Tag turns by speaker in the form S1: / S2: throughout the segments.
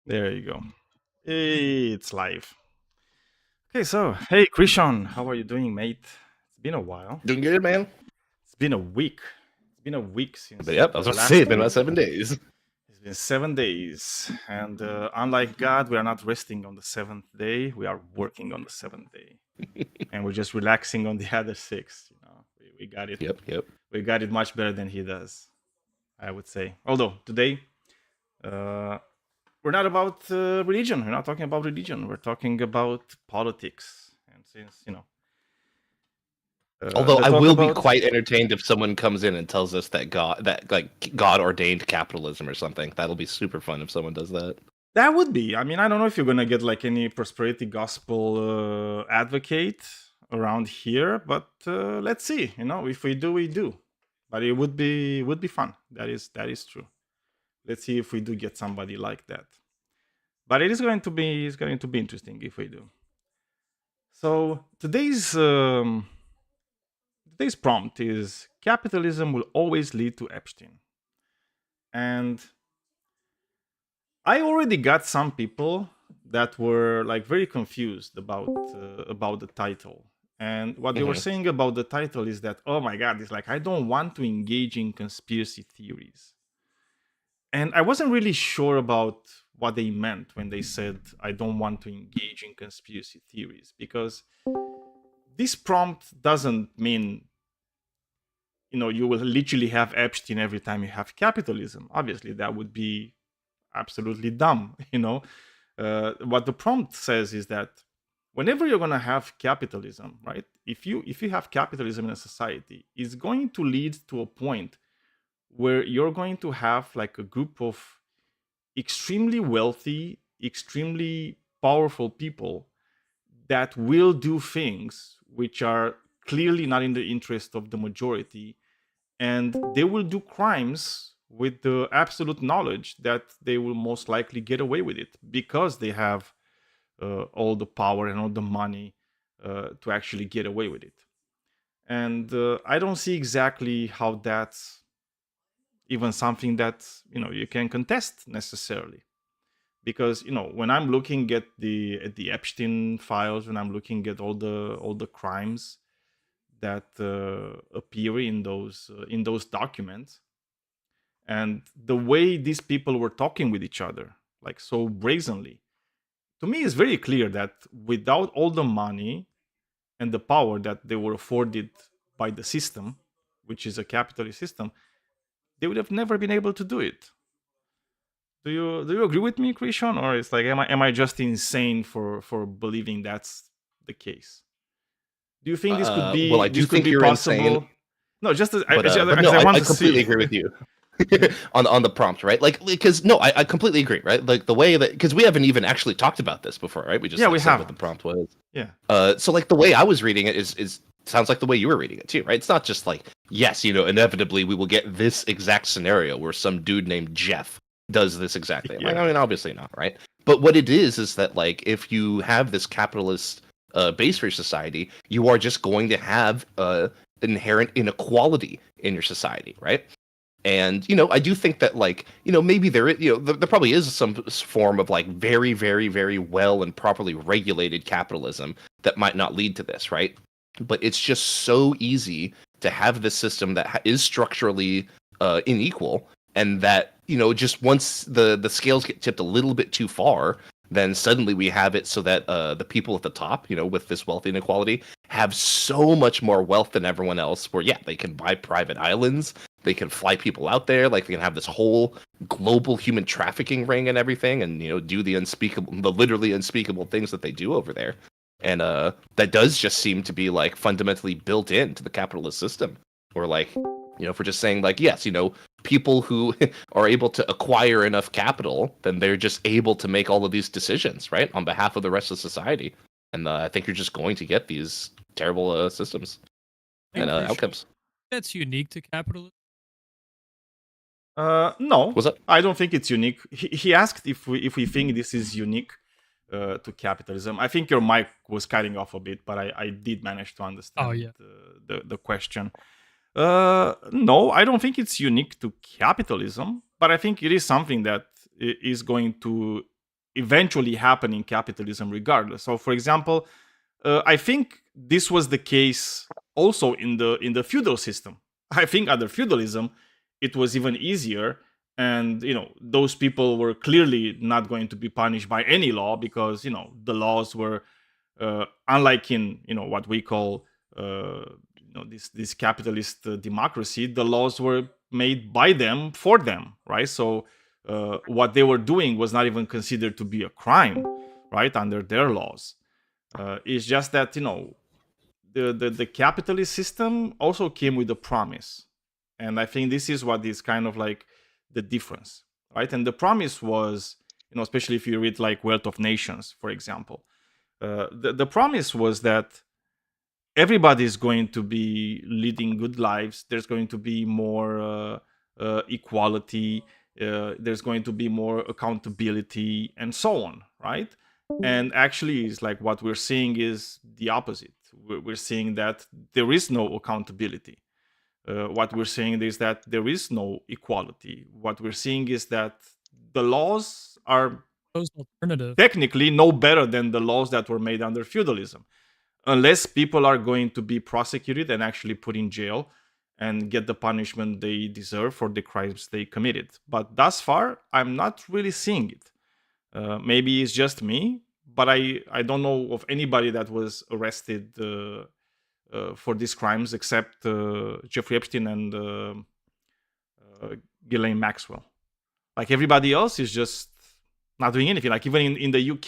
S1: There you go. Hey, it's live. Okay, so hey, Krishan, how are you doing, mate? It's been a while.
S2: Doing good, man.
S1: It's been a week. It's been a week
S2: But
S1: since
S2: yep, I was
S1: the
S2: about to say
S1: last
S2: it's been
S1: time.
S2: about 7 days.
S1: It's been 7 days, and unlike God, we are not resting on the seventh day. We are working on the seventh day, and we're just relaxing on the other six. We got it.
S2: Yep.
S1: We got it much better than he does, I would say. Although today, uh, we're not about religion. We're not talking about religion. We're talking about politics. And since
S2: Although
S1: the
S2: I
S1: talk
S2: will be
S1: about
S2: quite entertained if someone comes in and tells us that God ordained capitalism or something. That'll be super fun if someone does that.
S1: that would be. I mean, I don't know if you're gonna get like any prosperity gospel advocate around here, but let's see. If we do, we do. But it would be fun. That is true. Let's see if we do get somebody like that. But it's going to be interesting if we do. So today's prompt is capitalism will always lead to Epstein. And I already got some people that were like very confused about the title. And what they were
S2: Hmm.
S1: saying about the title is that, oh my God, it's like, I don't want to engage in conspiracy theories. And I wasn't really sure about what they meant when they said, I don't want to engage in conspiracy theories, because this prompt doesn't mean you will literally have Epstein every time you have capitalism. Obviously, that would be absolutely dumb. What the prompt says is that whenever you're going to have capitalism, right? If you have capitalism in a society, it's going to lead to a point where you're going to have like a group of extremely wealthy, extremely powerful people that will do things which are clearly not in the interest of the majority, and they will do crimes with the absolute knowledge that they will most likely get away with it because they have all the power and all the money to actually get away with it. And I don't see exactly how that's even something that you can contest necessarily, because when I'm looking at the Epstein files, when I'm looking at all the crimes that appear in those documents, and the way these people were talking with each other, like so brazenly, to me is very clear that without all the money and the power that they were afforded by the system, which is a capitalist system, they would have never been able to do it. Do you agree with me, Christian, or it's like am I just insane for believing that's the case? Do you think this could
S2: Well,
S1: be
S2: I do
S1: this could
S2: think
S1: be
S2: you're insane,
S1: possible? No, just as,
S2: but
S1: because
S2: no,
S1: I want
S2: I
S1: to
S2: completely
S1: see.
S2: agree with you.
S1: Mhm.
S2: On the prompt, right? Like, because no, I completely agree, right? Like the way that, because we haven't even actually talked about this before, right? We just
S1: Yeah,
S2: like
S1: we
S2: said what the
S1: haven't.
S2: prompt was.
S1: Yeah.
S2: So like the way I was reading it is sounds like the way you were reading it too, right? It's not just like, yes, inevitably we will get this exact scenario where some dude named Jeff does this exact thing. Like,
S1: Yeah.
S2: I mean, obviously not, right? But what it is that like if you have this capitalist base for your society, you are just going to have inherent inequality in your society, right? And I do think that like maybe there probably is some form of like very very very well and properly regulated capitalism that might not lead to this, right? But it's just so easy to have this system that is structurally unequal, and that just once the scales get tipped a little bit too far, then suddenly we have it so that the people at the top, with this wealth inequality, have so much more wealth than everyone else, where yeah, they can buy private islands, they can fly people out there, like they can have this whole global human trafficking ring and everything, and do the literally unspeakable things that they do over there. And that does just seem to be like fundamentally built into the capitalist system. Or like, if we're just saying like, yes, people who are able to acquire enough capital, then they're just able to make all of these decisions, right, on behalf of the rest of society. And I think you're just going to get these terrible systems
S1: Yeah.
S2: and
S3: Pretty sure
S2: outcomes.
S3: that's unique to capitalism.
S1: No,
S2: What's up?
S1: I don't think it's unique. He asked if we think this is unique to capitalism. I think your mic was cutting off a bit, but I did manage to
S3: Oh
S1: understand
S3: yeah.
S1: the question. No, I don't think it's unique to capitalism, but I think it is something that is going to eventually happen in capitalism regardless. So for example, I think this was the case also in the feudal system. I think under feudalism it was even easier, and those people were clearly not going to be punished by any law, because the laws were unlike in what we call this capitalist democracy. The laws were made by them for them, right? So what they were doing was not even considered to be a crime, right, under their laws. It's just that the capitalist system also came with a promise, and I think this is what is kind of like the difference, right? And the promise was, especially if you read like Wealth of Nations, for example, the promise was that everybody is going to be leading good lives. There's going to be more equality. There's going to be more accountability, and so on, right? And actually, it's like what we're seeing is the opposite. We're seeing that there is no accountability. What we're seeing is that there is no equality. What we're seeing is that the laws are
S3: Proposed alternative.
S1: technically no better than the laws that were made under feudalism, unless people are going to be prosecuted and actually put in jail and get the punishment they deserve for the crimes they committed. But thus far, I'm not really seeing it. Maybe it's just me, but I don't know of anybody that was arrested for these crimes except Jeffrey Epstein and Ghislaine Maxwell. Like everybody else is just not doing anything. Like even in the UK,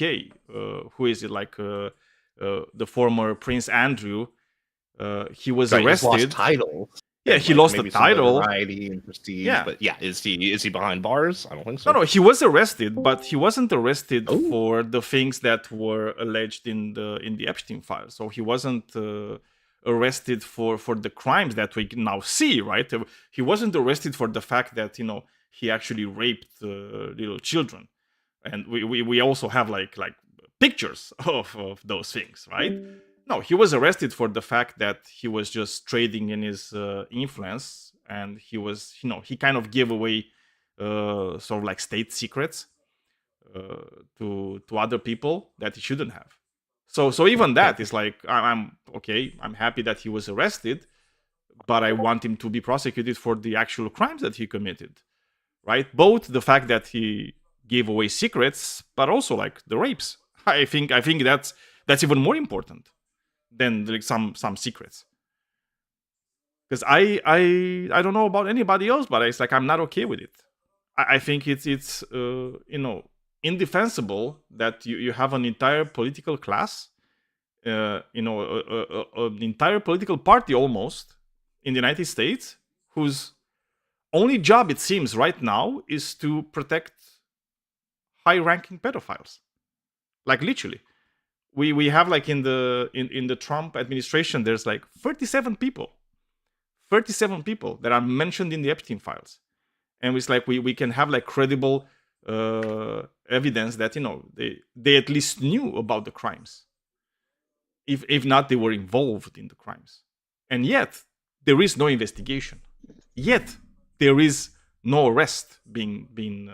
S1: who is it? Like the former Prince Andrew, he was
S2: Right, he's lost
S1: arrested.
S2: titles.
S1: Yeah,
S2: and,
S1: he
S2: like,
S1: lost the
S2: maybe some
S1: title.
S2: notoriety and prestige.
S1: Yeah.
S2: But yeah, is he behind bars? I don't think so.
S1: No, he was arrested, but he wasn't arrested
S2: Oh.
S1: for the things that were alleged in the Epstein file. So he wasn't arrested for the crimes that we now see, right? He wasn't arrested for the fact that he actually raped little children, and we also have like pictures of those things, right? No, he was arrested for the fact that he was just trading in his influence, and he was, he kind of gave away sort of like state secrets to other people that he shouldn't have. So even that is like, I'm okay. I'm happy that he was arrested, but I want him to be prosecuted for the actual crimes that he committed, right? Both the fact that he gave away secrets, but also like the rapes. I think that's even more important than like some secrets. Because I don't know about anybody else, but it's like I'm not okay with it. I think it's indefensible that you have an entire political class, an entire political party almost in the United States, whose only job it seems right now is to protect high-ranking pedophiles. Like literally, we have like in the Trump administration, there's like 37 people that are mentioned in the Epstein files, and it's like we can have like credible evidence that they at least knew about the crimes, if not they were involved in the crimes, and yet there is no investigation, yet there is no arrest being being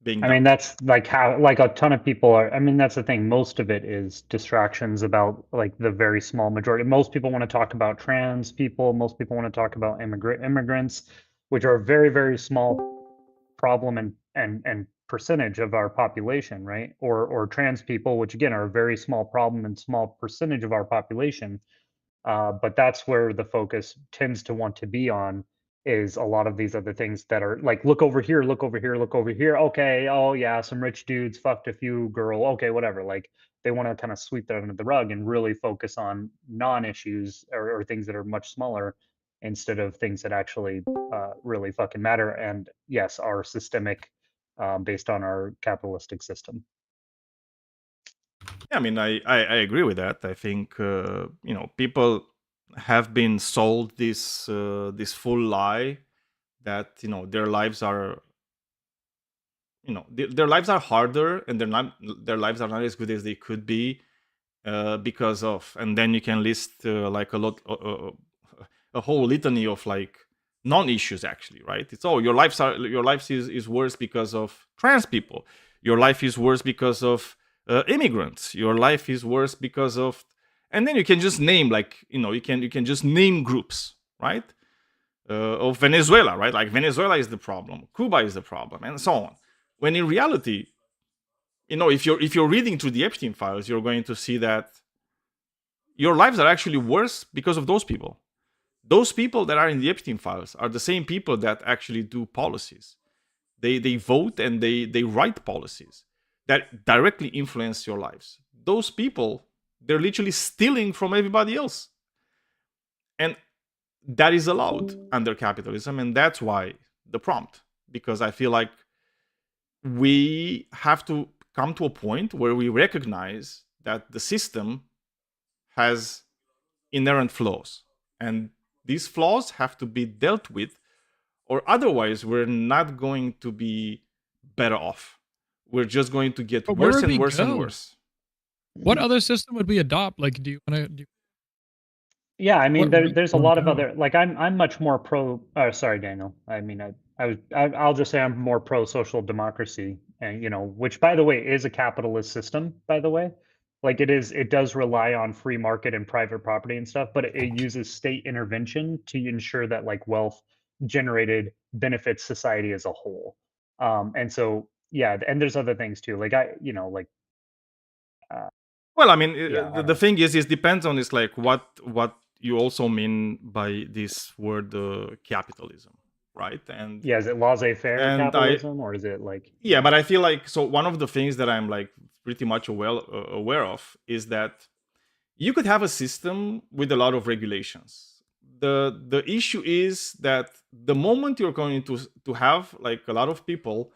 S4: I
S1: done.
S4: mean, that's like how, like a ton of people are. I mean, that's the thing. Most of it is distractions about like the very small majority. Most people want to talk about trans people. Most people want to talk about immigrants, which are a very, very small problem and percentage of our population, right? Or trans people, which again are a very small problem and small percentage of our population. But that's where the focus tends to want to be on, is a lot of these other things that are like, look over here, look over here, look over here. Okay, oh yeah, some rich dudes fucked a few girl. Okay, whatever. Like they want to kind of sweep that under the rug and really focus on non-issues or things that are much smaller instead of things that actually really fucking matter. And yes, are systemic based on our capitalistic system.
S1: Yeah, I mean, I agree with that. I think people have been sold this full lie that their lives are their lives are harder, and their lives are not as good as they could be because of, and then you can list like a whole litany of like non-issues actually, right? It's your life is worse because of trans people. Your life is worse because of immigrants. Your life is worse because of, and then you can just name you can just name groups, right? Of Venezuela, right? Like Venezuela is the problem, Cuba is the problem, and so on. When in reality, if you're reading through the Epstein files, you're going to see that your lives are actually worse because of those people. Those people that are in the Epstein files are the same people that actually do policies. They vote and they write policies that directly influence your lives. Those people, they're literally stealing from everybody else. And that is allowed under capitalism, and that's why the prompt. Because I feel like we have to come to a point where we recognize that the system has inherent flaws, and these flaws have to be dealt with, or otherwise we're not going to be better off. We're just going to get
S3: But where
S1: worse
S3: would
S1: and
S3: we
S1: worse and
S3: go?
S1: worse.
S3: What other system would we adopt? Like, do you want to?
S4: Yeah, I mean,
S3: Where
S4: there's a
S3: would we
S4: lot of
S3: go?
S4: other like I'm much more pro. Sorry, Daniel. I mean, I'll just say I'm more pro social democracy, and which by the way is a capitalist system. By the way, like it does rely on free market and private property and stuff, but it uses state intervention to ensure that like wealth generated benefits society as a whole. And so yeah, and there's other things too. Like uh,
S1: Well, I mean,
S4: yeah, I don't
S1: the
S4: know.
S1: thing is, it depends on like what you also mean by this word capitalism, right?
S4: Yeah, is it laissez-faire
S1: And I
S4: capitalism or is it like
S1: yeah, but I feel like, so one of the things that I'm like pretty much aware of is that you could have a system with a lot of regulations. The issue is that the moment you're going to have like a lot of people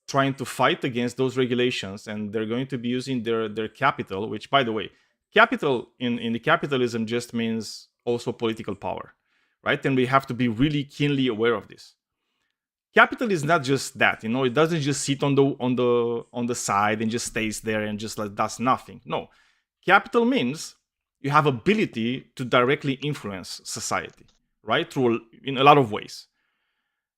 S1: trying to fight against those regulations, and they're going to be using their capital, which by the way, capital in the capitalism just means also political power, right? And we have to be really keenly aware of this. Capital is not just that, it doesn't just sit on the side and just stays there and just like does nothing. No, capital means you have ability to directly influence society, right, through in a lot of ways.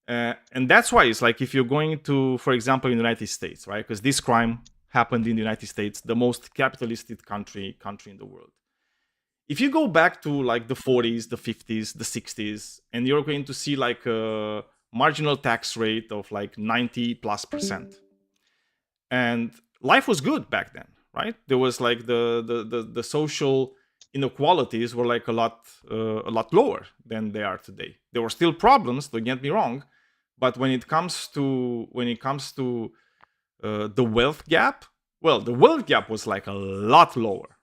S1: And that's why it's like, if you're going to, for example, in the United States, right? Because this crime happened in the United States, the most capitalistic country in the world. If you go back to like the 40s, the 50s, the 60s, and you're going to see like a marginal tax rate of like 90+%, and life was good back then, right? There was like the social inequalities were like a lot lower than they are today. There were still problems, don't get me wrong, but when it comes to the wealth gap, well, the wealth gap was like a lot lower.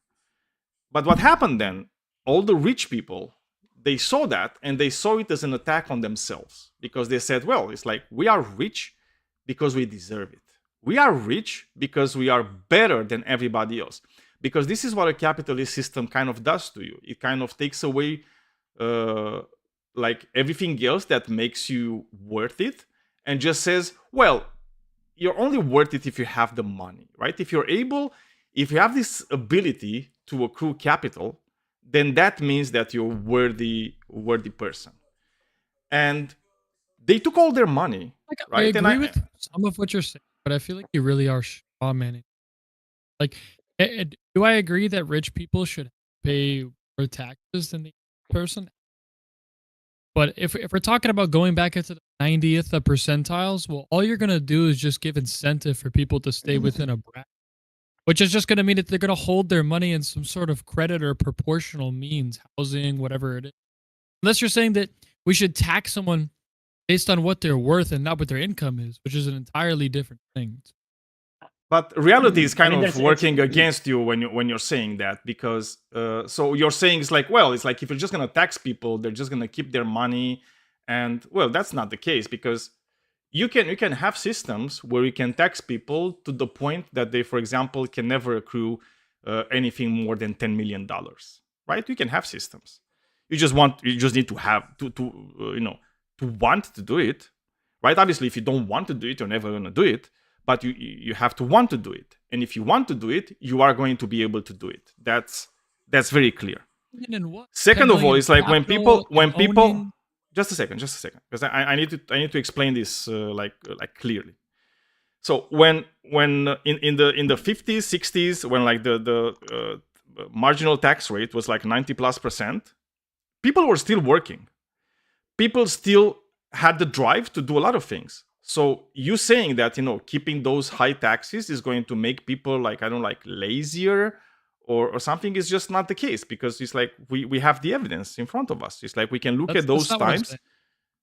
S1: But what happened then? All the rich people, they saw that, and they saw it as an attack on themselves, because they said, well, it's like, we are rich because we deserve it. We are rich because we are better than everybody else. Because this is what a capitalist system kind of does to you. It kind of takes away like everything else that makes you worth it, and just says, well, you're only worth it if you have the money, right? If you have this ability to accrue capital, then that means that you're worthy person. And they took all their money,
S3: Like, I
S1: right? And
S3: agree with some of what you're saying, but I feel like you really are straw manning. Like, do I agree that rich people should pay more taxes than the person? But if we're talking about going back into the 90th percentiles, well, all you're gonna do is just give incentive for people to stay within a bracket, which is just gonna mean that they're gonna hold their money in some sort of credit or proportional means, housing, whatever it is. Unless you're saying that we should tax someone based on what they're worth and not what their income is, which is an entirely different thing.
S1: But reality is
S4: I
S1: kind
S4: mean,
S1: of working against you when you're saying that, because so you're saying it's like, well, it's like, if you're just gonna tax people, they're just gonna keep their money, and well, that's not the case, because you can have systems where you can tax people to the point that they, for example, can never accrue anything more than $10 million, right? You can have systems. You just need to have to want to do it, right? Obviously, if you don't want to do it, you're never gonna do it, but you have to want to do it, and if you want to do it, you are going to be able to do it. That's very clear.
S3: And what? 10
S1: Second of all,
S3: million
S1: it's like, when
S3: capital
S1: people
S3: and owning
S1: just a second, because I need to explain this like clearly. So when in the 50s 60s, when like the marginal tax rate was like 90+%, people were still working. People still had the drive to do a lot of things. So you saying that, keeping those high taxes is going to make people like, I don't know, like lazier or something, is just not the case, because it's like we have the evidence in front of us. It's like we can look at
S3: That's
S1: those
S3: not what I'm
S1: times.
S3: saying.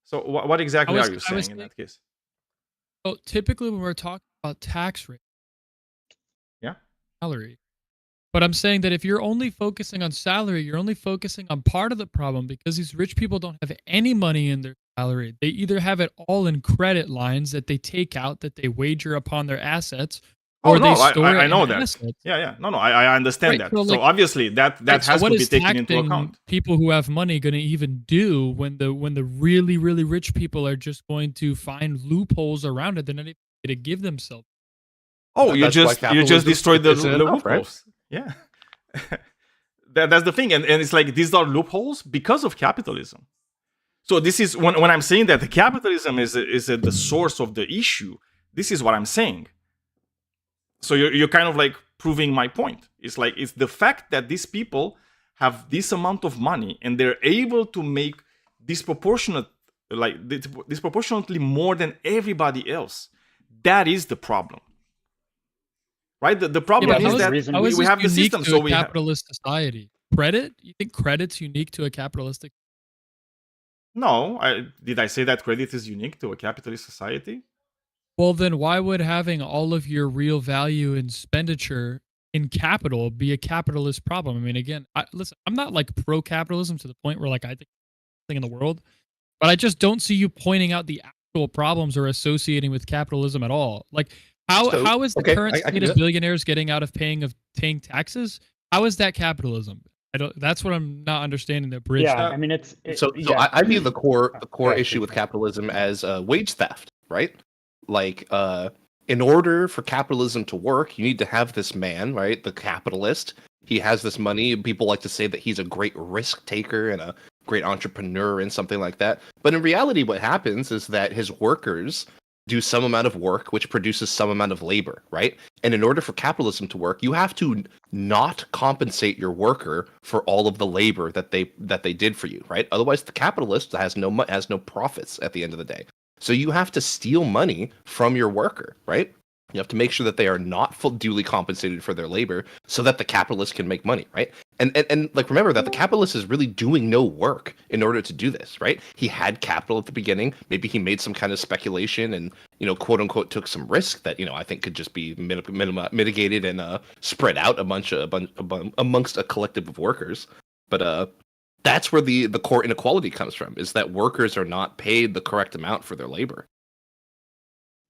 S1: So what exactly are you
S3: I was
S1: saying in
S3: saying,
S1: that case?
S3: well, typically when we're talking about tax rate,
S1: Yeah.
S3: salary. But I'm saying that if you're only focusing on salary, you're only focusing on part of the problem, because these rich people don't have any money in their salary. They either have it all in credit lines that they take out, that they wager upon their assets,
S1: Oh
S3: or they
S1: no,
S3: store
S1: I
S3: it in
S1: know that.
S3: assets.
S1: Yeah. No, I understand
S3: Right.
S1: that.
S3: So
S1: So
S3: like,
S1: obviously that
S3: right. So
S1: has
S3: what
S1: to be
S3: is
S1: taken into
S3: taxing
S1: account.
S3: people who have money going to even do when the really really rich people are just going to find loopholes around it? They're not even going to give themselves.
S1: Oh,
S2: That's why
S1: you just
S2: capitalism
S1: destroyed the
S2: isn't enough, right?
S1: loopholes. Yeah. That's the thing, and it's like these are loopholes because of capitalism. So this is when I'm saying that the capitalism is the source of the issue. This is what I'm saying. So you're kind of like proving my point. It's like it's the fact that these people have this amount of money and they're able to make disproportionate disproportionately more than everybody else. That is the problem, right? The
S3: Yeah,
S1: problem
S3: but
S4: Yeah,
S1: is
S4: the
S1: that
S4: reason
S3: how is
S1: we
S3: this
S1: have the
S3: unique
S1: system,
S3: to
S1: so
S3: a
S1: we have.
S3: capitalist society? Credit? You think credit's unique to a capitalistic?
S1: No, did I say that credit is unique to a capitalist society?
S3: Well, then why would having all of your real value and expenditure in capital be a capitalist problem? I mean, again, listen, I'm not like pro-capitalism to the point where like I think thing in the world, but I just don't see you pointing out the actual problems or associating with capitalism at all. Like,
S2: So
S3: how is the
S2: okay,
S3: current
S2: I can
S3: state
S2: do
S3: of
S2: that.
S3: billionaires getting out of paying taxes? How is that capitalism? I don't. That's what I'm not understanding. The bridge.
S4: yeah,
S1: Uh,
S4: I mean
S2: So
S4: yeah.
S2: I view
S4: Oh,
S2: the
S4: go
S2: core
S4: ahead,
S2: issue
S4: please.
S2: with capitalism as wage theft, right? Like in order for capitalism to work, you need to have this man, right? The capitalist. He has this money. People like to say that he's a great risk taker and a great entrepreneur and something like that. But in reality, what happens is that his workers do some amount of work, which produces some amount of labor, right? And in order for capitalism to work, you have to not compensate your worker for all of the labor that they did for you, right? Otherwise, the capitalist has no profits at the end of the day. So you have to steal money from your worker, right? You have to make sure that they are not duly compensated for their labor, so that the capitalist can make money, right? And like remember that the capitalist is really doing no work in order to do this, right? He had capital at the beginning. Maybe he made some kind of speculation and quote unquote took some risk that I think could just be mitigated and spread out amongst a collective of workers. But that's where the core inequality comes from, is that workers are not paid the correct amount for their labor.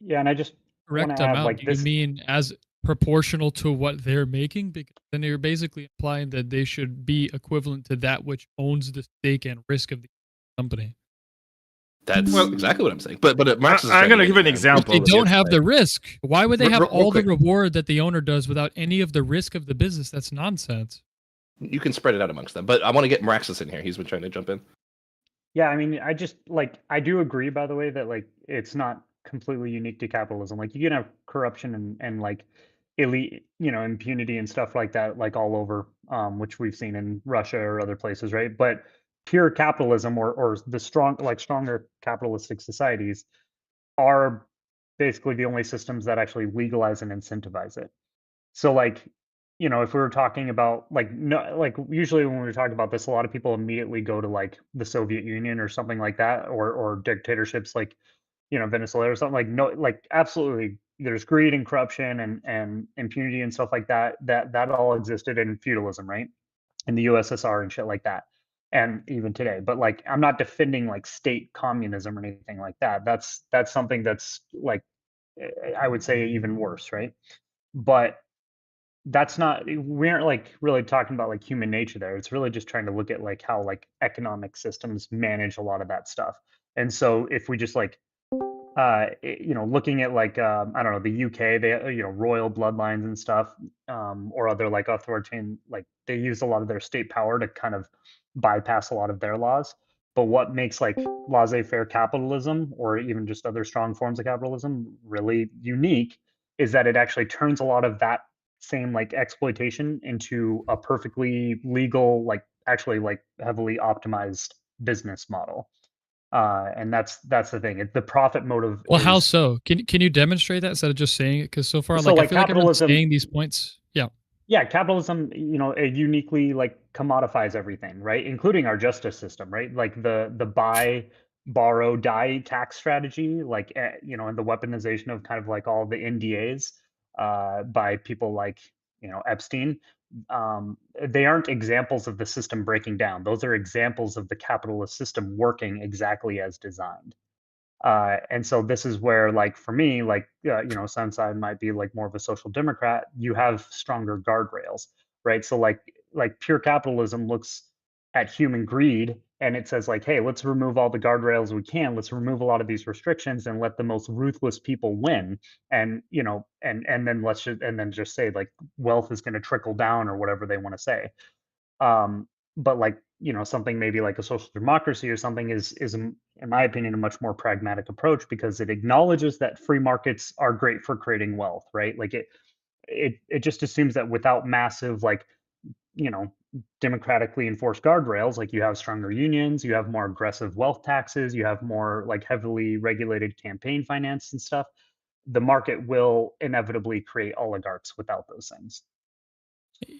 S4: Yeah, and I just want to
S3: Correct
S4: add
S3: amount?
S4: like
S3: Do you
S4: this.
S3: mean as proportional to what they're making? Because then you're basically implying that they should be equivalent to that which owns the stake and risk of the company.
S2: That's
S1: well,
S2: exactly what I'm saying. But Marx is
S1: I'm
S2: trying to
S1: gonna
S2: get
S1: give
S2: you
S1: an
S2: there.
S3: If they
S1: example.
S3: don't have the risk, why would they have
S2: Real
S3: all the
S2: quick,
S3: reward that the owner does without any of the risk of the business? That's nonsense.
S2: you can spread it out amongst them. But I want to get Maraxis in here. He's been trying to jump in.
S4: Yeah, I mean, I just like I do agree, by the way, that like it's not completely unique to capitalism. Like you can have corruption and like elite, impunity and stuff like that, like all over, which we've seen in Russia or other places, right? But pure capitalism or the stronger capitalistic societies are basically the only systems that actually legalize and incentivize it. So like, if we were talking about like no like usually when we talk about this, a lot of people immediately go to like the Soviet Union or something like that, or dictatorships like, Venezuela or something. Like no, like absolutely there's greed and corruption and impunity and stuff like that. That all existed in feudalism, right? In the USSR and shit like that. And even today. But like I'm not defending like state communism or anything like that. That's something that's like I would say even worse, right? But that's not we aren't like really talking about like human nature there. It's really just trying to look at like how like economic systems manage a lot of that stuff. And so if we just like looking at like I don't know, the UK, they royal bloodlines and stuff, or other like authoritarian, like they use a lot of their state power to kind of bypass a lot of their laws. But what makes like laissez-faire capitalism or even just other strong forms of capitalism really unique is that it actually turns a lot of that same like exploitation into a perfectly legal, like actually like heavily optimized business model. And that's the thing. The profit motive
S3: Well, how
S4: is
S3: so? Can you demonstrate that instead of just saying it? Because so far,
S4: so
S3: like I
S4: like
S3: feel like everyone's
S4: capitalism.
S3: saying these points. Yeah.
S4: Yeah, capitalism, it uniquely like commodifies everything, right? Including our justice system, right? Like the buy, borrow, die tax strategy, like and the weaponization of kind of like all the NDAs by people like Epstein. They aren't examples of the system breaking down. Those are examples of the capitalist system working exactly as designed. And so this is where, like, for me, like, since I might be like more of a social democrat, you have stronger guardrails, right? So like pure capitalism looks at human greed and it says like, hey, let's remove all the guardrails we can. Let's remove a lot of these restrictions and let the most ruthless people win. And and then just say like wealth is going to trickle down or whatever they want to say. But like something maybe like a social democracy or something is in my opinion a much more pragmatic approach because it acknowledges that free markets are great for creating wealth, right? Like it just assumes that without massive like you know democratically enforced guardrails, like you have stronger unions, you have more aggressive wealth taxes, you have more like heavily regulated campaign finance and stuff, the market will inevitably create oligarchs without those things.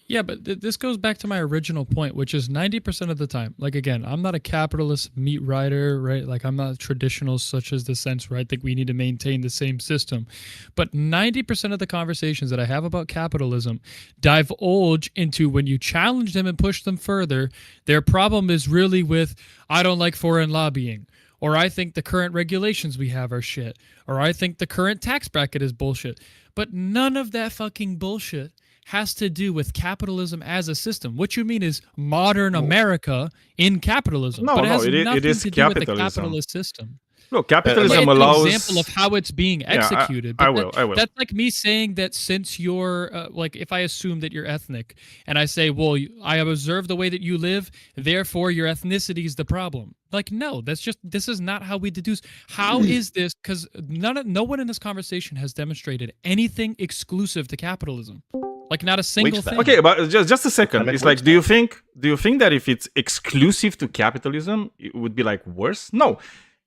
S3: Yeah, but this goes back to my original point, which is 90% of the time. Like, again, I'm not a capitalist meat rider, right? Like, I'm not traditional, such as the sense where I think we need to maintain the same system. But 90% of the conversations that I have about capitalism divulge into when you challenge them and push them further, their problem is really with, I don't like foreign lobbying. Or I think the current regulations we have are shit. Or I think the current tax bracket is bullshit. But none of that fucking bullshit has to do with capitalism as a system. What you mean is modern America in capitalism,
S1: No,
S3: but it
S1: no,
S3: has
S1: it
S3: nothing
S1: is
S3: to do with the
S1: capitalism.
S3: capitalist system.
S1: Look,
S3: Yeah,
S1: capitalism
S3: it's an
S1: allows.
S3: example of how it's being
S1: Yeah,
S3: executed.
S1: I
S3: But
S1: will. I will.
S3: that's like me saying that since you're like, if I assume that you're ethnic, and I say, well, I observe the way that you live, therefore your ethnicity is the problem. Like, no, this is not how we deduce. How is this? Because no one in this conversation has demonstrated anything exclusive to capitalism. Like, not a single
S2: that.
S3: thing.
S1: Okay, but just a second.
S2: Emmett,
S1: It's like,
S2: wait
S1: do you think that if it's exclusive to capitalism, it would be like worse? No,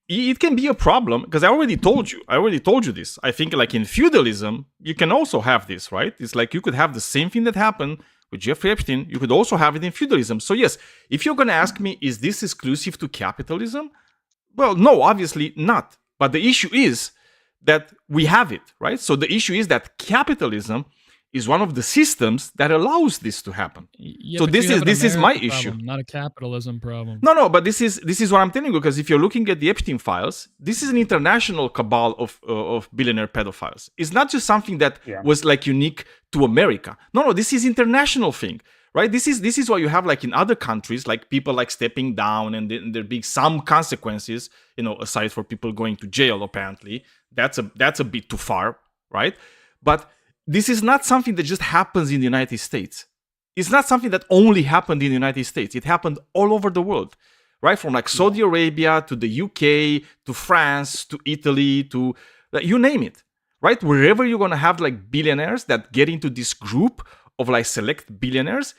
S1: it can be a problem because I already told you. This. I think like in feudalism, you can also have this, right? It's like you could have the same thing that happened with Jeffrey Epstein. You could also have it in feudalism. So yes, if you're gonna ask me, is this exclusive to capitalism? Well, no, obviously not. But the issue is that we have it, right? So the issue is that capitalism is one of the systems that allows this to happen.
S3: Yeah,
S1: So
S3: but
S1: this
S3: you have
S1: is
S3: an
S1: my
S3: America
S1: issue.
S3: problem, not a capitalism problem.
S1: No, but this is what I'm telling you, because if you're looking at the Epstein files, this is an international cabal of billionaire pedophiles. It's not just something that was like unique to America. No, this is international thing, right? This is what you have like in other countries, like people like stepping down and there being some consequences, aside for people going to jail. Apparently, that's a bit too far, right? But this is not something that just happens in the United States. It's not something that only happened in the United States. It happened all over the world, right? From like Saudi Arabia to the UK to France to Italy to you name it, right? Wherever you're gonna have like billionaires that get into this group of like select billionaires,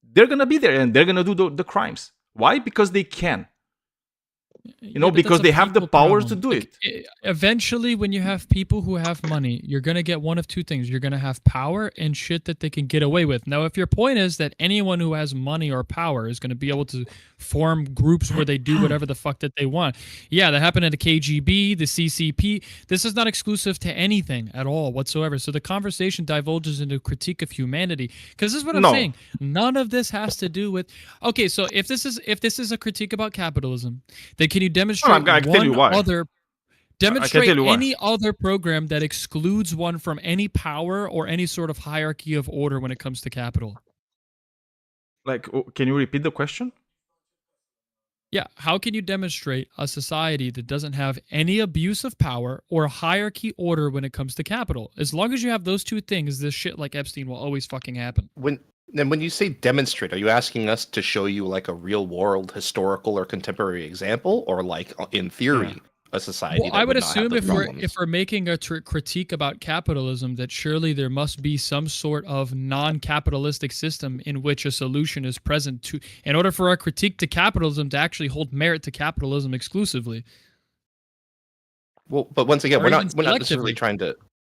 S1: they're gonna be there and they're gonna do the crimes. Why? Because they can. Because they have the power to do it.
S3: Eventually, when you have people who have money, you're going to get one of two things. You're going to have power and shit that they can get away with. Now, if your point is that anyone who has money or power is going to be able to form groups where they do whatever the fuck that they want. Yeah, that happened at the KGB, the CCP. This is not exclusive to anything at all whatsoever. So the conversation divulges into critique of humanity. Because this is what I'm saying. None of this has to do with... Okay, so if this is a critique about capitalism, then can you demonstrate any other program that excludes one from any power or any sort of hierarchy of order when it comes to capital?
S1: Like, can you repeat the question?
S3: Yeah, how can you demonstrate a society that doesn't have any abuse of power or hierarchy order when it comes to capital? As long as you have those two things, this shit like Epstein will always fucking happen.
S2: And when you say demonstrate, are you asking us to show you like a real world historical or contemporary example, or like in theory, a society
S3: Well,
S2: that
S3: I would
S2: would not have
S3: assume
S2: those
S3: if
S2: problems?
S3: we're making a critique about capitalism, that surely there must be some sort of non-capitalistic system in which a solution is present to, in order for our critique to capitalism to actually hold merit to capitalism exclusively,
S2: Well, but once again,
S3: or even
S2: we're not necessarily
S3: selectively.
S2: trying to.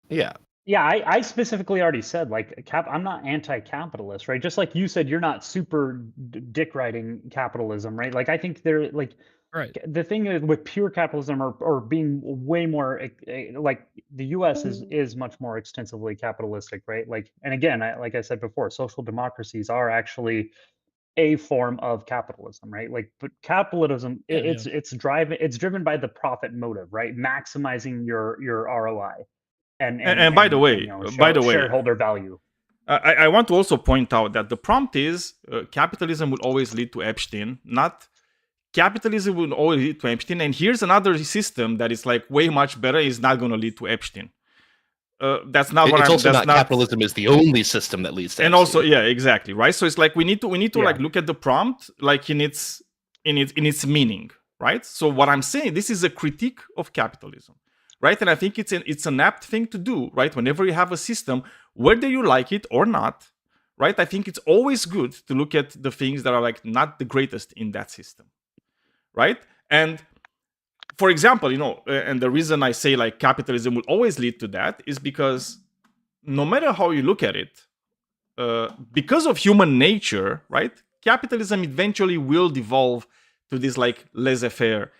S2: Yeah,
S4: Yeah, I specifically already said like I'm not anti-capitalist, right? Just like you said, you're not super dick riding capitalism, right? Like I think they're like
S3: Right.
S4: the thing is with pure capitalism or being way more like the US is much more extensively capitalistic, right? Like and again, like I said before, social democracies are actually a form of capitalism, right? Like but capitalism
S3: Yeah. Yeah.
S4: it's driven by the profit motive, right? Maximizing your ROI and
S1: And
S4: and you know
S1: by the way,
S4: shareholder value.
S1: I want to also point out that the prompt is capitalism will always lead to Epstein, not capitalism will always lead to Epstein. And here's another system that is like way much better, is not going to lead to Epstein. That's not what
S2: it's
S1: I'm.
S2: also
S1: That's
S2: not
S1: not.
S2: capitalism is the only system that leads to
S1: And also,
S2: Epstein.
S1: yeah, exactly, right. So it's like we need to
S4: Yeah.
S1: like look at the prompt like in its meaning, right? So what I'm saying, this is a critique of capitalism, right? And I think it's an apt thing to do, right? Whenever you have a system, whether you like it or not, right? I think it's always good to look at the things that are like not the greatest in that system, right? And for example, and the reason I say like capitalism will always lead to that is because no matter how you look at it, because of human nature, right? Capitalism eventually will devolve to this like laissez-faire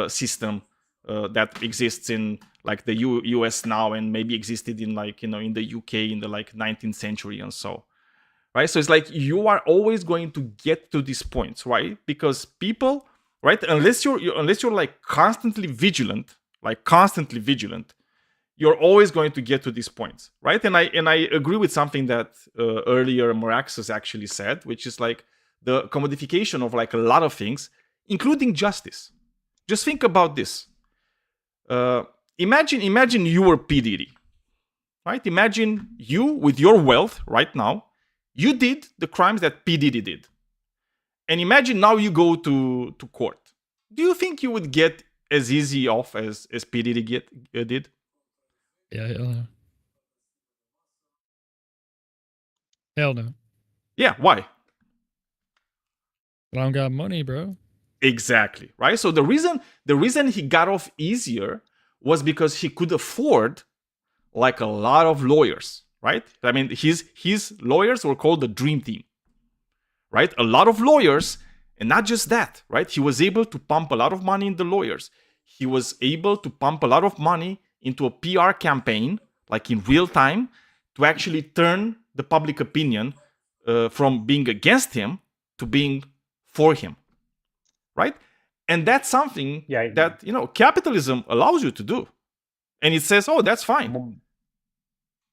S1: system that exists in like the US now, and maybe existed in like in the UK in the like 19th century and so, right? So it's like you are always going to get to these points, right? Because people, right? Unless you're like constantly vigilant, you're always going to get to these points, right? And I agree with something that earlier Maraxus actually said, which is like the commodification of like a lot of things, including justice. Just think about this. Imagine you were P Diddy, right? Imagine you with your wealth right now, you did the crimes that P Diddy did, and imagine now you go to court. Do you think you would get as easy off as P Diddy did?
S3: Yeah. Hell no. Hell no.
S1: Yeah, why?
S3: I don't got money, bro.
S1: Exactly, right? So the reason he got off easier was because he could afford like a lot of lawyers, right? I mean, his lawyers were called the dream team, right? A lot of lawyers, and not just that, right? He was able to pump a lot of money in the lawyers. He was able to pump a lot of money into a PR campaign, like in real time, to actually turn the public opinion from being against him to being for him, right? And that's something
S4: Yeah.
S1: that capitalism allows you to do, and it says, oh, that's fine.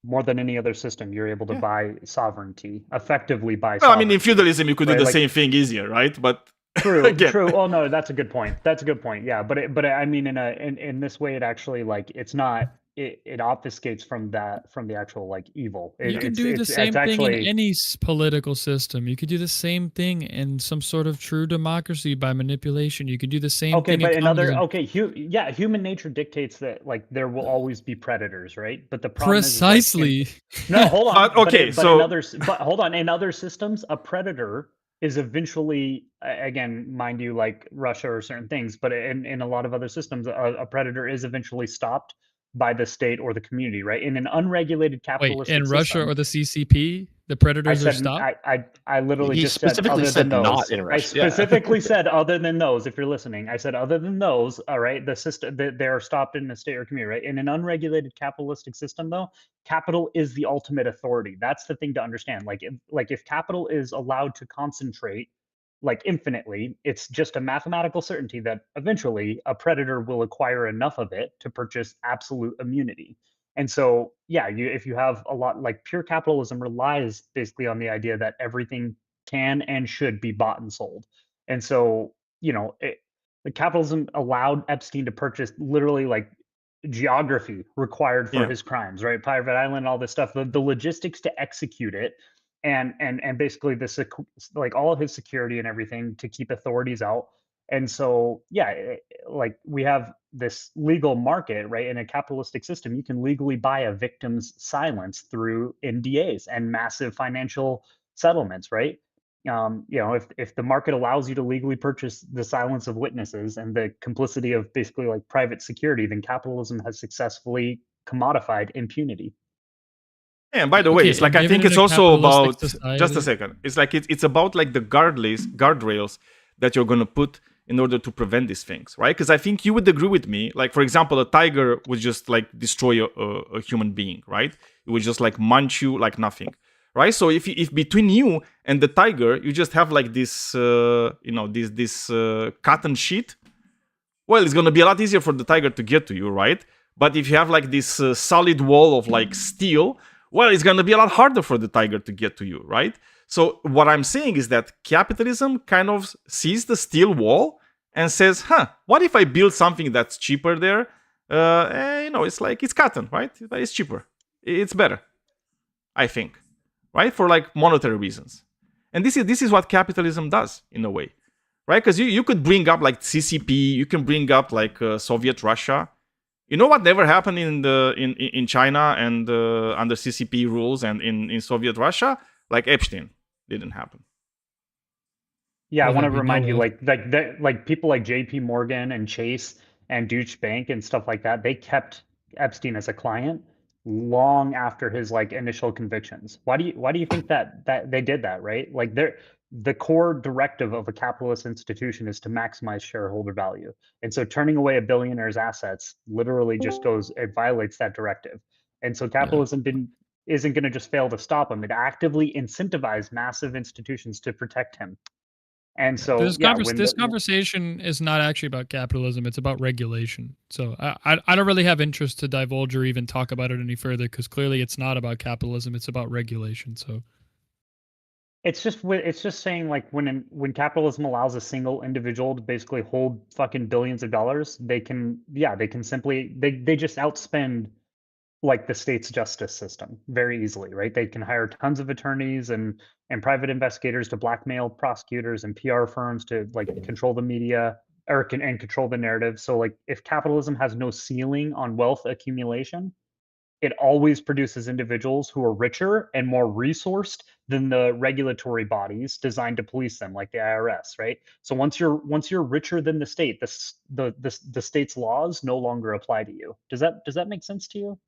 S4: More than any other system, you're able to
S1: Yeah.
S4: buy sovereignty, effectively buy
S1: Well, I
S4: sovereignty.
S1: mean, in feudalism you could do
S4: right?
S1: the
S4: Like,
S1: same thing easier, right? But
S4: true,
S1: again,
S4: true. Oh no, that's a good point. That's a good point. Yeah, but I mean, in this way, it actually like it's not. It obfuscates from the actual like evil.
S3: You could
S4: It's
S3: do the
S4: it's
S3: same thing in
S4: actually
S3: any political system. You could do the same thing in some sort of true democracy by manipulation. You could do the same
S4: okay.
S3: thing in
S4: But another
S3: communism.
S4: okay. Yeah, human nature dictates that like there will always be predators, right? But the problem is like
S3: Precisely.
S4: no, hold on.
S1: But okay,
S4: but in
S1: so
S4: other but hold on. In other systems, a predator is eventually again, mind you, like Russia or certain things, but in a lot of other systems, a predator is eventually stopped by the state or the community, right? In an unregulated
S3: Wait,
S4: capitalistic
S3: in Russia
S4: system,
S3: or the CCP, the predators are stopped?
S4: I literally
S2: He
S4: just said
S2: specifically
S4: other than
S2: said not
S4: those.
S2: in
S4: I
S2: Russia. Yeah.
S4: specifically said other than those. If you're listening, I said other than those. All right, the system they are stopped in a state or community. Right? In an unregulated capitalistic system, though, capital is the ultimate authority. That's the thing to understand. Like if capital is allowed to concentrate like infinitely, it's just a mathematical certainty that eventually a predator will acquire enough of it to purchase absolute immunity. And so, yeah, if you have a lot like pure capitalism relies basically on the idea that everything can and should be bought and sold. And so, the capitalism allowed Epstein to purchase literally like geography required for
S1: yeah,
S4: his crimes, right? Private island, all this stuff, the logistics to execute it. and basically this like all of his security and everything to keep authorities out. And so yeah, like we have this legal market, right? In a capitalistic system, you can legally buy a victim's silence through NDAs and massive financial settlements, right? You know, if the market allows you to legally purchase the silence of witnesses and the complicity of basically like private security, then capitalism has successfully commodified impunity.
S1: And by the way, it's
S3: Okay,
S1: like
S3: and
S1: I
S3: given
S1: think
S3: in
S1: it's
S3: a
S1: also
S3: capitalistic
S1: about just a
S3: society,
S1: second. It's like it's about like the guardrails that you're gonna put in order to prevent these things, right? Because I think you would agree with me. Like for example, a tiger would just like destroy a human being, right? It would just like munch you like nothing, right? So if between you and the tiger you just have like this, this cotton sheet, well, it's going to be a lot easier for the tiger to get to you, right? But if you have like this solid wall of like steel, well, it's going to be a lot harder for the tiger to get to you, right? So what I'm saying is that capitalism kind of sees the steel wall and says, huh, what if I build something that's cheaper there? It's like it's cotton, right? It's cheaper. It's better, I think, right? For like monetary reasons. And this is what capitalism does in a way, right? Because you could bring up like CCP, you can bring up like Soviet Russia. You know what never happened in China and under CCP rules and in Soviet Russia? Like Epstein didn't happen.
S4: Yeah, I
S3: well,
S4: want
S3: that
S4: to
S3: we
S4: remind
S3: know
S4: you,
S3: of.
S4: like people like J.P. Morgan and Chase and Deutsche Bank and stuff like that. They kept Epstein as a client long after his like initial convictions. Why do you think that they did that, right? Like the core directive of a capitalist institution is to maximize shareholder value. And so turning away a billionaire's assets literally just goes, it violates that directive. And so
S2: Yeah.
S4: capitalism isn't going to just fail to stop him. It actively incentivized massive institutions to protect him. And
S2: Yeah.
S4: so, yeah, when
S3: This
S4: the
S3: conversation is not actually about capitalism; it's about regulation. So I don't really have interest to divulge or even talk about it any further because clearly it's not about capitalism; it's about regulation. So
S4: it's just saying like when capitalism allows a single individual to basically hold fucking billions of dollars, they can simply they just outspend like the state's justice system very easily, right? They can hire tons of attorneys and private investigators to blackmail prosecutors and PR firms to like control the media and control the narrative. So like if capitalism has no ceiling on wealth accumulation, it always produces individuals who are richer and more resourced than the regulatory bodies designed to police them, like the IRS, right? So once you're richer than the state, the state's laws no longer apply to you. Does that make sense to you?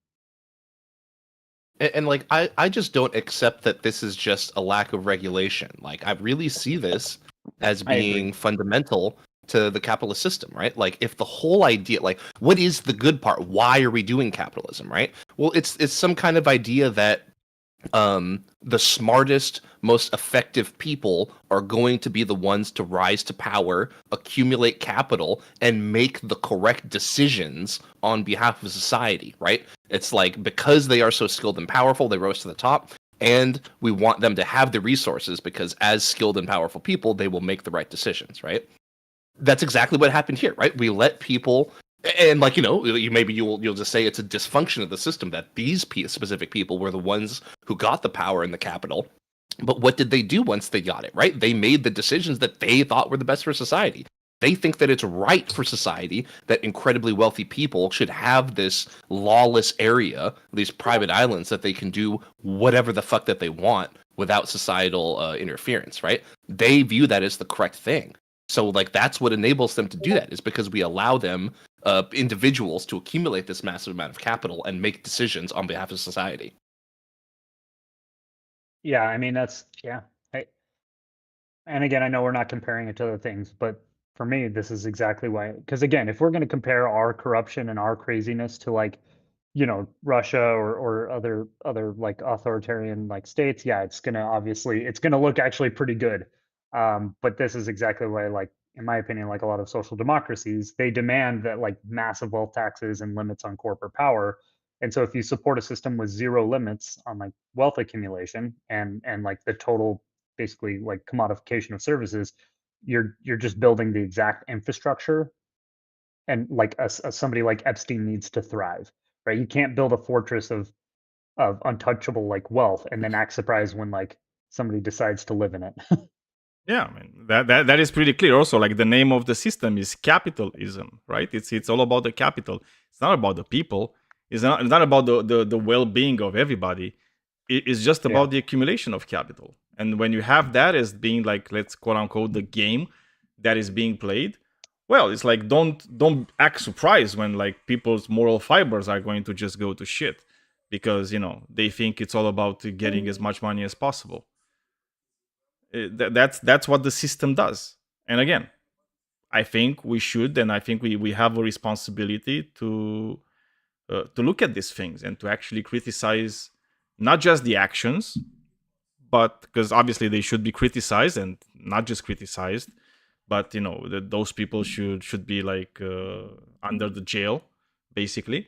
S2: And like I just don't accept that this is just a lack of regulation. Like I really see this as
S4: I agree.
S2: being fundamental to the capitalist system, right? Like if the whole idea, like what is the good part? Why are we doing capitalism, right? Well, it's some kind of idea that the smartest, most effective people are going to be the ones to rise to power, accumulate capital, and make the correct decisions on behalf of society, right? It's like because they are so skilled and powerful, they rose to the top. And we want them to have the resources because, as skilled and powerful people, they will make the right decisions, right? That's exactly what happened here, right? We let people, and like you'll just say it's a dysfunction of the system that these specific people were the ones who got the power in the capital. But what did they do once they got it, right? They made the decisions that they thought were the best for society. They think that it's right for society that incredibly wealthy people should have this lawless area, these private islands that they can do whatever the fuck that they want without societal interference, right? They view that as the correct thing. So like that's what enables them to do that is because we allow them individuals to accumulate this massive amount of capital and make decisions on behalf of society.
S4: Yeah, I mean that's yeah. And again, I know we're not comparing it to other things, but for me, this is exactly why. Because again, if we're going to compare our corruption and our craziness to like, Russia or other like authoritarian like states, yeah, it's gonna look actually pretty good. But this is exactly why, like in my opinion, like a lot of social democracies, they demand that like massive wealth taxes and limits on corporate power. And so if you support a system with zero limits on like wealth accumulation and like the total basically like commodification of services, you're just building the exact infrastructure and like somebody like Epstein needs to thrive, right? You can't build a fortress of untouchable like wealth and then act surprised when like somebody decides to live in it.
S1: Yeah, I mean that is pretty clear. Also, like the name of the system is capitalism, right? It's all about the capital. It's not about the people. It's not about the well-being of everybody. It's just
S4: Yeah.
S1: about the accumulation of capital. And when you have that as being like, let's quote unquote, the game that is being played, well, it's like don't act surprised when like people's moral fibers are going to just go to shit because they think it's all about getting as much money as possible. That's what the system does. And again, I think we should, and I think we have a responsibility to look at these things and to actually criticize not just the actions, but because obviously they should be criticized and not just criticized, but those people should be like under the jail, basically.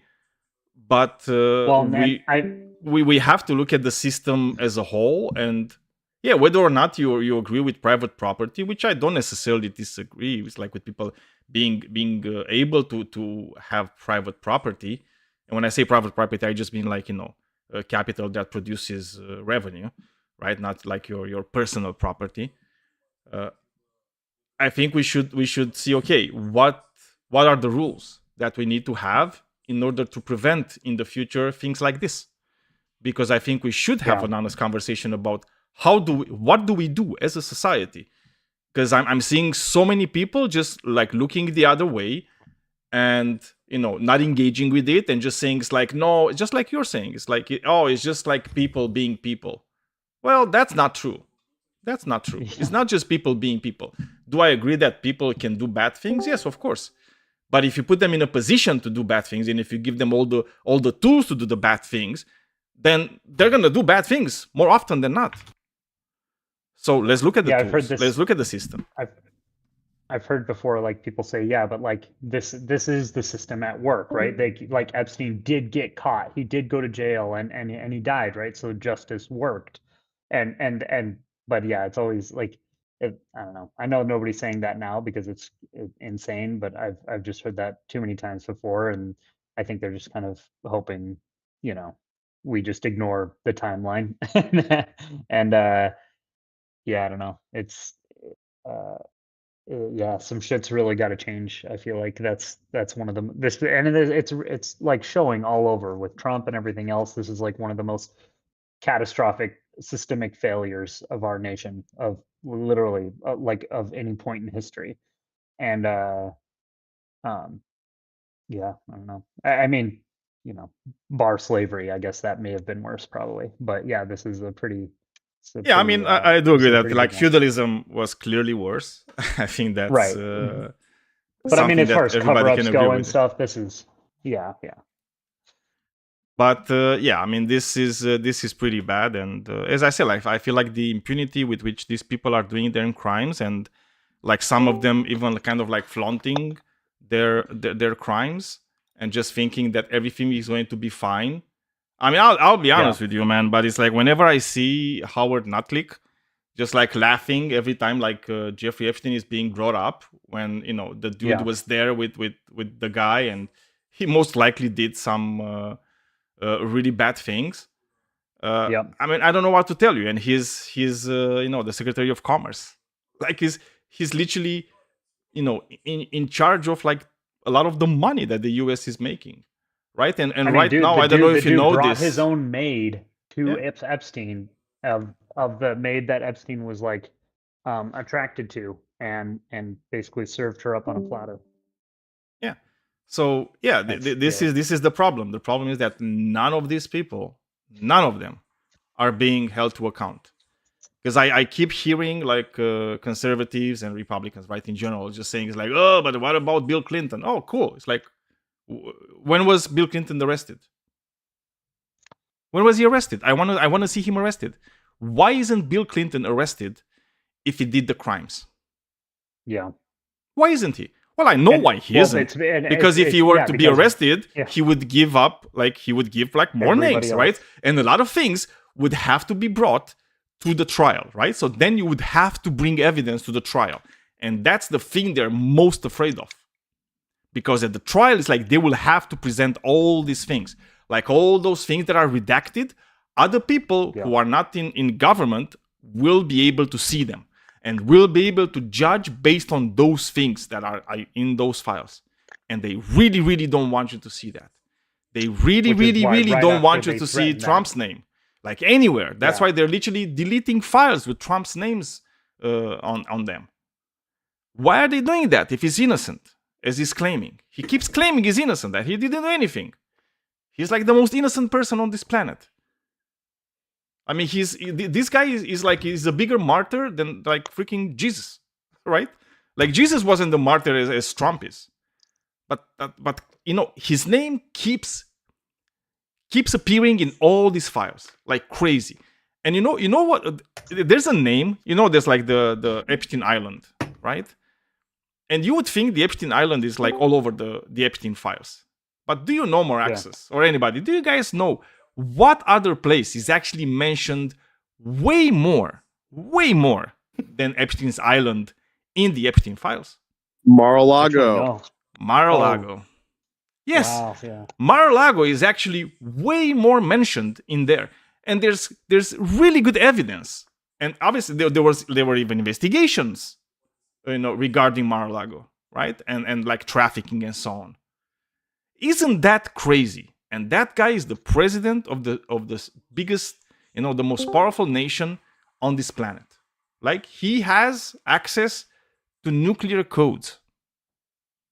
S1: But
S4: Well, and
S1: we have to look at the system as a whole, and yeah, whether or not you agree with private property, which I don't necessarily disagree with, like with people being able to have private property. And when I say private property, I just mean like capital that produces revenue, right? Not like your personal property. Uh, I think we should see, okay, what are the rules that we need to have in order to prevent in the future things like this? Because I think we should have
S4: Yeah.
S1: an honest conversation about what do we do as a society? Because I'm seeing so many people just like looking the other way and not engaging with it and just saying it's like, no, just like you're saying, it's like, oh, it's just like people being people. Well, that's not true. That's not true. It's not just people being people. Do I agree that people can do bad things? Yes, of course. But if you put them in a position to do bad things, and if you give them all the tools to do the bad things, then they're gonna do bad things more often than not. So let's look at the
S4: Yeah, I've
S1: tools.
S4: heard this.
S1: Let's look at the system.
S4: I've heard before, like people say, yeah, but like this is the system at work, right? They like Epstein did get caught, he did go to jail, and he died, right? So justice worked, and but yeah, it's always like, I don't know. I know nobody's saying that now because it's insane, but I've just heard that too many times before, and I think they're just kind of hoping, we just ignore the timeline, and yeah, I don't know. It's. Uh, yeah, some shit's really got to change. I feel like that's one of the this and it's like showing all over with Trump and everything else. This is like one of the most catastrophic systemic failures of our nation, of literally like of any point in history. And um yeah, I don't know. I mean, bar slavery, I guess that may have been worse probably. But yeah, this is a pretty
S1: Yeah, I mean, I do
S4: this
S1: agree
S4: is a
S1: that
S4: pretty
S1: like
S4: big one.
S1: feudalism was clearly worse. I think that's
S4: Right. But I mean,
S1: something
S4: as far
S1: that
S4: as
S1: everybody
S4: cover-ups
S1: can agree
S4: go and
S1: with.
S4: stuff, this is yeah.
S1: But yeah, I mean, this is pretty bad. And as I said, like I feel like the impunity with which these people are doing their crimes, and like some of them even kind of like flaunting their crimes and just thinking that everything is going to be fine. I mean, I'll be honest with you, man. But it's like whenever I see Howard Nutlick just like laughing every time like Jeffrey Epstein is being brought up, when the dude was there with the guy, and he most likely did some really bad things. I mean, I don't know what to tell you. And he's the Secretary of Commerce. Like he's literally in charge of like a lot of the money that the US is making, right? And
S4: I mean,
S1: right
S4: dude,
S1: now,
S4: the
S1: I don't know
S4: dude,
S1: if
S4: the
S1: you
S4: dude
S1: know
S4: brought
S1: this.
S4: his own maid to
S1: Yeah.
S4: Epstein, of the maid that Epstein was like attracted to, and basically served her up on a platter.
S1: Yeah. So yeah,
S4: That's
S1: this is the problem. The problem is that none of these people, none of them, are being held to account. Because I keep hearing like conservatives and Republicans, right, in general, just saying it's like, oh, but what about Bill Clinton? Oh, cool. It's like, when was Bill Clinton arrested? When was he arrested? I want to see him arrested. Why isn't Bill Clinton arrested if he did the crimes?
S4: Yeah.
S1: Why isn't he? Well, I know why he isn't. Because if he were to be arrested, he would give up, like he would give like more names, right? And a lot of things would have to be brought to the trial, right? So then you would have to bring evidence to the trial. And that's the thing they're most afraid of. Because at the trial, it's like they will have to present all these things. Like all those things that are redacted, other people who are not in government will be able to see them and will be able to judge based on those things that are in those files. And they really, really don't want you to see that. They really,
S4: Which is
S1: really,
S4: why
S1: really
S4: right
S1: don't
S4: after
S1: want you
S4: they
S1: to see
S4: threatened that-
S1: Trump's name, like anywhere. That's
S4: Yeah.
S1: why they're literally deleting files with Trump's names on them. Why are they doing that if he's innocent, as he's claiming? He keeps claiming he's innocent, that he didn't do anything. He's like the most innocent person on this planet. I mean, this guy is like, he's a bigger martyr than like freaking Jesus, right? Like Jesus wasn't the martyr as Trump is, but you know, his name keeps appearing in all these files like crazy. And you know what? There's a name. You know, there's like the Epstein Island, right? And you would think the Epstein Island is like all over the Epstein files. But do you know, more access or anybody? Do you guys know what other place is actually mentioned way more than Epstein's Island in the Epstein files?
S5: Mar-a-Lago.
S4: No.
S1: Mar-a-Lago. Yes,
S4: Wow, yeah.
S1: Mar-a-Lago is actually way more mentioned in there, and there's really good evidence. And obviously there were even investigations, you know, regarding Mar-a-Lago, right? And like trafficking and so on. Isn't that crazy? And that guy is the president of the biggest, you know, the most powerful nation on this planet. Like, he has access to nuclear codes,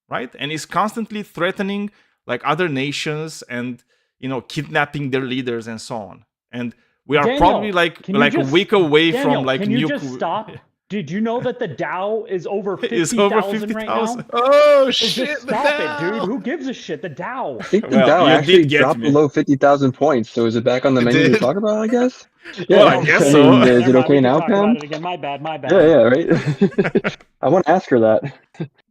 S1: right? And he's constantly threatening like other nations and, you know, kidnapping their leaders and so on. And we are
S6: Daniel,
S1: probably like
S6: can you
S1: a
S6: just-
S1: week away
S6: Daniel,
S1: from like
S6: can you
S1: nuclear.
S6: just stop? Did you know that the Dow is over
S1: It's over
S6: 50,000 right now?
S1: 50,000.
S5: Oh
S6: Just
S5: shit! the
S6: stop it,
S5: Dow!
S6: dude. Who gives a shit? The Dow.
S7: I think the
S1: Well,
S7: Dow
S1: you
S7: actually
S1: did get
S7: dropped
S1: me.
S7: below 50,000 points. So is it back on the
S2: It
S7: menu to
S2: did.
S7: talk about? I guess.
S1: Well, I guess so.
S7: mean, is
S6: Never
S7: it
S6: mind,
S7: okay
S6: we can
S7: now,
S6: talk
S7: Pam?
S6: about it again. My bad.
S7: Yeah, right. I want to ask her that.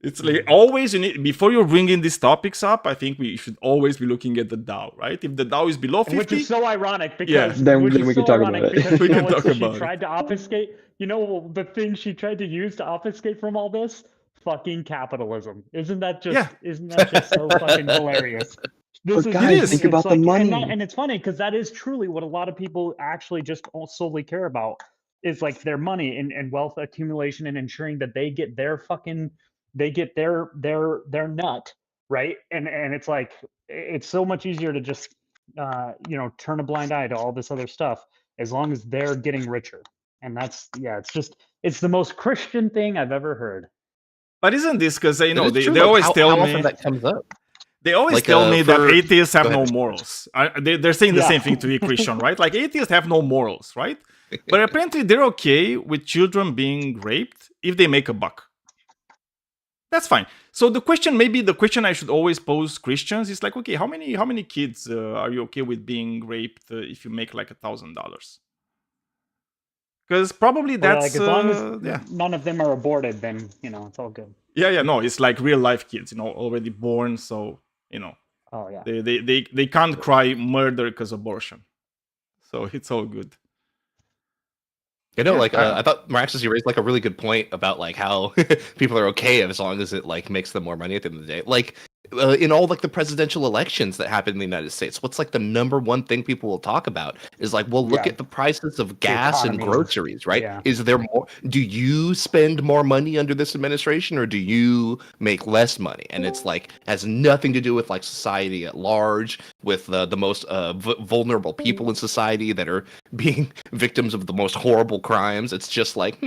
S1: It's like always you need, before you're bringing these topics up, I think we should always be looking at the Dow, right? If the Dow is below 50,
S6: Which is so ironic because
S1: Yeah.
S7: Then
S6: which
S7: we
S6: is
S7: can
S6: so
S7: talk about
S6: ironic
S7: it.
S6: because
S1: We
S6: you know
S1: can
S6: what
S1: talk
S6: she
S1: about it.
S6: tried to obfuscate. You know the thing she tried to use to obfuscate from all this? Fucking capitalism. Isn't that just so fucking hilarious?
S7: But guys, think about the money.
S6: And it's funny because that is truly what a lot of people actually just solely care about is like their money and wealth accumulation and ensuring that they get their nut, right? And it's like it's so much easier to just you know, turn a blind eye to all this other stuff as long as they're getting richer. And that's it's the most Christian thing I've ever heard.
S1: but isn't this because you know
S2: It is true,
S1: they
S2: like,
S1: always
S2: how
S1: tell
S2: often
S1: me
S2: that comes up.
S1: they always
S2: like,
S1: tell me that
S2: for-
S1: atheists have
S2: Go
S1: no
S2: ahead.
S1: morals. They're saying the
S6: Yeah.
S1: same thing to you, Christian, right? Like atheists have no morals, right? But apparently they're okay with children being raped if they make a buck. That's fine. So the question I should always pose Christians is like, okay, how many kids are you okay with being raped if you make like $1,000? Because probably
S6: Well,
S1: that's
S6: like as long as
S1: yeah.
S6: none of them are aborted, then you know it's all good.
S1: Yeah, no, it's like real life kids, you know, already born, so you know
S6: Oh yeah.
S1: they can't cry murder because abortion, so it's all good.
S2: You know,
S1: Yeah,
S2: like I thought Maraxis, you raised like a really good point about like how people are okay as long as it like makes them more money at the end of the day. Like in all like the presidential elections that happen in the United States, what's like the number one thing people will talk about is like, well, look
S6: Yeah.
S2: at the prices of gas and
S6: economy.
S2: groceries, right?
S6: Yeah.
S2: Is there more? Do you spend more money under this administration, or do you make less money? And it's like has nothing to do with like society at large, with the most vulnerable people in society that are being victims of the most horrible crimes. It's just like,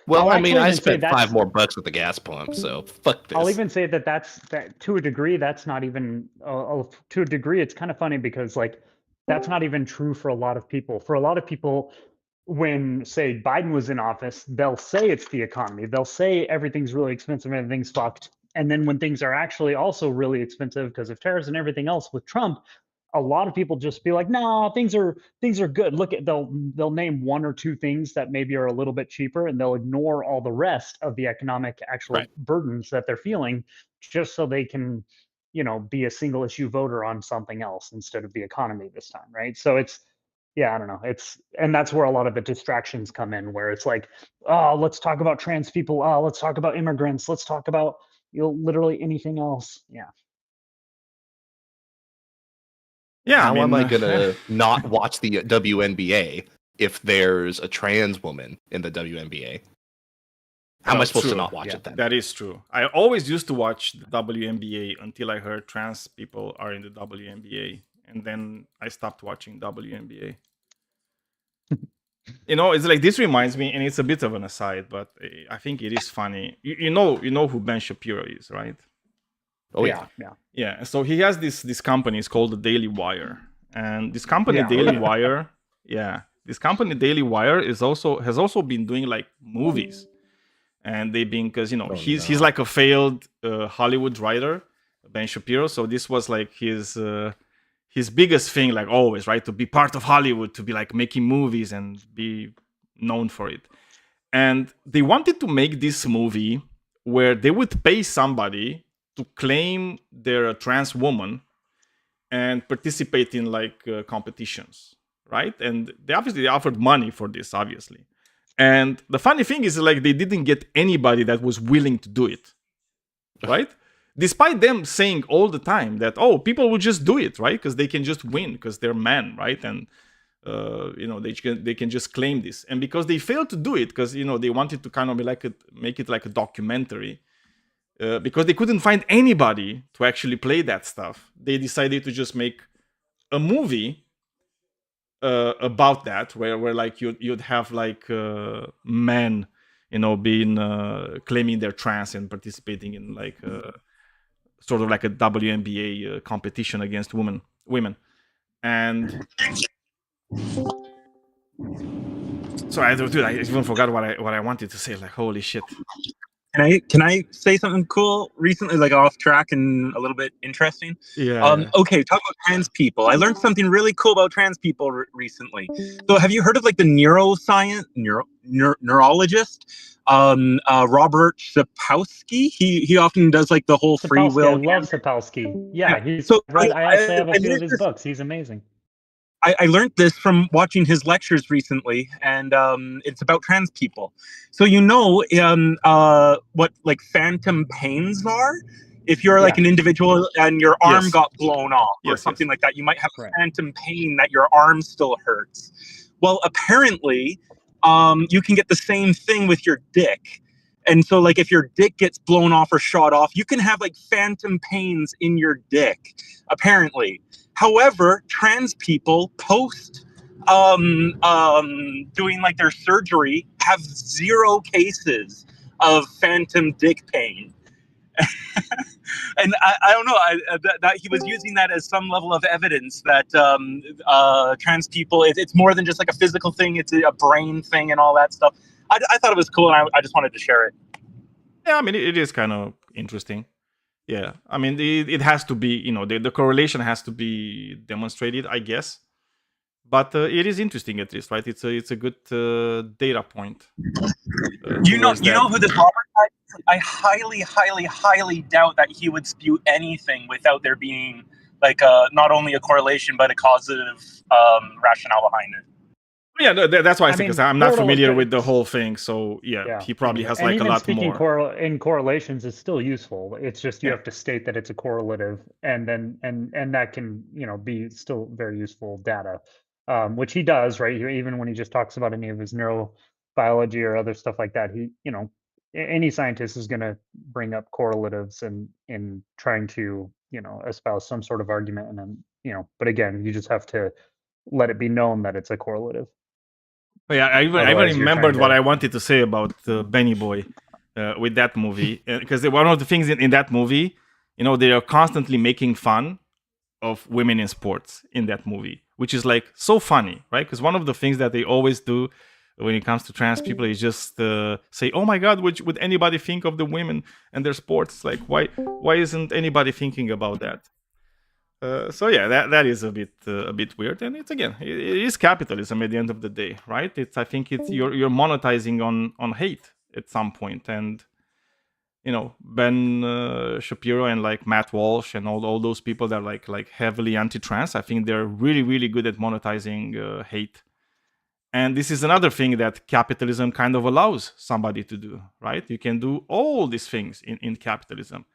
S6: Well,
S2: I
S6: I'll
S2: mean,
S6: actually
S2: I
S6: even say
S2: spent
S6: that's-
S2: $5 more at the gas pump, so fuck this.
S6: I'll even say that to a degree that's not even to a degree it's kind of funny because like that's not even true for a lot of people. For a lot of people, when say Biden was in office, they'll say it's the economy. They'll say everything's really expensive, everything's fucked. And then when things are actually also really expensive because of tariffs and everything else with Trump, a lot of people just be like, "No, things are good." Look at they'll name one or two things that maybe are a little bit cheaper, and they'll ignore all the rest of the economic actual
S2: Right.
S6: burdens that they're feeling, just so they can, you know, be a single issue voter on something else instead of the economy this time, right? So it's yeah, I don't know. And that's where a lot of the distractions come in, where it's like, oh, let's talk about trans people. Oh, let's talk about immigrants. Let's talk about literally anything else. Yeah.
S1: Yeah,
S2: How
S1: I mean,
S2: am I gonna not watch the WNBA if there's a trans woman in the WNBA? How am I supposed to not watch it then?
S1: That is true. I always used to watch the WNBA until I heard trans people are in the WNBA, and then I stopped watching WNBA. It's like, this reminds me, and it's a bit of an aside, but I think it is funny. You know who Ben Shapiro is, right?
S2: Oh yeah.
S1: Yeah. So he has this company. It's called the Daily Wire, and this company Daily Wire, this company Daily Wire has also been doing like movies, and they've been, because he's like a failed Hollywood writer, Ben Shapiro. So this was like his biggest thing, like always, right? To be part of Hollywood, to be like making movies and be known for it. And they wanted to make this movie where they would pay somebody to claim they're a trans woman and participate in like competitions, right? And they obviously offered money for this, obviously. And the funny thing is, like, they didn't get anybody that was willing to do it, right? Despite them saying all the time that, people will just do it, right? Because they can just win, because they're men, right? And they can just claim this. And because they failed to do it, because they wanted to kind of be like make it like a documentary, because they couldn't find anybody to actually play that stuff, they decided to just make a movie about that, where like you'd have like men, being claiming they're trans and participating in like sort of like a WNBA competition against women. And so I even forgot what I wanted to say. Like, holy shit.
S5: Can I say something cool recently, like off track and a little bit interesting?
S1: Yeah.
S5: Okay, talk about trans people. I learned something really cool about trans people recently. So have you heard of like the neurologist Robert Sapolsky? He often does like the whole free will.
S6: I love Sapolsky. Yeah, he's
S5: so
S6: I actually have a few of his books. He's amazing.
S5: I learned this from watching his lectures recently, and it's about trans people. So what like phantom pains are? If you're like an individual and your arm got blown off or something like that, you might have a phantom pain that your arm still hurts. Well, apparently, you can get the same thing with your dick. And so like if your dick gets blown off or shot off, you can have like phantom pains in your dick, apparently. However, trans people post doing like their surgery have 0 cases of phantom dick pain. And I don't know, that he was using that as some level of evidence that trans people, it's more than just like a physical thing, it's a brain thing and all that stuff. I thought it was cool, and I just wanted to share it.
S1: Yeah, I mean, it is kind of interesting. Yeah, I mean, it has to be, the correlation has to be demonstrated, I guess. But it is interesting, at least, right? It's a good data point.
S5: You know who this Robert guy is? I highly, highly, highly doubt that he would spew anything without there being like not only a correlation but a causative rationale behind it.
S1: Yeah, that's why I think, because I'm not familiar with the whole thing. So he probably has like a lot more.
S6: In correlations is still useful. It's just you have to state that it's a correlative, and then and that can be still very useful data, which he does, right? Even when he just talks about any of his neurobiology or other stuff like that, he any scientist is going to bring up correlatives and in trying to espouse some sort of argument, and then but again, you just have to let it be known that it's a correlative.
S1: But yeah, I even remembered what I wanted to say about Benny Boy with that movie, because one of the things in that movie, they are constantly making fun of women in sports in that movie, which is like so funny, right? Because one of the things that they always do when it comes to trans people is just say, "Oh my God, would anybody think of the women and their sports? Like, why isn't anybody thinking about that?" So yeah, that is a bit weird, and it is capitalism at the end of the day, right? I think you're monetizing on hate at some point, and Ben Shapiro and like Matt Walsh and all those people that are like heavily anti-trans, I think they're really, really good at monetizing hate. And this is another thing that capitalism kind of allows somebody to do, right? You can do all these things in capitalism.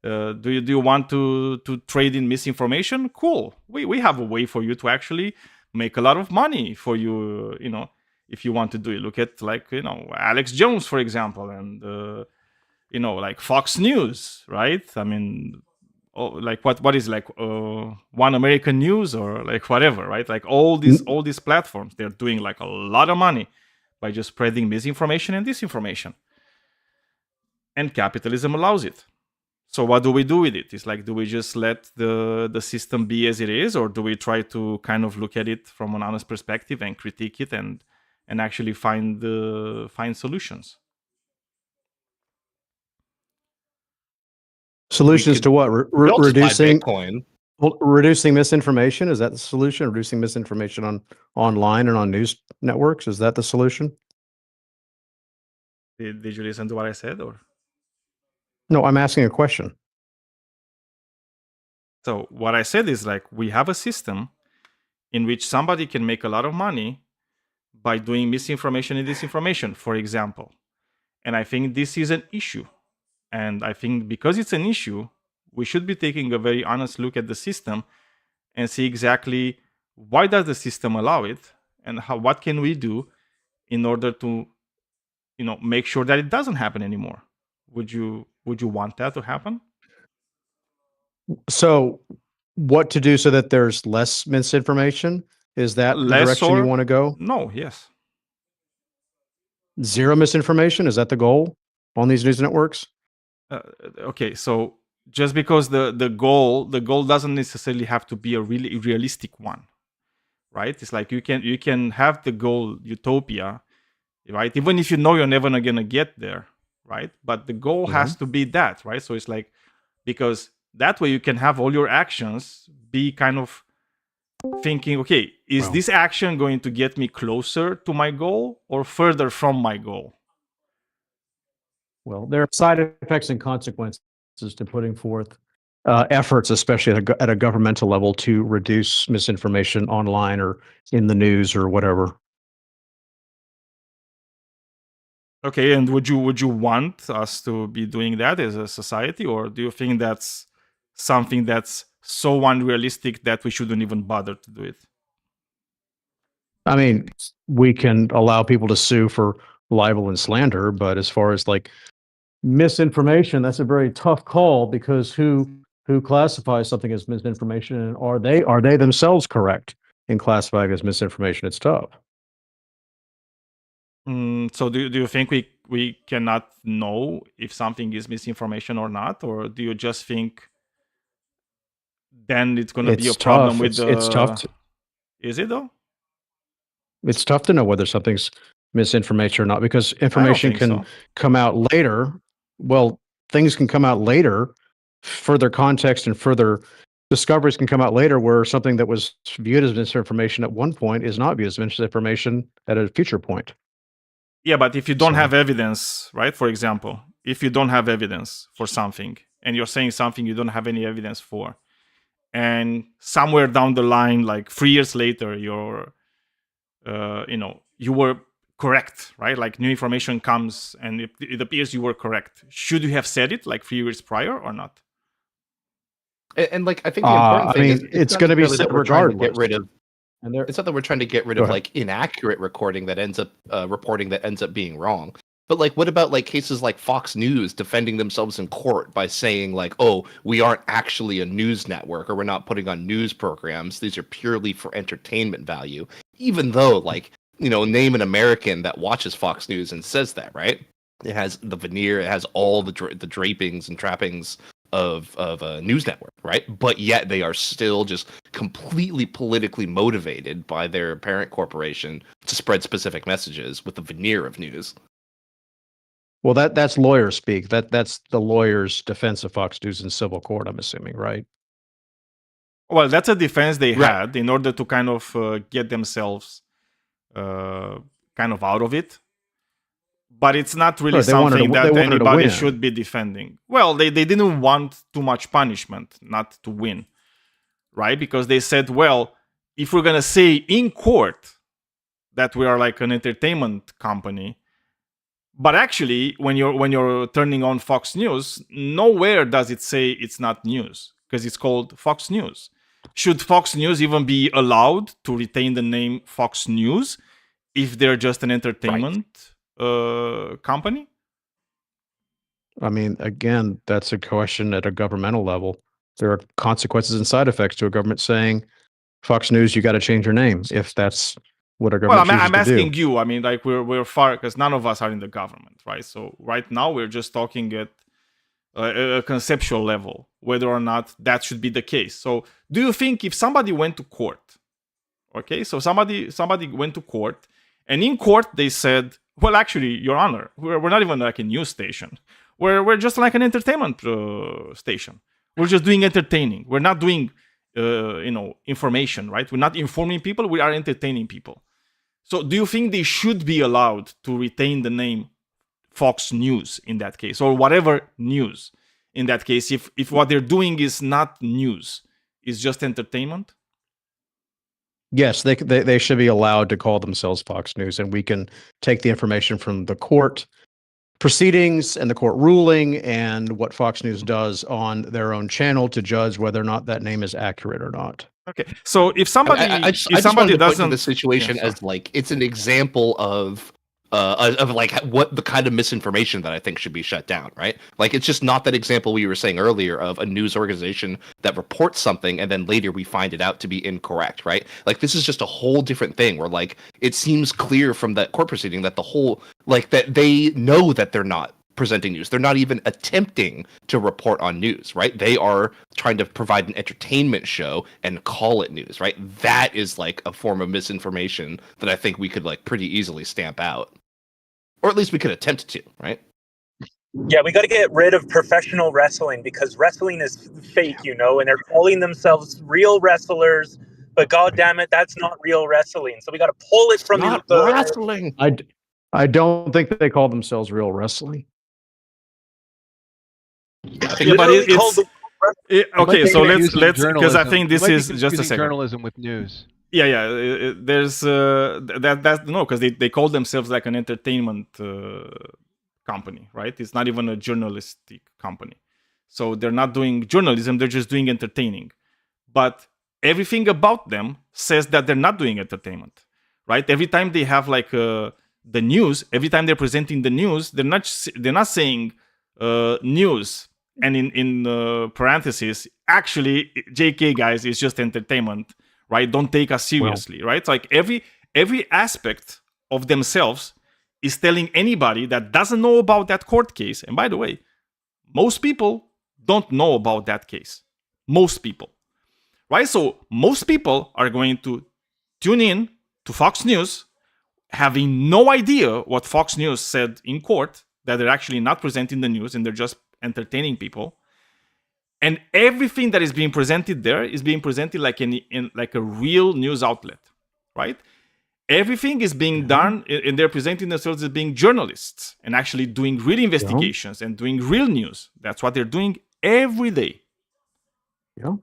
S1: Do you want to trade in misinformation? Cool. We have a way for you to actually make a lot of money for you, if you want to do it. Look at like, Alex Jones, for example, and like Fox News, right? I mean, like what is like One American News or like whatever, right? Like all these platforms, they're doing like a lot of money by just spreading misinformation and disinformation. And capitalism allows it. So what do we do with it? It's like, do we just let the system be as it is, or do we try to kind of look at it from an honest perspective and critique it and actually find solutions?
S8: Solutions to what?
S2: We all just buy
S8: Reducing
S2: Bitcoin.
S8: well, reducing misinformation. Is that the solution? Reducing misinformation online and on news networks. Is that the solution?
S1: Did you listen to what I said, or?
S8: No, I'm asking a question.
S1: So what I said is like, we have a system in which somebody can make a lot of money by doing misinformation and disinformation, for example. And I think this is an issue. And I think because it's an issue, we should be taking a very honest look at the system and see exactly why does the system allow it, and what can we do in order to, make sure that it doesn't happen anymore. Would you want that to happen?
S8: So, what to do so that there's less misinformation? Is that the
S1: Less
S8: direction you
S1: or
S8: want to go?
S1: no? Yes.
S8: Zero misinformation? Is that the goal on these news networks?
S1: Okay, so just because the goal doesn't necessarily have to be a really realistic one, right? It's like you can have the goal utopia, right? Even if you know you're never gonna get there, right? But the goal has to be that, right? So it's like, because that way you can have all your actions be kind of thinking, okay, is this action going to get me closer to my goal or further from my goal?
S8: Well, there are side effects and consequences to putting forth efforts, especially at a governmental level, to reduce misinformation online or in the news or whatever.
S1: Okay, and would you want us to be doing that as a society, or do you think that's something that's so unrealistic that we shouldn't even bother to do it?
S8: I mean, we can allow people to sue for libel and slander, but as far as like misinformation, that's a very tough call, because who classifies something as misinformation, and are they themselves correct in classifying as misinformation? It's tough.
S1: So do you think we cannot know if something is misinformation or not, or do you just think then it's going to be a problem with the?
S8: It's tough.
S1: Is it though?
S8: It's tough to know whether something's misinformation or not, because information
S1: think
S8: can
S1: so.
S8: come out later. Well, things can come out later, further context and further discoveries can come out later, where something that was viewed as misinformation at one point is not viewed as misinformation at a future point.
S1: Yeah, but if you don't
S8: So-
S1: have evidence, right? For example, if you don't have evidence for something and you're saying something you don't have any evidence for, and somewhere down the line, like 3 years later, you're, you were correct, right? Like new information comes and it appears you were correct. Should you have said it like 3 years prior or not?
S2: And like, I think the important thing is
S8: it's going to be
S2: necessarily
S8: said
S2: that we're trying to get
S8: regardless.
S2: rid of.
S8: And there,
S2: It's not that we're trying to get rid
S8: Go
S2: of
S8: ahead.
S2: like inaccurate recording that ends up reporting that ends up being wrong. But like, what about like cases like Fox News defending themselves in court by saying like, "Oh, we aren't actually a news network, or we're not putting on news programs. These are purely for entertainment value." Even though, like, name an American that watches Fox News and says that, right? It has the veneer, it has all the drapings and trappings of a news network, right? But yet they are still just completely politically motivated by their parent corporation to spread specific messages with the veneer of news.
S8: well, that's lawyer speak. That's the lawyer's defense of Fox News in civil court, I'm assuming, right?
S1: Well, that's a defense they
S2: Right.
S1: had in order to kind of get themselves kind of out of it. But it's not really
S8: Right, they wanted
S1: something
S8: to- they
S1: that
S8: wanted to
S1: anybody
S8: win.
S1: should be defending. Well, they didn't want too much punishment, not to win, right? Because they said, well, if we're going to say in court that we are like an entertainment company, but actually when you're turning on Fox News, nowhere does it say it's not news, because it's called Fox News. should Fox News even be allowed to retain the name Fox News if they're just an entertainment company?
S8: I mean, again, that's a question at a governmental level. There are consequences and side effects to a government saying, Fox News, you got to change your name if that's what a
S1: Well,
S8: government chooses
S1: I'm
S8: to do.
S1: asking you. I mean, like we're far because none of us are in the government, right? So right now we're just talking at a conceptual level whether or not that should be the case. So do you think if somebody went to court, okay, so somebody went to court, and in court they said, well, actually, Your Honor, we're not even like a news station. We're just like an entertainment station. We're just doing entertaining. We're not doing information, right? We're not informing people. We are entertaining people. So do you think they should be allowed to retain the name Fox News in that case, or whatever news in that case, if what they're doing is not news, is just entertainment?
S8: Yes, they should be allowed to call themselves Fox News, and we can take the information from the court proceedings and the court ruling and what Fox News does on their own channel to judge whether or not that name is accurate or not.
S1: Okay, so if somebody
S2: I
S1: if
S2: just
S1: somebody
S2: wanted to point to
S1: doesn't
S2: the situation
S1: Yeah,
S2: as like it's an example of like what the kind of misinformation that I think should be shut down, right? Like it's just not that example we were saying earlier of a news organization that reports something and then later we find it out to be incorrect, right? Like this is just a whole different thing where like it seems clear from that court proceeding that the whole like that they know that they're not presenting news. They're not even attempting to report on news, right? They are trying to provide an entertainment show and call it news, right? That is like a form of misinformation that I think we could like pretty easily stamp out. Or at least we could attempt to, right?
S5: Yeah, we got to get rid of professional wrestling because wrestling is fake, and they're calling themselves real wrestlers, but god damn it, that's not real wrestling. So we got to pull it from
S2: Not
S5: the
S2: wrestling.
S8: I don't think that they call themselves real wrestling.
S2: Yeah,
S1: but
S5: literally called
S1: okay. So let's
S9: confusing
S1: because I think this
S9: You might be
S1: is just a
S9: confusing
S1: second.
S9: journalism with news.
S1: Yeah. There's that's no, because they call themselves like an entertainment company, right? It's not even a journalistic company. So they're not doing journalism, they're just doing entertaining. But everything about them says that they're not doing entertainment, right? Every time they have like the news, every time they're presenting the news, they're not saying news and in parentheses, actually, JK guys, it's just entertainment, right? Don't take us seriously, right? It's like every aspect of themselves is telling anybody that doesn't know about that court case. And by the way, most people don't know about that case. Most people, right? So most people are going to tune in to Fox News, having no idea what Fox News said in court, that they're actually not presenting the news and they're just entertaining people. And everything that is being presented there is being presented like in like a real news outlet, right? Everything is being done, and they're presenting themselves as being journalists and actually doing real investigations and doing real news. That's what they're doing every day.
S8: Yeah,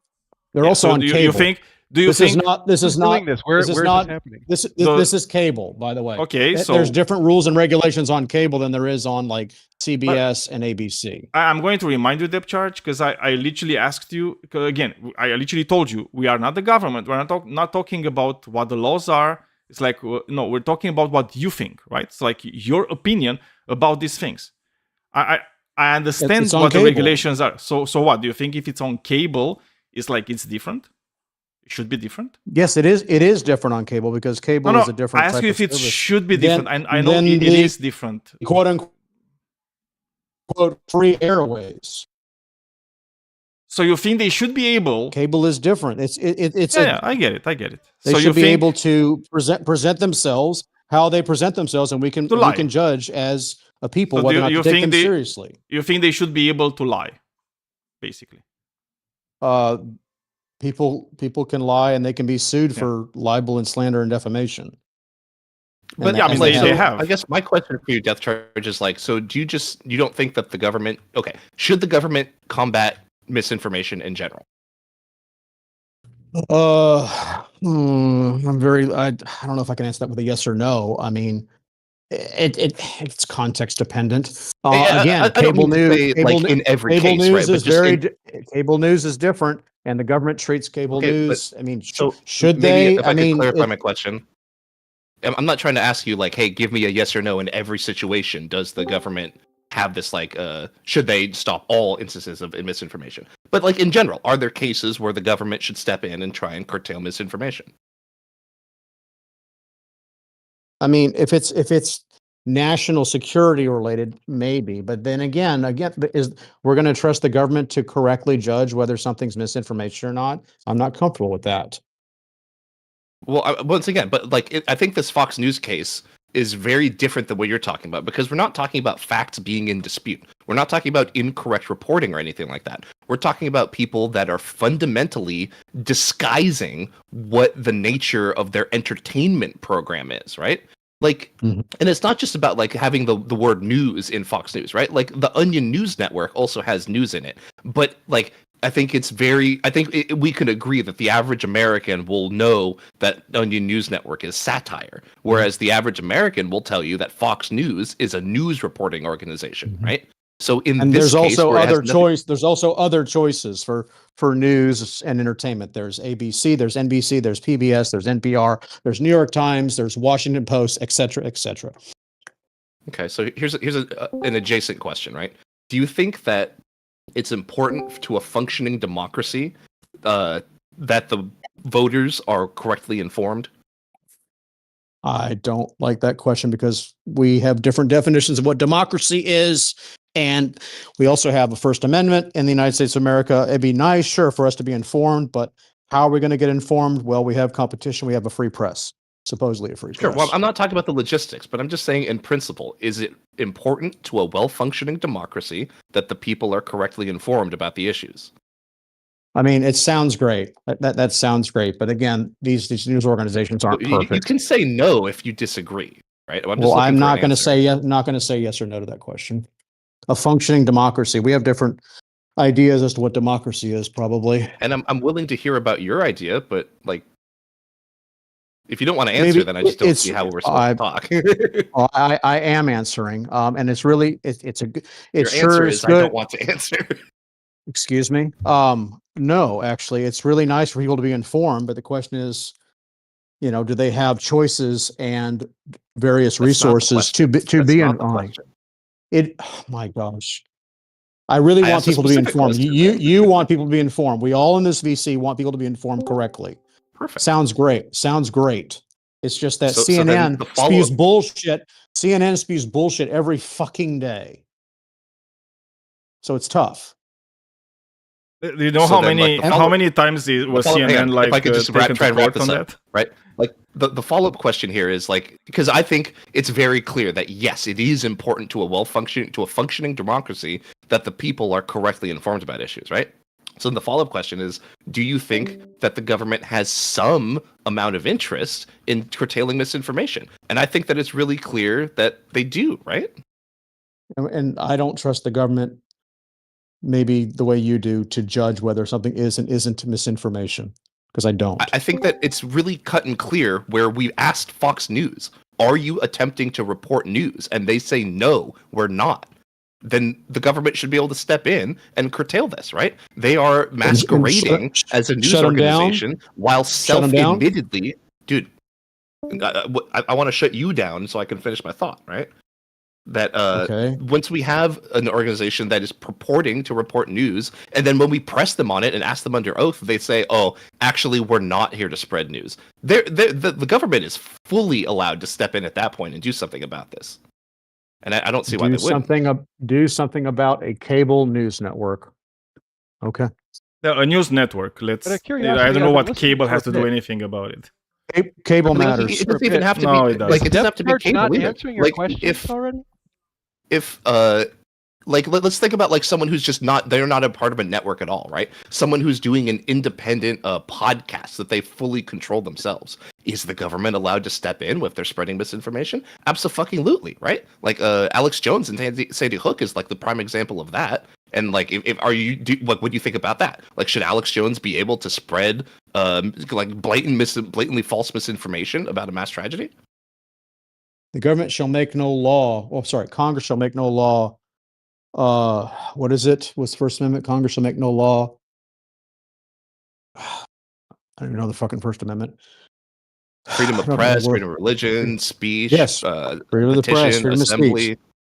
S8: they're also
S1: so
S8: on
S1: do
S8: cable.
S1: You think? Do you
S8: This
S1: think?
S8: is not. This is not.
S9: Where's
S8: this is
S9: this
S8: not
S9: happening?
S8: This is cable, by the way.
S1: Okay, so
S8: there's different rules and regulations on cable than there is on like CBS and ABC.
S1: I'm going to remind you, Depth Charge, because I literally asked you. Again, I literally told you we are not the government. We're not talking about what the laws are. It's like no, we're talking about what you think, right? It's like your opinion about these things. I understand
S8: It's on
S1: what
S8: cable.
S1: the regulations are. So what do you think? If it's on cable, it's like it's different. It should be different.
S8: Yes, it is. It is different on cable because cable is a different.
S1: I ask
S8: type
S1: you
S8: of
S1: if it
S8: service.
S1: should be different. I know it is different.
S8: Quote unquote free airways.
S1: So you think they should be able?
S8: Cable is different. It's
S1: yeah, I get it. I get it.
S8: They
S1: so
S8: should be able to present themselves how they present themselves, and we can judge as a people
S1: so
S8: whether or not to take them seriously.
S1: You think they should be able to lie, basically?
S8: People can lie and they can be sued for libel and slander and defamation.
S1: But yeah, I mean, they have.
S2: I guess my question for you, Death Charge, is like, so you don't think that the government, should the government combat misinformation in general?
S8: I don't know if I can answer that with a yes or no. I mean, It's context dependent.
S2: I
S8: Again,
S2: I don't
S8: cable
S2: mean to
S8: news,
S2: say, like, in every
S8: cable
S2: case, right?
S8: news
S2: But
S8: is
S2: just in
S8: cable news is different, and the government treats cable
S2: okay, but
S8: news. I mean,
S2: so
S8: should
S2: maybe
S8: they?
S2: if
S8: I
S2: I could
S8: mean,
S2: clarify my question. I'm not trying to ask you like, hey, give me a yes or no in every situation. Does the government have this like should they stop all instances of misinformation? But like in general, are there cases where the government should step in and try and curtail misinformation?
S8: I mean, if it's national security related, maybe. But then again, is we're going to trust the government to correctly judge whether something's misinformation or not? I'm not comfortable with that.
S2: Well, once again, but like I think this Fox News case is very different than what you're talking about because we're not talking about facts being in dispute. We're not talking about incorrect reporting or anything like that. We're talking about people that are fundamentally disguising what the nature of their entertainment program is, right? Like,
S8: Mhm.
S2: and it's not just about like having the word news in Fox News, right? Like the Onion News Network also has news in it, but like I think we can agree that the average American will know that Onion News Network is satire, whereas the average American will tell you that Fox News is a news reporting organization,
S8: Mhm.
S2: right? So in
S8: And
S2: this
S8: there's
S2: case,
S8: also
S2: where it has
S8: other
S2: nothing,
S8: choice. There's also other choices for news and entertainment. There's ABC, there's NBC, there's PBS, there's NPR, there's New York Times, there's Washington Post, et cetera, et cetera.
S2: okay, so here's an adjacent question, right? Do you think that it's important to a functioning democracy that the voters are correctly informed?
S8: I don't like that question because we have different definitions of what democracy is. And we also have a First Amendment in the United States of America. It'd be nice, sure, for us to be informed, but how are we going to get informed? Well, we have competition. We have a free press, supposedly a free
S2: Sure.
S8: press.
S2: Well, I'm not talking about the logistics, but I'm just saying in principle, is it important to a well-functioning democracy that the people are correctly informed about the issues?
S8: I mean, it sounds great. That sounds great. But again, these news organizations aren't
S2: You
S8: perfect.
S2: can say no if you disagree, right? I'm just
S8: Well,
S2: looking
S8: I'm
S2: for
S8: not
S2: an
S8: going to
S2: answer.
S8: say yes, not going to say yes or no to that question. A functioning democracy. We have different ideas as to what democracy is, probably.
S2: And I'm willing to hear about your idea, but like, if you don't want to answer,
S8: Maybe
S2: then I just don't see how we're supposed to talk.
S8: I am answering, and it's really it's a good. It
S2: Your
S8: sure
S2: answer
S8: is
S2: is I don't
S8: good.
S2: want to answer.
S8: Excuse me. No, actually, it's really nice for people to be informed, but the question is, do they have choices and various
S2: That's not the
S8: resources to
S2: question.
S8: be
S2: That's not the
S8: informed?
S2: question.
S8: Oh my gosh. I really
S2: I
S8: want
S2: asked a
S8: people to be
S2: specific
S8: informed.
S2: question.
S8: You want people to be informed. We all in this VC want people to be informed correctly.
S2: Perfect.
S8: Sounds great. Sounds great. It's just that
S2: So then
S8: CNN
S2: the
S8: spews
S2: follow-up.
S8: bullshit. CNN spews bullshit every fucking day. So it's tough.
S1: Do you know
S2: So
S1: how
S2: then, like,
S1: many
S2: the
S1: how
S2: follow-
S1: many times was
S2: hang on,
S1: CNN
S2: if I could just
S1: taken
S2: try
S1: to
S2: and wrap
S1: court
S2: this
S1: on
S2: up,
S1: that?
S2: right? Like the follow-up question here is like, because I think it's very clear that yes, it is important to a functioning democracy that the people are correctly informed about issues, right? So the follow-up question is, do you think that the government has some amount of interest in curtailing misinformation? And I think that it's really clear that they do, right?
S8: And I don't trust the government, maybe the way you do, to judge whether something is and isn't misinformation, because I don't.
S2: I think that it's really cut and clear where we asked Fox News, are you attempting to report news? And they say, no, we're not. Then the government should be able to step in and curtail this, right? They are masquerading as a news
S8: shut 'em down?
S2: organization while
S8: Shut 'em down?
S2: self-admittedly, dude, I want to shut you down so I can finish my thought, right? That
S8: Okay.
S2: once we have an organization that is purporting to report news, and then when we press them on it and ask them under oath, they say, "Oh, actually, we're not here to spread news." The government is fully allowed to step in at that point and do something about this, and I don't see why they wouldn't.
S8: Do something about a cable news network. Okay.
S1: A news network.
S9: Out of
S1: I
S9: curiosity,
S1: don't know
S9: I've
S1: what
S9: been listening
S1: cable
S9: for
S1: has
S9: a
S1: to do
S9: bit.
S1: anything about it.
S8: Cable
S2: I mean,
S8: matters.
S2: it doesn't even have to
S1: No,
S2: be
S1: it
S2: like
S1: doesn't.
S2: it doesn't have to be
S9: Depth
S2: cable
S9: not
S2: either.
S9: answering your
S2: Like
S9: questions already?
S2: if like let's think about like someone who's just they're not a part of a network at all, right? Someone who's doing an independent podcast that they fully control themselves. Is the government allowed to step in if they're spreading misinformation? Absolutely, right? Like Alex Jones and Sandy Hook is like the prime example of that. And like, if are you like, what do you think about that? Like, should Alex Jones be able to spread like blatantly false misinformation about a mass tragedy?
S8: The government shall make no law. Oh, sorry. Congress shall make no law. What is it? What's the First Amendment? Congress shall make no law. I don't even know the fucking First Amendment.
S2: Freedom of
S8: I don't know the
S2: press,
S8: word.
S2: freedom of religion, speech,
S8: Yes. Freedom of the press,
S2: petition,
S8: freedom of speech.
S2: assembly.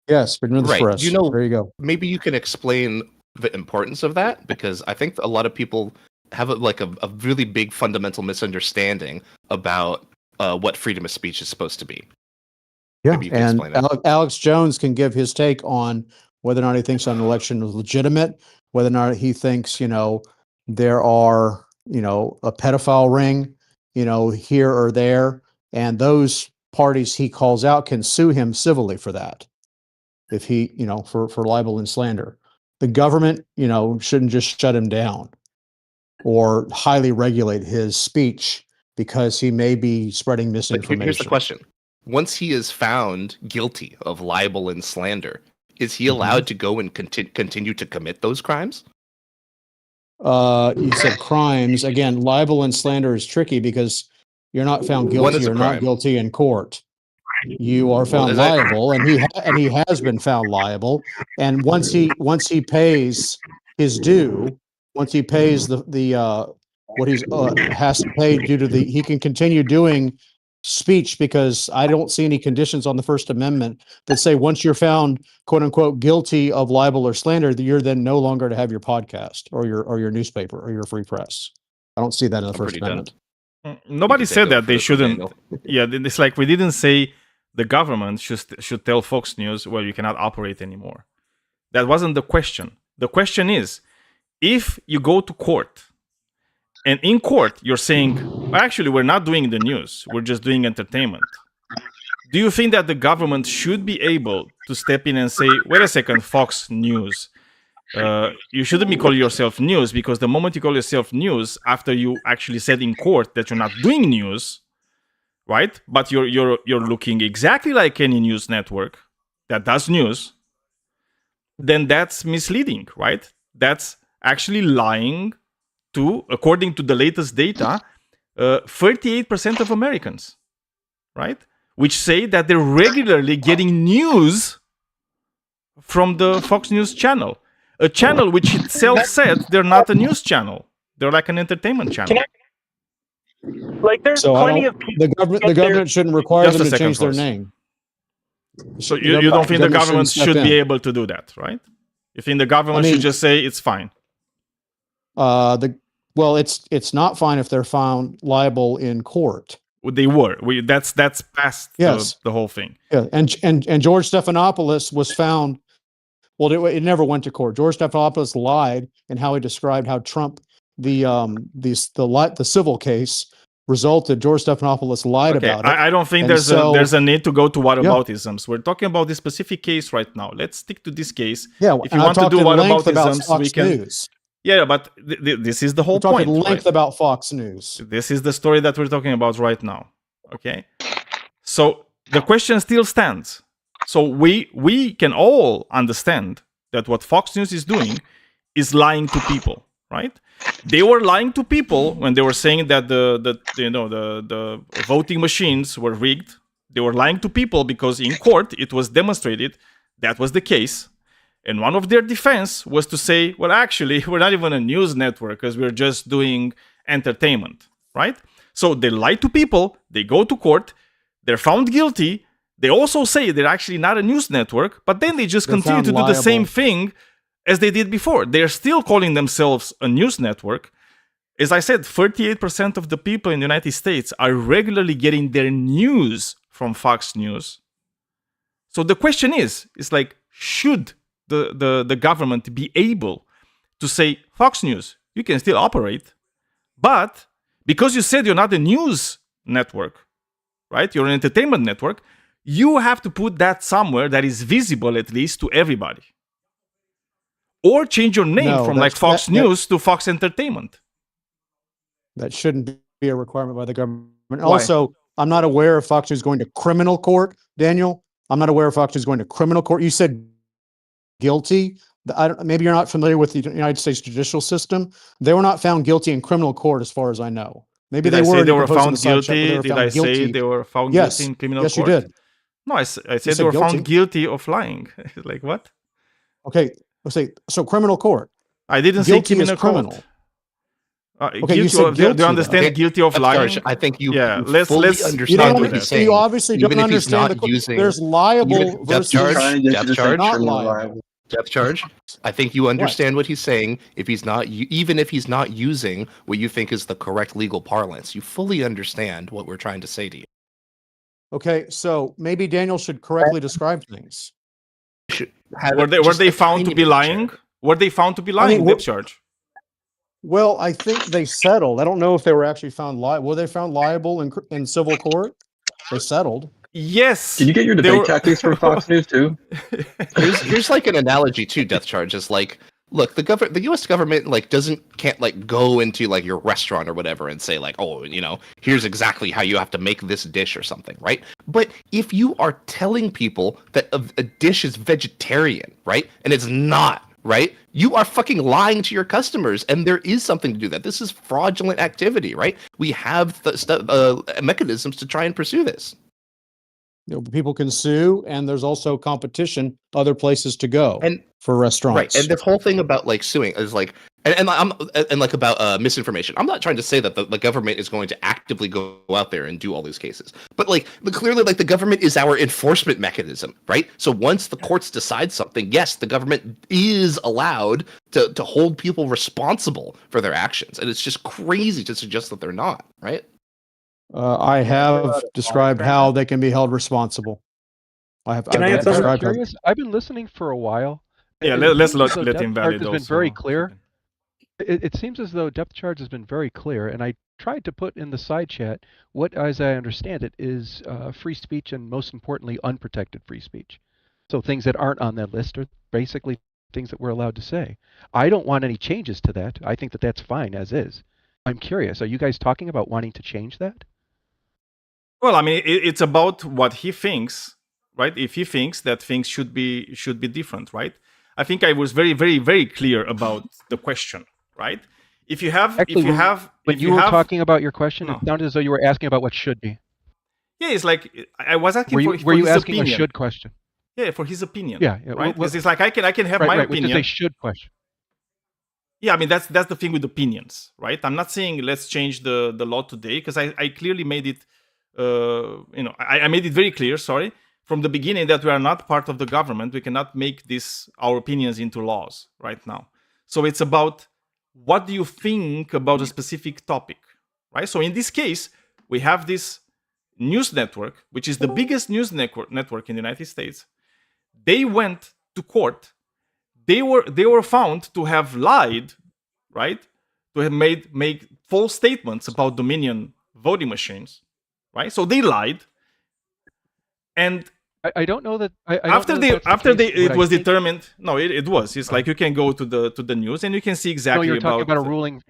S8: Yes, freedom of the
S2: Right.
S8: press.
S2: You know,
S8: there you go.
S2: maybe you can explain the importance of that, because I think a lot of people have a really big fundamental misunderstanding about what freedom of speech is supposed to be.
S8: Yeah,
S2: Maybe you can
S8: and
S2: explain it.
S8: Alex Jones can give his take on whether or not he thinks an election is legitimate, whether or not he thinks, there are, a pedophile ring, here or there, and those parties he calls out can sue him civilly for that. If he, for libel and slander. The government, shouldn't just shut him down or highly regulate his speech because he may be spreading
S2: But
S8: misinformation.
S2: here's the question. Once he is found guilty of libel and slander, is he allowed to go and continue to commit those crimes?
S8: You said crimes. Again, libel and slander is tricky because you're not found guilty or not guilty in court. You are found liable, and he has been found liable. And once he pays his due, once he pays the what he's has to pay due to he can continue doing speech, because I don't see any conditions on the First Amendment that say once you're found quote unquote guilty of libel or slander, that you're then no longer to have your podcast or your newspaper or your free press. I don't see that in the First Amendment.
S1: Nobody said that they shouldn't. Yeah, it's like we didn't say the government should tell Fox News, well, you cannot operate anymore. That wasn't the question. The question is, if you go to court, and in court you're saying, well, actually, we're not doing the news, we're just doing entertainment. Do you think that the government should be able to step in and say, wait a second, Fox News, you shouldn't be calling yourself news, because the moment you call yourself news, after you actually said in court that you're not doing news, right? But you're looking exactly like any news network that does news, then that's misleading, right? That's actually lying to, according to the latest data, 38% of Americans, right? Which say that they're regularly getting news from the Fox News channel, a channel which itself said they're not a news channel. They're like an entertainment channel.
S5: Like, there's plenty of people.
S8: The government shouldn't require them to change their name.
S1: So you don't think the government should be able to do that, right? You think the government should just say it's fine?
S8: Well, it's not fine if they're found liable in court.
S1: They were. That's past the whole thing.
S8: Yeah, and George Stephanopoulos was found. Well, it never went to court. George Stephanopoulos lied in how he described how Trump the civil case resulted. George Stephanopoulos lied about it.
S1: I don't think there's a need to go to whataboutisms. We're talking about this specific case right now. Let's stick to this case.
S8: Yeah,
S1: if you want to do whataboutisms, we can.
S8: News.
S1: Yeah, but this is the whole point.
S8: We're talking length about Fox News.
S1: This is the story that we're talking about right now. Okay, so the question still stands. So we can all understand that what Fox News is doing is lying to people, right? They were lying to people when they were saying that the voting machines were rigged. They were lying to people because in court it was demonstrated that was the case. And one of their defense was to say, well, actually, we're not even a news network because we're just doing entertainment, right? So they lie to people, they go to court, they're found guilty. They also say they're actually not a news network, but then they just continue to do the same thing as they did before. They're still calling themselves a news network. As I said, 38% of the people in the United States are regularly getting their news from Fox News. So the question is like, should the government be able to say, Fox News, you can still operate, but because you said you're not a news network, right? You're an entertainment network, you have to put that somewhere that is visible at least to everybody. Or change your name from like Fox News to Fox Entertainment.
S8: That shouldn't be a requirement by the government.
S1: Why?
S8: Also, I'm not aware of Fox News going to criminal court, Daniel. I'm not aware of Fox News going to criminal court. You said guilty. Maybe you're not familiar with the United States judicial system. They were not found guilty in criminal court, as far as I know. Maybe
S1: Did
S8: they
S1: I
S8: were.
S1: Say they were found guilty? Did I say they were found guilty in criminal court?
S8: Yes, you did.
S1: No, I said they
S8: said
S1: were found
S8: guilty.
S1: guilty of lying. Like what?
S8: Okay, let's say so. Criminal court.
S1: I didn't say
S8: Guilty is
S1: criminal court.
S8: criminal. Okay, you
S1: Guilty
S8: said
S1: of, do you
S8: guilty, though.
S1: understand guilty of
S2: That's
S1: lying?
S2: Charge. I think you,
S1: Yeah,
S2: you
S1: let's
S2: fully
S8: You
S2: understand
S8: don't.
S1: do
S2: what
S1: that.
S2: he's saying.
S8: You obviously
S2: Even
S8: don't
S2: if he's
S8: understand
S2: not using,
S8: There's liable
S2: depth
S8: versus
S2: charge,
S7: Trying to get
S2: depth
S7: you to say
S2: charge,
S8: not
S7: criminal
S8: liable.
S7: liable.
S2: depth charge. I think you understand what he's saying. If he's not, even if he's not using what you think is the correct legal parlance, you fully understand what we're trying to say to you.
S8: Okay, so maybe Daniel should correctly describe things.
S1: Were they found to be lying? Were they found to be lying? Depth charge.
S8: Well, I think they settled. I don't know if they were actually found liable. Were they found liable in civil court? They settled.
S1: Yes.
S7: Did you get your debate tactics from Fox News too?
S2: Here's like an analogy to death charge. Is like, look, the U.S. government like can't like go into like your restaurant or whatever and say like, oh, here's exactly how you have to make this dish or something, right? But if you are telling people that a dish is vegetarian, right, and it's not, right, you are fucking lying to your customers, and there is something to do that. This is fraudulent activity, right? We have mechanisms to try and pursue this.
S8: People can sue, and there's also competition, other places to go for restaurants.
S2: Right, and this whole thing about like suing is like, and like about misinformation. I'm not trying to say that the government is going to actively go out there and do all these cases, but like clearly, like the government is our enforcement mechanism, right? So once the courts decide something, yes, the government is allowed to hold people responsible for their actions, and it's just crazy to suggest that they're not, right?
S8: I have described how they can be held responsible.
S9: I'm curious. I've been listening for a while.
S1: Yeah, let's let him validate.
S9: Has been very clear. It seems as though depth charge has been very clear, and I tried to put in the side chat what, as I understand it, is free speech, and most importantly, unprotected free speech. So things that aren't on that list are basically things that we're allowed to say. I don't want any changes to that. I think that that's fine as is. I'm curious. Are you guys talking about wanting to change that?
S1: Well, I mean, it's about what he thinks, right? If he thinks that things should be different, right? I think I was very, very, very clear about the question, right? When you were
S9: talking about your question, it sounded as though you were asking about what should be.
S1: Yeah, it's like I was asking for
S9: were you
S1: his
S9: asking
S1: opinion.
S9: A should question?
S1: Yeah, for his opinion.
S9: Yeah,
S1: right. Because it's like I can have my opinion.
S9: Which is a should question.
S1: Yeah, I mean that's the thing with opinions, right? I'm not saying let's change the law today because I clearly made it. I made it very clear, from the beginning that we are not part of the government. We cannot make our opinions into laws right now. So it's about what do you think about a specific topic, right? So in this case, we have this news network, which is the biggest news network in the United States. They went to court. They were found to have lied, right? To have made false statements about Dominion voting machines. Right, so they lied, and
S9: I don't know that.
S1: It was determined. No, it was. It's like you can go to the news and you can see exactly.
S9: No, you're talking about a ruling.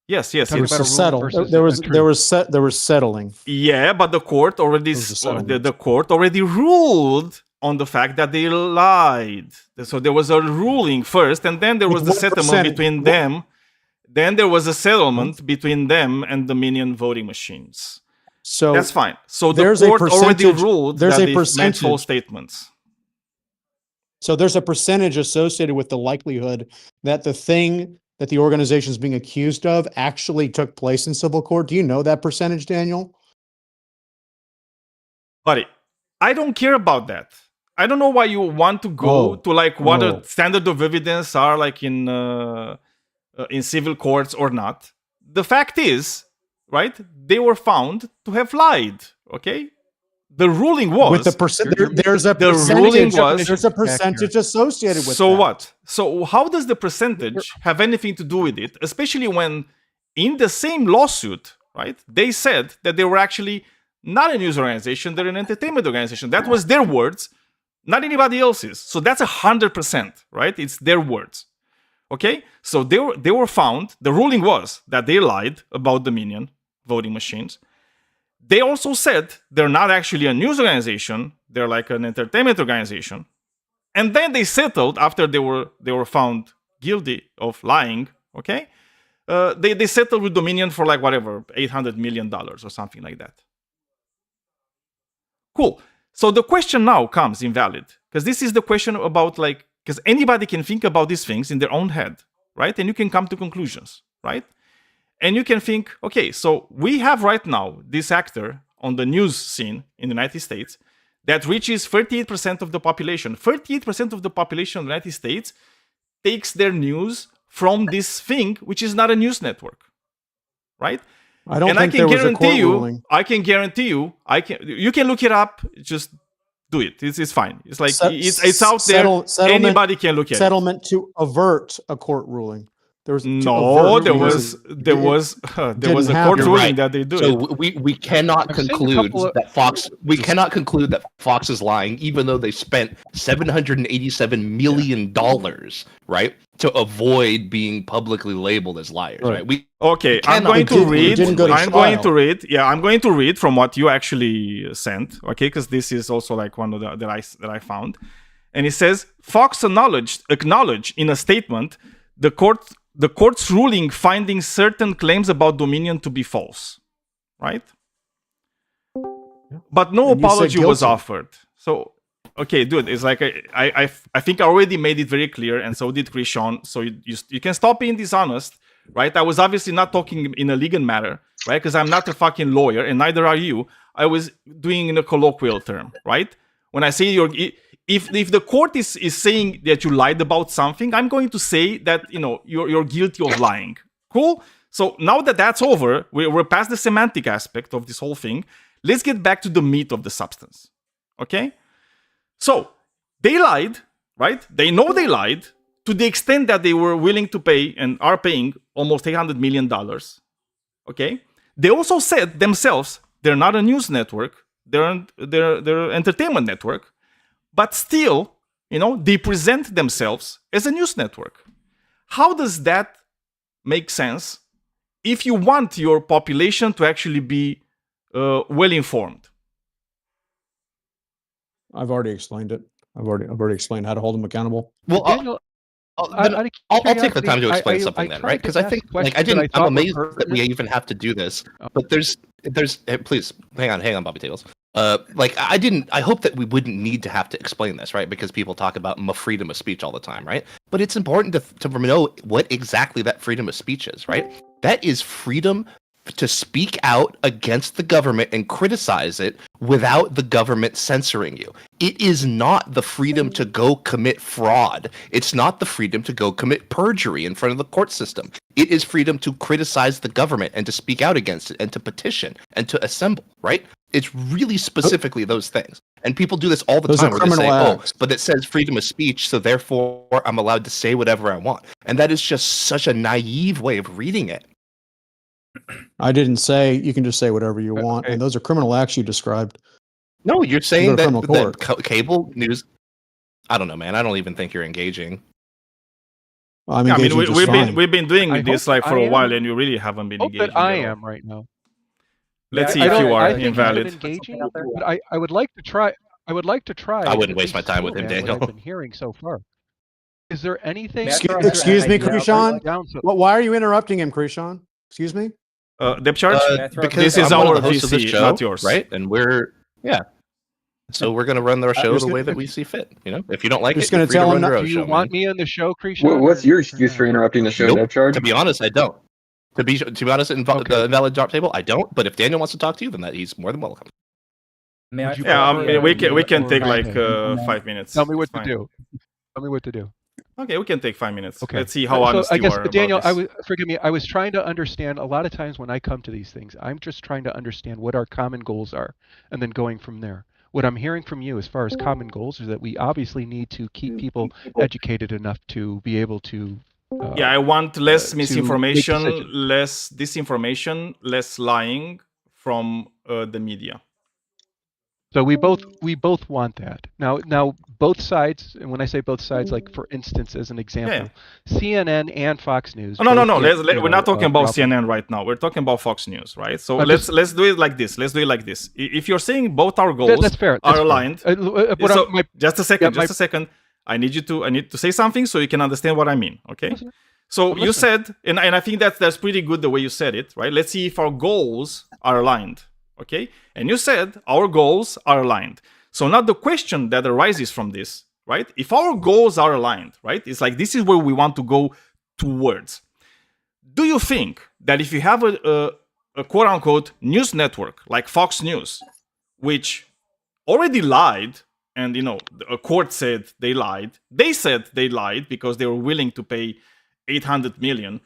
S1: Yes.
S8: There was a settle. There was settling.
S1: Yeah, but the court already ruled on the fact that they lied. So there was a ruling first, and then there was the settlement between them. Then there was a settlement between them and Dominion voting machines. So that's fine. So the court already ruled that they made false statements.
S8: So there's a percentage associated with the likelihood that the thing that the organization is being accused of actually took place in civil court. Do you know that percentage, Daniel?
S1: Buddy, I don't care about that. I don't know why you want to go to like what the standard of evidence are like in civil courts or not. The fact is, right, they were found to have lied, okay? The ruling was...
S8: With the there's a percentage associated with
S1: so
S8: that.
S1: What? So how does the percentage have anything to do with it? Especially when in the same lawsuit, right, they said that they were actually not a news organization, they're an entertainment organization. That was their words, not anybody else's. So that's 100%, right? It's their words. Okay, so they were found. The ruling was that they lied about Dominion voting machines. They also said they're not actually a news organization; they're like an entertainment organization. And then they settled after they were found guilty of lying. Okay, they settled with Dominion for like whatever $800 million or something like that. Cool. So the question now comes invalid, because this is the question about like, because anybody can think about these things in their own head, right? And you can come to conclusions, right? And you can think, okay, so we have right now this actor on the news scene in the United States that reaches 38% of the population. 38% of the population of the United States takes their news from this thing, which is not a news network, right?
S8: I don't
S1: And
S8: think there was a court ruling.
S1: I can guarantee you, you can look it up, just do it. It's fine. It's like, it's out there. Anybody can look at it.
S8: Settlement to avert a court ruling. There was
S1: No, there was a court ruling that they do
S2: So
S1: it.
S2: we cannot
S9: I've seen a
S2: conclude
S9: couple of-
S2: that Fox is lying, even though they spent $787 million, right, to avoid being publicly labeled as liars, right?
S1: Okay, I'm going to read. I'm going to read from what you actually sent, okay? Because this is also like one of the that I found, and it says Fox acknowledged in a statement the court's ruling finding certain claims about Dominion to be false, right? But no apology was offered. So, okay, dude, it's like I think I already made it very clear, and so did Krishan. So you can stop being dishonest, right? I was obviously not talking in a legal matter, right? Because I'm not a fucking lawyer, and neither are you. I was doing in a colloquial term, right? When I say if the court is saying that you lied about something, I'm going to say that you're guilty of lying. Cool. So now that that's over, we're past the semantic aspect of this whole thing. Let's get back to the meat of the substance. Okay. So they lied, right? They know they lied to the extent that they were willing to pay and are paying almost $800 million. Okay. They also said themselves they're not a news network. They're an entertainment network. But still, they present themselves as a news network. How does that make sense if you want your population to actually be well informed?
S8: I've already explained it. I've already explained how to hold them accountable.
S2: Well,
S9: Daniel,
S2: I'll take the time to explain something then, right? Because I think, like, I'm amazed that we even have to do this. But there's, please hang on, Bobby Tables. I hope that we wouldn't need to have to explain this, right? Because people talk about freedom of speech all the time, right? But it's important to know what exactly that freedom of speech is, right? That is freedom to speak out against the government and criticize it without the government censoring you. It is not the freedom to go commit fraud. It's not the freedom to go commit perjury in front of the court system. It is freedom to criticize the government and to speak out against it and to petition and to assemble, right? It's really specifically those things. And people do this all the time where they say, but it says freedom of speech, so therefore I'm allowed to say whatever I want. And that is just such a naive way of reading it.
S8: I didn't say you can just say whatever you want, and those are criminal acts you described.
S2: No, you're saying that cable news. I don't know, man. I don't even think you're engaging.
S8: Well,
S1: we've been doing this like for a while, and you really haven't been engaging.
S9: But I am right now.
S1: Let's see if you are
S9: I think
S1: invalid.
S9: Engaging, but I would like to try. I would like to try.
S2: I wouldn't waste my time with him, Daniel.
S9: What I've been hearing so far. Is there anything?
S8: Excuse me, Krishan. Why are you interrupting him, Krishan? Excuse me.
S1: Depth charge?
S2: Because
S1: this is
S2: our
S1: VC,
S2: show,
S1: not yours,
S2: right? And so we're going to run our show the way that we see fit. If you don't like it, you're free to run your own show.
S9: Do you want me on the show, Krishan?
S7: What's your excuse for interrupting the show, Depth charge?
S2: To be honest, I don't. To be honest, the invalid drop table, I don't. But if Daniel wants to talk to you, then he's more than welcome.
S1: We can take like 5 minutes.
S9: Tell me what to do. Tell me what to do.
S1: Okay, we can take 5 minutes.
S9: Okay.
S1: Let's see how honest you are.
S9: Daniel, forgive me. I was trying to understand. A lot of times when I come to these things, I'm just trying to understand what our common goals are, and then going from there. What I'm hearing from you, as far as common goals, is that we obviously need to keep people educated enough to be able to.
S1: I want less misinformation, less disinformation, less lying from the media.
S9: So we both want that. Now both sides, and when I say both sides, like for instance, as an example, CNN and Fox News.
S1: No. We're not talking about CNN right now. We're talking about Fox News, right? So let's do it like this. If you're saying both our goals
S9: that's fair.
S1: are aligned, just a second. I need to say something so you can understand what I mean. Okay. So you said, and I think that's pretty good the way you said it, right? Let's see if our goals are aligned. Okay, and you said our goals are aligned. So now the question that arises from this, right? If our goals are aligned, right? It's like this is where we want to go towards. Do you think that if you have a quote unquote news network like Fox News, which already lied, and a court said they lied, they said they lied because they were willing to pay $800 million,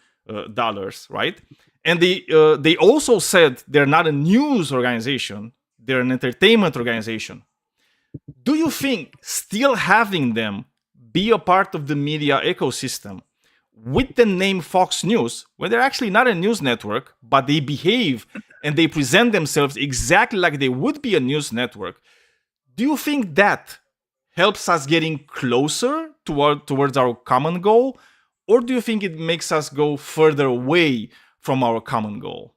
S1: right? And they also said they're not a news organization, they're an entertainment organization. Do you think still having them be a part of the media ecosystem with the name Fox News, when they're actually not a news network, but they behave and they present themselves exactly like they would be a news network, do you think that helps us getting closer towards our common goal? Or do you think it makes us go further away from our common goal?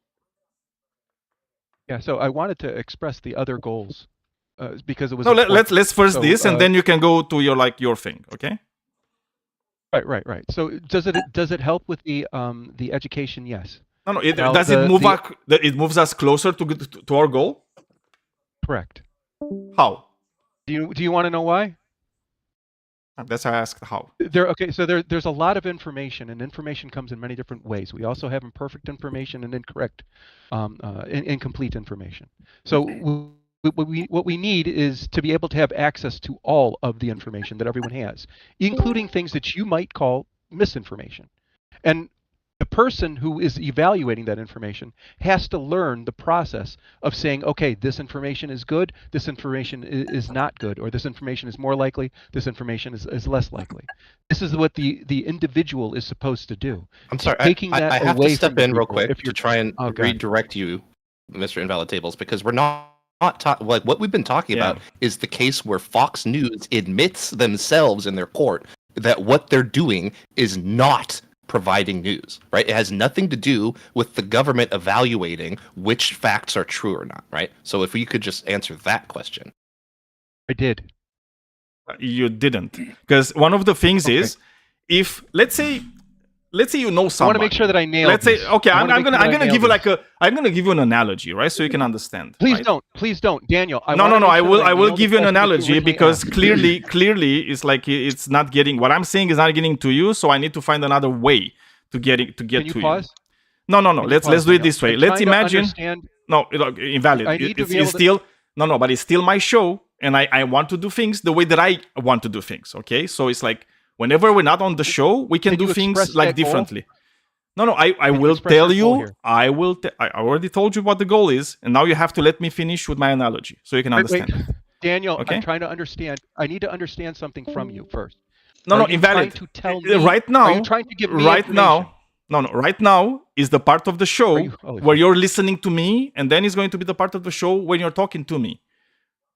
S9: Yeah, so I wanted to express the other goals because it was
S1: no.
S9: important.
S1: Let's first
S9: So,
S1: this, and then you can go to your thing. Okay.
S9: Right. So does it help with the education? Yes.
S1: No.
S9: Now,
S1: Does it move us? It moves us closer to our goal.
S9: Correct.
S1: How?
S9: Do you want to know why?
S1: That's why I asked how.
S9: So there's a lot of information, and information comes in many different ways. We also have imperfect information and incorrect, incomplete information. So what we need is to be able to have access to all of the information that everyone has, including things that you might call misinformation. And the person who is evaluating that information has to learn the process of saying, okay, this information is good, this information is not good, or this information is more likely, this information is less likely. This is what the individual is supposed to do.
S2: I'm sorry,
S9: Taking that
S2: I have
S9: away
S2: to step
S9: from
S2: in real
S9: people,
S2: quick
S9: if
S2: to
S9: you're
S2: try and redirect you, Mr. Invalid Tables, because we're not like what we've been talking about is the case where Fox News admits themselves in their court that what they're doing is not providing news, right? It has nothing to do with the government evaluating which facts are true or not, right? So if you could just answer that question.
S9: I did.
S1: You didn't, because one of the things is, if let's say you know somebody.
S9: I want to make sure that I nail.
S1: Let's say, okay, I'm gonna give you I'm gonna give you an analogy, right? So you can understand.
S9: Please
S1: right?
S9: Please don't, Daniel.
S1: No. I will give you an analogy because clearly it's like it's not getting what I'm saying is not getting to you. So I need to find another way to get to you.
S9: Pause?
S1: No. Let's do it this way. Let's imagine. No, invalid. It's still no, but it's still my show, and I want to do things the way that I want to do things. Okay, so it's like whenever we're not on the show, we can do things like differently. No, I will tell you. I already told you what the goal is, and now you have to let me finish with my analogy so you can understand.
S9: Wait. Daniel, okay? I'm trying to understand. I need to understand something from you first.
S1: No, invalid.
S9: Trying to tell me,
S1: right now,
S9: are you trying to give me
S1: now, right now is the part of the show where you're listening to me, and then it's going to be the part of the show when you're talking to me.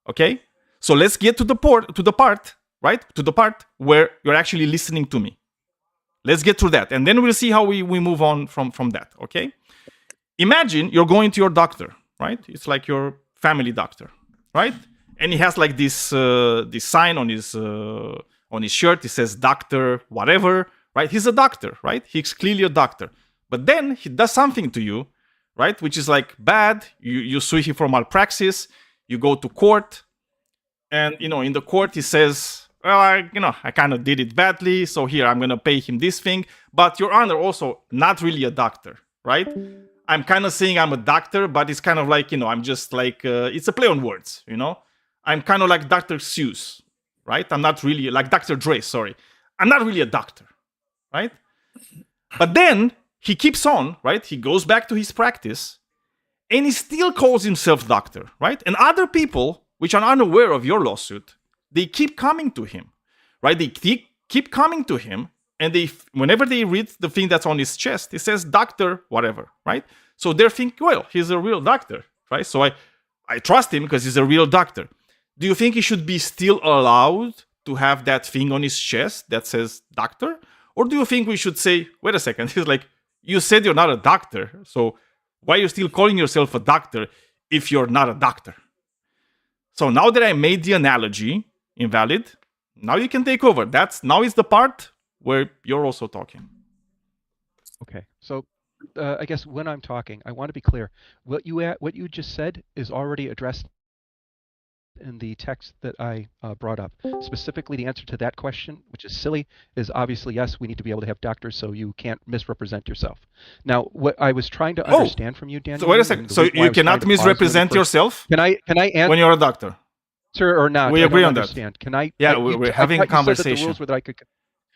S1: Okay? So let's get to the part where you're actually listening to me. Let's get through that, and then we'll see how we move on from that, okay? Imagine you're going to your doctor, right? It's like your family doctor, right? And he has like this sign on his shirt. It says doctor whatever, right? He's a doctor, right? He's clearly a doctor. But then he does something to you, right? Which is like bad. You sue him for malpractice. You go to court, and in the court he says, well, I kind of did it badly, so here I'm gonna pay him this thing. But Your Honor, also not really a doctor, right? I'm kind of saying I'm a doctor, but it's kind of like I'm just like it's a play on words, I'm kind of like Dr. Seuss, right? I'm not really like Dr. Dre. Sorry, I'm not really a doctor, right? But then he keeps on, right? He goes back to his practice, and he still calls himself doctor, right? And other people, which are unaware of your lawsuit, they keep coming to him, right? They keep coming to him, and whenever they read the thing that's on his chest, it says doctor whatever, right? So they're thinking, well, he's a real doctor, right? So I trust him because he's a real doctor. Do you think he should be still allowed to have that thing on his chest that says doctor? Or do you think we should say, wait a second, he's like, you said you're not a doctor, so why are you still calling yourself a doctor if you're not a doctor? So now that I made the analogy invalid, now you can take over. Now is the part where you're also talking.
S9: Okay, so I guess when I'm talking, I want to be clear. What you just said is already addressed in the text that I brought up. Specifically, the answer to that question, which is silly, is obviously yes, we need to be able to have doctors so you can't misrepresent yourself. Now, what I was trying to understand from you, Daniel.
S1: So wait a second. So you cannot misrepresent yourself
S9: Can I answer
S1: when you're a doctor?
S9: or not?
S1: We agree on that.
S9: Understand. Can I?
S1: Yeah, we're having a conversation.
S9: The rules were that I could.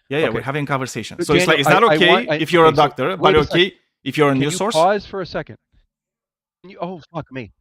S1: Yeah,
S9: Okay.
S1: we're having a conversation. So
S9: Daniel,
S1: it's not okay if you're a doctor, but okay if you're a news source.
S9: Pause for a second. Oh, fuck me.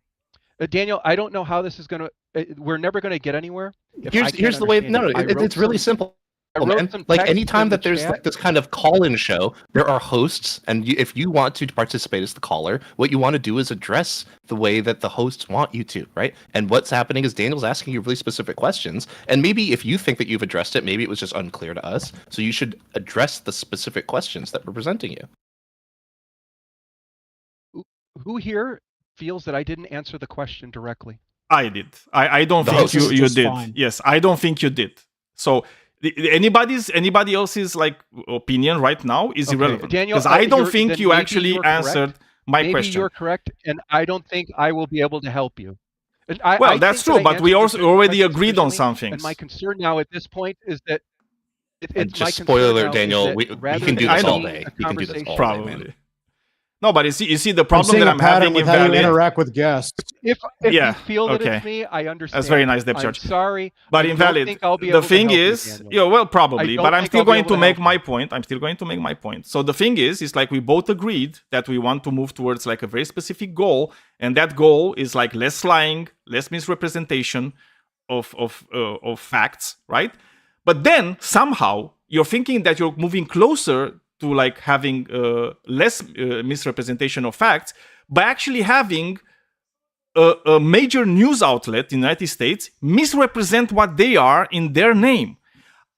S9: Daniel, I don't know how this is going to. We're never going to get anywhere.
S2: Here's the way. No, it's really simple. Man. Like anytime that there's like this kind of call-in show, there are hosts, and if you want to participate as the caller, what you want to do is address the way that the hosts want you to, right? And what's happening is Daniel's asking you really specific questions, and maybe if you think that you've addressed it, maybe it was just unclear to us. So you should address the specific questions that we're presenting you.
S9: Who here feels that I didn't answer the question directly?
S1: I did. I don't think you did.
S8: Fine.
S1: Yes, I don't think you did. So anybody else's like opinion right now is irrelevant,
S9: Daniel,
S1: because I don't think you actually answered my question.
S9: Maybe you're correct, and I don't think I will be able to help you. And
S1: well, that's true, but we also already agreed on some things.
S9: And my concern now at this point is that
S2: just spoiler alert, Daniel. We can do this all day. We can do this all
S1: probably.
S2: day, man.
S1: No, but you see the problem that I'm having
S8: with
S1: in
S8: how you
S1: Valley.
S8: interact with guests.
S9: If you feel that it's me, I understand.
S1: That's very nice, Deb
S9: I'm
S1: Church.
S9: sorry,
S1: but invalid. The thing is, well, probably, but I'm still going to make my point. So the thing is like we both agreed that we want to move towards like a very specific goal, and that goal is like less lying, less misrepresentation of facts, right? But then somehow you're thinking that you're moving closer to like having less misrepresentation of facts by actually having a major news outlet in the United States misrepresent what they are in their name.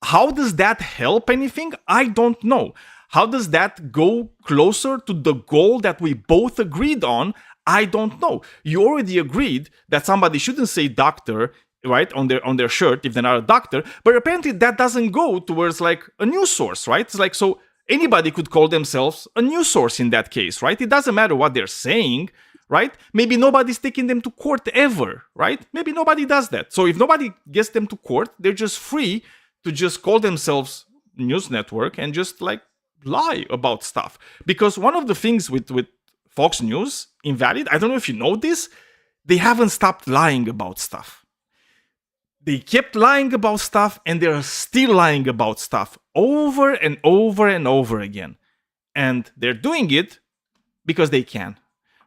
S1: How does that help anything? I don't know. How does that go closer to the goal that we both agreed on? I don't know. You already agreed that somebody shouldn't say doctor, right, on their shirt if they're not a doctor, but apparently that doesn't go towards like a news source, right? It's like, so anybody could call themselves a news source in that case, right? It doesn't matter what they're saying, right? Maybe nobody's taking them to court ever, right? Maybe nobody does that. So if nobody gets them to court, they're just free to just call themselves news network and just like lie about stuff. Because one of the things with Fox News, Invalid, I don't know if you know this, they haven't stopped lying about stuff. They kept lying about stuff, and they're still lying about stuff over and over and over again. And they're doing it because they can,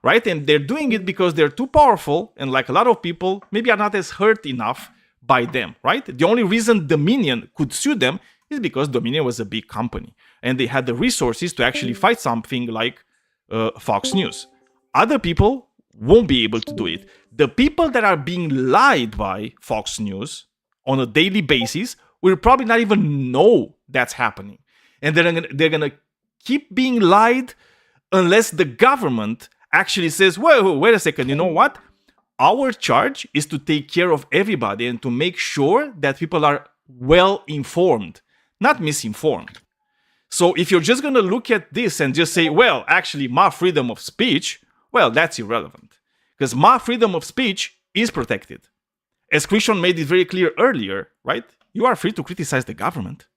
S1: right? And they're doing it because they're too powerful, and like a lot of people, maybe are not as hurt enough by them, right? The only reason Dominion could sue them is because Dominion was a big company, and they had the resources to actually fight something like Fox News. Other people won't be able to do it. The people that are being lied by Fox News on a daily basis will probably not even know that's happening. And they're gonna keep being lied unless the government actually says, whoa, wait a second, you know what? Our charge is to take care of everybody and to make sure that people are well informed, not misinformed. So if you're just gonna look at this and just say, well, actually, my freedom of speech, well, that's irrelevant. Because my freedom of speech is protected. As Christian made it very clear earlier, right? You are free to criticize the government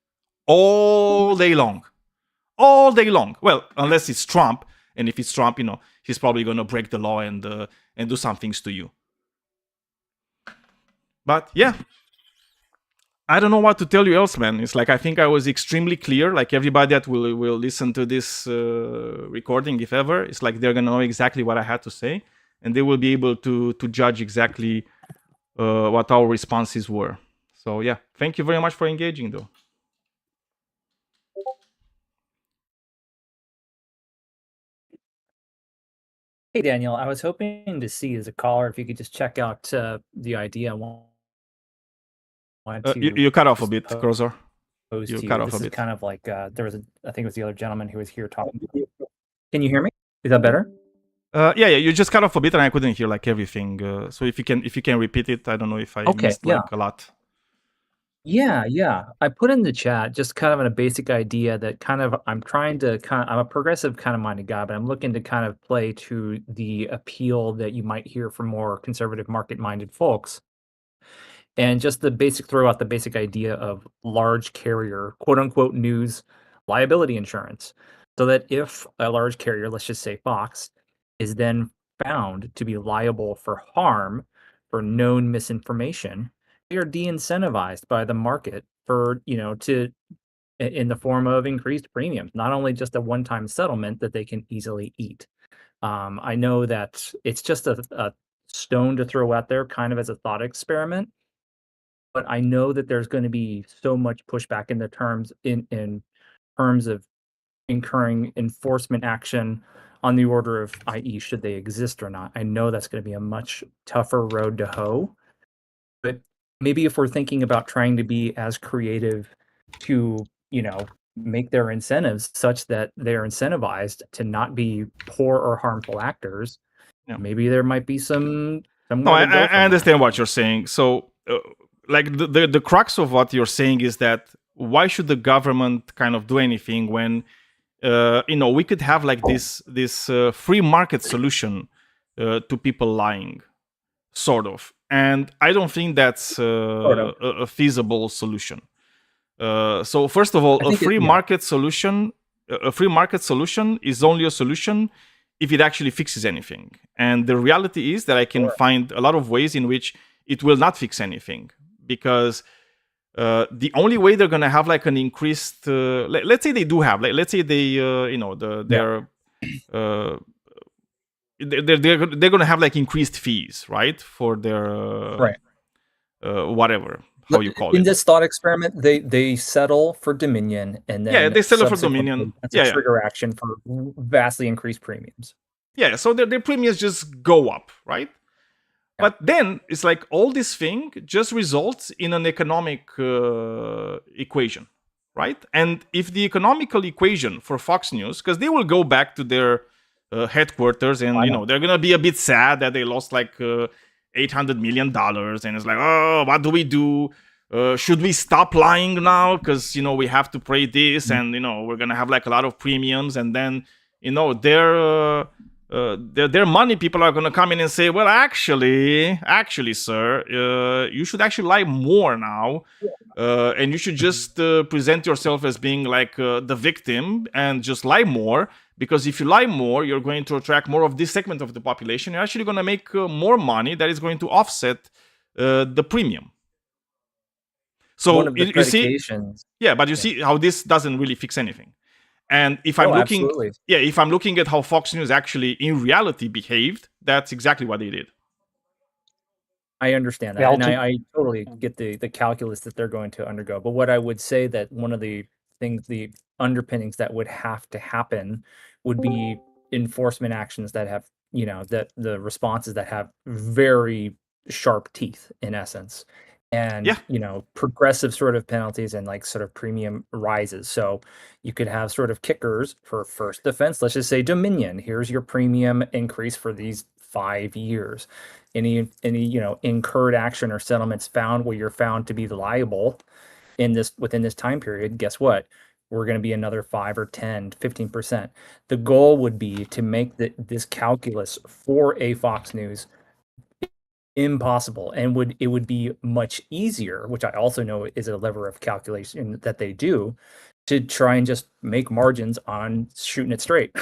S1: all day long. All day long. Well, unless it's Trump. And if it's Trump, you know, he's probably going to break the law and do some things to you. But yeah, I don't know what to tell you else, man. It's like I think I was extremely clear. Like everybody that will listen to this recording, if ever, it's like they're going to know exactly what I had to say. And they will be able to judge exactly what our responses were. So yeah, thank you very much for engaging, though.
S10: Hey, Daniel, I was hoping to see as a caller if you could just check out the idea.
S1: You cut off a bit, Crozor.
S10: You cut off a bit. Kind of like there was I think it was the other gentleman who was here talking. Can you hear me? Is that better?
S1: Yeah, you just cut off a bit and I couldn't hear like everything. So if you can repeat it, I don't know if I missed like a lot.
S10: Yeah. I put in the chat just kind of a basic idea that kind of I'm a progressive kind of minded guy, but I'm looking to kind of play to the appeal that you might hear from more conservative market minded folks. And just throw out the basic idea of large carrier, quote unquote, news liability insurance. So that if a large carrier, let's just say Fox, is then found to be liable for harm for known misinformation, they are de-incentivized by the market for, in the form of increased premiums, not only just a one-time settlement that they can easily eat. I know that it's just a stone to throw out there kind of as a thought experiment, but I know that there's going to be so much pushback in the terms of incurring enforcement action on the order of, i.e., should they exist or not. I know that's going to be a much tougher road to hoe. But maybe if we're thinking about trying to be as creative to, make their incentives such that they're incentivized to not be poor or harmful actors,
S1: Yeah.
S10: maybe there might be somewhere
S1: No,
S10: to go
S1: I
S10: from
S1: understand
S10: there.
S1: what you're saying. So, like the crux of what you're saying is that why should the government kind of do anything when we could have like this free market solution to people lying, sort of. And I don't think that's
S10: Sort of.
S1: a feasible solution. So first of all,
S10: I think
S1: a free market solution is only a solution if it actually fixes anything. And the reality is that I can find a lot of ways in which it will not fix anything, because the only way they're gonna have like an increased, let's say they do have, like, let's say they, uh, they're gonna have like increased fees, right, for their
S10: Right.
S1: whatever, how you call
S10: In
S1: it.
S10: this thought experiment, they settle for Dominion, and
S1: Yeah,
S10: then
S1: they settle for
S10: subsequently
S1: Dominion.
S10: that's a
S1: Yeah, yeah.
S10: trigger action for vastly increased premiums.
S1: Yeah, so their premiums just go up, right?
S10: Yeah.
S1: But then it's like all this thing just results in an economic equation, right? And if the economical equation for Fox News, because they will go back to their headquarters, and
S10: Why not?
S1: they're gonna be a bit sad that they lost like $800 million, and it's like, oh, what do we do? Should we stop lying now? Because we have to pay this, and we're gonna have like a lot of premiums, and then their money people are going to come in and say, well, actually, sir, you should actually lie more now, and you should just present yourself as being like the victim and just lie more, because if you lie more, you're going to attract more of this segment of the population. You're actually going to make more money that is going to offset the premium. So
S10: One of the
S1: you see,
S10: predications.
S1: yeah, but you see how this doesn't really fix anything. And if
S10: Oh, absolutely.
S1: if I'm looking at how Fox News actually in reality behaved, that's exactly what they did.
S10: I understand that,
S6: Yeah,
S10: and I totally get the calculus that they're going to undergo. But what I would say that one of the things, the underpinnings that would have to happen, would be enforcement actions that have, that the responses that have very sharp teeth, in essence, and
S1: Yeah.
S10: Progressive sort of penalties and like sort of premium rises. So you could have sort of kickers for first offense. Let's just say Dominion. Here's your premium increase for these 5 years. Any incurred action or settlements found where you're found to be liable within this time period, guess what? We're going to be another 5 or 10, 15%. The goal would be to make this calculus for a Fox News impossible, and it would be much easier, which I also know is a lever of calculation that they do, to try and just make margins on shooting it straight,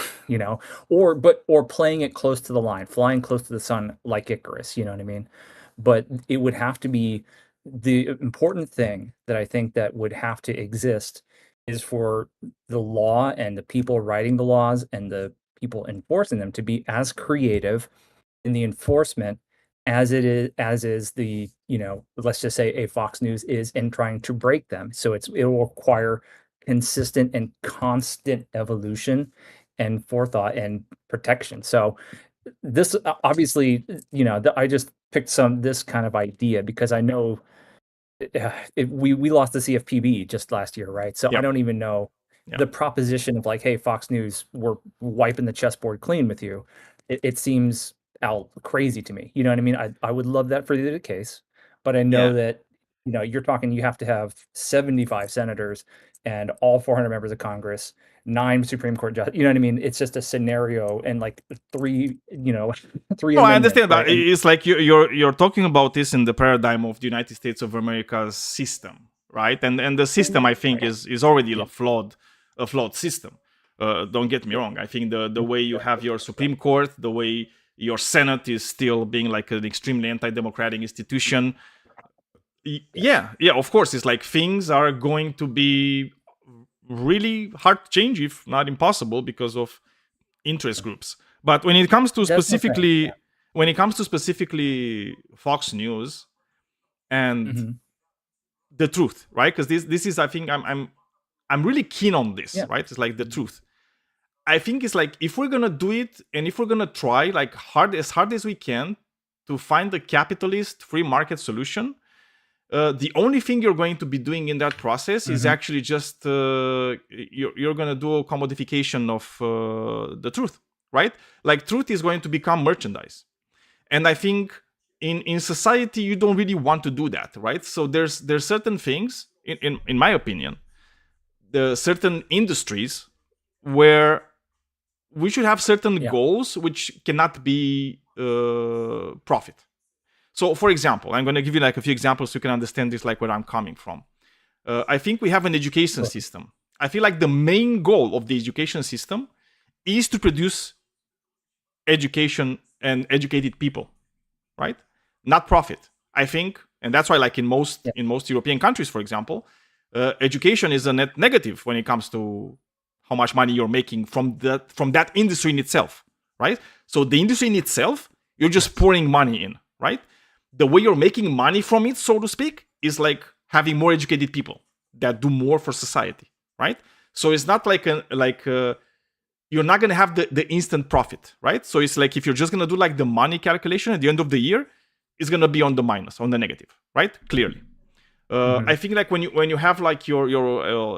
S10: or playing it close to the line, flying close to the sun like Icarus, you know what I mean? But it would have to be, the important thing that I think that would have to exist is for the law and the people writing the laws and the people enforcing them to be as creative in the enforcement as is the, let's just say a Fox News is in trying to break them. So it will require consistent and constant evolution and forethought and protection. So this obviously, I just picked this kind of idea because I know we lost the CFPB just last year, right? So I
S1: Yep.
S10: don't even know
S1: Yeah.
S10: the proposition of like, hey, Fox News, we're wiping the chessboard clean with you. It seems crazy to me. You know what I mean? I would love that for the case, but I know
S1: Yeah.
S10: that you're talking, you have to have 75 senators and all 400 members of Congress, 9 Supreme Court judges. You know what I mean? It's just a scenario and like three, three
S1: No, I
S10: amendments,
S1: understand that.
S10: right? And
S1: It's like you're talking about this in the paradigm of the United States of America's system, right? And the system, I think, is already a flawed system. Don't get me wrong. I think the way you have your Supreme Court, the way your Senate is still being like an extremely anti-democratic institution. Yeah, of course. It's like things are going to be really hard to change, if not impossible, because of interest groups. But when it comes to specifically Fox News and the truth, right? Because this is, I think, I'm really keen on this, right? It's like the truth. I think it's like, if we're gonna do it and if we're gonna try like hard as we can to find the capitalist free market solution, the only thing you're going to be doing in that process is actually just you're going to do a commodification of the truth, right? Like, truth is going to become merchandise. And I think in society, you don't really want to do that, right? So there's certain things, in my opinion, there certain industries where we should have certain goals which cannot be profit. So, for example, I'm going to give you like a few examples so you can understand this, like where I'm coming from. I think we have an education system. I feel like the main goal of the education system is to produce education and educated people, right? Not profit. I think, and that's why, like in most European countries, for example, education is a net negative when it comes to how much money you're making from that industry in itself, right? So the industry in itself, you're just pouring money in, right? The way you're making money from it, so to speak, is like having more educated people that do more for society, right? So it's not like you're not gonna have the instant profit, right? So it's like, if you're just gonna do like the money calculation at the end of the year, it's gonna be on the minus, on the negative, right? Clearly. I think like when you have like your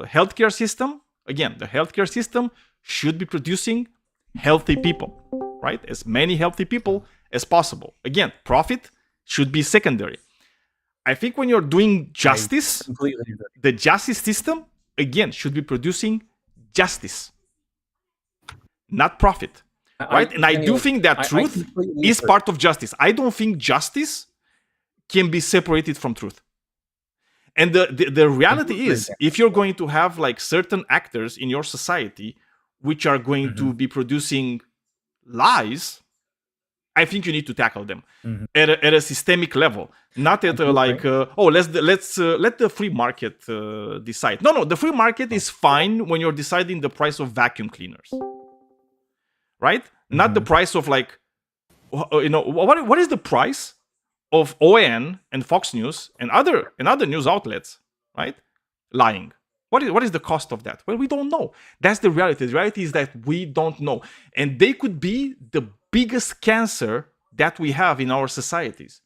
S1: healthcare system, again, the healthcare system should be producing healthy people, right? As many healthy people as possible. Again, profit should be secondary. I think when you're doing justice, the justice system, again, should be producing justice, not profit, right? And I do think that truth is part of justice. I don't think justice can be separated from truth. And the reality is, if you're going to have like certain actors in your society which are going to be producing lies, I think you need to tackle them at a systemic level, not at let the free market decide. No, the free market is fine when you're deciding the price of vacuum cleaners, right? Not the price of like, what is the price of OAN and Fox News and other news outlets, right? Lying. What is the cost of that? Well, we don't know. That's the reality. The reality is that we don't know, and they could be the biggest cancer that we have in our societies.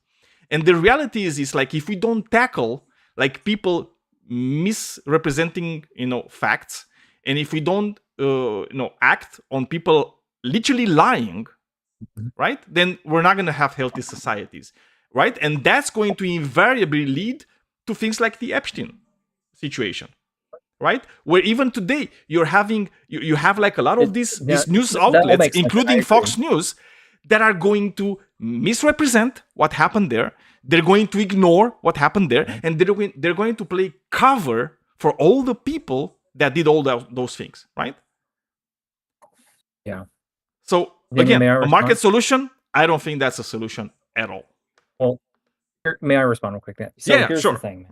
S1: And the reality is like, if we don't tackle like people misrepresenting facts, and if we don't act on people literally lying, right, then we're not going to have healthy societies, right? And that's going to invariably lead to things like the Epstein situation, right? Where even today you have like a lot of these news outlets, including Fox News, that are going to misrepresent what happened there. They're going to ignore what happened there, and they're going to play cover for all the people that did all those things, right?
S10: Yeah.
S1: So again, a market solution, I don't think that's a solution at all.
S10: Well, may I respond real quick? So here's the thing.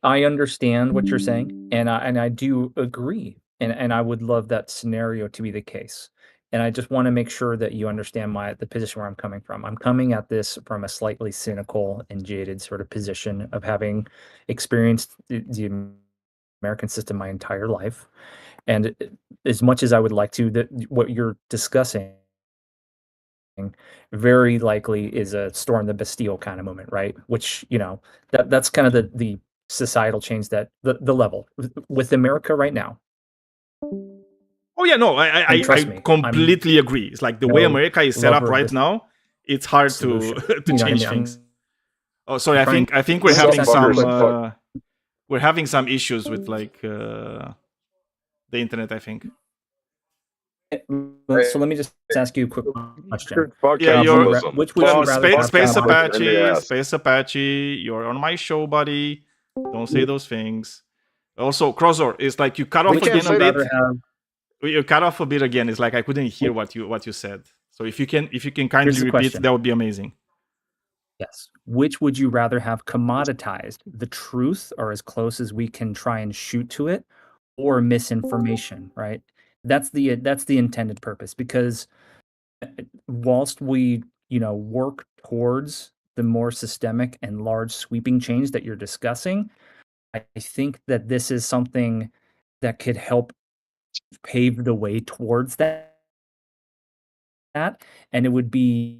S10: I understand what you're saying, and I do agree, and I would love that scenario to be the case. And I just want to make sure that you understand the position where I'm coming from. I'm coming at this from a slightly cynical and jaded sort of position of having experienced the American system my entire life. And as much as I would like to, what you're discussing very likely is a storm the Bastille kind of moment, right? Which, that's kind of the societal change, that the level with America right now.
S1: Oh yeah, no, I completely agree. It's like the way America is set up right now, it's hard to change things. Oh, sorry. I
S10: Frank,
S1: think we're
S10: let me
S1: having
S10: just ask you a
S1: some we're having some issues with like the internet. I think.
S10: So let me just ask you a quick question.
S7: Fuck
S1: Yeah,
S10: Would you
S1: you're
S7: capitalism.
S10: which would you
S1: oh,
S7: Fuck
S10: rather have
S1: Space
S7: capitalism in the
S1: Apache,
S7: ass.
S1: Space Apache. You're on my show, buddy. Don't say those things. Also, Crosor, it's like you cut off
S10: Which would
S1: again a
S10: you
S1: bit.
S10: rather have?
S1: You cut off a bit again. It's like I couldn't hear what you said. So if you can kindly
S10: the
S1: repeat,
S10: question.
S1: that would be amazing.
S10: Yes. Which would you rather have commoditized, the truth, or as close as we can try and shoot to it, or misinformation? Right. That's the intended purpose. Because whilst we work towards the more systemic and large sweeping change that you're discussing, I think that this is something that could help pave the way towards that, and it would be,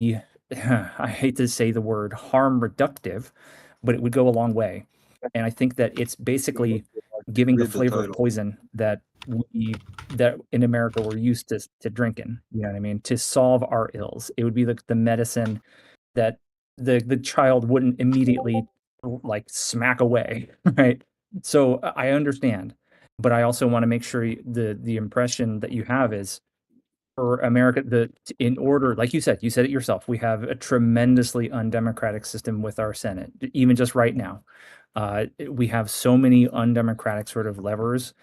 S10: I hate to say the word harm reductive, but it would go a long way. And I think that it's basically giving the
S7: Read the
S10: flavor of
S7: title.
S10: poison that in America we're used to drinking. You know what I mean? To solve our ills, it would be the medicine that the child wouldn't immediately like smack away, right? So I understand, but I also want to make sure the impression that you have is for America, in order, like you said it yourself, we have a tremendously undemocratic system with our Senate, even just right now. We have so many undemocratic sort of levers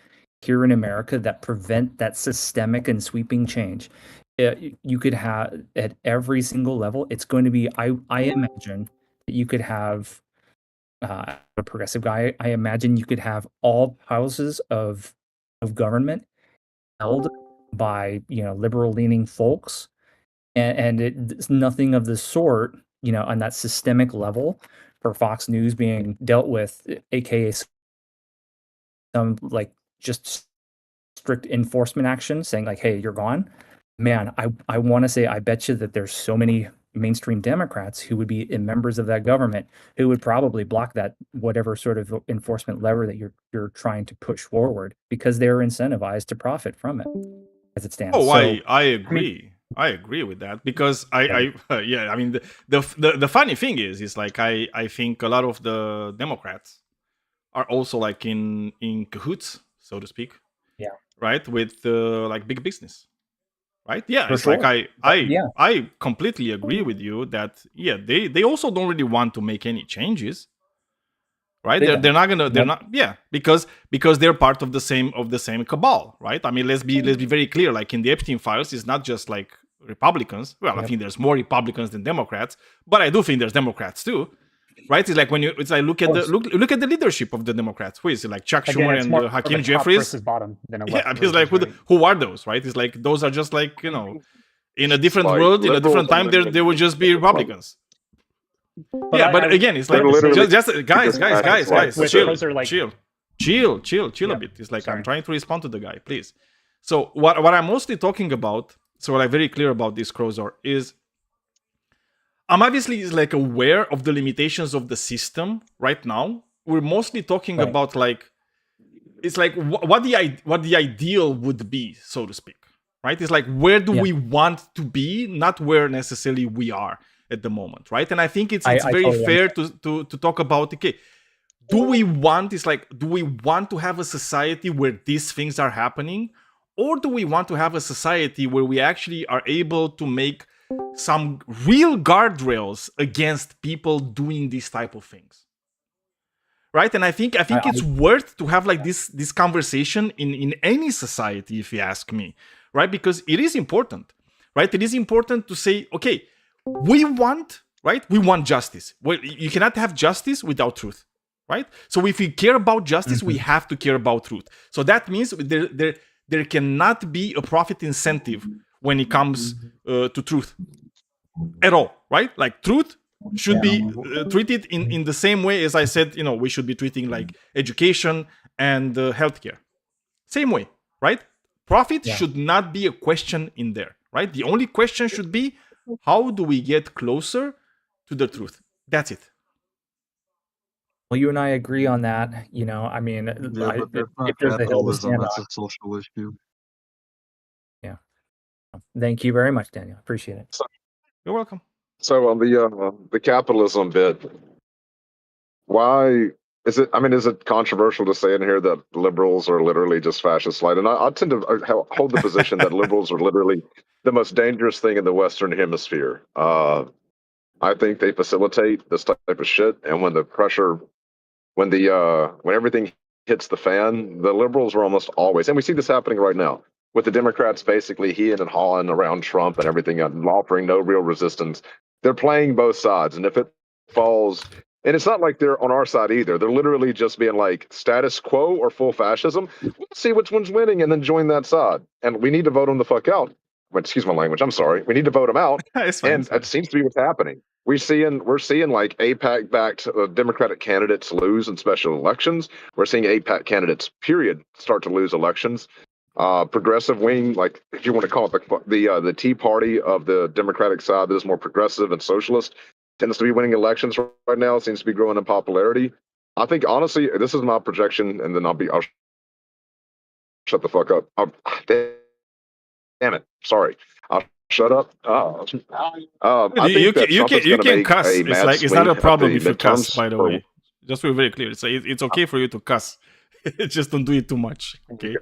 S10: here in America that prevent that systemic and sweeping change. You could have at every single level, it's going to be, I imagine that you could have a progressive guy. I imagine you could have all houses of government held by liberal leaning folks, and it's nothing of the sort on that systemic level for Fox News being dealt with, aka some like just strict enforcement action saying like, hey, you're gone. Man, I want to say I bet you that there's so many mainstream Democrats who would be members of that government who would probably block that whatever sort of enforcement lever that you're trying to push forward, because they're incentivized to profit from it as it stands.
S1: Oh,
S10: So
S1: I agree. I agree with that because yeah. I mean, the funny thing is like I think a lot of the Democrats are also like in cahoots, so to speak.
S10: Yeah.
S1: Right, with like big business. Right. Yeah.
S10: For
S1: It's like
S10: sure. Yeah.
S1: I completely agree with you that yeah they also don't really want to make any changes. Right.
S10: They
S1: They're not gonna they're
S10: Nope.
S1: not yeah because they're part of the same cabal. Right. I mean, let's be very clear. Like in the Epstein files, it's not just like Republicans. Well, I
S10: Yep.
S1: think there's more Republicans than Democrats, but I do think there's Democrats too. Right? It's like it's like look at the leadership of the Democrats. Who is it? Like Chuck
S6: Again,
S1: Schumer
S6: it's
S1: and
S6: more of a
S1: Hakeem
S6: top
S1: Jeffries.
S6: versus bottom than a
S1: Yeah,
S6: left
S1: I mean, it's like
S6: versus right.
S1: who are those? Right? It's like those are just like in a different
S7: Like
S1: world, in a different
S7: liberals
S1: time,
S7: and
S1: they would just be Republicans.
S6: But
S1: Yeah,
S6: I-
S1: but
S6: I-
S1: again, it's
S6: They're
S1: like
S7: literally-
S1: just guys,
S6: With
S1: chill,
S6: those are like-
S1: chill
S6: Yeah,
S1: a bit. It's like
S6: sorry.
S1: I'm trying to respond to the guy, please. So what I'm mostly talking about, so what I'm very clear about this, Crozor, is I'm obviously is like aware of the limitations of the system right now. We're mostly talking
S10: Right.
S1: about like it's like what the ideal would be, so to speak. Right? It's like where do
S10: Yeah.
S1: we want to be, not where necessarily we are at the moment, right? And I think it's
S10: I
S1: very
S10: totally
S1: fair to talk about okay, do we want to have a society where these things are happening, or do we want to have a society where we actually are able to make some real guardrails against people doing these type of things? Right? And I think it's worth to have like this conversation in any society, if you ask me, right? Because it is important, right? It is important to say, okay, we want justice. Well, you cannot have justice without truth, right? So if we care about justice, we have to care about truth. So that means there cannot be a profit incentive when it comes to truth at all, right? Like truth should be treated in the same way as I said, we should be treating like education and healthcare. Same way, right? Profit should not be a question in there, right? The only question should be, how do we get closer to the truth? That's it.
S10: Well, you and I agree on that. I mean,
S7: Yeah, but that's not
S10: if there's a hill to
S7: capitalism.
S10: stand
S7: That's
S10: on.
S7: a social issue.
S10: Thank you very much, Daniel. Appreciate it.
S1: You're welcome.
S11: So on the capitalism bit, why is it? I mean, is it controversial to say in here that liberals are literally just fascist light? And I tend to hold the position that liberals are literally the most dangerous thing in the Western Hemisphere. I think they facilitate this type of shit, and when the pressure, when everything hits the fan, the liberals are almost always, and we see this happening right now with the Democrats basically heeing and hawing around Trump and everything and offering no real resistance. They're playing both sides, and if it falls, and it's not like they're on our side either. They're literally just being like status quo or full fascism. We'll see which one's winning and then join that side. And we need to vote them the fuck out. Well, excuse my language. I'm sorry. We need to vote them out.
S1: It's fine,
S11: And
S1: it's fine.
S11: it seems to be what's happening. We're seeing like APAC backed Democratic candidates lose in special elections. We're seeing APAC candidates, period, start to lose elections. Progressive wing, like if you want to call it the Tea Party of the Democratic side, that is more progressive and socialist, tends to be winning elections right now. Seems to be growing in popularity. I think honestly, this is my projection, and then I'll shut the fuck up. Damn it, sorry. I'll shut up. I
S1: You
S11: think that
S1: you
S11: Trump
S1: can
S11: is
S1: you
S11: going to
S1: can
S11: make
S1: cuss.
S11: a
S1: It's
S11: mad
S1: like it's not
S11: swing
S1: a
S11: at
S1: problem
S11: the
S1: if you cuss.
S11: midterms.
S1: By the way, just to be very clear, it's okay for you to cuss. Just don't do it too much. Okay.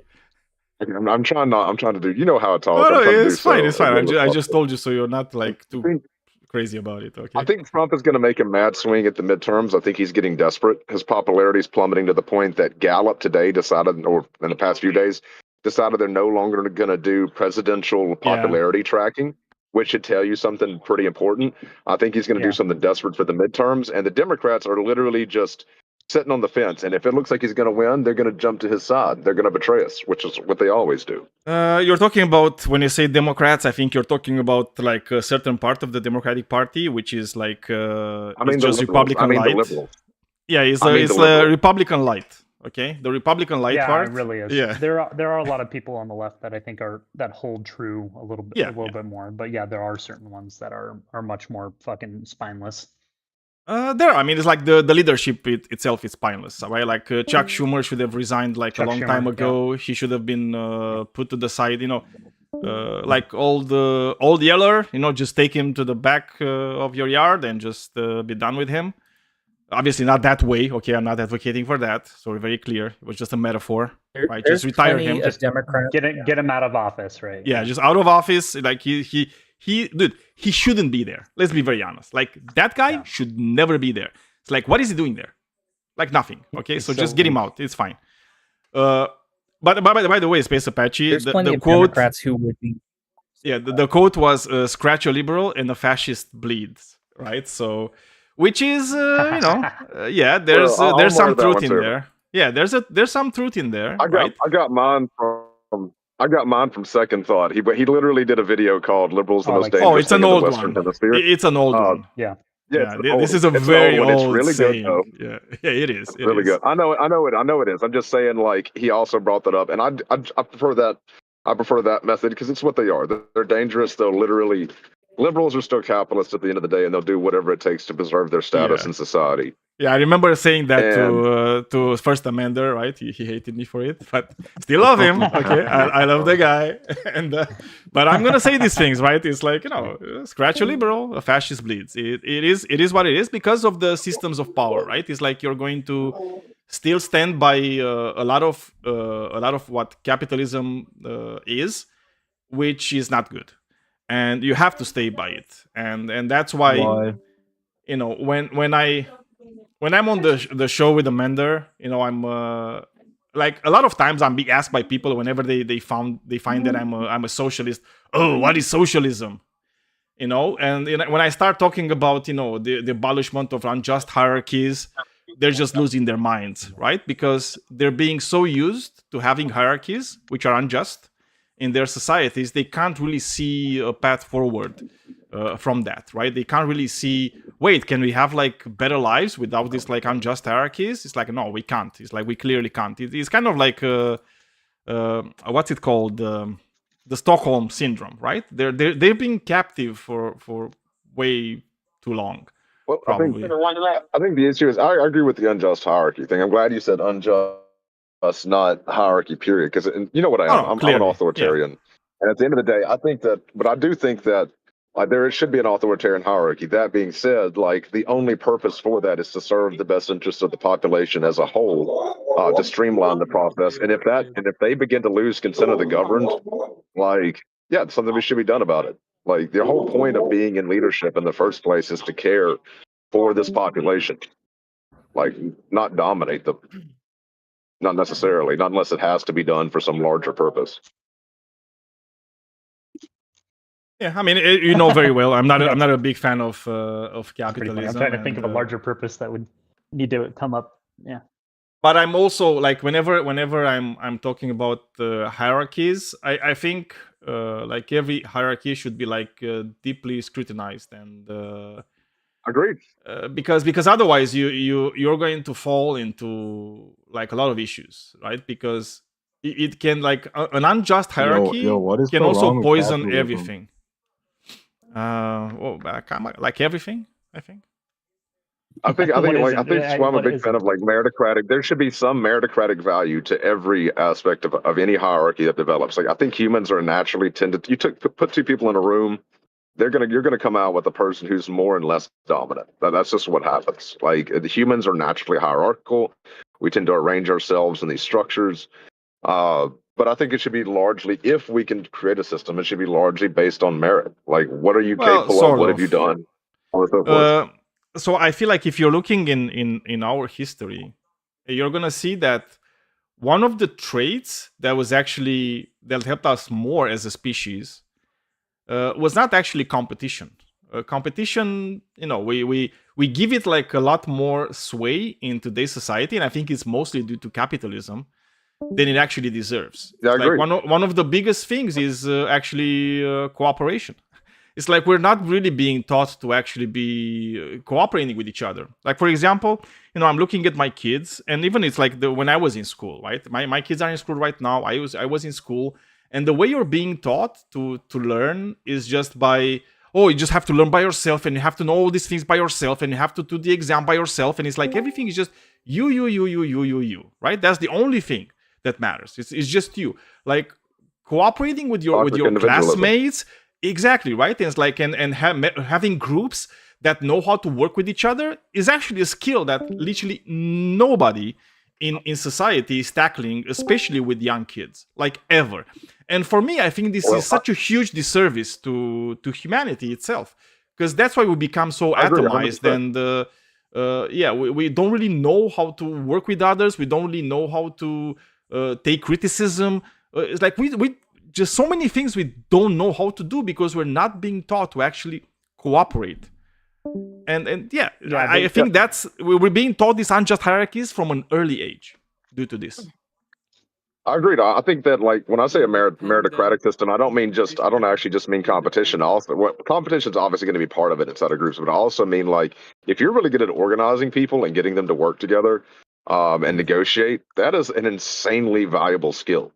S11: I'm trying not. I'm trying to do. You know how I talk.
S1: No,
S11: I'm
S1: no,
S11: trying to do
S1: it's fine.
S11: so
S1: It's fine.
S11: a little
S1: I just told you so you're not
S11: I
S1: like too
S11: think
S1: crazy about it.
S11: I
S1: Okay.
S11: think Trump is going to make a mad swing at the midterms. I think he's getting desperate. His popularity is plummeting to the point that Gallup today decided, or in the past few days, decided they're no longer going to do presidential
S1: Yeah.
S11: popularity tracking, which should tell you something pretty important. I think he's going to do
S6: Yeah.
S11: something desperate for the midterms, and the Democrats are literally just sitting on the fence. And if it looks like he's going to win, they're going to jump to his side. They're going to betray us, which is what they always do.
S1: You're talking about when you say Democrats. I think you're talking about like a certain part of the Democratic Party, which is like
S11: I
S1: it's
S11: mean the
S1: just
S11: liberals. I
S1: Republican
S11: mean the
S1: light.
S11: liberals.
S1: Yeah, it's
S11: I
S1: a
S11: mean
S1: it's
S11: the
S1: a
S11: liberals.
S1: Republican light. Okay, the Republican light
S6: Yeah,
S1: part.
S6: it really is.
S1: Yeah,
S6: There are a lot of people on the left that I think that hold true a little
S1: yeah.
S6: bit more. But yeah, there are certain ones that are much more fucking spineless.
S1: I mean, it's like the leadership itself is spineless, right? Like Chuck Schumer should have resigned like a
S6: Chuck
S1: long time
S6: Schumer, yeah.
S1: ago. He should have been put to the side. You know, like old Yeller. You know, just take him to the back of your yard and just be done with him. Obviously, not that way. Okay, I'm not advocating for that. So very clear. It was just a metaphor, right?
S10: There's
S1: Just retire
S10: plenty
S1: him.
S10: of Democrats.
S6: Get him out of office, right?
S1: Yeah, just out of office. Like dude, he shouldn't be there. Let's be very honest. Like that guy
S6: Yeah.
S1: should never be there. It's like, what is he doing there? Like nothing. Okay,
S6: He's
S1: so
S6: so
S1: just get him
S6: weak.
S1: out. It's fine. But by the way, Space Apache,
S10: There's plenty
S1: the
S10: of
S1: quote.
S10: Democrats who would be.
S1: Yeah, the quote was "Scratch a liberal and a fascist bleeds." Right. So, which is yeah, there's
S11: Well, I'll
S1: there's some
S11: mark that
S1: truth
S11: one
S1: in
S11: too.
S1: there. Yeah, there's some truth in there. Right.
S11: I got mine from Second Thought. He literally did a video called "Liberals the
S6: Oh,
S11: Most
S6: like-
S11: Dangerous
S1: Oh, it's
S11: Thing
S1: an
S11: in the
S1: old
S11: Western
S1: one.
S11: Hemisphere."
S1: It's an old one.
S6: Yeah.
S11: Yeah,
S1: Yeah, this is a
S11: it's an
S1: very
S11: one. It's
S1: old
S11: really
S1: saying.
S11: good though.
S1: Yeah, it is.
S11: It's
S1: It
S11: really
S1: is.
S11: good. I know it is. I'm just saying, like he also brought that up, and I prefer that. I prefer that method because it's what they are. They're dangerous. They'll literally. Liberals are still capitalists at the end of the day, and they'll do whatever it takes to preserve their status
S1: Yeah.
S11: in society.
S1: Yeah, I remember saying that
S11: And
S1: to First Amender, right? He hated me for it, but still love him. Okay, I love the guy, and but I'm gonna say these things, right? It's like scratch a liberal, a fascist bleeds. It is what it is because of the systems of power, right? It's like you're going to still stand by a lot of what capitalism is, which is not good, and you have to stay by it, and that's why. You know, when I'm on the show with Amender, I'm like a lot of times I'm being asked by people whenever they find that I'm a socialist. Oh, what is socialism? And when I start talking about the abolishment of unjust hierarchies, they're just losing their minds, right? Because they're being so used to having hierarchies which are unjust in their societies, they can't really see a path forward from that, right? They can't really see, wait, can we have like better lives without these like unjust hierarchies? It's like, no, we can't. It's like, we clearly can't. It's kind of like what's it called, the Stockholm syndrome, right? They've been captive for way too long.
S11: well,
S1: Probably.
S11: I think the issue is I agree with the unjust hierarchy thing. I'm glad you said unjust, not hierarchy. Period. Because you know what I am. I'm an
S1: clearly,
S11: authoritarian, and at the end of the day, I think that. But I do think that Like there should be an authoritarian hierarchy. That being said, like the only purpose for that is to serve the best interests of the population as a whole, to streamline the process. And if they begin to lose consent of the governed, like yeah, something should be done about it. Like the whole point of being in leadership in the first place is to care for this population, like not dominate them. Not necessarily, not unless it has to be done for some larger purpose.
S1: Yeah, I mean, you know very well. I'm not.
S6: Yeah.
S1: I'm not a big fan of
S6: That's pretty funny.
S1: capitalism.
S6: I'm trying to think
S1: and,
S6: of a larger purpose that would need to come up. Yeah.
S1: But I'm also like whenever I'm talking about hierarchies, I think like every hierarchy should be like deeply scrutinized and
S11: Agreed.
S1: because otherwise you're going to fall into like a lot of issues, right? Because it can like an unjust hierarchy
S12: what is
S1: can
S12: so
S1: also
S12: wrong with
S1: poison
S12: capitalism?
S1: everything. Like everything, I think.
S11: I think
S6: What is
S11: I
S6: it?
S11: think that's why I'm a
S6: What
S11: big
S6: is
S11: fan
S6: it?
S11: of like meritocratic. There should be some meritocratic value to every aspect of any hierarchy that develops. Like I think humans are naturally tended. Put two people in a room, you're gonna come out with a person who's more and less dominant. That's just what happens. Like the humans are naturally hierarchical. We tend to arrange ourselves in these structures. But I think it should be largely, if we can create a system, it should be largely based on merit. Like what are you
S1: Well,
S11: capable of?
S1: sort
S11: What have you
S1: of.
S11: done? Or so forth.
S1: So I feel like if you're looking in our history, you're gonna see that one of the traits that was actually that helped us more as a species was not actually competition. Competition, you know, we give it like a lot more sway in today's society, and I think it's mostly due to capitalism than it actually deserves.
S11: Yeah, I
S1: It's like
S11: agree.
S1: one of the biggest things is actually cooperation. It's like we're not really being taught to actually be cooperating with each other. Like for example, you know, I'm looking at my kids, and even it's like when I was in school, right? My kids are in school right now. I was in school, and the way you're being taught to learn is just by, oh, you just have to learn by yourself, and you have to know all these things by yourself, and you have to do the exam by yourself, and it's like everything is just you, right? That's the only thing that matters. It's just you. Like cooperating with your
S11: Toxic individualism.
S1: classmates. Exactly, right. And it's like having groups that know how to work with each other is actually a skill that literally nobody in society is tackling, especially with young kids, like ever. And for me, I think this is such a huge disservice to humanity itself, because that's why we become so
S11: I agree,
S1: atomized
S11: 100%.
S1: and we don't really know how to work with others. We don't really know how to take criticism. It's like we just so many things we don't know how to do because we're not being taught to actually cooperate. And yeah, I think that's we're being taught these unjust hierarchies from an early age due to this.
S11: I agreed. I think that like when I say a meritocratic system, I don't actually just mean competition. Competition is obviously going to be part of it inside of groups, but I also mean like if you're really good at organizing people and getting them to work together and negotiate, that is an insanely valuable skill.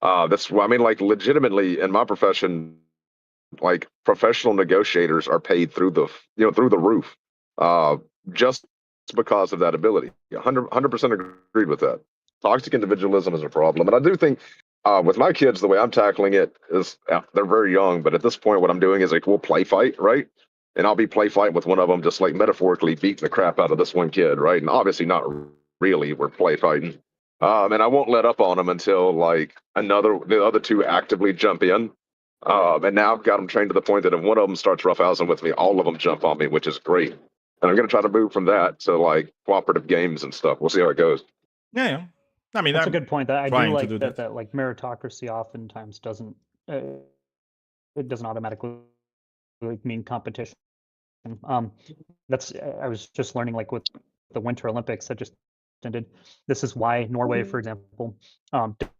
S11: That's I mean, like legitimately in my profession, like professional negotiators are paid through the roof, just because of that ability. 100% agreed with that. Toxic individualism is a problem, and I do think with my kids, the way I'm tackling it is they're very young, but at this point, what I'm doing is like we'll play fight, right? And I'll be play fighting with one of them, just like metaphorically beating the crap out of this one kid, right? And obviously not really, we're play fighting. And I won't let up on them until like the other two actively jump in. And now I've got them trained to the point that if one of them starts roughhousing with me, all of them jump on me, which is great. And I'm going to try to move from that to like cooperative games and stuff. We'll see how it goes.
S1: Yeah. I mean,
S6: that's
S1: I'm
S6: a good point. That I do
S1: trying to
S6: like
S1: do
S6: that like meritocracy oftentimes doesn't it doesn't automatically mean competition. That's I was just learning like with the Winter Olympics that just ended. This is why Norway, for example,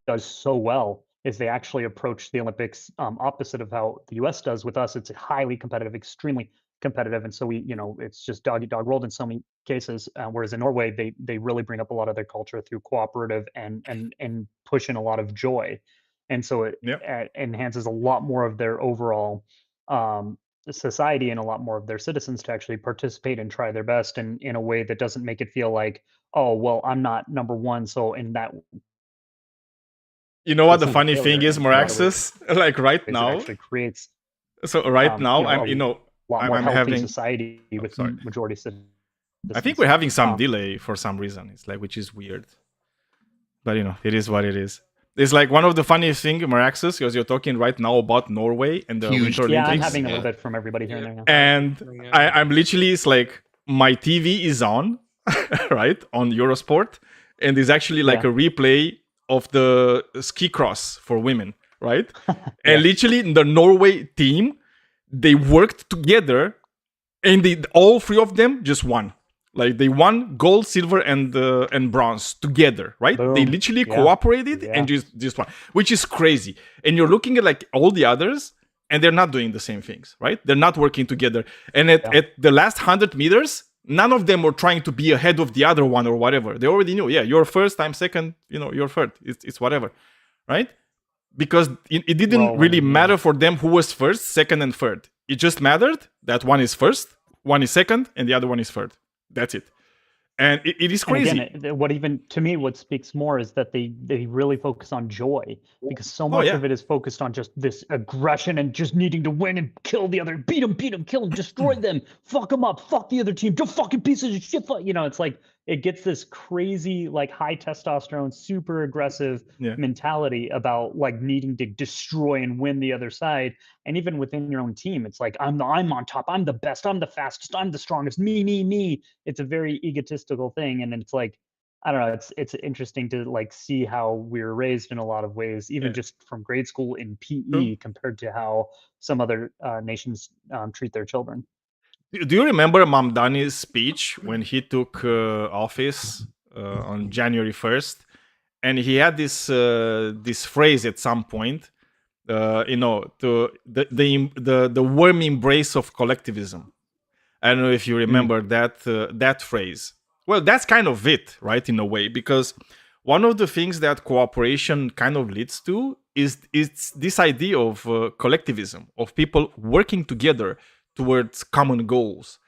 S6: does so well. Is they actually approach the Olympics opposite of how the U.S. does with us. It's highly competitive, extremely competitive, and so it's just dog eat dog world in so many cases. Whereas in Norway, they really bring up a lot of their culture through cooperative and push in a lot of joy, and so it enhances a lot more of their overall society and a lot more of their citizens to actually participate and try their best in a way that doesn't make it feel like, oh well, I'm not number one, so in that
S1: you know what the funny thing is, Moraxis? Like right now,
S6: it actually creates
S1: So right now, I'm
S6: a lot more
S1: I'm
S6: healthy
S1: having.
S6: society
S1: Oh,
S6: with
S1: sorry.
S6: majority citizens.
S1: I think we're having some
S6: Um,
S1: delay for some reason. It's like, which is weird. But it is what it is. It's like one of the funniest thing, Maraxus, because you're talking right now about Norway and the
S2: Huge
S1: Winter
S6: yeah, I'm
S1: Olympics.
S6: having a little
S2: Yeah.
S6: bit from everybody here and there.
S1: And I'm literally, it's like my TV is on, right, on Eurosport, and there's actually like
S6: Yeah.
S1: a replay of the ski cross for women, right?
S6: Yeah.
S1: And literally the Norway team, they worked together, and all three of them just won. Like they won gold, silver, and bronze together, right? They
S6: Boom.
S1: literally
S6: Yeah.
S1: cooperated
S6: Yeah.
S1: and just won, which is crazy. And you're looking at like all the others, and they're not doing the same things, right? They're not working together. And at the last 100 meters, none of them were trying to be ahead of the other one or whatever. They already knew, yeah, you're first, I'm second, you're third. It's whatever, right? Because it didn't really matter for them who was first, second, and third. It just mattered that one is first, one is second, and the other one is third. That's it. And it is crazy.
S6: And again, what speaks more is that they really focus on joy, because so much of it is focused on just this aggression and just needing to win and kill the other, beat them, kill them, destroy them, fuck them up, fuck the other team, you fucking pieces of shit. It's like it gets this crazy, like high testosterone, super aggressive mentality about like needing to destroy and win the other side. And even within your own team, it's like I'm on top, I'm the best, I'm the fastest, I'm the strongest, me. It's a very egotistical thing, and it's like, I don't know, it's interesting to like see how we're raised in a lot of ways, even just from grade school in PE compared to how some other nations treat their children.
S1: Do you remember Mamdani's speech when he took office on January 1st? And he had this phrase at some point, to the warm embrace of collectivism. I don't know if you remember that phrase. Well, that's kind of it, right, in a way, because one of the things that cooperation kind of leads to is this idea of collectivism, of people working together towards common goals.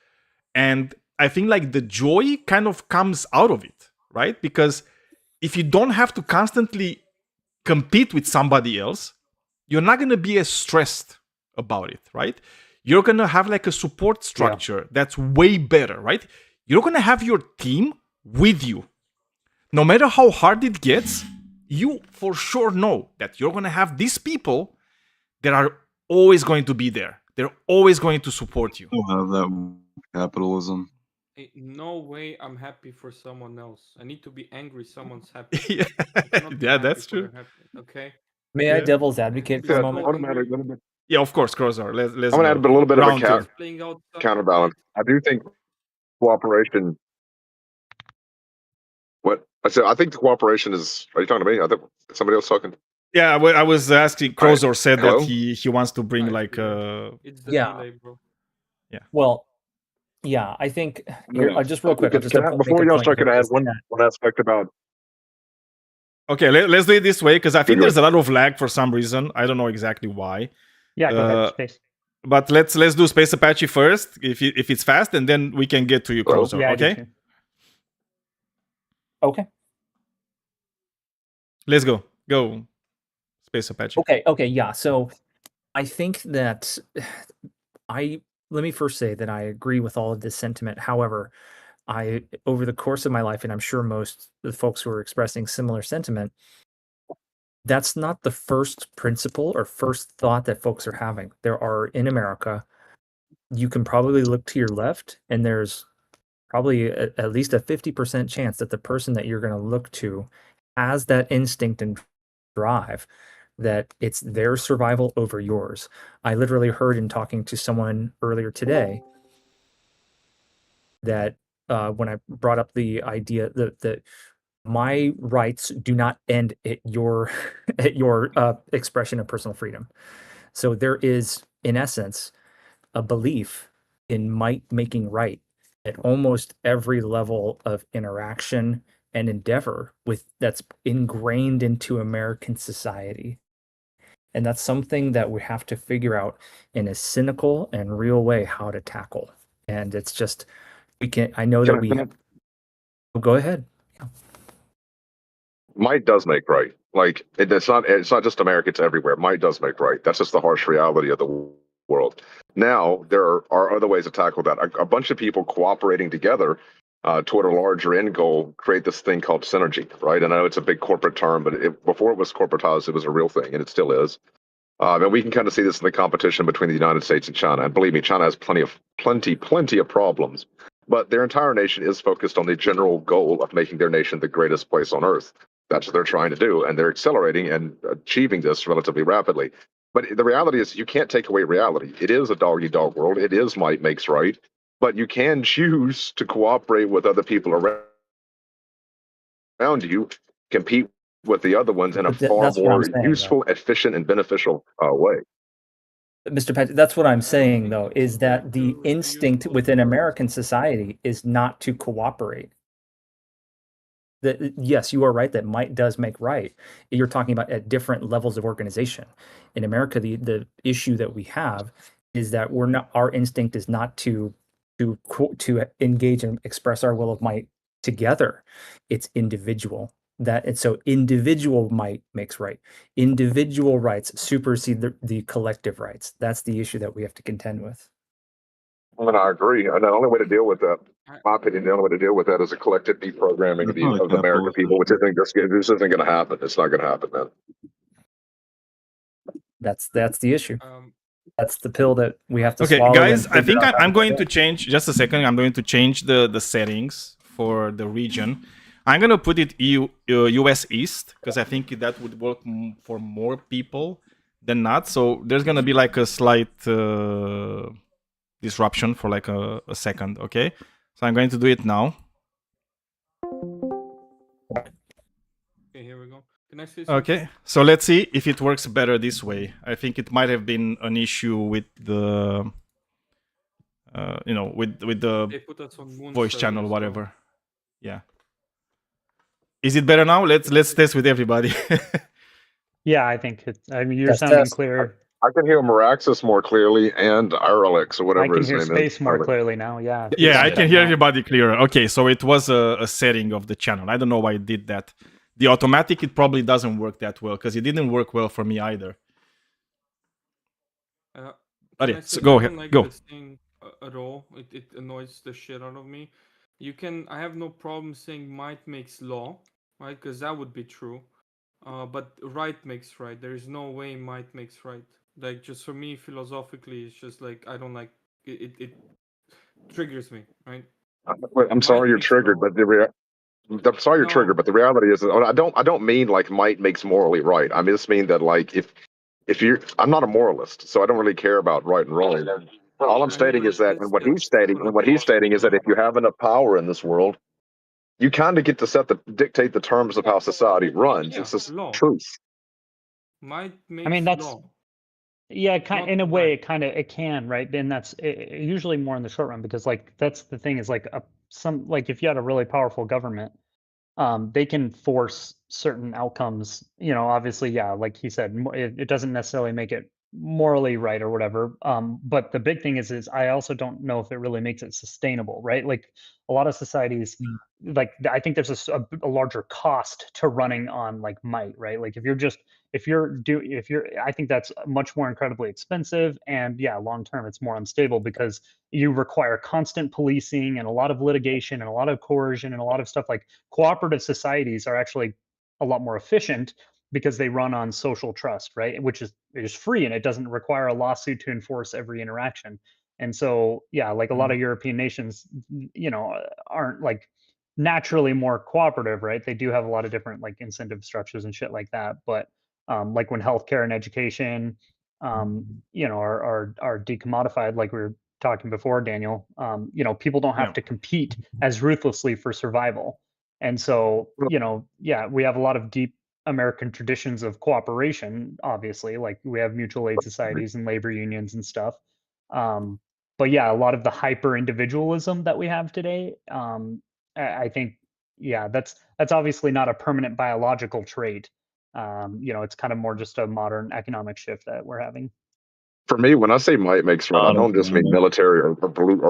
S1: And I think like the joy kind of comes out of it, right? Because if you don't have to constantly compete with somebody else, you're not going to be as stressed about it, right? You're going to have like a support structure that's way better, right? You're going to have your team with you. No matter how hard it gets, you for sure know that you're going to have these people that are always going to be there. They're always going to support you.
S12: We'll have that capitalism.
S13: No way I'm happy for someone else. I need to be angry someone's happy.
S1: Yeah, that's true.
S13: Okay.
S10: May I devil's advocate for a moment?
S1: Yeah, of course, Crozar. Let's
S11: I'm gonna add a little bit of a
S13: Playing out
S11: counterbalance. I do think cooperation. What I said, I think the cooperation is. Are you talking to me? I think somebody else talking.
S1: Yeah, I was asking. Crozar said
S11: Hello?
S1: that he wants to bring like
S13: It's the
S10: Yeah.
S13: delay, bro.
S1: Yeah.
S10: Well, yeah, I think
S11: Yeah.
S10: just real quick.
S11: Before y'all start, can I add one aspect about?
S1: Okay, let's do it this way, because I think there's a lot of lag for some reason. I don't know exactly why.
S6: Yeah, go ahead, Space.
S1: But let's do Space Apache first, if it's fast, and then we can get to you, Crozar.
S6: Yeah,
S1: okay?
S10: Okay.
S1: Let's go. Go, Space Apache.
S10: Okay, yeah. So I think that let me first say that I agree with all of this sentiment. However, over the course of my life, and I'm sure most of the folks who are expressing similar sentiment, that's not the first principle or first thought that folks are having. There are, in America, you can probably look to your left, and there's probably at least a 50% chance that the person that you're going to look to has that instinct and drive that it's their survival over yours. I literally heard in talking to someone earlier today that when I brought up the idea that my rights do not end at your expression of personal freedom. So there is, in essence, a belief in might making right at almost every level of interaction and endeavor that's ingrained into American society. And that's something that we have to figure out in a cynical and real way how to tackle. And it's just, go ahead.
S11: Might does make right. Like it's not just America, it's everywhere. Might does make right. That's just the harsh reality of the world. Now there are other ways to tackle that. A bunch of people cooperating together toward a larger end goal create this thing called synergy, right? And I know it's a big corporate term, but before it was corporatized, it was a real thing, and it still is. And we can kind of see this in the competition between the United States and China. And believe me, China has plenty of problems. But their entire nation is focused on the general goal of making their nation the greatest place on earth. That's what they're trying to do, and they're accelerating and achieving this relatively rapidly. But the reality is, you can't take away reality. It is a dog-eat-dog world. It is might makes right. But you can choose to cooperate with other people around you, compete with the other ones in a far
S10: That's what I'm
S11: more
S10: saying, though.
S11: useful, efficient, and beneficial way.
S10: Mr. Patrick, that's what I'm saying, though, is that the instinct within American society is not to cooperate. Yes, you are right that might does make right. You're talking about at different levels of organization. In America, the issue that we have is that our instinct is not to engage and express our will of might together. It's individual. And so individual might makes right. Individual rights supersede the collective rights. That's the issue that we have to contend with.
S11: And I agree. And the only way to deal with that, in my opinion, the only way to deal with that is a collective deprogramming of the American people, which I think this isn't going to happen. It's not going to happen, man.
S10: That's the issue. That's the pill that we have to
S1: Okay,
S10: swallow.
S1: guys, I think I'm going to change, just a second, I'm going to change the settings for the region. I'm going to put it US East, because I think that would work for more people than not. So there's going to be like a slight disruption for like a second, okay? So I'm going to do it now.
S13: Okay, here we go. Can I say something?
S1: Okay, so let's see if it works better this way. I think it might have been an issue with the, with the
S13: They put us on Moon
S1: voice
S13: server
S1: channel,
S13: as
S1: whatever.
S13: well.
S1: Yeah. Is it better now? Let's test with everybody.
S6: Yeah, I think you're
S10: Test,
S6: sounding
S10: test.
S6: clear.
S11: I can hear Meraxis more clearly and Irelix or
S6: I
S11: whatever
S6: can
S11: his
S6: hear
S11: name
S6: space
S11: is.
S6: more clearly now. Yeah.
S1: Yeah, I can hear
S6: now.
S1: everybody clearer. Okay, so it was a setting of the channel. I don't know why it did that. The automatic, it probably doesn't work that well, because it didn't work well for me either. But yeah, so go ahead.
S13: I don't like
S1: Go.
S13: this thing at all. It annoys the shit out of me. I have no problem saying might makes law, right? Because that would be true. But right makes right. There is no way might makes right. Like, just for me, philosophically, it's just like, I don't like it. It triggers me, right?
S11: I'm sorry you're triggered, but I'm sorry you're triggered, but the reality is, I don't mean like might makes morally right. I just mean that, like, if you're, I'm not a moralist, so I don't really care about right and wrong. All I'm stating is that, and what he's stating is that if you have enough power in this world, you kind of get to dictate the terms of how society runs.
S13: Yeah,
S11: it's just
S13: law.
S11: truth.
S13: Might makes
S6: I mean, that's
S13: law.
S6: yeah,
S13: Not
S6: in a
S13: right.
S6: way, it can, right? Then that's usually more in the short run, because like that's the thing is like if you had a really powerful government, they can force certain outcomes. Obviously, yeah, like he said, it doesn't necessarily make it morally right or whatever. But the big thing is I also don't know if it really makes it sustainable, right? Like a lot of societies, like I think there's a larger cost to running on like might, right? Like if you're, I think that's much more incredibly expensive, and yeah, long term it's more unstable because you require constant policing and a lot of litigation and a lot of coercion and a lot of stuff. Like cooperative societies are actually a lot more efficient because they run on social trust, right? Which is free, and it doesn't require a lawsuit to enforce every interaction. And so, yeah, like a lot of European nations, aren't like naturally more cooperative, right? They do have a lot of different like incentive structures and shit like that. But like when healthcare and education, are decommodified, like we were talking before, Daniel, people don't have to compete as ruthlessly for survival. And so, yeah, we have a lot of deep American traditions of cooperation, obviously, like we have mutual aid societies and labor unions and stuff. But yeah, a lot of the hyper individualism that we have today, I think, yeah, that's obviously not a permanent biological trait. It's kind of more just a modern economic shift that we're having.
S11: For me, when I say might makes right, I don't just mean military or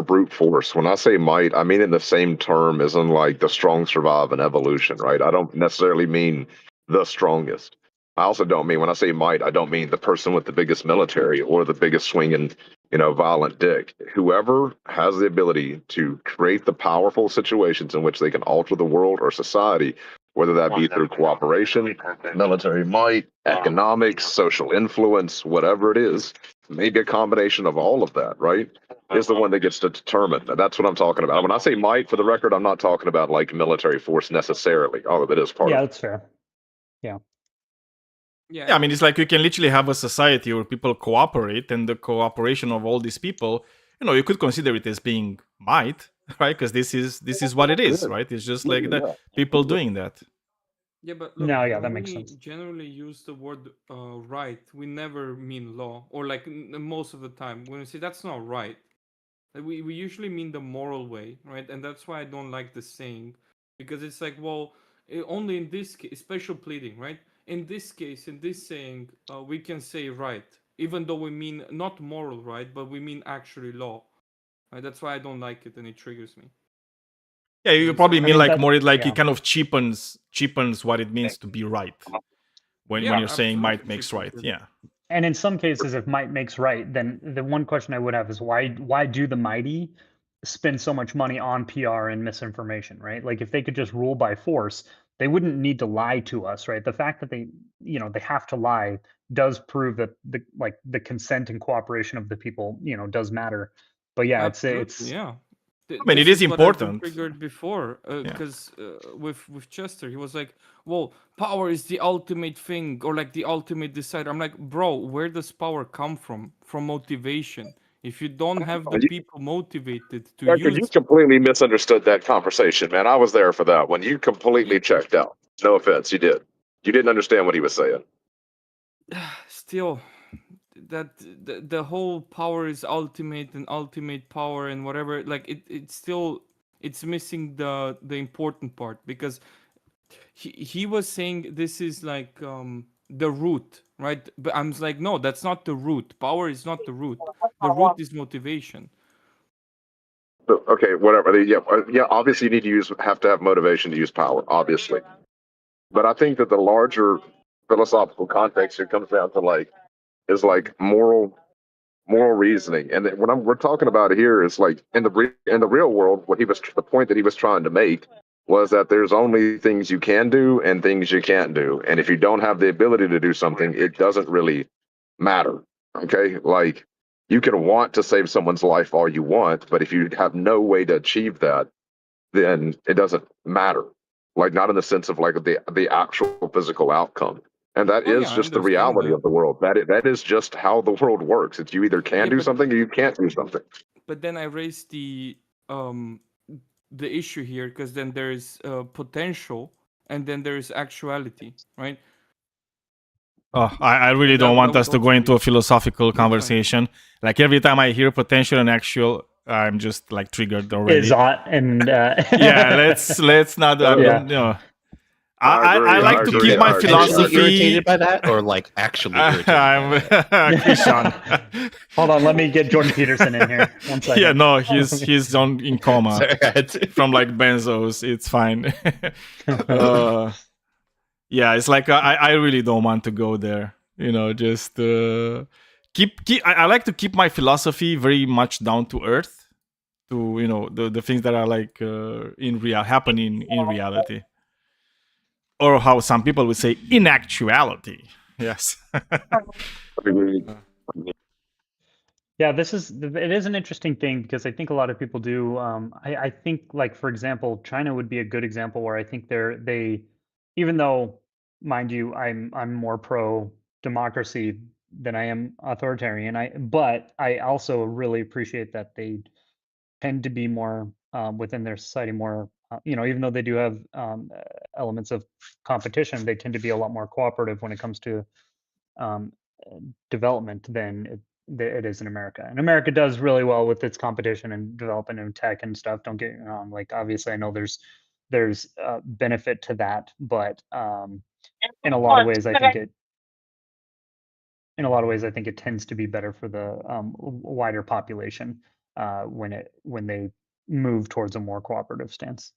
S11: brute force. When I say might, I mean in the same term as in like the strong survive and evolution, right? I don't necessarily mean the strongest. I also don't mean, when I say might, I don't mean the person with the biggest military or the biggest swinging, violent dick. Whoever has the ability to create the powerful situations in which they can alter the world or society, whether that be through cooperation, military might, economics, social influence, whatever it is, maybe a combination of all of that, right? Is the one that gets to determine. And that's what I'm talking about. When I say might, for the record, I'm not talking about like military force necessarily, although that is part
S6: Yeah,
S11: of it.
S6: that's fair. Yeah.
S1: Yeah, I mean, it's like you can literally have a society where people cooperate, and the cooperation of all these people, you could consider it as being might, right? Because this is what it is, right? It's just like the people doing that.
S13: Yeah, but look,
S6: No, yeah, that
S13: when
S6: makes
S13: we
S6: sense.
S13: generally use the word right, we never mean law, or like most of the time when we say that's not right, like, we usually mean the moral way, right? And that's why I don't like the saying, because it's like, well, only in this case, special pleading, right? In this case, in this saying, we can say right, even though we mean not moral right, but we mean actually law. Right? That's why I don't like it, and it triggers me.
S1: Yeah, you
S13: When
S1: probably
S6: I
S13: someone
S1: mean
S6: mean
S13: says,
S1: like
S6: that,
S1: more like it
S6: yeah.
S1: kind of cheapens what it means to be right when
S13: yeah,
S1: you're saying might
S13: absolutely
S1: makes
S13: cheapens
S1: right.
S13: it.
S1: Yeah.
S6: And in some cases, if might makes right, then the one question I would have is why do the mighty spend so much money on PR and misinformation, right? Like if they could just rule by force, they wouldn't need to lie to us, right? The fact that they have to lie does prove that the consent and cooperation of the people, does matter. But yeah,
S13: Absolutely,
S6: it's
S13: yeah.
S1: I mean, it
S13: This
S1: is
S13: is what I've been
S1: important.
S13: triggered before,
S1: Yeah.
S13: because with Chester, he was like, "Well, power is the ultimate thing, or like the ultimate decider." I'm like, "Bro, where does power come from? From motivation. If you don't have the people motivated to
S11: Tucker, you
S13: use,
S11: completely misunderstood that conversation, man. I was there for that one. You completely checked out. No offense, you did. You didn't understand what he was saying.
S13: still, that the whole power is ultimate and ultimate power and whatever, like it's still, it's missing the important part, because he was saying this is like the root, right? But I'm like, no, that's not the root. Power is not the root. The root is motivation.
S11: So, okay, whatever. Yeah, yeah. Obviously, you need to have to have motivation to use power. Obviously, but I think that the larger philosophical context here comes down to like moral reasoning. And what we're talking about here is like in the real world, the point that he was trying to make was that there's only things you can do and things you can't do. And if you don't have the ability to do something, it doesn't really matter. Okay? Like you can want to save someone's life all you want, but if you have no way to achieve that, then it doesn't matter. Like not in the sense of like the actual physical outcome. And that
S13: Oh yeah,
S11: is
S13: I
S11: just the
S13: understand
S11: reality
S13: that.
S11: of the world. That is just how the world works. It's you either can
S13: Yeah,
S11: do something or you can't do something.
S13: but then I raised the issue here, because then there's potential and then there's actuality, right?
S1: Oh, I really
S13: And that
S1: don't
S13: that
S1: want us
S13: would
S1: to go
S13: also
S1: into
S13: be,
S1: a philosophical
S13: that's fine.
S1: conversation. Like every time I hear potential and actual, I'm just like triggered
S6: is
S1: already.
S6: and
S1: Yeah, let's not. I
S11: Uh,
S1: don't
S6: yeah.
S1: know.
S11: I
S1: I
S11: agree. I
S1: like to
S2: Do you
S11: agree.
S1: keep
S2: get
S1: my
S11: I agree. I
S2: potentially
S11: agree.
S2: irritated
S1: philosophy.
S2: by that, or like actually irritated by
S1: I'm
S2: that?
S1: Krishan.
S6: Hold on, let me get Jordan Peterson in here. One
S1: Yeah,
S6: second.
S1: no, he's in coma
S2: Sorry, I had to.
S1: from like benzos. It's fine. uh, yeah, it's like I really don't want to go there. Just I like to keep my philosophy very much down to earth, to the things that are like in real happening in reality, or how some people would say in actuality. Yes.
S6: Yeah, it is an interesting thing because I think a lot of people do. I think, like, for example, China would be a good example where I think even though, mind you, I'm more pro democracy than I am authoritarian. But I also really appreciate that they tend to be more within their society more. Even though they do have elements of competition, they tend to be a lot more cooperative when it comes to um, development than it is in America. And America does really well with its competition and development and tech and stuff. Don't get me wrong. Like obviously, I know there's benefit to that, but in a lot of ways, I think it tends to be better for the wider population when they move towards a more cooperative stance.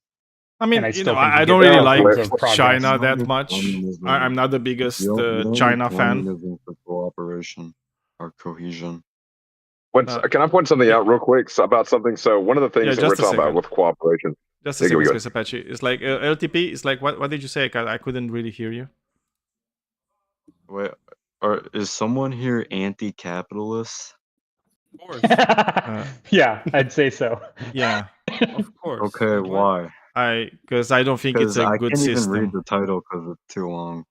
S1: I mean,
S6: I
S1: you
S6: still
S1: know,
S6: think
S1: I
S6: you
S1: don't
S6: get
S1: really
S11: Yeah,
S1: like
S6: tons
S11: but
S6: of progress.
S1: China
S12: You don't
S1: that
S12: need
S1: much.
S12: communism.
S1: I'm not the biggest
S12: You don't
S1: China
S12: need
S1: fan.
S12: communism for cooperation or cohesion.
S11: can I point something
S1: yeah,
S11: out real quick about something? So one of the
S1: yeah,
S11: things that we're
S1: just a
S11: talking about
S1: second.
S11: with cooperation.
S1: Just a
S11: Yeah, go
S1: second,
S11: go.
S1: Space Apache. It's like LTP. It's like what did you say? I couldn't really hear you.
S12: Wait, is someone here anti-capitalist?
S13: Of course.
S6: Yeah, I'd say so.
S1: Yeah,
S13: Of course.
S12: Okay,
S13: What?
S12: why?
S1: because I don't think it's
S12: Because
S1: a
S12: I
S1: good
S12: can't even read
S1: system.
S12: the title because it's too long.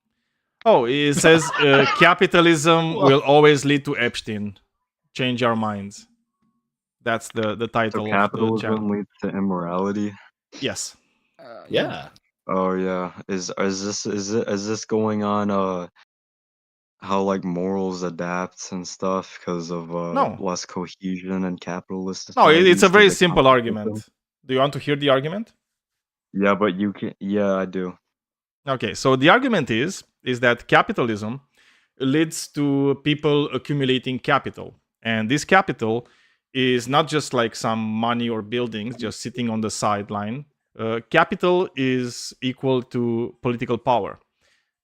S1: Oh, it says capitalism
S12: Well-
S1: will always lead to Epstein. Change our minds. That's the
S12: So
S1: title of the channel.
S12: capitalism leads to immorality.
S1: Yes.
S2: Yeah.
S12: Oh yeah, is this going on? How like morals adapt and stuff because of
S1: No.
S12: less cohesion and capitalist
S1: No, it's a
S12: societies 'cause
S1: very
S12: they
S1: simple
S12: contradict
S1: argument.
S12: them?
S1: Do you want to hear the argument?
S12: Yeah, but you can. Yeah, I do.
S1: Okay, so the argument is that capitalism leads to people accumulating capital. And this capital is not just like some money or buildings just sitting on the sideline. Capital is equal to political power.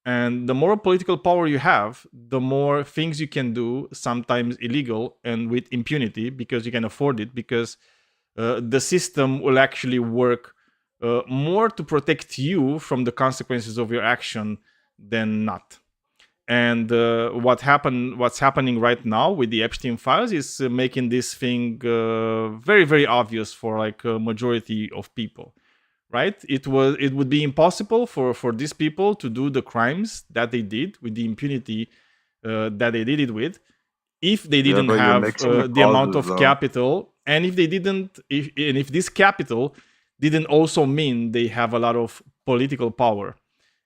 S1: And the more political power you have, the more things you can do, sometimes illegal and with impunity because you can afford it, because the system will actually work more to protect you from the consequences of your action than not. And what's happening right now with the Epstein files is making this thing very, very obvious for like a majority of people, right? It would be impossible for these people to do the crimes that they did with the impunity that they did it with, if they
S12: Yeah,
S1: didn't
S12: but you're
S1: have
S12: mixing the
S1: the amount
S12: causes,
S1: of
S12: though.
S1: capital, and if they didn't, if this capital didn't also mean they have a lot of political power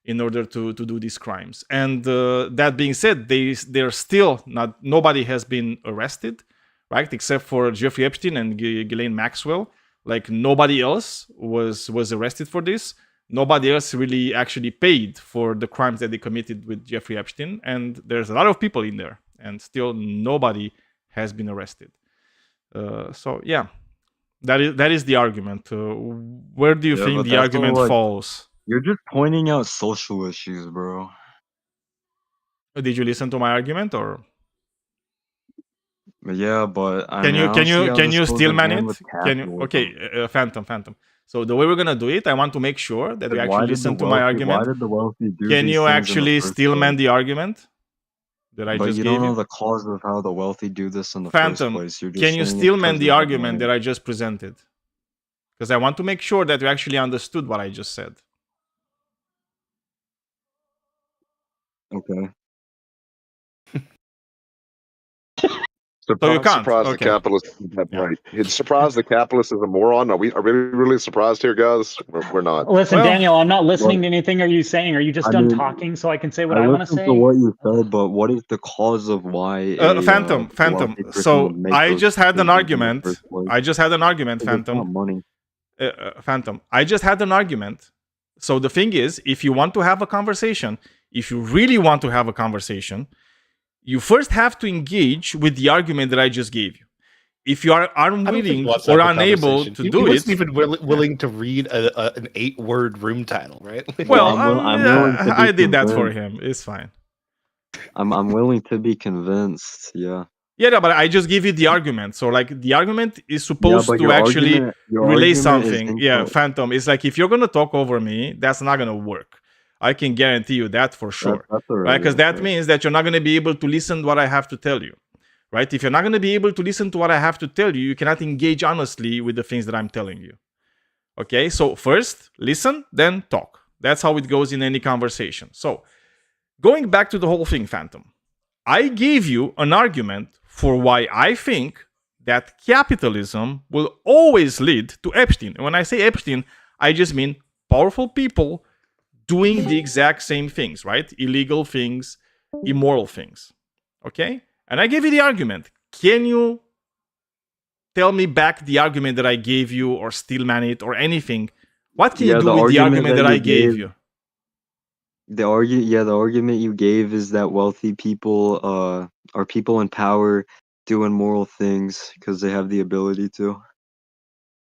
S1: in order to do these crimes. And that being said, they're still not. Nobody has been arrested, right? Except for Jeffrey Epstein and Ghislaine Maxwell. Like nobody else was arrested for this. Nobody else really actually paid for the crimes that they committed with Jeffrey Epstein. And there's a lot of people in there, and still nobody has been arrested. So yeah, that is the argument. Where do you
S12: Yeah,
S1: think
S12: but
S1: the
S12: that's
S1: argument
S12: all, like,
S1: falls?
S12: You're just pointing out social issues, bro.
S1: Did you listen to my argument, or
S12: Yeah, but I
S1: can
S12: mean,
S1: you
S12: I
S1: can
S12: don't see
S1: you
S12: how
S1: can
S12: this
S1: you
S12: goes
S1: still
S12: in
S1: man
S12: hand
S1: it?
S12: with
S1: Can you? Okay,
S12: capitalism.
S1: Phantom. So the way we're gonna do it, I want to make sure that you
S12: Why
S1: actually
S12: did the
S1: listen to my
S12: wealthy? Why
S1: argument.
S12: did the wealthy do
S1: Can
S12: these
S1: you
S12: things in the
S1: actually
S12: first
S1: still man
S12: place?
S1: the argument that I
S12: But
S1: just
S12: you don't
S1: gave
S12: know
S1: you?
S12: the cause of how the wealthy do this in the first
S1: Phantom,
S12: place. You're just
S1: can you
S12: saying
S1: still
S12: it's
S1: man
S12: 'cause
S1: the
S12: they have
S1: argument
S12: money.
S1: that I just presented? Because I want to make sure that you actually understood what I just said.
S12: Okay.
S1: So you can't.
S11: Surprised the
S1: Okay.
S11: capitalist is that
S1: Yeah.
S11: right. It's surprised the capitalist is a moron. Are we really surprised here, guys? We're not.
S6: Listen,
S1: Well,
S6: Daniel, I'm not listening
S12: Well,
S6: to anything are you saying. Are you just
S12: I
S6: done
S12: mean,
S6: talking so I can say what
S12: I
S6: I want to
S12: listened to
S6: say?
S12: what you said, but what is the cause of why a
S1: Phantom.
S12: wealthy person
S1: So
S12: would make
S1: I
S12: those
S1: just had an
S12: decisions in the
S1: argument.
S12: first place?
S1: I just had an argument,
S12: Because it's not
S1: Phantom.
S12: money.
S1: Phantom. I just had an argument. So the thing is, if you want to have a conversation, if you really want to have a conversation, you first have to engage with the argument that I just gave you. If you are
S2: I don't think he
S1: unwilling
S2: wants to
S1: or
S2: have a
S1: unable
S2: conversation.
S1: to
S2: He
S1: do
S2: wasn't
S1: it,
S2: even willing to read an 8-word room title, right?
S1: well,
S12: I'm willing to be
S1: I did that for
S12: convinced.
S1: him. It's fine.
S12: I'm willing to be convinced. Yeah.
S1: Yeah, but I just give you the argument. So, like, the argument is
S12: Yeah,
S1: supposed
S12: but
S1: to actually
S12: your
S1: relay
S12: argument is
S1: something. Yeah,
S12: incorrect.
S1: Phantom. It's like if you're gonna talk over me, that's not gonna work. I can guarantee you that for sure,
S12: That's
S1: right?
S12: already
S1: Because that
S12: okay.
S1: means that you're not gonna be able to listen to what I have to tell you, right? If you're not gonna be able to listen to what I have to tell you, you cannot engage honestly with the things that I'm telling you. Okay, so first listen, then talk. That's how it goes in any conversation. So, going back to the whole thing, Phantom, I gave you an argument for why I think that capitalism will always lead to Epstein. And when I say Epstein, I just mean powerful people doing the exact same things, right? Illegal things, immoral things. Okay? And I gave you the argument. Can you tell me back the argument that I gave you, or still man it, or anything? What can you
S12: Yeah,
S1: do
S12: the
S1: with the
S12: argument
S1: argument
S12: that
S1: that I
S12: you
S1: gave
S12: gave,
S1: you?
S12: the argument you gave is that wealthy people are people in power doing moral things because they have the ability to.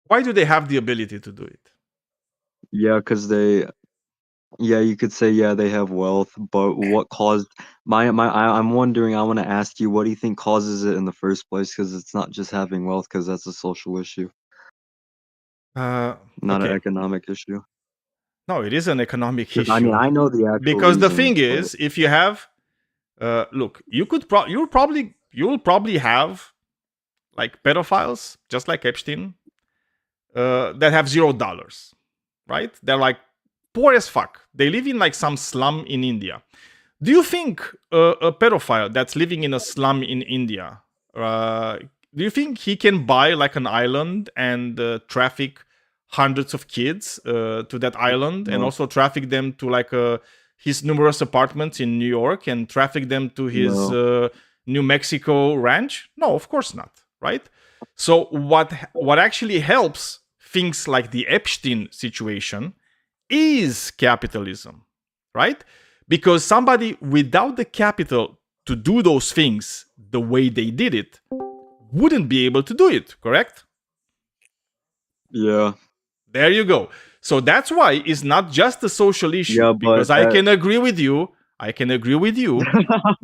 S1: Why do they have the ability to do it?
S12: Yeah, because yeah, you could say, yeah, they have wealth, but what caused I'm wondering, I want to ask you, what do you think causes it in the first place? Because it's not just having wealth, because that's a social issue, not an
S1: Okay.
S12: economic issue.
S1: No, it is an economic
S12: Because I mean,
S1: issue
S12: I know the actual
S1: because the
S12: reasons,
S1: thing
S12: but
S1: is, if you have, look, you'll probably have like pedophiles, just like Epstein, that have $0, right? They're like poor as fuck. They live in like some slum in India. Do you think a pedophile that's living in a slum in India, uh, do you think he can buy like an island and traffic hundreds of kids to that island and
S12: no,
S1: also traffic them to like his numerous apartments in New York and traffic them to his
S12: no.
S1: New Mexico ranch? No, of course not, right? So what actually helps things like the Epstein situation is capitalism, right? Because somebody without the capital to do those things the way they did it wouldn't be able to do it, correct?
S12: Yeah,
S1: There you go. So that's why it's not just a social issue,
S12: yeah,
S1: because
S12: but
S1: I
S12: that
S1: can agree with you. I can agree with you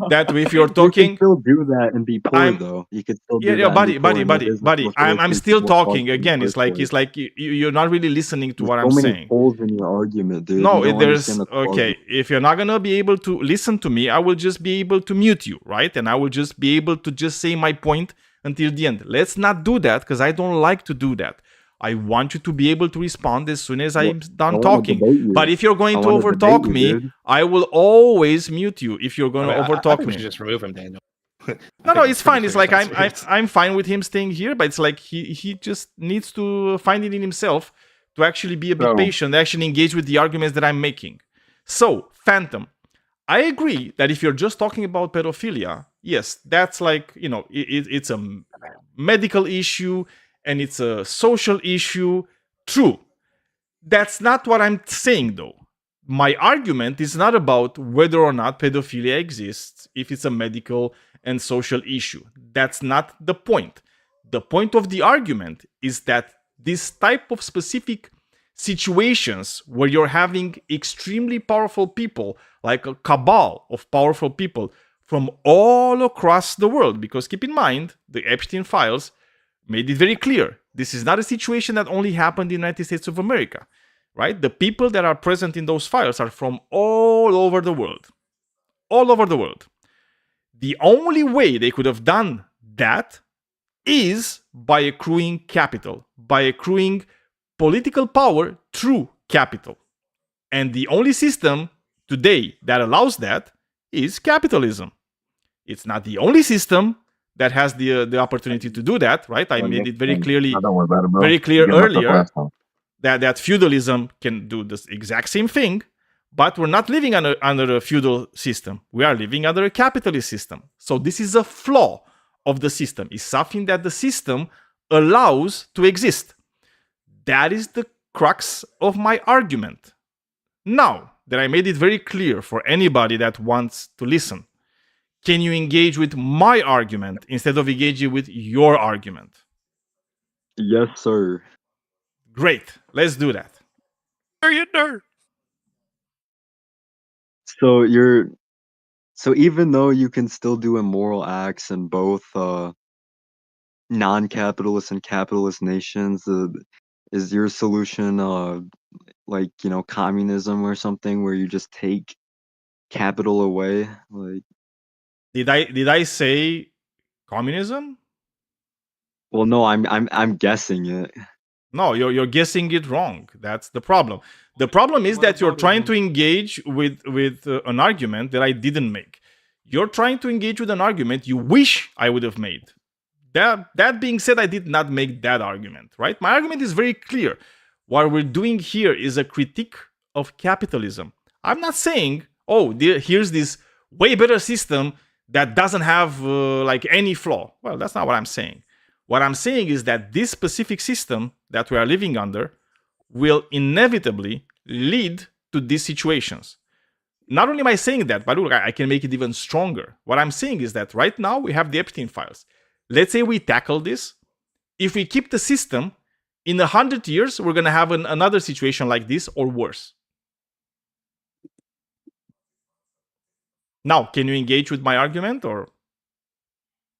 S1: that if you're
S12: you can
S1: talking,
S12: still do that and be poor,
S1: I'm
S12: though. You could still
S1: yeah,
S12: do
S1: yeah,
S12: that and be
S1: buddy,
S12: poor,
S1: buddy,
S12: and that
S1: buddy,
S12: is the
S1: buddy.
S12: social
S1: I'm
S12: issue
S1: still
S12: what caused
S1: talking
S12: it in the
S1: again.
S12: first place.
S1: It's like you're not really listening to
S12: There's
S1: what
S12: so
S1: I'm
S12: many
S1: saying.
S12: holes in your argument, dude. You
S1: No,
S12: don't understand
S1: there's
S12: the
S1: okay.
S12: causes.
S1: If you're not gonna be able to listen to me, I will just be able to mute you, right? And I will just be able to just say my point until the end. Let's not do that because I don't like to do that. I want you to be able to respond as soon as
S12: Well,
S1: I'm
S12: I
S1: done
S12: want to
S1: talking.
S12: debate
S1: But
S12: you.
S1: if you're
S12: I
S1: going to
S12: want to debate
S1: overtalk
S12: you,
S1: me,
S12: dude.
S1: I will always mute you if you're going
S8: I
S1: to
S8: mean, I
S1: overtalk
S8: think we should
S1: me.
S8: just remove him, Daniel. I
S1: No,
S8: think
S1: no,
S8: that's
S1: it's
S8: pretty
S1: fine. It's
S8: clear he's
S1: like
S8: not
S1: I'm
S8: serious.
S1: I'm fine with him staying here, but it's like he just needs to find it in himself to actually be a bit
S11: So,
S1: patient, actually engage with the arguments that I'm making. So, Phantom, I agree that if you're just talking about pedophilia, yes, that's like it's a medical issue and it's a social issue. True. That's not what I'm saying, though. My argument is not about whether or not pedophilia exists, if it's a medical and social issue. That's not the point. The point of the argument is that this type of specific situations where you're having extremely powerful people, like a cabal of powerful people from all across the world, because keep in mind, the Epstein files made it very clear. This is not a situation that only happened in the United States of America, right? The people that are present in those files are from all over the world. All over the world. The only way they could have done that is by accruing capital, by accruing political power through capital. And the only system today that allows that is capitalism. It's not the only system that has the opportunity to do that, right? I made it very
S11: no,
S1: clearly,
S11: don't worry about it, bro.
S1: very
S11: You
S1: clear
S11: get messed up
S1: earlier
S11: last time.
S1: that feudalism can do this exact same thing, but we're not living under a feudal system. We are living under a capitalist system. So this is a flaw of the system. It's something that the system allows to exist. That is the crux of my argument. Now that I made it very clear for anybody that wants to listen, can you engage with my argument instead of engaging with your argument?
S12: Yes, sir.
S1: Great. Let's do that.
S12: So even though you can still do immoral acts in both non-capitalist and capitalist nations, is your solution like communism or something where you just take capital away? Like,
S1: Did I say communism?
S12: well, no, I'm guessing it.
S1: No, you're guessing it wrong. That's the problem. The problem is
S13: What
S1: that you're
S13: about it
S1: trying
S13: then?
S1: to engage with an argument that I didn't make. You're trying to engage with an argument you wish I would have made. That being said, I did not make that argument, right? My argument is very clear. What we're doing here is a critique of capitalism. I'm not saying, oh, here's this way better system that doesn't have like any flaw. Well, that's not what I'm saying. What I'm saying is that this specific system that we are living under will inevitably lead to these situations. Not only am I saying that, but look, I can make it even stronger. What I'm saying is that right now we have the Epstein files. Let's say we tackle this. If we keep the system, in 100 years, we're going to have another situation like this or worse. Now, can you engage with my argument or?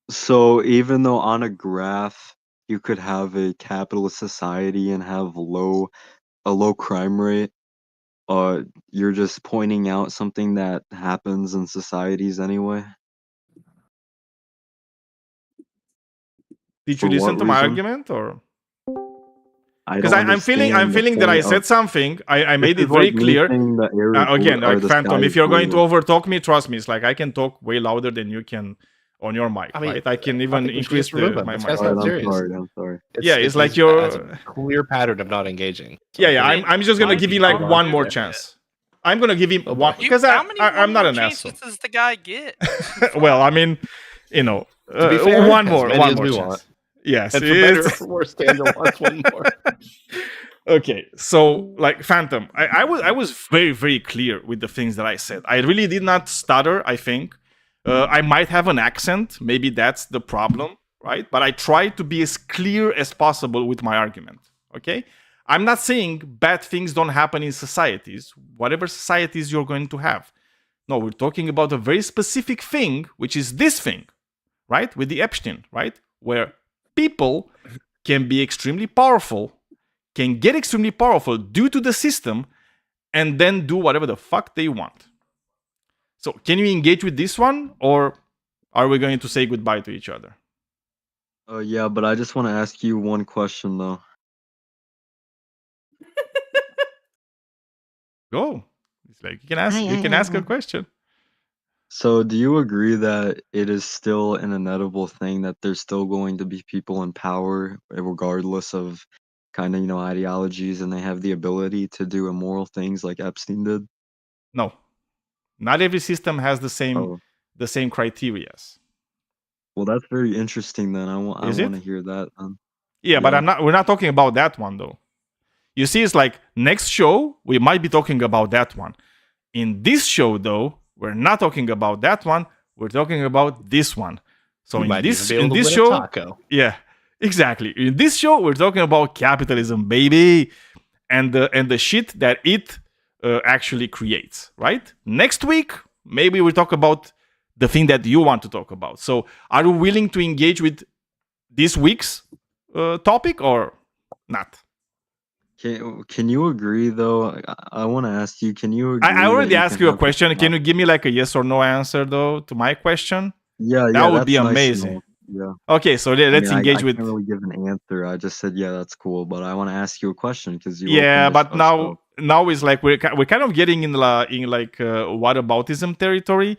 S12: So even though on a graph you could have a capitalist society and have a low crime rate, you're just pointing out something that happens in societies anyway.
S1: Did
S12: For
S1: you listen
S12: what
S1: to my
S12: reason?
S1: argument or?
S12: I
S1: Because
S12: don't
S1: I'm
S12: understand the
S1: feeling that I
S12: point
S1: said
S12: of
S1: something. I
S12: this
S1: made
S12: is
S1: it very
S12: like me
S1: clear.
S12: saying the air is
S1: Again,
S12: blue or
S1: like
S12: the
S1: Phantom,
S12: sky
S1: if
S12: is
S1: you're going to
S12: blue.
S1: overtalk me, trust me, it's like I can talk way louder than you can on your mic,
S2: I mean,
S1: right? I can
S2: I
S1: even
S2: think we should
S1: increase
S2: just remove him.
S1: my
S2: This
S1: mic.
S2: guy's
S12: Alright,
S2: not
S12: I'm
S2: serious.
S12: sorry. I'm sorry.
S1: Yeah, it's like
S2: has
S1: you're.
S2: a clear pattern of not engaging. So
S1: Yeah,
S2: I
S1: yeah.
S2: think
S1: I'm just gonna
S14: Why
S1: give
S14: do
S1: you
S14: you
S1: like
S14: wanna
S1: one
S14: do
S1: more
S14: that?
S1: chance. I'm gonna give him
S2: Oh,
S1: one
S2: boy.
S1: because
S14: How many
S1: I'm
S14: one
S1: not
S14: more
S1: an asshole.
S14: chances does the guy get?
S1: Well, I mean, you know,
S2: To be fair,
S1: one
S2: as many
S1: more
S2: as we
S1: chance.
S2: want.
S1: Yes,
S2: And for better or
S1: it's-
S2: for worse, Daniel wants one more.
S1: Okay, so like Phantom, I was very very clear with the things that I said. I really did not stutter. I think I might have an accent. Maybe that's the problem, right? But I tried to be as clear as possible with my argument. Okay, I'm not saying bad things don't happen in societies, whatever societies you're going to have. No, we're talking about a very specific thing, which is this thing, right? With the Epstein, right? Where people can be extremely powerful, can get extremely powerful due to the system, and then do whatever the fuck they want. So, can you engage with this one, or are we going to say goodbye to each other?
S12: Yeah, but I just want to ask you one question though.
S1: Go. It's like you can ask a question.
S12: So, do you agree that it is still an inevitable thing that there's still going to be people in power, regardless of kind of, ideologies, and they have the ability to do immoral things like Epstein did?
S1: No, not every system has the
S12: Oh,
S1: same criterias.
S12: well, that's very interesting then. I
S1: Is
S12: want
S1: it?
S12: to hear that.
S1: Yeah, but
S12: Yeah.
S1: we're not talking about that one though. You see, it's like next show we might be talking about that one. In this show though, we're not talking about that one. We're talking about this one. So
S2: You
S1: in
S2: might
S1: this
S2: even be able to win a
S1: show,
S2: taco.
S1: yeah, exactly. In this show, we're talking about capitalism, baby, and the shit that it actually creates. Right? Next week, maybe we talk about the thing that you want to talk about. So, are you willing to engage with this week's topic or not?
S12: Can you agree though? I want to ask you. Can you agree?
S1: I already asked you a
S12: have
S1: question. Can you give me like a yes or no answer though to my question?
S12: Yeah,
S1: That would
S12: that's
S1: be
S12: nice to
S1: amazing.
S12: know. Yeah.
S1: Okay, so
S12: I
S1: let's
S12: mean,
S1: engage
S12: I
S1: with.
S12: can't really give an answer. I just said, yeah, that's cool, but I want to ask you a question because you
S1: Yeah,
S12: opened
S1: but
S12: us up.
S1: now is like we're kind of getting in like whataboutism territory,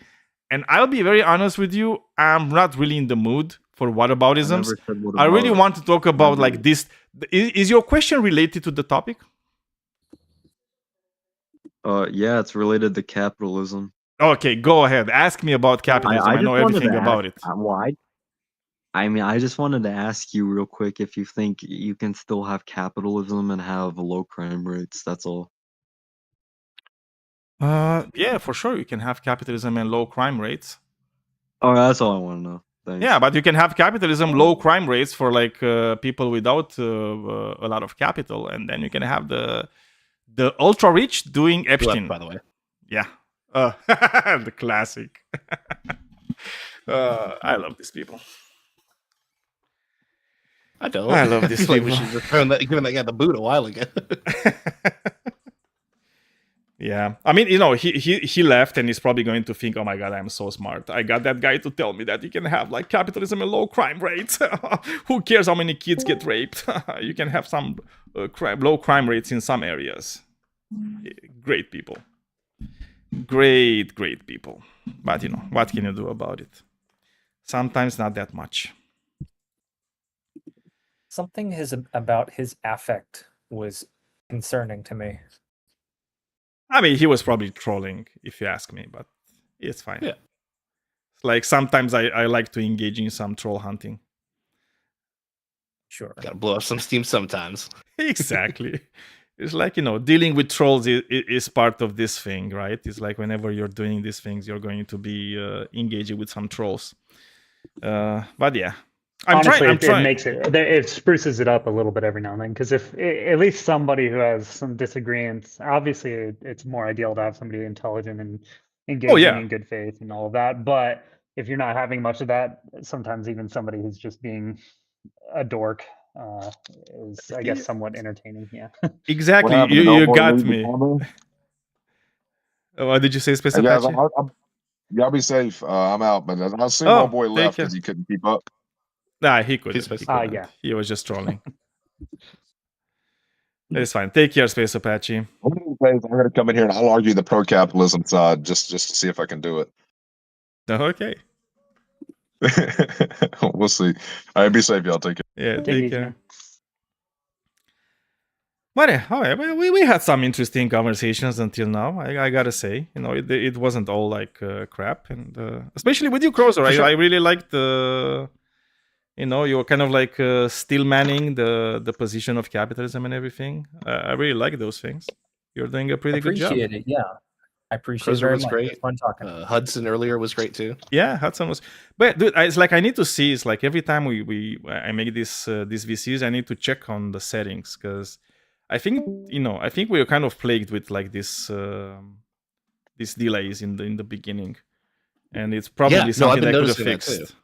S1: and I'll be very honest with you. I'm not really in the mood for
S12: I
S1: whataboutisms.
S12: never said what
S1: I really
S12: about.
S1: want to talk about
S12: Never.
S1: like this. Is your question related to the topic?
S12: Yeah, it's related to capitalism.
S1: Okay, go ahead. Ask me about capitalism.
S12: I
S1: I know
S12: just wanted
S1: everything
S12: to ask.
S1: about it.
S12: Well, I mean, I just wanted to ask you real quick if you think you can still have capitalism and have low crime rates. That's all.
S1: Yeah, for sure. You can have capitalism and low crime rates.
S12: Oh, that's all I want to know. Thanks.
S1: Yeah, but you can have capitalism, low crime rates for like people without a lot of capital, and then you can have the ultra rich doing Epstein.
S2: By the way,
S1: yeah, the classic. I love these people.
S2: I don't.
S1: I love these
S2: like
S1: people.
S2: we should just given that guy the boot a while ago.
S1: Yeah, I mean, he left, and he's probably going to think, "Oh my god, I'm so smart. I got that guy to tell me that you can have like capitalism and low crime rates. Who cares how many kids get raped? You can have some low crime rates in some areas." Great people, great people. But what can you do about it? Sometimes not that much.
S10: Something about his affect was concerning to me.
S1: I mean, he was probably trolling, if you ask me, but it's fine.
S2: Yeah.
S1: Like sometimes I like to engage in some troll hunting.
S10: Sure.
S2: Gotta blow up some steam sometimes.
S1: Exactly. It's like, dealing with trolls is part of this thing, right? It's like whenever you're doing these things, you're going to be engaging with some trolls. But yeah.
S6: Honestly,
S1: I'm
S6: it
S1: trying.
S6: makes it spruces it up a little bit every now and then. Because if at least somebody who has some disagreements, obviously it's more ideal to have somebody intelligent and
S1: Oh
S6: engaging
S1: yeah,
S6: in good faith and all of that. But if you're not having much of that, sometimes even somebody who's just being a dork is, I guess,
S1: E-
S6: somewhat entertaining. Yeah.
S11: What
S1: exactly.
S11: happened? No
S1: You
S11: more
S1: got
S11: league
S1: me.
S11: before me?
S1: What did you say, Space
S11: Hey guys,
S1: Apache?
S11: y'all be safe. I'm out, but I assume
S1: Oh,
S11: homeboy
S1: take
S11: left
S1: care.
S11: because he couldn't keep up.
S1: Nah, he couldn't.
S2: He's
S1: He couldn't.
S6: Yeah.
S1: He was just trolling. It's fine. Take care, Space Apache.
S11: One of these days, I'm gonna come in here and I'll argue the pro-capitalism side just to see if I can do it.
S1: Okay.
S11: We'll see. All right, be safe, y'all. Take care.
S1: Yeah,
S6: Take it
S1: take
S6: easy,
S1: care.
S6: man.
S1: But yeah, all right, well, we had some interesting conversations until now. I gotta say, it wasn't all like crap, and especially with you, Crozer,
S2: For sure.
S1: I really liked the, you're kind of like still manning the position of capitalism and everything. I really like those things. You're doing a pretty good job.
S10: Appreciate it. Yeah, I appreciate it
S2: Crozer
S10: very
S2: was
S10: much. It was
S2: great.
S10: fun talking.
S2: Hudson earlier was great too.
S1: Yeah, Hudson was, but dude, it's like I need to see. It's like every time I make these VCs, I need to check on the settings because I think we are kind of plagued with like these delays in the beginning, and it's probably
S2: Yeah, no, I've
S1: something
S2: been
S1: that I could have
S2: noticing that too.
S1: fixed.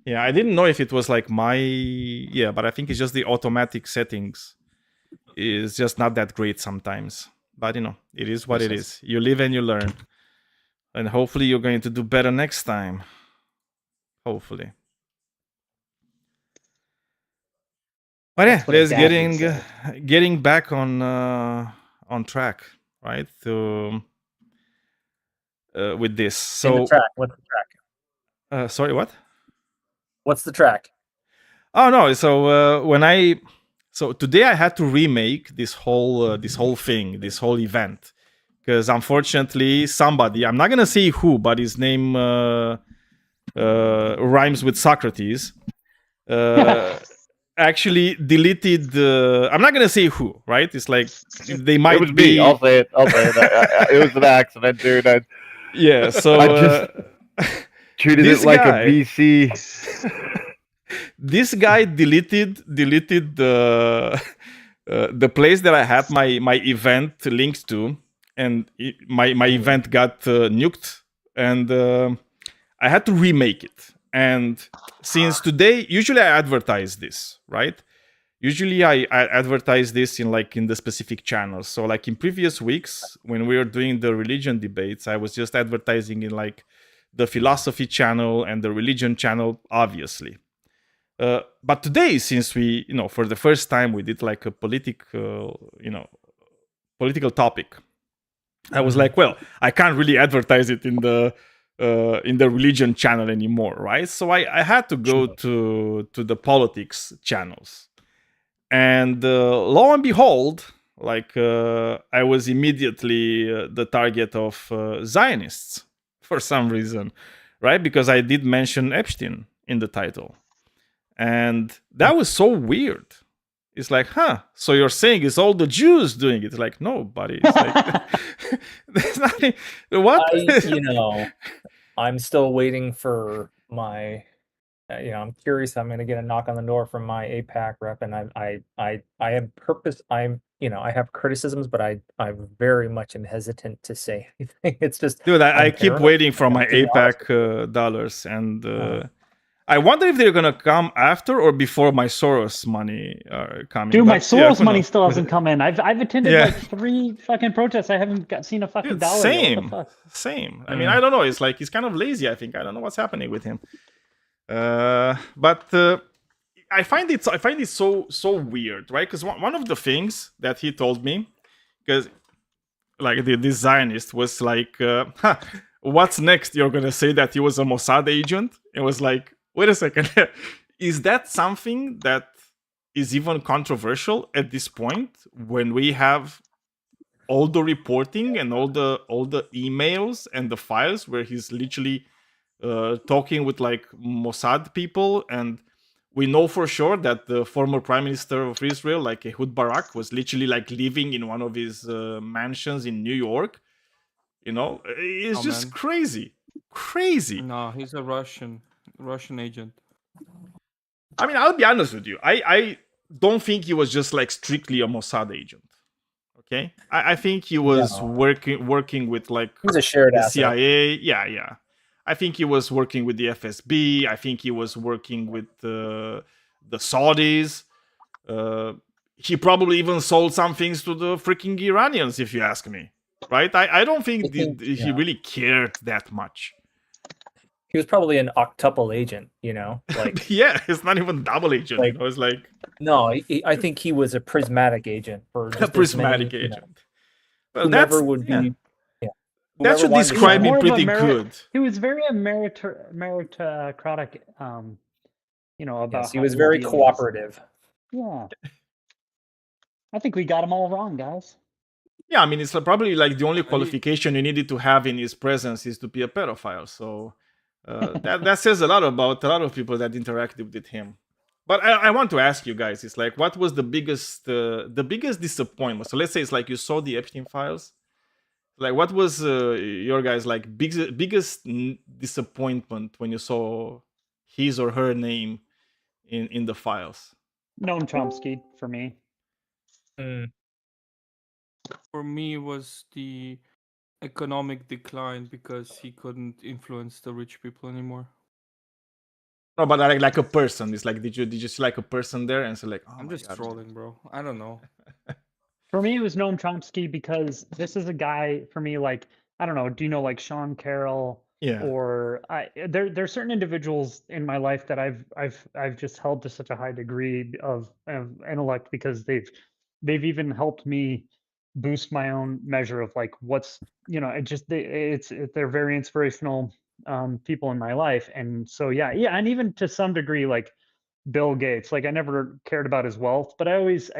S1: Yeah, I didn't know if it was like but I think it's just the automatic settings is just not that great sometimes. But it is what
S2: Makes
S1: it
S2: sense.
S1: is. You live and you learn, and hopefully you're going to do better next time. Hopefully. But yeah,
S10: That's what a
S1: let's
S10: dad would say.
S1: getting back on track, right? To with this.
S10: In the
S1: So,
S10: track. What's the track?
S1: sorry, what?
S10: What's the track?
S1: Oh no! So today I had to remake this whole thing, this whole event, because unfortunately somebody, I'm not gonna say who, but his name rhymes with Socrates. Actually deleted. I'm not gonna say who, right? It's like they might
S14: It was
S1: be.
S14: me. I'll say it. It was an accident, dude.
S1: Yeah. So
S14: I just treated
S1: this
S14: it like
S1: guy-
S14: a VC.
S1: This guy deleted the place that I had my event linked to, and my event got nuked, and I had to remake it. And since today, usually I advertise this, right? Usually I advertise this in the specific channels. So like in previous weeks when we were doing the religion debates, I was just advertising in like the philosophy channel and the religion channel, obviously. But today, since we, for the first time we did like a political topic, I was like, well, I can't really advertise it in the religion channel anymore, right? So I had to go to the politics channels, and lo and behold, I was immediately the target of Zionists for some reason, right? Because I did mention Epstein in the title. And that was so weird. It's like, so you're saying it's all the Jews doing it? It's like, no, buddy. It's like, there's nothing. What?
S10: I'm still waiting for my. I'm curious. I'm going to get a knock on the door from my APAC rep, and I have purpose. I have criticisms, but I'm very much hesitant to say anything. It's just,
S1: dude, I keep
S10: paranoid.
S1: waiting for my
S10: To be honest
S1: APAC dollars, and I wonder if they're gonna come after or before my Soros money are coming.
S6: Dude, my
S1: But, yeah,
S6: Soros
S1: who
S6: money
S1: knows?
S6: still hasn't come in. I've attended
S1: Yeah.
S6: like 3 fucking protests. I haven't seen a fucking
S1: Dude,
S6: dollar yet. What the fuck?
S1: same. I mean, I don't know. It's like he's kind of lazy. I think I don't know what's happening with him. But I find it so weird, right? Because one of the things that he told me, because like this Zionist was like, what's next? You're gonna say that he was a Mossad agent? It was like, wait a second, is that something that is even controversial at this point when we have all the reporting and all the emails and the files where he's literally talking with like Mossad people, and we know for sure that the former prime minister of Israel, like Ehud Barak, was literally like living in one of his mansions in New York. It's just crazy.
S13: No, he's a Russian agent.
S1: I mean, I'll be honest with you. I don't think he was just like strictly a Mossad agent. Okay, I think he was
S10: No.
S1: working with like
S10: He was a shared
S1: the
S10: asset.
S1: CIA. Yeah. I think he was working with the FSB. I think he was working with the Saudis. He probably even sold some things to the freaking Iranians, if you ask me. Right? I don't think he really cared that much.
S10: He was probably an octuple agent, you know, like
S1: yeah, it's not even double agent.
S10: Like-
S1: you know, it's like
S10: no, I think he was a prismatic agent for just
S1: a
S10: as
S1: prismatic
S10: many, you know,
S1: agent. Well,
S10: whomever would be.
S1: yeah.
S10: Yeah.
S1: That
S10: Whoever
S1: should
S10: wanted to
S1: describe
S10: be-
S1: him
S6: More of a
S1: pretty good.
S6: He was very meritocratic, you know, about
S10: Yes, he
S6: how
S10: was
S6: his
S10: very
S6: dealings.
S10: cooperative.
S6: Yeah. I think we got them all wrong, guys.
S1: Yeah, I mean, it's probably like the only qualification you needed to have in his presence is to be a pedophile. So that says a lot about a lot of people that interacted with him. But I want to ask you guys, it's like, what was the biggest disappointment? So let's say it's like you saw the Epstein files. Like, what was your guys' like biggest disappointment when you saw his or her name in the files?
S6: Noam Chomsky for me.
S13: For me, it was the economic decline because he couldn't influence the rich people anymore.
S1: No, but like a person. It's like, did you see like a person there and say like, oh,
S13: I'm
S1: my
S13: just
S1: God.
S13: trolling, bro. I don't know.
S6: For me, it was Noam Chomsky because this is a guy, for me, like, I don't know, do you know like Sean Carroll?
S1: Yeah.
S6: Or there's certain individuals in my life that I've just held to such a high degree of intellect because they've even helped me boost my own measure of like what's, you know, they're very inspirational people in my life. And so yeah, and even to some degree like Bill Gates, like I never cared about his wealth, but I guess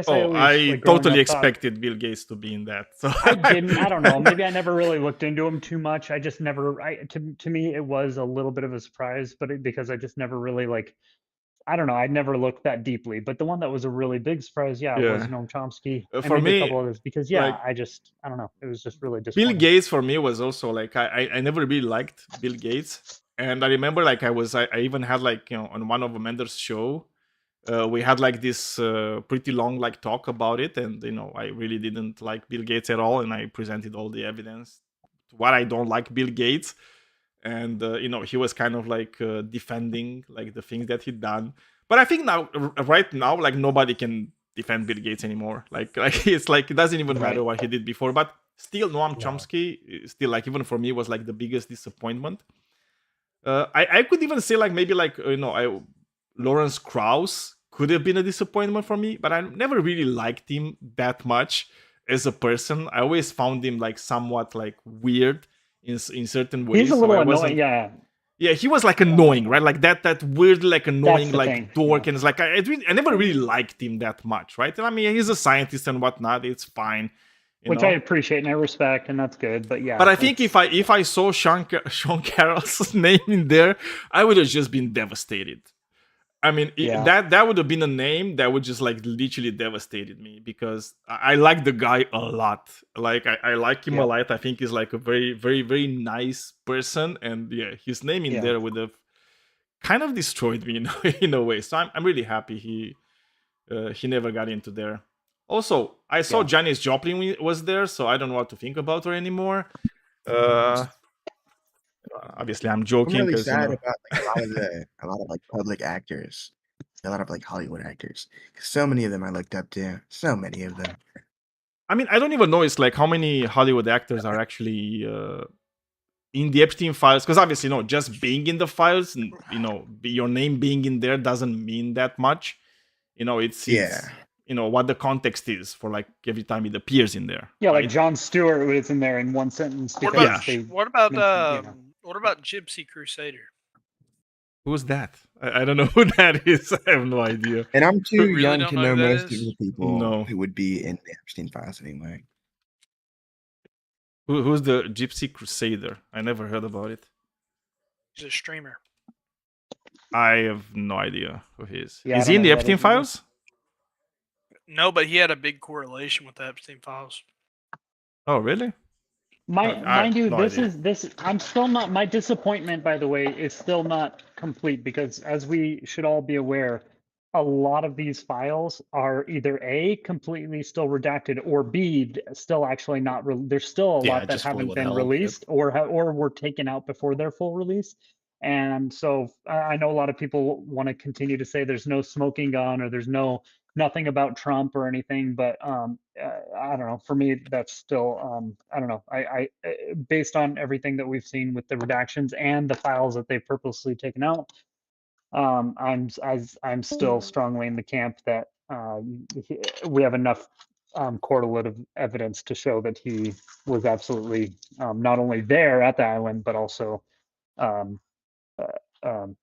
S6: I always like growing
S1: totally
S6: up thought-
S1: expected Bill Gates to be in that. So
S6: I didn't. I don't know. Maybe I never really looked into him too much. I just never. To me, it was a little bit of a surprise, but because I just never really like. I don't know. I'd never looked that deeply. But the one that was a really big surprise, was
S1: Yeah.
S6: Noam Chomsky.
S1: For
S6: And maybe
S1: me,
S6: a couple others because
S1: like-
S6: I don't know. It was just really
S1: Bill
S6: disappointing.
S1: Gates for me was also like I never really liked Bill Gates, and I remember like I even had like, you know, on one of Amanda's show, we had like this pretty long like talk about it, and you know, I really didn't like Bill Gates at all, and I presented all the evidence to why I don't like Bill Gates, and you know, he was kind of like defending like the things that he'd done. But I think now, right now, like nobody can defend Bill Gates anymore. Like it's like it doesn't even matter what he did before. But still, Noam Chomsky, still like even for me was like the biggest disappointment. I could even say like maybe like you know, Lawrence Krauss could have been a disappointment for me, but I never really liked him that much as a person. I always found him like somewhat like weird in certain ways.
S6: He's a
S1: so
S6: little
S1: I
S6: annoying.
S1: wasn't-
S6: Yeah.
S1: Yeah, he was like annoying, right? Like that weird, like annoying,
S6: the
S1: like
S6: thing,
S1: dork, and it's like I never really liked him that much, right? And I mean, he's a scientist and whatnot; it's fine, you
S6: Which
S1: know?
S6: I appreciate and I respect, and that's good. But yeah.
S1: But I think if I saw Sean Carroll's name in there, I would have just been devastated. I mean, that would have been a name that would just like literally devastated me because I like the guy a lot. Like I like him a lot. I think he's like a very, very, very nice person, and yeah, his name in there would have kind of destroyed me in a way. So I'm really happy he never got into there. Also, I saw Janis Joplin was there, so I don't know what to think about her anymore. Obviously, I'm joking.
S15: I'm really
S1: 'cause, you
S15: sad
S1: know-
S15: about like, a lot of like public actors, a lot of like Hollywood actors. 'Cause so many of them I looked up to. So many of them.
S1: I mean, I don't even know. It's like how many Hollywood actors are actually in the Epstein files? Because obviously, you know, just being in the files, and you know, your name being in there doesn't mean that much. You know, it's you know what the context is for like every time it appears in there.
S6: Yeah, like
S1: right?
S6: Jon Stewart was in there in one sentence
S16: What
S6: because
S16: about
S6: they
S16: what about
S6: mentioned, you know.
S16: what about Gypsy Crusader?
S1: Who's that? I don't know who that is. I have no idea.
S15: And I'm too
S16: really
S15: young
S16: don't
S15: to
S16: know
S15: know
S16: who that
S15: most of
S16: is?
S15: the people
S1: No.
S15: who would be in the Epstein files anyway.
S1: Who's the Gypsy Crusader? I never heard about it.
S16: He's a streamer.
S1: I have no idea who he is.
S6: Yeah, I
S1: Is
S6: don't
S1: he in
S6: know
S1: the
S6: who that
S1: Epstein
S6: is either.
S1: files?
S16: No, but he had a big correlation with the Epstein files.
S1: Oh, really?
S6: Mind you,
S1: no
S6: this
S1: idea.
S6: is this. I'm still not. My disappointment, by the way, is still not complete because, as we should all be aware, a lot of these files are either A, completely still redacted, or B, still actually not. There's still a
S2: Yeah,
S6: lot that
S2: just fully
S6: haven't been
S2: withheld. Yep.
S6: released or were taken out before their full release. And so I know a lot of people want to continue to say there's no smoking gun or there's nothing about Trump or anything, but I don't know. For me, that's still I don't know. I based on everything that we've seen with the redactions and the files that they've purposely taken out, I'm still strongly in the camp that we have enough correlative evidence to show that he was absolutely not only there at the island, but also um, um,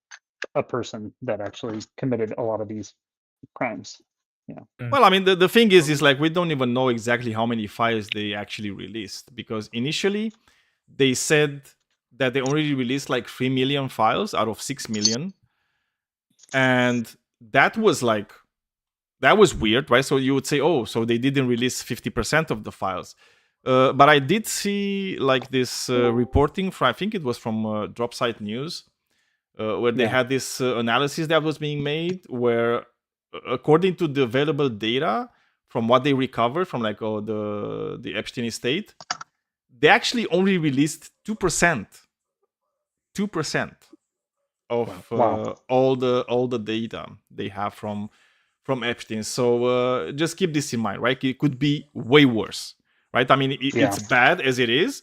S6: a person that actually committed a lot of these crimes. Yeah.
S1: Well, I mean, the thing is like we don't even know exactly how many files they actually released, because initially they said that they only released like 3 million files out of 6 million. And that was weird, right? So you would say, oh, so they didn't release 50% of the files. But I did see like this reporting from, I think it was from Dropsite News, where they had this analysis that was being made, where according to the available data from what they recovered from like the Epstein estate, they actually only released 2% of all the data they have from Epstein. So just keep this in mind, right? It could be way worse, right? I mean, it's bad as it is,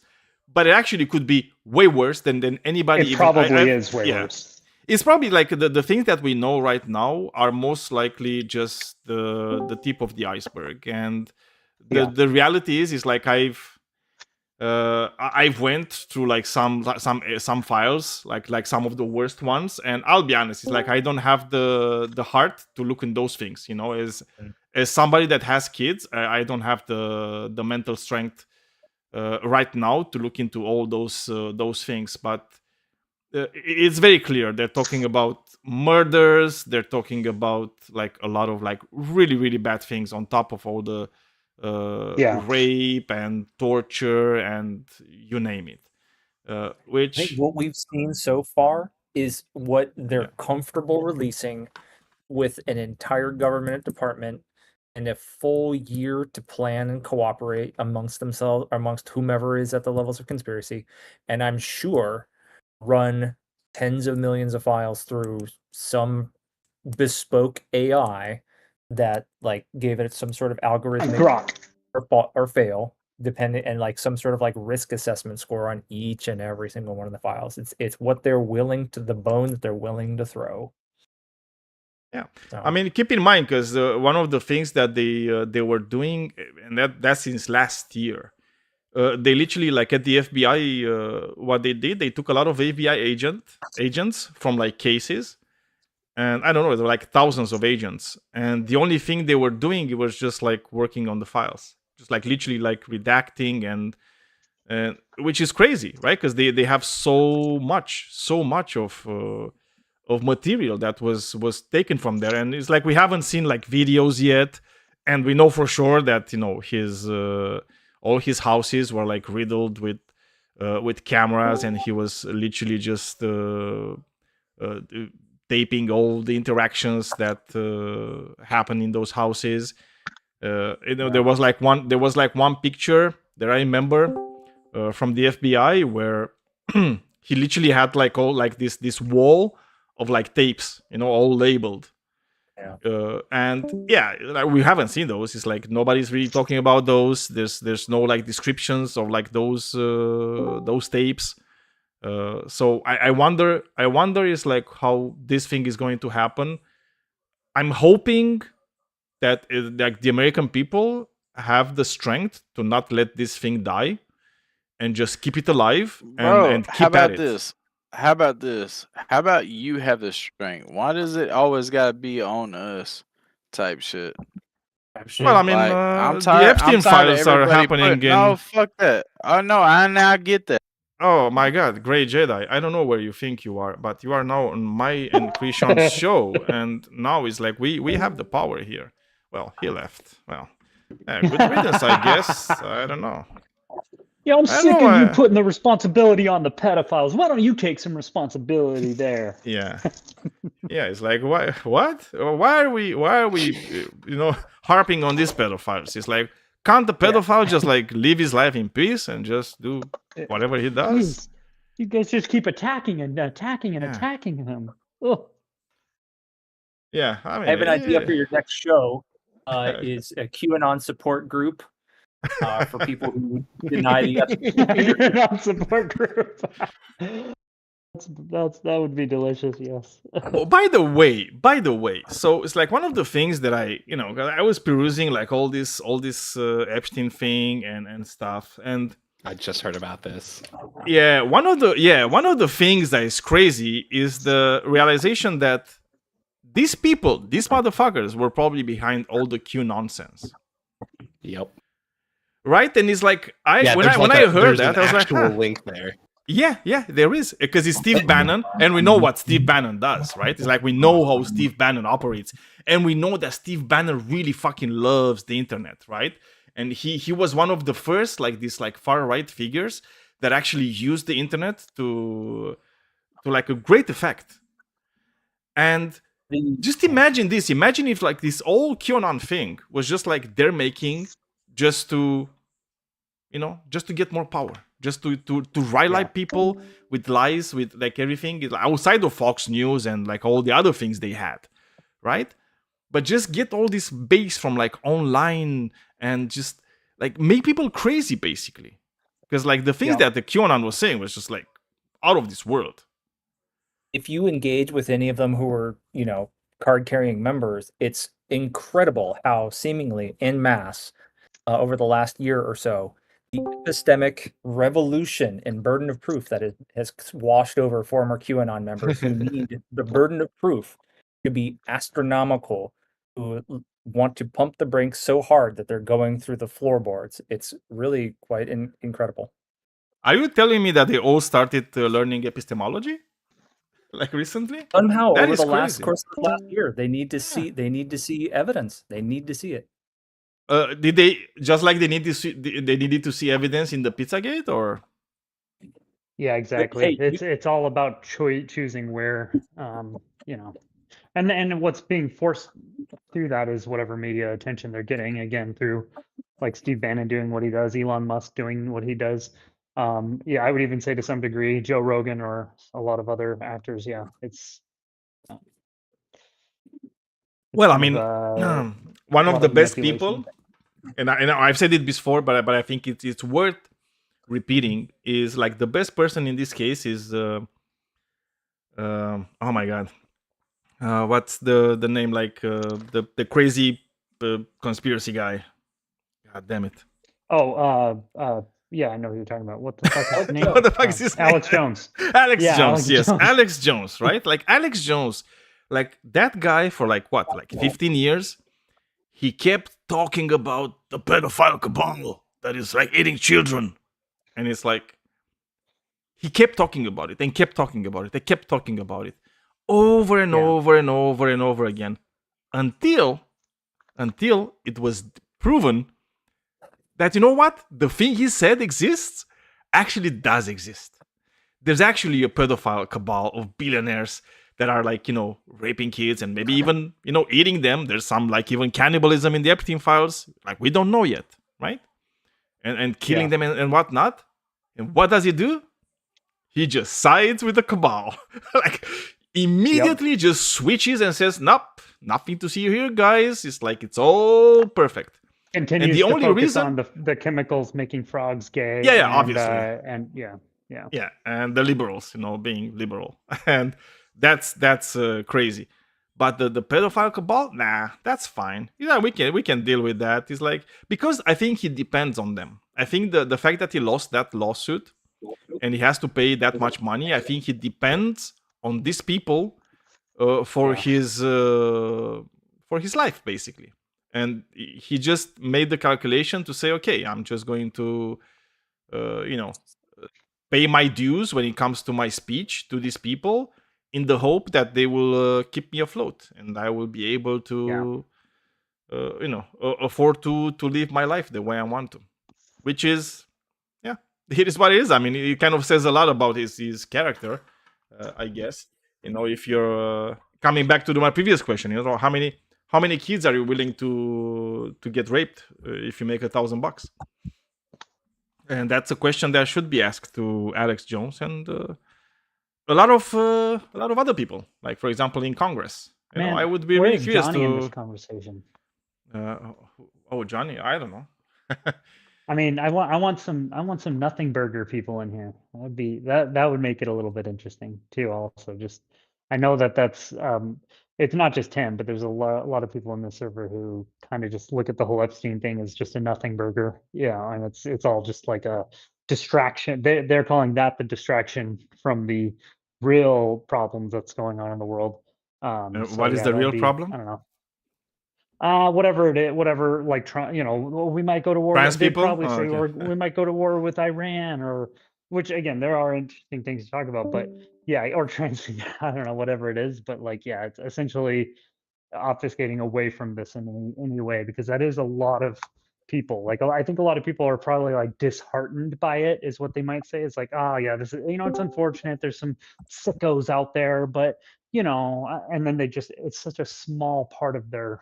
S1: but it actually could be way worse than anybody.
S6: It probably is way worse.
S1: It's probably like the things that we know right now are most likely just the tip of the iceberg, and the reality is like I've went through like some files, like some of the worst ones, and I'll be honest, it's like I don't have the heart to look in those things. You know, as somebody that has kids, I don't have the mental strength right now to look into all those things. But it's very clear they're talking about murders. They're talking about like a lot of like really really bad things on top of all the rape and torture and you name it.
S10: I
S1: Which
S10: think what we've seen so far is what they're comfortable releasing with an entire government department and a full year to plan and cooperate amongst themselves, amongst whomever is at the levels of conspiracy. And I'm sure run tens of millions of files through some bespoke AI that like gave it some sort of algorithmic or fail, depending, and like some sort of like risk assessment score on each and every single one of the files. It's what they're willing to, the bone that they're willing to throw.
S1: Yeah, I mean, keep in mind, because one of the things that they were doing, and that's since last year, they literally like at the FBI, what they did, they took a lot of FBI agents from like cases, and I don't know, there were like thousands of agents, and the only thing they were doing, it was just like working on the files, just like literally like redacting and which is crazy, right? Because they have so much of material that was taken from there, and it's like we haven't seen like videos yet, and we know for sure that his all his houses were like riddled with cameras, and he was literally just taping all the interactions that happen in those houses. There was like one picture that I remember from the FBI where he literally had like all like this wall of like tapes, all labeled. And yeah, like, we haven't seen those. It's like nobody's really talking about those. There's no like descriptions of like those tapes. So I wonder is like how this thing is going to happen. I'm hoping that like the American people have the strength to not let this thing die and just keep it alive and keep
S17: how about
S1: at it.
S17: this? How about this? How about you have the strength? Why does it always gotta be on us? Type shit.
S1: Well, I mean,
S17: Like,
S1: the Epstein files are happening
S17: No,
S1: in.
S17: fuck that. Oh no, I now get that.
S1: Oh my God, Grey Jedi! I don't know where you think you are, but you are now on my and Krishan's show, and now it's like we have the power here. Well, he left. Well, good riddance, I guess. I don't know.
S6: Yeah, I'm
S1: I don't
S6: sick
S1: know
S6: of you
S1: why.
S6: putting the responsibility on the pedophiles. Why don't you take some responsibility there?
S1: Yeah. Yeah, it's like why? What? Why are we? Why are we? Harping on these pedophiles? It's like, can't the
S6: Yeah.
S1: pedophile just like live his life in peace and just do whatever he does?
S6: Jeez, you guys just keep attacking and attacking and
S1: Yeah.
S6: attacking him. Oh,
S1: Yeah, I
S10: I have an idea
S1: mean,
S10: for your next show.
S1: yeah.
S10: Is a QAnon support group for people who deny the
S6: you're not support group. That would be delicious. Yes.
S1: Oh, by the way, so it's like one of the things that I was perusing like all this Epstein thing and stuff, and
S2: I just heard about this.
S1: one of the things that is crazy is the realization that these people, these motherfuckers, were probably behind all the Q nonsense.
S2: Yep.
S1: Right, and it's like when
S2: there's
S1: I heard
S2: there's
S1: that,
S2: an
S1: I was like,
S2: actual link there.
S1: Yeah, there is, because it's Steve Bannon, and we know what Steve Bannon does, right? It's like we know how Steve Bannon operates, and we know that Steve Bannon really fucking loves the internet, right? And he was one of the first like these like far right figures that actually used the internet to like a great effect. And just imagine this. Imagine if like this whole QAnon thing was just like they're making just to just to get more power, just to rile people with lies, with like everything outside of Fox News and like all the other things they had, right? But just get all this base from like online and just like make people crazy, basically. Because like the things that the QAnon was saying was just like out of this world.
S10: If you engage with any of them who are, card-carrying members, it's incredible how seemingly en masse over the last year or so, the epistemic revolution in burden of proof that has washed over former QAnon members who need the burden of proof to be astronomical, who want to pump the brakes so hard that they're going through the floorboards. It's really quite incredible.
S1: Are you telling me that they all started learning epistemology like recently?
S10: Somehow
S1: That
S10: over
S1: is
S10: the
S1: crazy.
S10: course of the last year, they need to see evidence. They need to see it.
S1: Did they just like they needed to see evidence in the Pizzagate, or?
S6: Yeah, exactly.
S10: Hey,
S6: It's all about choosing where, and what's being forced through that is whatever media attention they're getting. Again, through like Steve Bannon doing what he does, Elon Musk doing what he does. Yeah, I would even say to some degree, Joe Rogan or a lot of other actors. Yeah, it's
S1: Well, I
S6: kind
S1: mean,
S6: of,
S1: one
S6: a
S1: of
S6: lot
S1: the
S6: of
S1: best
S6: manipulation.
S1: people, and I've said it before, but I think it's worth repeating, is like the best person in this case is oh my god, what's the name, like the crazy conspiracy guy? God damn it!
S6: Yeah, I know who you're talking about. What the fuck is his name?
S1: What the fuck is his name?
S6: Alex Jones.
S1: Alex
S6: Yeah,
S1: Jones.
S6: Alex
S1: Yes,
S6: Jones.
S1: Alex Jones. Right? Like Alex Jones, like that guy for like what, like 15 years. He kept talking about the pedophile cabal that is like eating children, and it's like he kept talking about it and kept talking about it. They kept talking about it over and over and over and over again until it was proven that, you know what, the thing he said exists actually does exist. There's actually a pedophile cabal of billionaires that are like, raping kids and maybe even, eating them. There's some like even cannibalism in the Epstein files. Like we don't know yet, right? And killing them and whatnot. And what does he do? He just sides with the cabal. Like immediately just switches and says, nope, nothing to see here, guys. It's like it's all perfect.
S6: Continues
S1: and the
S6: to
S1: only
S6: focus
S1: reason
S6: on the chemicals making frogs gay.
S1: Yeah,
S6: and,
S1: obviously.
S6: And yeah.
S1: Yeah, and the liberals, being liberal, and that's crazy. But the pedophile cabal, nah, that's fine. We can deal with that. It's like, because I think he depends on them. I think the fact that he lost that lawsuit and he has to pay that much money, I think he depends on these people for his life, basically. And he just made the calculation to say, okay, I'm just going to, pay my dues when it comes to my speech to these people, in the hope that they will keep me afloat and I will be able to, afford to live my life the way I want to, which is, it is what it is. I mean, it kind of says a lot about his character, I guess. If you're coming back to my previous question, how many kids are you willing to get raped if you make $1,000? And that's a question that should be asked to Alex Jones and a lot of other people, like for example in Congress.
S6: Man,
S1: I would be really
S6: where's
S1: curious
S6: Johnny in this
S1: to.
S6: conversation?
S1: Johnny, I don't know.
S6: I mean, I want some nothing burger people in here. That would make it a little bit interesting too. Also, just I know that's it's not just him, but there's a lot of people in the server who kind of just look at the whole Epstein thing as just a nothing burger. Yeah, and it's all just like a distraction. They're calling that the distraction from the real problems that's going on in the world. So
S1: What is
S6: yeah,
S1: the
S6: that'd
S1: real
S6: be,
S1: problem?
S6: I don't know. Whatever it is, whatever, like Trump, we might go to war.
S1: Trans
S6: They'd
S1: people?
S6: probably
S1: Oh,
S6: say,
S1: okay.
S6: or we might go to war with Iran, or which again, there are interesting things to talk about. But yeah, or trans, I don't know, whatever it is. But like, yeah, it's essentially obfuscating away from this in any way, because that is a lot of people. Like, I think a lot of people are probably like disheartened by it, is what they might say. It's like, oh yeah, this is, it's unfortunate. There's some sickos out there, but and then it's such a small part of their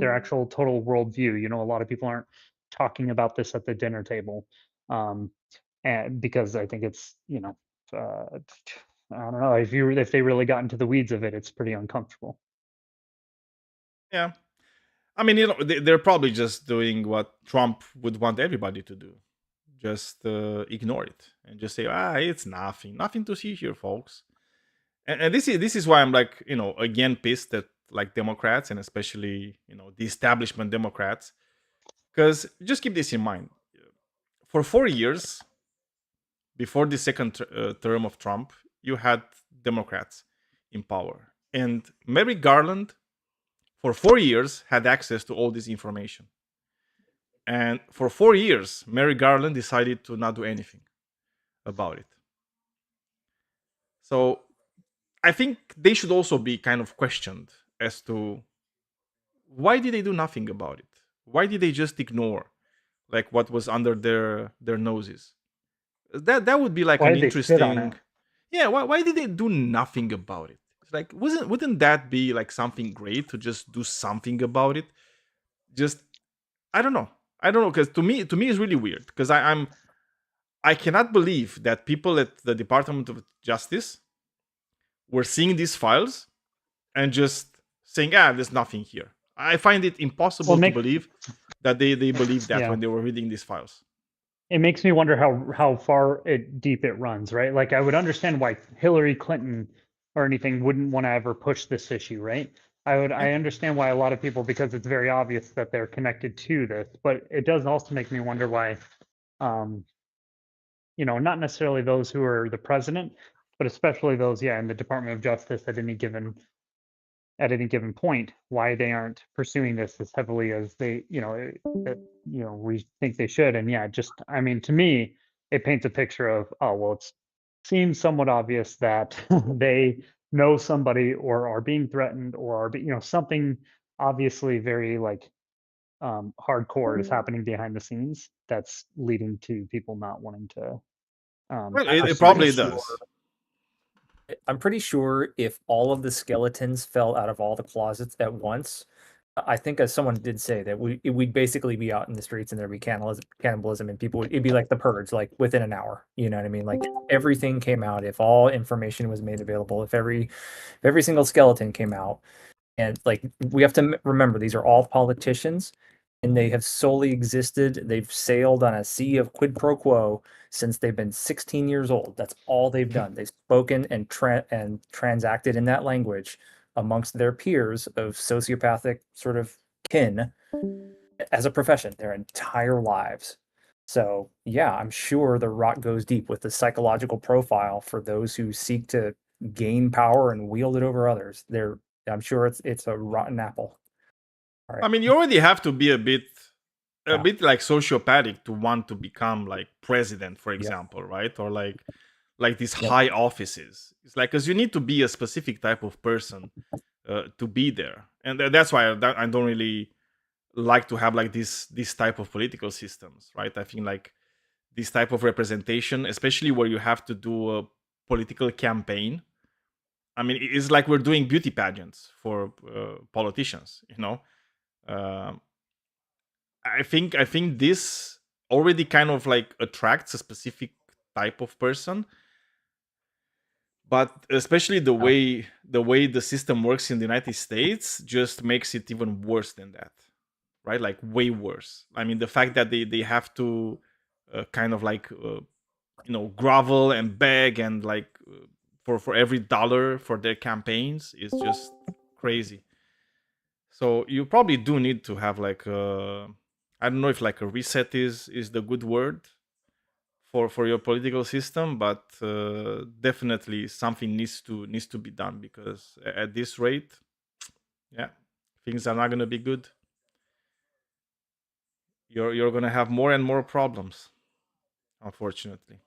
S6: actual total worldview. A lot of people aren't talking about this at the dinner table, and because I think it's I don't know, if they really got into the weeds of it, it's pretty uncomfortable.
S1: Yeah. I mean, they're probably just doing what Trump would want everybody to do. Just ignore it and just say, it's nothing to see here, folks. And this is why I'm like, again, pissed at like Democrats, and especially, the establishment Democrats. Because just keep this in mind. For 4 years, before the second term of Trump, you had Democrats in power. And Merrick Garland, for 4 years, had access to all this information. And for 4 years, Merrick Garland decided to not do anything about it. So I think they should also be kind of questioned as to why did they do nothing about it? Why did they just ignore like what was under their noses? That would be like
S6: Why
S1: an
S6: did they sit on
S1: interesting.
S6: it?
S1: Yeah, why did they do nothing about it? It's like wouldn't that be like something great to just do something about it? Just I don't know. Because to me it's really weird, because I cannot believe that people at the Department of Justice were seeing these files and just saying, there's nothing here. I find it impossible to believe that they believed that
S6: Yeah.
S1: when they were reading these files.
S6: It makes me wonder how far deep it runs, right? Like, I would understand why Hillary Clinton or anything wouldn't want to ever push this issue, right? I understand why a lot of people, because it's very obvious that they're connected to this, but it does also make me wonder why, not necessarily those who are the president, but especially those, in the Department of Justice at any given point, why they aren't pursuing this as heavily as we think they should. And I mean, to me, it paints a picture of, oh well, it seems somewhat obvious that they know somebody or are being threatened, or are something obviously very like hardcore is happening behind the scenes that's leading to people not wanting to
S1: Well, it
S6: pursue
S1: probably
S6: this.
S1: does.
S10: I'm pretty sure if all of the skeletons fell out of all the closets at once, I think, as someone did say, that we'd basically be out in the streets and there'd be cannibalism, and it'd be like the purge, like within an hour. You know what I mean? Like, everything came out, if all information was made available, if every single skeleton came out. And like, we have to remember, these are all politicians, and they have solely existed. They've sailed on a sea of quid pro quo since they've been 16 years old. That's all they've done. They've spoken and transacted in that language amongst their peers of sociopathic sort of kin as a profession their entire lives. So yeah, I'm sure the rot goes deep with the psychological profile for those who seek to gain power and wield it over others. I'm sure it's a rotten apple. All right.
S1: I mean, you already have to be a bit like sociopathic to want to become like president, for example, right? Or like these high offices. It's like, because you need to be a specific type of person to be there, and that's why I don't really like to have like this type of political systems, right? I think like this type of representation, especially where you have to do a political campaign. I mean, it's like we're doing beauty pageants for politicians. Um, I think this already kind of like attracts a specific type of person, but especially the way the system works in the United States just makes it even worse than that, right? Like way worse. I mean, the fact that they have to kind of like grovel and beg and like for every dollar for their campaigns is just crazy. So you probably do need to have like I don't know if like a reset is the good word for your political system, but definitely something needs to be done, because at this rate, yeah, things are not going to be good. You're going to have more and more problems, unfortunately.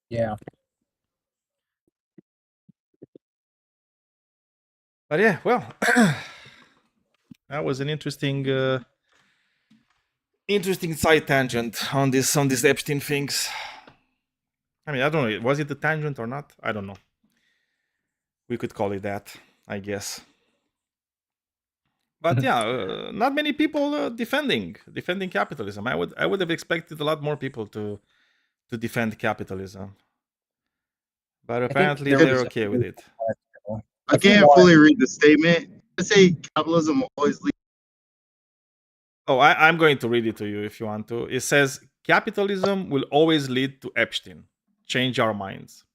S10: Yeah.
S1: But yeah, well, that was an interesting side tangent on this Epstein things. I mean, I don't know. Was it a tangent or not? I don't know. We could call it that, I guess. But yeah, not many people defending capitalism. I would have expected a lot more people to defend capitalism, but
S10: I think
S1: apparently
S10: there
S1: they're
S10: was
S1: okay with it.
S18: I can't fully read the statement. I say capitalism will always lead.
S1: Oh, I'm going to read it to you if you want to. It says capitalism will always lead to Epstein. Change our minds.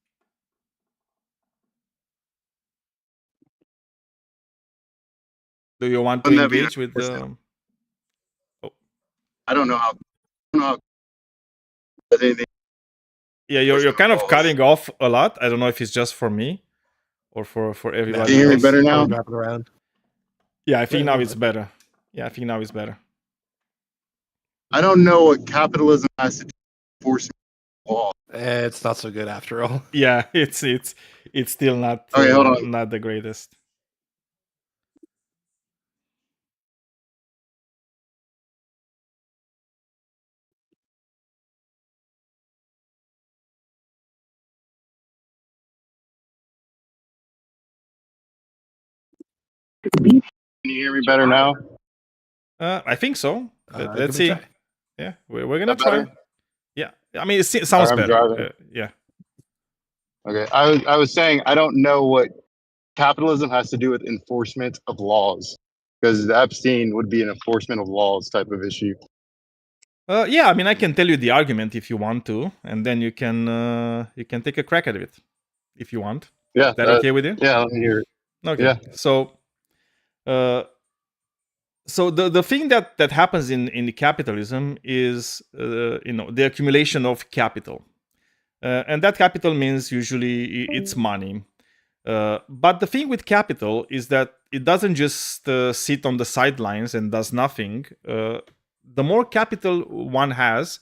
S1: Do you want to
S18: Wouldn't that be
S1: engage with the?
S18: I don't know how. I don't know how does anything.
S1: Yeah, you're kind of cutting off a lot. I don't know if it's just for me or for everybody
S18: Can you hear me
S1: else.
S18: better now?
S8: Wrapping around.
S1: Yeah, I think now it's better. Yeah, I think now it's better.
S18: I don't know what capitalism has to do with enforcement law.
S2: It's not so good after all.
S1: Yeah, it's still not
S18: Okay, hold on.
S1: not the greatest.
S18: Can you hear me better now?
S1: I think so. Let's
S2: give it a
S1: see.
S2: try.
S1: Yeah, we're gonna
S18: Is that better?
S1: try. Yeah, I mean it sounds
S18: Sorry, I'm
S1: better.
S18: driving.
S1: Yeah.
S18: Okay, I was saying I don't know what capitalism has to do with enforcement of laws, because Epstein would be an enforcement of laws type of issue.
S1: Yeah, I mean I can tell you the argument if you want to, and then you can take a crack at it if you want.
S18: Yeah,
S1: Is that okay with you?
S18: Yeah, let me hear it.
S1: Okay.
S18: Yeah.
S1: So the thing that happens in capitalism is the accumulation of capital, and that capital means usually it's money. But the thing with capital is that it doesn't just sit on the sidelines and does nothing. The more capital one has,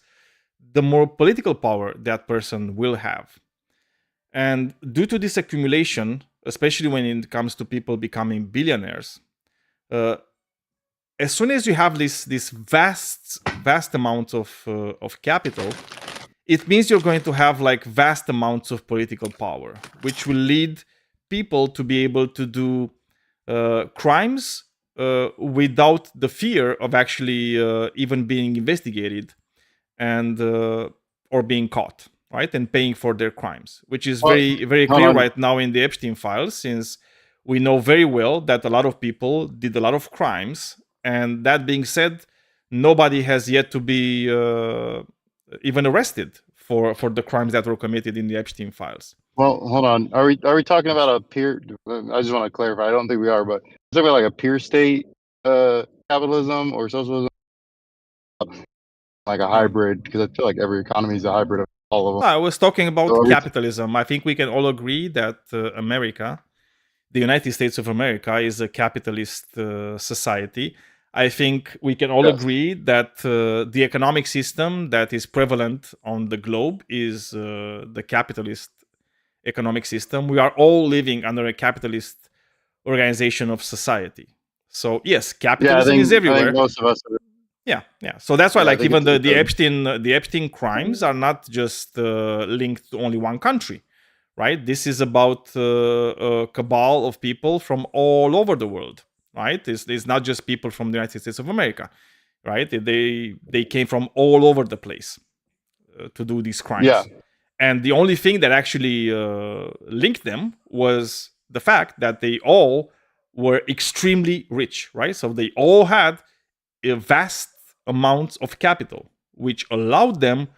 S1: the more political power that person will have. And due to this accumulation, especially when it comes to people becoming billionaires, as soon as you have this vast amounts of capital, it means you're going to have like vast amounts of political power, which will lead people to be able to do crimes without the fear of actually even being investigated and or being caught, right, and paying for their crimes, which is very very clear right now in the Epstein files, since we know very well that a lot of people did a lot of crimes. And that being said, nobody has yet to be even arrested for the crimes that were committed in the Epstein files.
S18: Well, hold on. Are we talking about a peer? I just want to clarify. I don't think we are, but it's talking about like a peer state capitalism or socialism, like a hybrid. Because I feel like every economy is a hybrid of all of them.
S1: I was talking about
S18: So
S1: capitalism. I think we can all agree that America, the United States of America, is a capitalist society. I think we can all agree that the economic system that is prevalent on the globe is the capitalist economic system. We are all living under a capitalist organization of society. So yes, capitalism is everywhere.
S18: I think most of us.
S1: Yeah, yeah. So that's why,
S18: Yeah, I
S1: like,
S18: think
S1: even
S18: it's in
S1: the Epstein crimes are not just linked to only one country, right? This is about a cabal of people from all over the world, right? It's not just people from the United States of America, right? They came from all over the place to do these crimes.
S18: Yeah.
S1: And the only thing that actually linked them was the fact that they all were extremely rich, right? So they all had a vast amounts of capital, which allowed them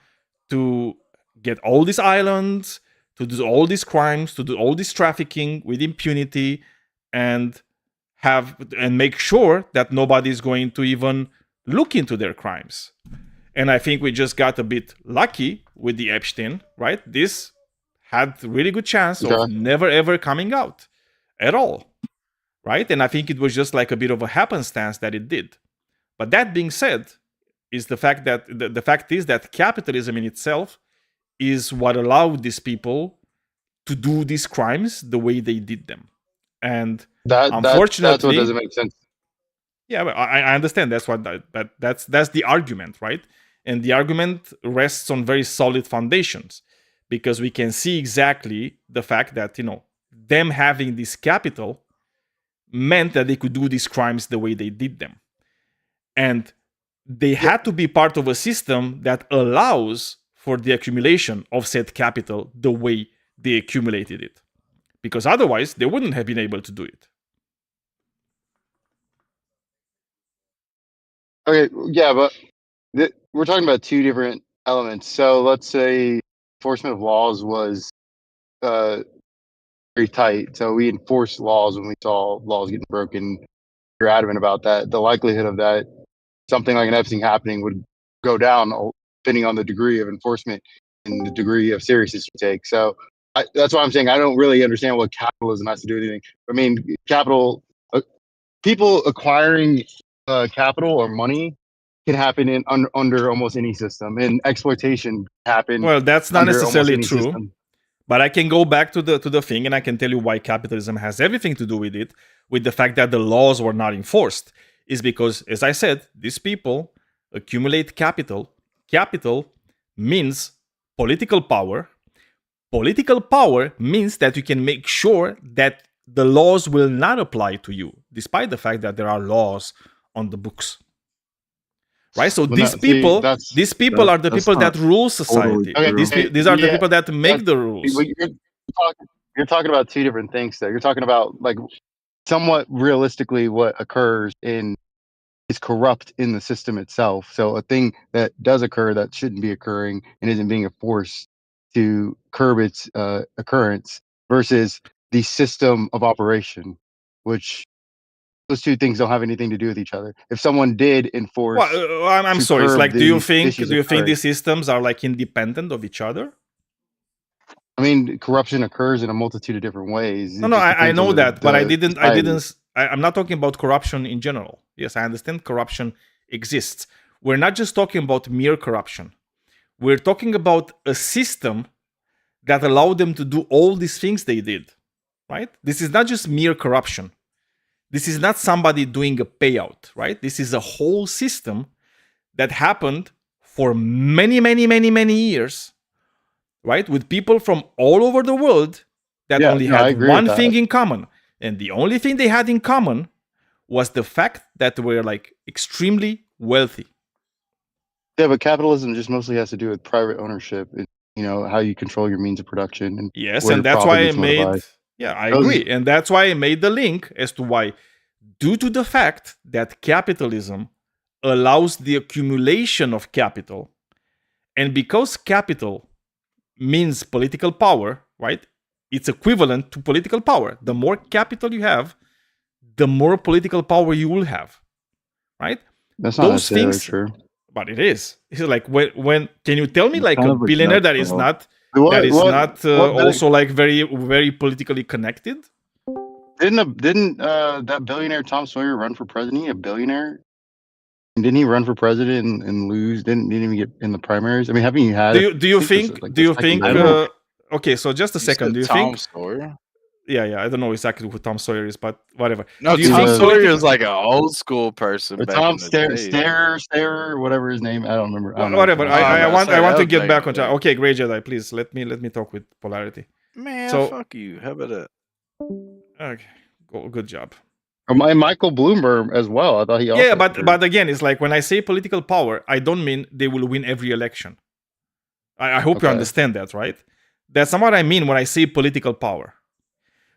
S1: to get all these islands, to do all these crimes, to do all this trafficking with impunity, and make sure that nobody's going to even look into their crimes. And I think we just got a bit lucky with the Epstein, right? This had really good chance of
S18: Okay.
S1: never ever coming out at all, right? And I think it was just like a bit of a happenstance that it did. But that being said, is the fact that the fact is that capitalism in itself is what allowed these people to do these crimes the way they did them. And
S18: That's what
S1: unfortunately,
S18: doesn't make sense.
S1: yeah, but I understand that's what that's the argument, right? And the argument rests on very solid foundations, because we can see exactly the fact that, them having this capital meant that they could do these crimes the way they did them. And they had to be part of a system that allows for the accumulation of said capital the way they accumulated it, because otherwise they wouldn't have been able to do it.
S18: Okay, yeah, but we're talking about two different elements. So let's say enforcement of laws was very tight. So we enforced laws when we saw laws getting broken. You're adamant about that. The likelihood of that, something like an Epstein happening, would go down depending on the degree of enforcement and the degree of seriousness you take. So that's why I'm saying I don't really understand what capitalism has to do with anything. I mean, people acquiring capital or money can happen under almost any system, and exploitation happen.
S1: Well, that's not
S18: under almost
S1: necessarily
S18: any
S1: true.
S18: system.
S1: But I can go back to the thing, and I can tell you why capitalism has everything to do with it, with the fact that the laws were not enforced. Is because, as I said, these people accumulate capital. Capital means political power. Political power means that you can make sure that the laws will not apply to you, despite the fact that there are laws on the books. Right? So
S18: Well,
S1: these
S18: no, see,
S1: people,
S18: that's-
S1: these people are the
S12: that's
S1: people that
S12: not
S1: rule
S12: totally
S1: society.
S12: true.
S1: These are the
S18: yeah,
S1: people that make the rules.
S18: You're talking about two different things there. You're talking about, like, somewhat realistically what occurs is corrupt in the system itself. So a thing that does occur that shouldn't be occurring and isn't being enforced to curb its occurrence, versus the system of operation, which those two things don't have anything to do with each other. If someone did enforce,
S1: Well, I'm
S18: to
S1: sorry. It's
S18: curb
S1: like, do you
S18: these
S1: think
S18: issues
S1: these
S18: occurring,
S1: systems are like independent of each other?
S18: I mean, corruption occurs in a multitude of different ways.
S1: No,
S18: It
S1: no,
S18: just
S1: I
S18: depends on
S1: know that, but I didn't.
S18: society.
S1: I'm not talking about corruption in general. Yes, I understand corruption exists. We're not just talking about mere corruption. We're talking about a system that allowed them to do all these things they did. Right? This is not just mere corruption. This is not somebody doing a payout. Right? This is a whole system that happened for many, many, many, many years. Right? With people from all over the world that
S18: Yeah,
S1: only
S18: no, I
S1: had
S18: agree with
S1: one
S18: that.
S1: thing in common. And the only thing they had in common was the fact that they were like extremely wealthy.
S18: Yeah, but capitalism just mostly has to do with private ownership and, how you control your means of production and
S1: Yes,
S18: where
S1: and
S18: your
S1: that's
S18: profit
S1: why I
S18: gets
S1: made
S18: multiplied.
S1: I
S18: Those-
S1: agree. And that's why I made the link as to why, due to the fact that capitalism allows the accumulation of capital, and because capital means political power, right? It's equivalent to political power. The more capital you have, the more political power you will have, right?
S18: That's not necessarily true.
S1: But it is. It's like when can you tell me
S12: It's
S1: like
S12: kind
S1: a
S12: of a
S1: billionaire that is
S12: nutshell.
S1: not
S18: What-
S1: also like very very politically connected?
S18: Didn't that billionaire Tom Sawyer run for president? He a billionaire? And didn't he run for president and lose? Didn't even get in the primaries? I mean, haven't you had?
S1: Do you think
S18: like
S1: do you
S18: the second
S1: think
S18: level?
S1: okay, so just a second. Do you
S17: Tom
S1: think
S17: Sawyer?
S1: Yeah. I don't know exactly who Tom Sawyer is, but whatever.
S17: No,
S1: Do you
S17: Tom
S1: think
S17: Sawyer
S1: political?
S17: is like an old school person
S18: Or
S17: back
S18: Tom
S17: in the day.
S18: Starer, whatever his name. I don't remember. I don't know.
S1: Whatever.
S17: I was
S1: I
S17: about to
S1: want
S17: say,
S1: I want
S17: that
S1: to
S17: was
S1: get
S17: back
S1: back
S17: in
S1: on
S17: the
S1: track.
S17: day.
S1: Okay, Grey Jedi, please let me talk with polarity.
S17: Man,
S1: So
S17: fuck you. How about that?
S1: okay, good job.
S18: Or Michael Bloomberg as well. I thought he also.
S1: Yeah, but again, it's like when I say political power, I don't mean they will win every election. I hope you
S18: Okay.
S1: understand that, right? That's not what I mean when I say political power.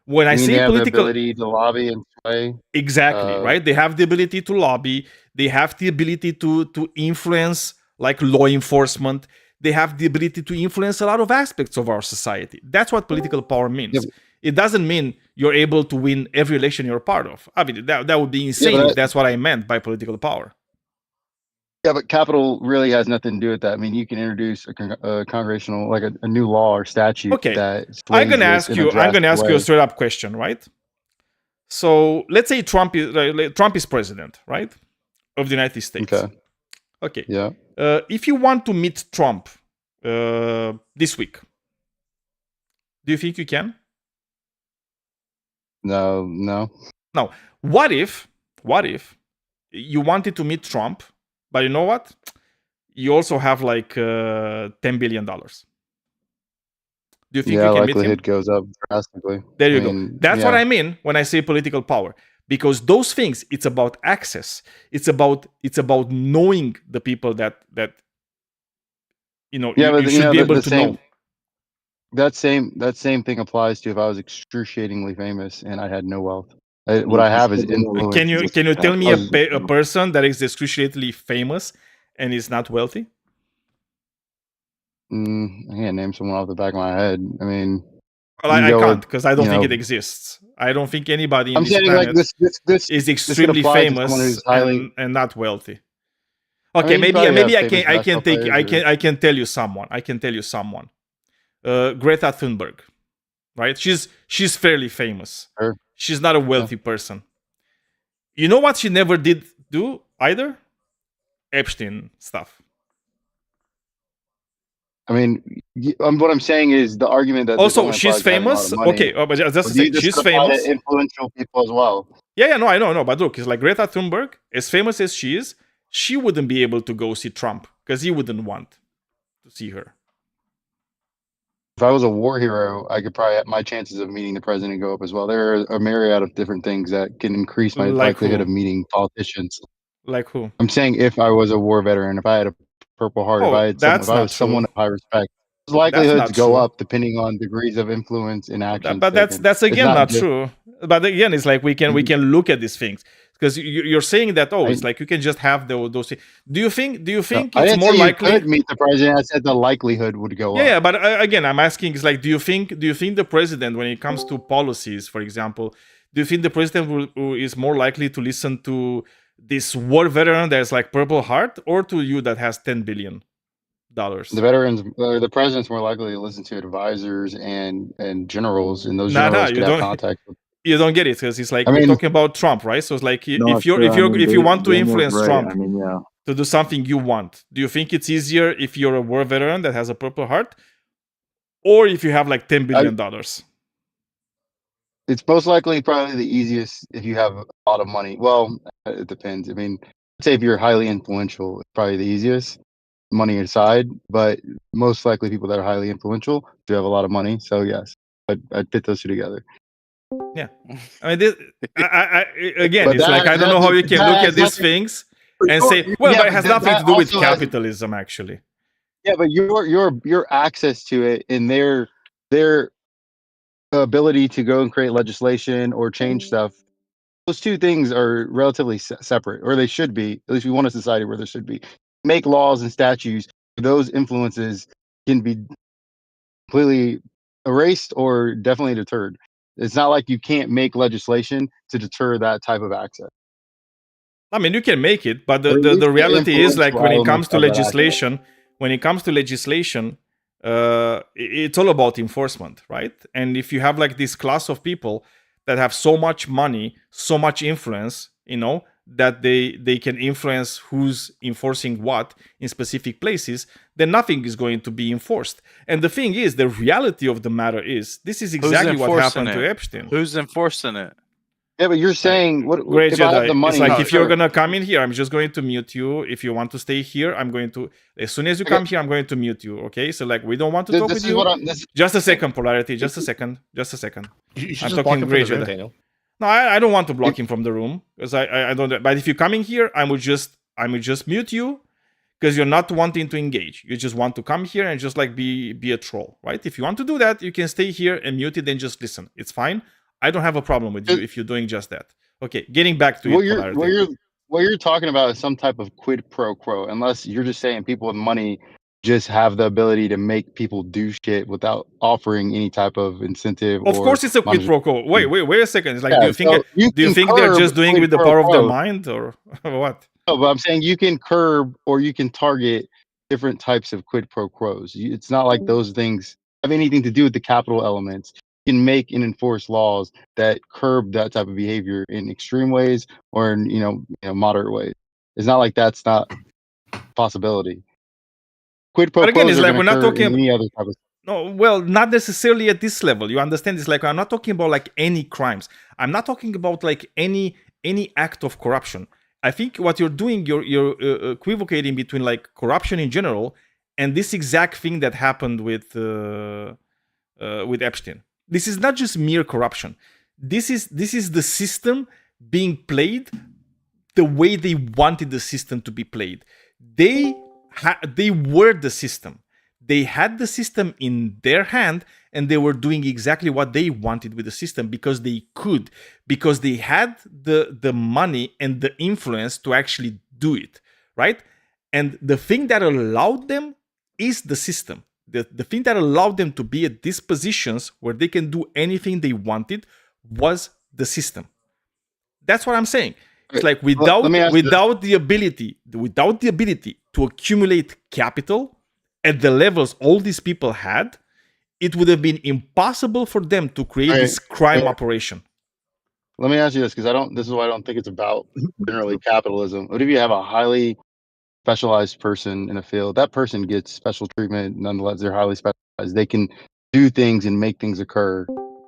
S1: When I
S18: You mean
S1: say
S18: they have the
S1: political,
S18: ability to lobby and sway?
S1: exactly, right? They have the ability to lobby. They have the ability to influence, like law enforcement. They have the ability to influence a lot of aspects of our society. That's what political power means.
S18: Yeah,
S1: It doesn't mean you're able to win every election you're part of. I mean, that would be insane if that's what I meant by political power.
S18: Yeah, but capital really has nothing to do with that. I mean, you can introduce a congressional, like a new law or statute
S1: Okay,
S18: that
S1: I'm
S18: sways
S1: gonna
S18: this
S1: ask
S18: in a
S1: you. I'm
S18: drastic
S1: gonna ask you a
S18: way.
S1: straight up question, right? So let's say Trump is president, right, of the United States.
S18: Okay.
S1: Okay.
S18: Yeah.
S1: If you want to meet Trump this week, do you think you can?
S18: No.
S1: Now, what if you wanted to meet Trump, but you know what? You also have like $10 billion. Do you think
S18: Yeah,
S1: you can meet him?
S18: likelihood goes up drastically.
S1: There you
S18: I
S1: go.
S18: mean,
S1: That's what
S18: yeah.
S1: I mean when I say political power. Because those things, it's about access. It's about knowing the people that
S18: Yeah,
S1: you
S18: but you
S1: should
S18: know
S1: be
S18: the,
S1: able
S18: the
S1: to
S18: same
S1: know.
S18: that same thing applies to if I was excruciatingly famous and I had no wealth. What
S12: You
S18: I have is
S12: said they don't
S18: influence.
S1: Can you tell me
S18: I was-
S1: a person that is excruciatingly famous and is not wealthy?
S18: I can't name someone off the back of my head. I mean,
S1: Well,
S18: you
S1: I
S18: go
S1: can't
S18: with,
S1: because I don't
S18: you
S1: think
S18: know,
S1: it exists. I don't think anybody in
S18: I'm
S1: this
S18: saying like
S1: planet
S18: this
S1: is
S18: could
S1: extremely
S18: apply to someone
S1: famous
S18: who's highly.
S1: and not wealthy.
S18: I
S1: Okay,
S18: mean, you probably
S1: maybe
S18: have
S1: I
S18: famous
S1: can
S18: basketball
S1: take
S18: players or-
S1: I can tell you someone. Greta Thunberg, right? She's fairly famous.
S18: Sure.
S1: She's not a wealthy person. You know what she never did do either? Epstein stuff.
S18: I mean, what I'm saying is the argument that this
S1: Also,
S18: only
S1: she's
S18: applies to having a lot
S1: famous.
S18: of money.
S1: Okay, but just to
S18: But
S1: say,
S18: this
S1: she's
S18: could apply
S1: famous.
S18: to influential people as well.
S1: Yeah, no, I know. But look, it's like Greta Thunberg, as famous as she is, she wouldn't be able to go see Trump because he wouldn't want to see her.
S18: If I was a war hero, I could probably my chances of meeting the president go up as well. There are a myriad of different things that can increase my
S1: Like
S18: likelihood
S1: who?
S18: of meeting politicians.
S1: Like who?
S18: I'm saying if I was a war veteran, if I had a Purple Heart, if
S1: Oh,
S18: I had
S1: that's
S18: if I
S1: not
S18: was someone
S1: true.
S18: of high respect, those
S1: That's
S18: likelihoods
S1: not
S18: go
S1: true.
S18: up depending on degrees of influence and actions
S1: But that's
S18: taken. It's
S1: again not
S18: just-
S1: true. But again, it's like we can look at these things because you're saying that it's like you can just have those. Do you think
S18: No,
S1: it's
S18: I didn't
S1: more
S18: say you
S1: likely?
S18: could meet the president. I said the likelihood would go up.
S1: Yeah, but again, I'm asking is like, do you think the president, when it comes to policies, for example, do you think the president is more likely to listen to this war veteran that's like Purple Heart or to you that has $10 billion?
S18: The veterans, the president's more likely to listen to advisors and generals, and those generals
S1: You
S18: could have
S1: don't.
S18: contact with.
S1: You don't get it because it's like
S18: I
S1: we're
S18: mean-
S1: talking about Trump, right? So it's like
S8: No,
S1: if you're
S8: sure. I mean,
S1: if you want to
S8: Daniel's
S1: influence
S8: right.
S1: Trump
S8: I mean, yeah.
S1: to do something you want, do you think it's easier if you're a war veteran that has a Purple Heart, or if you have like $10 billion?
S18: It's most likely probably the easiest if you have a lot of money. Well, it depends. I mean, let's say if you're highly influential, it's probably the easiest, money aside. But most likely, people that are highly influential do have a lot of money. So yes, I'd put those two together.
S1: Yeah, I mean, again,
S18: But
S1: it's like I don't know how you can look at these
S18: nothing-
S1: things and say, well,
S18: Yeah,
S1: but it has
S18: but
S1: nothing
S18: that
S1: to do with
S18: also has-
S1: capitalism, actually.
S18: Yeah, but your access to it and their ability to go and create legislation or change stuff, those two things are relatively separate, or they should be. At least we want a society where there should be. Make laws and statutes. Those influences can be completely erased or definitely deterred. It's not like you can't make legislation to deter that type of access.
S1: I mean, you can make it, but
S18: Or at
S1: the
S18: least the
S1: reality is like when it
S18: influential
S1: comes to
S18: elements of that
S1: legislation, it's all about enforcement, right? And if you have like this class of people that have so much money, so much influence, that they can influence who's enforcing what in specific places, then nothing is going to be enforced. And the thing is, the reality of the matter is, this is exactly what happened to Epstein.
S17: Who's enforcing it?
S18: Yeah, but you're saying what
S1: Great
S18: if I have the
S1: Jedi.
S18: money?
S1: It's like,
S18: to
S1: if you're
S18: start-
S1: gonna come in here, I'm just going to mute you. If you want to stay here, I'm going to. As soon as you come here, I'm going to mute you. Okay? So like, we don't want to talk
S18: This
S1: with
S18: is
S1: you.
S18: what I'm. This,
S1: Just a second, Polarity. Just a second. Just a second.
S2: You should
S1: I'm
S2: just block
S1: talking
S2: him from
S1: Great
S2: the room,
S1: Jedi.
S2: Daniel.
S1: No, I don't want to block him from the room because I don't. But if you come in here, I would just mute you because you're not wanting to engage. You just want to come here and just like be a troll, right? If you want to do that, you can stay here and mute it and just listen. It's fine. I don't have a problem with you if you're doing just that. Okay, getting back to
S18: what you're talking about is some type of quid pro quo, unless you're just saying people with money just have the ability to make people do shit without offering any type of incentive.
S1: Of course, it's a quid pro quo. Wait a second. It's like,
S18: Yeah,
S1: do you think they're just doing it with the power of their mind or what?
S18: No, but I'm saying you can curb or you can target different types of quid pro quos. It's not like those things have anything to do with the capital elements. You can make and enforce laws that curb that type of behavior in extreme ways or in moderate ways. It's not like that's not a possibility. Quid pro
S1: But again,
S18: quos
S1: it's
S18: are
S1: like
S18: going
S1: we're
S18: to
S1: not
S18: occur
S1: talking.
S18: in any other type of.
S1: No, well, not necessarily at this level. You understand? It's like, I'm not talking about like any crimes. I'm not talking about like any act of corruption. I think what you're doing, you're equivocating between like corruption in general and this exact thing that happened with Epstein. This is not just mere corruption. This is the system being played the way they wanted the system to be played. They were the system. They had the system in their hand and they were doing exactly what they wanted with the system because they could, because they had the money and the influence to actually do it, right? And the thing that allowed them is the system. The thing that allowed them to be at these positions where they can do anything they wanted was the system. That's what I'm saying. It's like without the ability to accumulate capital at the levels all these people had, it would have been impossible for them to create this crime operation.
S18: Let me ask you this, because this is why I don't think it's about generally capitalism. What if you have a highly specialized person in a field? That person gets special treatment nonetheless. They're highly specialized. They can do things and make things occur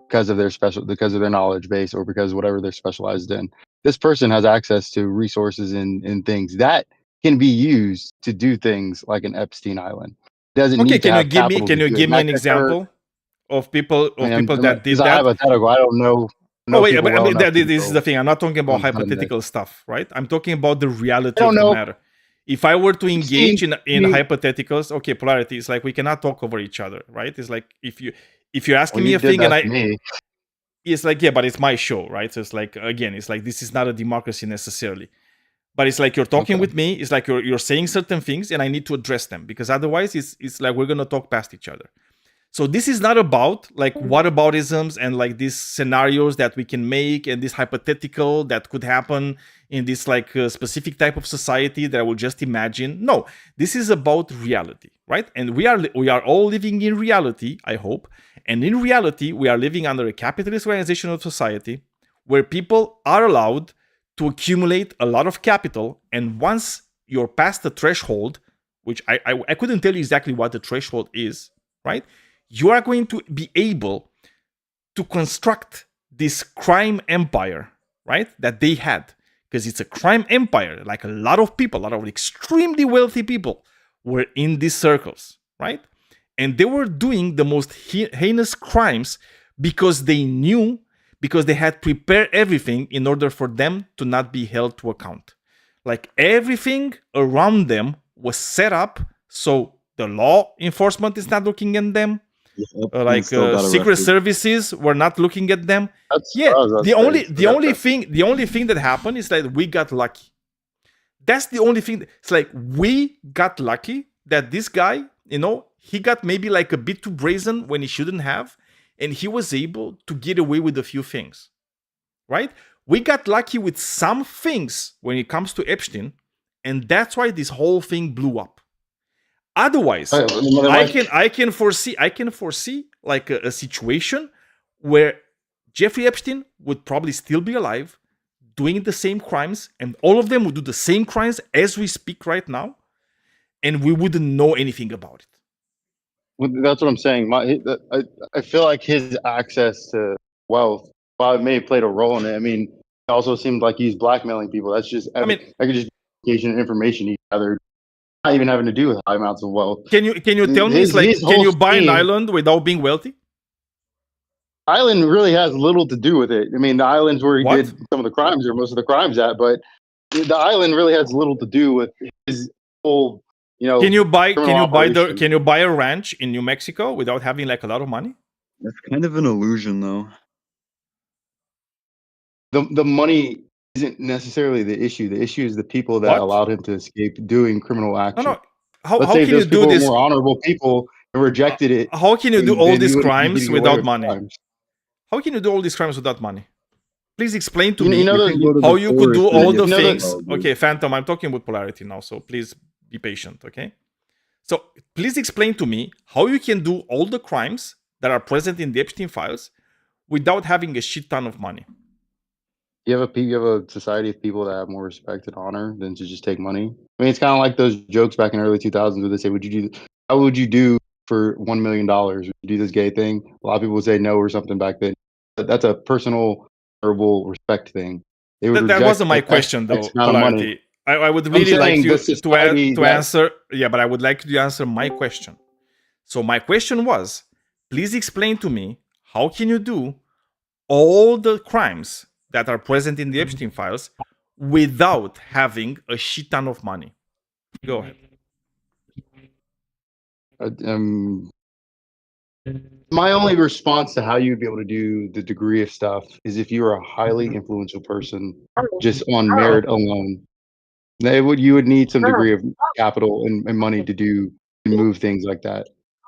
S18: because of their knowledge base or because whatever they're specialized in. This person has access to resources and things that can be used to do things like an Epstein Island. Doesn't need to have capital.
S1: Can you give me an example of people that did that?
S18: Hypothetical. I don't know.
S1: Oh wait, this is the thing. I'm not talking about hypothetical stuff, right? I'm talking about the reality of the matter. If I were to engage in hypotheticals, okay, Polarity, it's like we cannot talk over each other, right? It's like if you're asking me a thing and it's like, yeah, but it's my show, right? So it's like, again, it's like this is not a democracy necessarily. But it's like you're talking with me, it's like you're saying certain things and I need to address them because otherwise it's like we're gonna talk past each other. So this is not about like whataboutisms and like these scenarios that we can make and this hypothetical that could happen in this like specific type of society that I will just imagine. No, this is about reality, right? And we are all living in reality, I hope. And in reality, we are living under a capitalist organization of society where people are allowed to accumulate a lot of capital. And once you're past the threshold, which I couldn't tell you exactly what the threshold is, right? You are going to be able to construct this crime empire, right? That they had. Because it's a crime empire. Like a lot of people, a lot of extremely wealthy people were in these circles, right? And they were doing the most heinous crimes because they knew, because they had prepared everything in order for them to not be held to account. Like everything around them was set up so the law enforcement is not looking at them. Like secret services were not looking at them. The only thing that happened is that we got lucky. That's the only thing. It's like we got lucky that this guy, he got maybe like a bit too brazen when he shouldn't have, and he was able to get away with a few things, right? We got lucky with some things when it comes to Epstein, and that's why this whole thing blew up. Otherwise, I can foresee like a situation where Jeffrey Epstein would probably still be alive, doing the same crimes, and all of them would do the same crimes as we speak right now, and we wouldn't know anything about it.
S18: Well, that's what I'm saying. I feel like his access to wealth, while it may have played a role in it, I mean, it also seemed like he's blackmailing people. That's just, I could just communication and information he gathered, not even having to do with high amounts of wealth.
S1: Can you tell me, it's like, can you buy an island without being wealthy?
S18: Island really has little to do with it. I mean, the island's where he did some of the crimes, or most of the crimes at, but the island really has little to do with his whole,
S1: Can you buy
S18: operation.
S1: can you buy a ranch in New Mexico without having like a lot of money?
S12: That's kind of an illusion, though.
S18: The money isn't necessarily the issue. The issue is the people that allowed him to escape doing criminal action.
S1: No. How
S18: Let's say
S1: can
S18: those
S1: you do
S18: people
S1: this?
S18: were more honorable people and rejected it.
S1: How can you do all
S18: then he
S1: these
S18: wouldn't be
S1: crimes
S18: getting away
S1: without
S18: with
S1: money?
S18: crimes.
S1: How can you do all these crimes without money? Please explain to
S18: You
S1: me
S18: know the-
S1: how you could do
S18: forest and
S1: all
S18: get
S1: the
S18: the
S1: things.
S18: technology.
S1: Okay, Phantom, I'm talking with polarity now, so please be patient, okay? So please explain to me how you can do all the crimes that are present in the Epstein files without having a shit ton of money.
S18: You have a society of people that have more respect and honor than to just take money. I mean, it's kind of like those jokes back in the early 2000s where they say, how would you do for $1 million? Would you do this gay thing? A lot of people would say no or something back then. But that's a personal, verbal respect thing. They would
S1: That wasn't my
S18: reject
S1: question, though,
S18: X amount of money.
S1: polarity. I would
S18: I'm
S1: really like
S18: saying
S1: you
S18: the society
S1: to
S18: that-
S1: answer. Yeah, but I would like you to answer my question. So my question was, please explain to me how can you do all the crimes that are present in the Epstein files without having a shit ton of money? Go ahead.
S18: My only response to how you'd be able to do the degree of stuff is if you were a highly influential person just on merit alone. You would need some degree of capital and money to move things like that.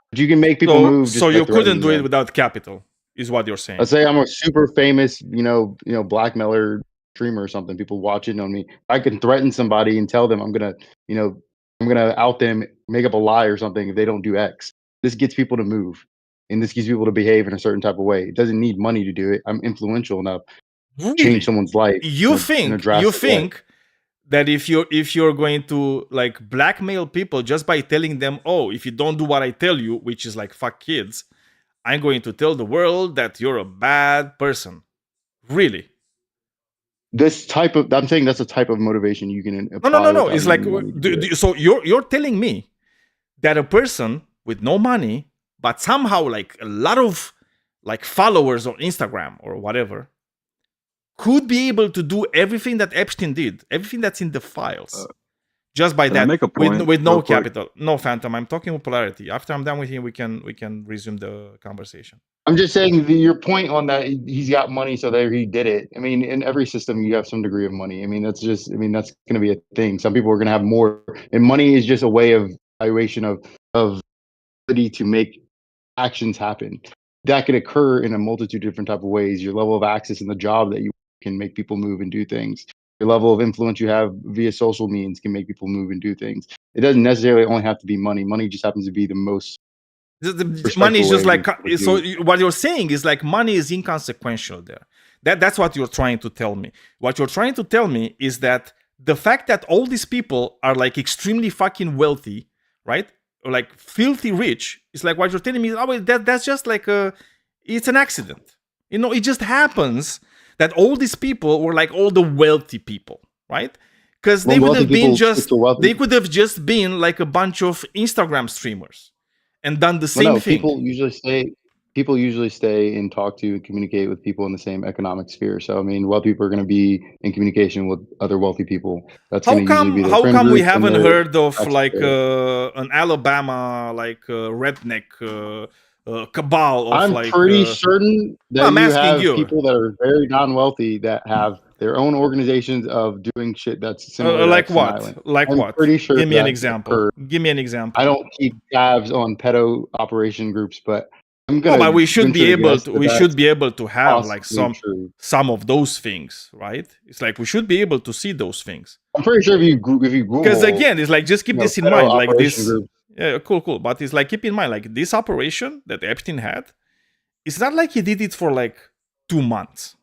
S18: But you can make people move just
S1: So
S18: by
S1: you couldn't
S18: threatening
S1: do it
S18: them.
S1: without capital, is what you're saying.
S18: Let's say I'm a super famous, blackmailer streamer or something. People watching on me. I can threaten somebody and tell them I'm gonna out them, make up a lie or something if they don't do X. This gets people to move, and this gets people to behave in a certain type of way. It doesn't need money to do it. I'm influential enough to change someone's life.
S1: You
S18: in a
S1: think
S18: drastic way.
S1: that if you're going to like blackmail people just by telling them, oh, if you don't do what I tell you, which is like fuck kids, I'm going to tell the world that you're a bad person. Really?
S18: I'm saying that's a type of motivation you can apply.
S1: No.
S18: without
S1: It's like
S18: needing money to do it.
S1: so you're telling me that a person with no money but somehow like a lot of like followers on Instagram or whatever could be able to do everything that Epstein did, everything that's in the files, just by
S12: Can I
S1: that,
S12: make a point
S1: with no
S12: real quick?
S1: capital. No, Phantom, I'm talking with polarity. After I'm done with him, we can resume the conversation.
S18: I'm just saying your point on that he's got money, so there he did it. I mean, in every system you have some degree of money. I mean, that's going to be a thing. Some people are going to have more, and money is just a way of evaluation of ability to make actions happen. That could occur in a multitude of different type of ways. Your level of access in the job that you can make people move and do things. Your level of influence you have via social means can make people move and do things. It doesn't necessarily only have to be money. Money just happens to be the most
S1: The money is just like
S18: respectful way
S1: so.
S18: to do.
S1: What you're saying is like money is inconsequential there. That's what you're trying to tell me. What you're trying to tell me is that the fact that all these people are like extremely fucking wealthy, right? Or like filthy rich, is like what you're telling me is, oh, that's just like it's an accident. You know, it just happens that all these people were like all the wealthy people, right? Because they would have been they could have just been like a bunch of Instagram streamers and done the same thing.
S18: People usually stay and talk to and communicate with people in the same economic sphere. So I mean, wealthy people are going to be in communication with other wealthy people. That's going to usually be their friend
S1: How come we
S18: group and
S1: haven't
S18: their
S1: heard of
S18: tax
S1: like
S18: sphere.
S1: an Alabama like redneck cabal of
S18: I'm
S1: like?
S18: pretty certain that
S1: I'm
S18: you
S1: asking
S18: have
S1: you.
S18: people that are very non-wealthy that have their own organizations of doing shit that's similar to
S1: Like
S18: Epstein
S1: what?
S18: Island.
S1: Like
S18: I'm
S1: what?
S18: pretty sure
S1: Give me an
S18: that
S1: example.
S18: occurred.
S1: Give me an example.
S18: I don't keep tabs on pedo operation groups, but I'm
S1: No,
S18: gonna.
S1: but we should be
S18: venture to
S1: able
S18: guess
S1: to.
S18: that
S1: We
S18: that's
S1: should be able to have like
S18: possibly true.
S1: some of those things, right? It's like we should be able to see those things.
S18: I'm pretty sure if you Google,
S1: Because again, it's like just keep this in
S18: pedo
S1: mind, like
S18: operation
S1: this.
S18: group.
S1: Yeah, cool. But it's like keep in mind, like this operation that Epstein had. It's not like he did it for like 2 months.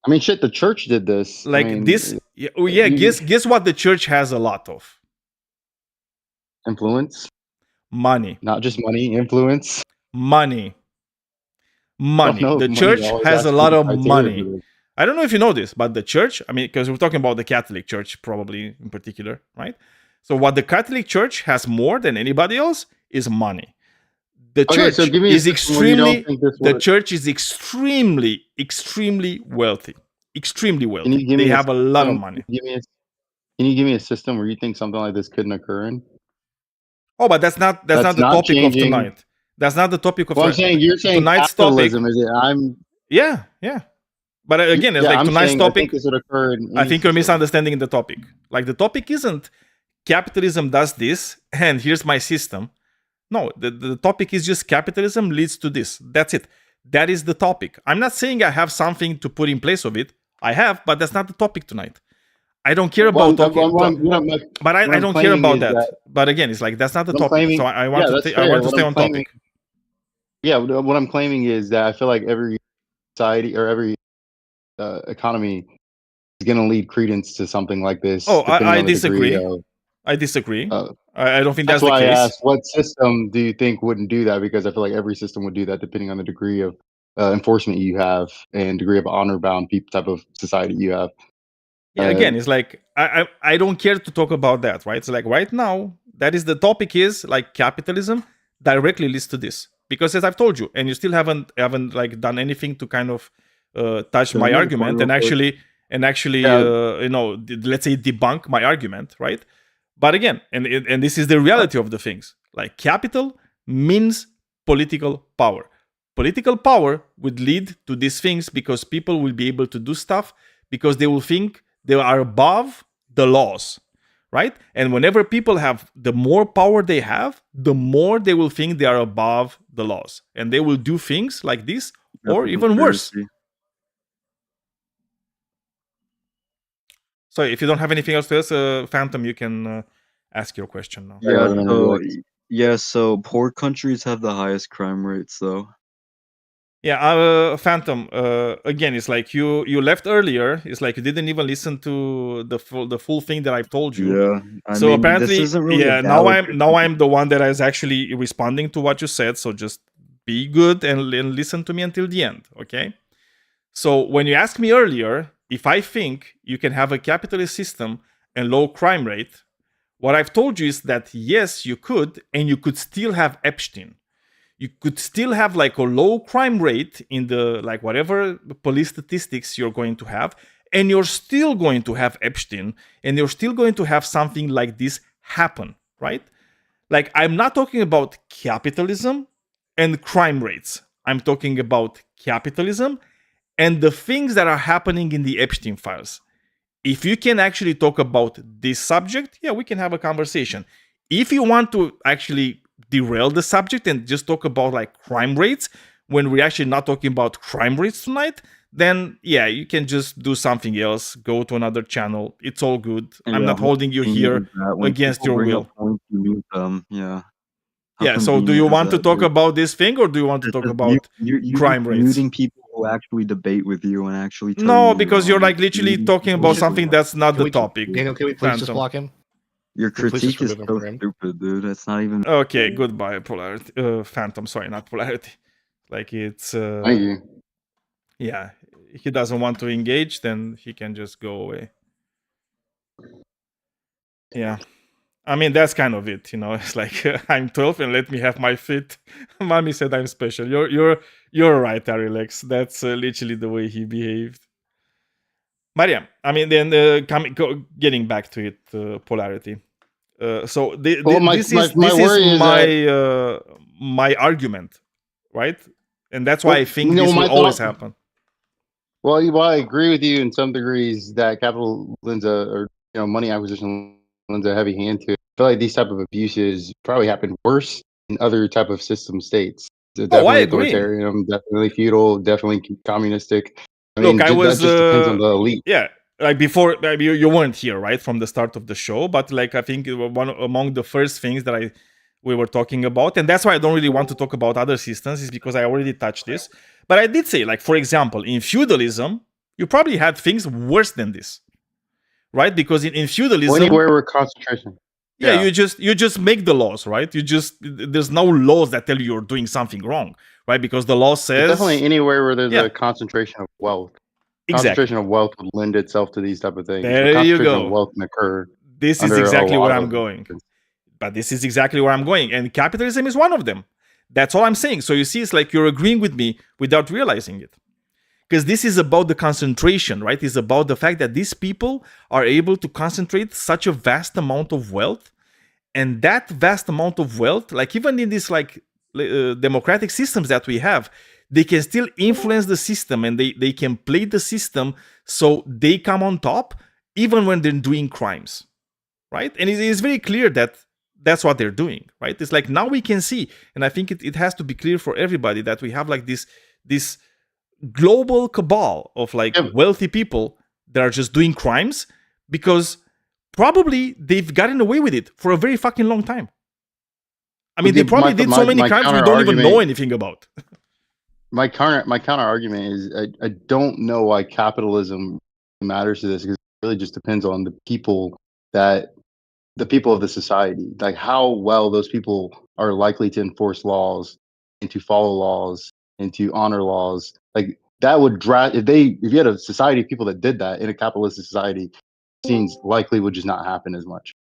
S18: I mean, shit. The church did this.
S1: Like
S18: I mean,
S1: this, yeah, oh, yeah. Guess what the church has a lot of?
S18: influence,
S1: Money.
S18: not just money. Influence.
S1: Money.
S18: I don't
S1: Money.
S18: know if
S1: The
S18: money
S1: church
S18: always
S1: has
S18: has
S1: a
S18: to be
S1: lot
S18: the
S1: of
S18: criteria for
S1: money.
S18: this.
S1: I don't know if you know this, but the church, I mean, because we're talking about the Catholic Church, probably in particular, right? So, what the Catholic Church has more than anybody else is money. The
S18: Okay, so
S1: church
S18: give me a
S1: is
S18: system where you don't
S1: extremely,
S18: think this
S1: the
S18: works.
S1: church is extremely wealthy. Extremely
S18: Can
S1: wealthy.
S18: you give
S1: They
S18: me a
S1: have a lot of
S18: system?
S1: money.
S18: Can you give me a system where you think something like this couldn't occur in?
S1: Oh, but that's not
S18: That's
S1: the
S18: not
S1: topic of
S18: changing.
S1: tonight. That's not the topic of
S18: Well, I'm saying you're saying
S1: tonight's topic.
S18: capitalism. Is it? I'm.
S1: Yeah. But again, it's
S18: Yeah,
S1: like
S18: I'm
S1: tonight's
S18: saying I
S1: topic.
S18: think this would occur in
S1: I
S18: any
S1: think you're
S18: system.
S1: misunderstanding the topic. Like the topic isn't capitalism does this and here's my system. No, the topic is just capitalism leads to this. That's it. That is the topic. I'm not saying I have something to put in place of it. I have, but that's not the topic tonight. I don't care about talking. But I don't care about that. But again, it's like that's not the topic. So I want to I want to stay on topic.
S18: Yeah, what I'm claiming is that I feel like every society or every economy is going to lead credence to something like this.
S1: Oh,
S18: depending
S1: I
S18: on the
S1: disagree.
S18: degree of,
S1: I disagree. I don't think
S18: that's
S1: that's
S18: why
S1: the case.
S18: I asked, what system do you think wouldn't do that? Because I feel like every system would do that depending on the degree of enforcement you have and degree of honor bound type of society you have.
S1: Yeah, again, it's like I don't care to talk about that, right? It's like right now, that is the topic is like capitalism directly leads to this. Because as I've told you, and you still haven't like done anything to kind of touch
S12: Can I
S1: my
S12: make a
S1: argument
S12: point
S1: and
S12: real quick?
S1: actually you know, let's say debunk my argument, right? But again, and this is the reality of the things. Like capital means political power. Political power would lead to these things because people will be able to do stuff because they will think they are above the laws, right? And whenever people have, the more power they have, the more they will think they are above the laws. And they will do things like this or even worse. So if you don't have anything else to ask, Phantom, you can ask your question now.
S12: So poor countries have the highest crime rates, though.
S1: Yeah, Phantom. Again, it's like you left earlier. It's like you didn't even listen to the full thing that I've told you.
S12: Yeah, I
S1: So
S12: mean, this
S1: apparently,
S12: isn't really a
S1: yeah. Now
S12: valid
S1: I'm the one that is actually responding to what you said. So just be good and listen to me until the end, okay? So when you asked me earlier if I think you can have a capitalist system and low crime rate, what I've told you is that yes, you could, and you could still have Epstein. You could still have like a low crime rate in the like whatever police statistics you're going to have, and you're still going to have Epstein, and you're still going to have something like this happen, right? Like I'm not talking about capitalism and crime rates. I'm talking about capitalism and the things that are happening in the Epstein files. If you can actually talk about this subject, yeah, we can have a conversation. If you want to actually derail the subject and just talk about like crime rates when we're actually not talking about crime rates tonight, then yeah, you can just do something else, go to another channel. It's all good. I'm not holding you here against your will.
S12: Yeah.
S1: Yeah, so do you want to talk about this thing or do you want to talk about crime rates?
S12: Muting people who actually debate with you and actually tell
S1: No,
S12: you
S1: because you're like literally talking about something that's not the topic.
S2: Daniel, can we please just block him?
S12: Your
S2: Can we please just
S12: critique is
S2: remove him
S12: so
S2: from the room?
S12: stupid, dude. It's not even.
S1: Okay, goodbye, polarity. Phantom, sorry, not polarity. Like it's.
S18: Thank you.
S1: Yeah, if he doesn't want to engage, then he can just go away. Yeah, I mean that's kind of it, you know. It's like I'm 12 and let me have my fit. Mommy said I'm special. You're right, Arilex. That's literally the way he behaved. Mariam, I mean, then getting back to it, polarity. So this is my argument, right? And that's why I think this will always happen.
S18: Well, I agree with you in some degrees that capital lends or money acquisition lends a heavy hand to it. I feel like these type of abuses probably happen worse in other type of system states. Definitely
S1: I agree.
S18: authoritarian, definitely feudal, definitely communistic.
S1: Look, I was
S18: that just depends on the elite.
S1: Yeah, like before, you weren't here, right, from the start of the show. But like I think one among the first things that we were talking about, and that's why I don't really want to talk about other systems, is because I already touched this. But I did say, like for example, in feudalism, You probably had things worse than this, right? Because in feudalism,
S18: anywhere where concentration.
S1: yeah, you just make the laws, right? There's no laws that tell you you're doing something wrong, right? Because the law
S18: But
S1: says
S18: definitely anywhere where there's
S1: yeah,
S18: a concentration of wealth.
S1: exactly.
S18: Concentration of wealth would lend itself to these type of things.
S1: There
S18: But
S1: you
S18: concentration of
S1: go.
S18: wealth can occur
S1: This is
S18: under a
S1: exactly
S18: lot
S1: where
S18: of
S1: I'm going. But this is exactly where I'm going. And capitalism is one of them. That's all I'm saying. So you see, it's like you're agreeing with me without realizing it. Because this is about the concentration, right? It's about the fact that these people are able to concentrate such a vast amount of wealth. And that vast amount of wealth, like even in these like democratic systems that we have, they can still influence the system and they can play the system so they come on top even when they're doing crimes, right? And it is very clear that that's what they're doing, right? It's like now we can see, and I think it has to be clear for everybody that we have like this global cabal of like wealthy people that are just doing crimes because probably they've gotten away with it for a very fucking long time. I mean, they probably did so many crimes we don't even know anything about.
S18: My counter argument is I don't know why capitalism matters to this, because it really just depends on the people of the society, like how well those people are likely to enforce laws and to follow laws and to honor laws. Like that would if you had a society of people that did that in a capitalistic society, scenes likely would just not happen as much.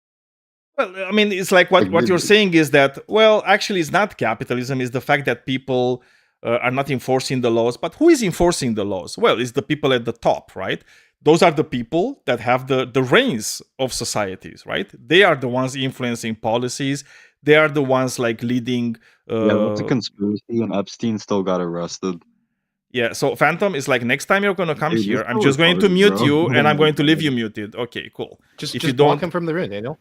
S1: Well, I mean, it's like what you're saying is that, well, actually, it's not capitalism. It's the fact that people are not enforcing the laws. But who is enforcing the laws? Well, it's the people at the top, right? Those are the people that have the reins of societies, right? They are the ones influencing policies. They are the ones like leading.
S12: Yeah, that's a conspiracy, and Epstein still got arrested.
S1: Yeah, so Phantom is like, next time you're gonna come
S12: Dude,
S1: here,
S12: you're
S1: I'm
S12: so
S1: just going to
S12: retarded,
S1: mute
S12: bro.
S1: you,
S12: Oh
S1: and I'm
S12: my
S1: going to leave
S12: God.
S1: you muted. Okay, cool.
S2: Just
S1: if you
S2: block
S1: don't,
S2: him from the room, Daniel.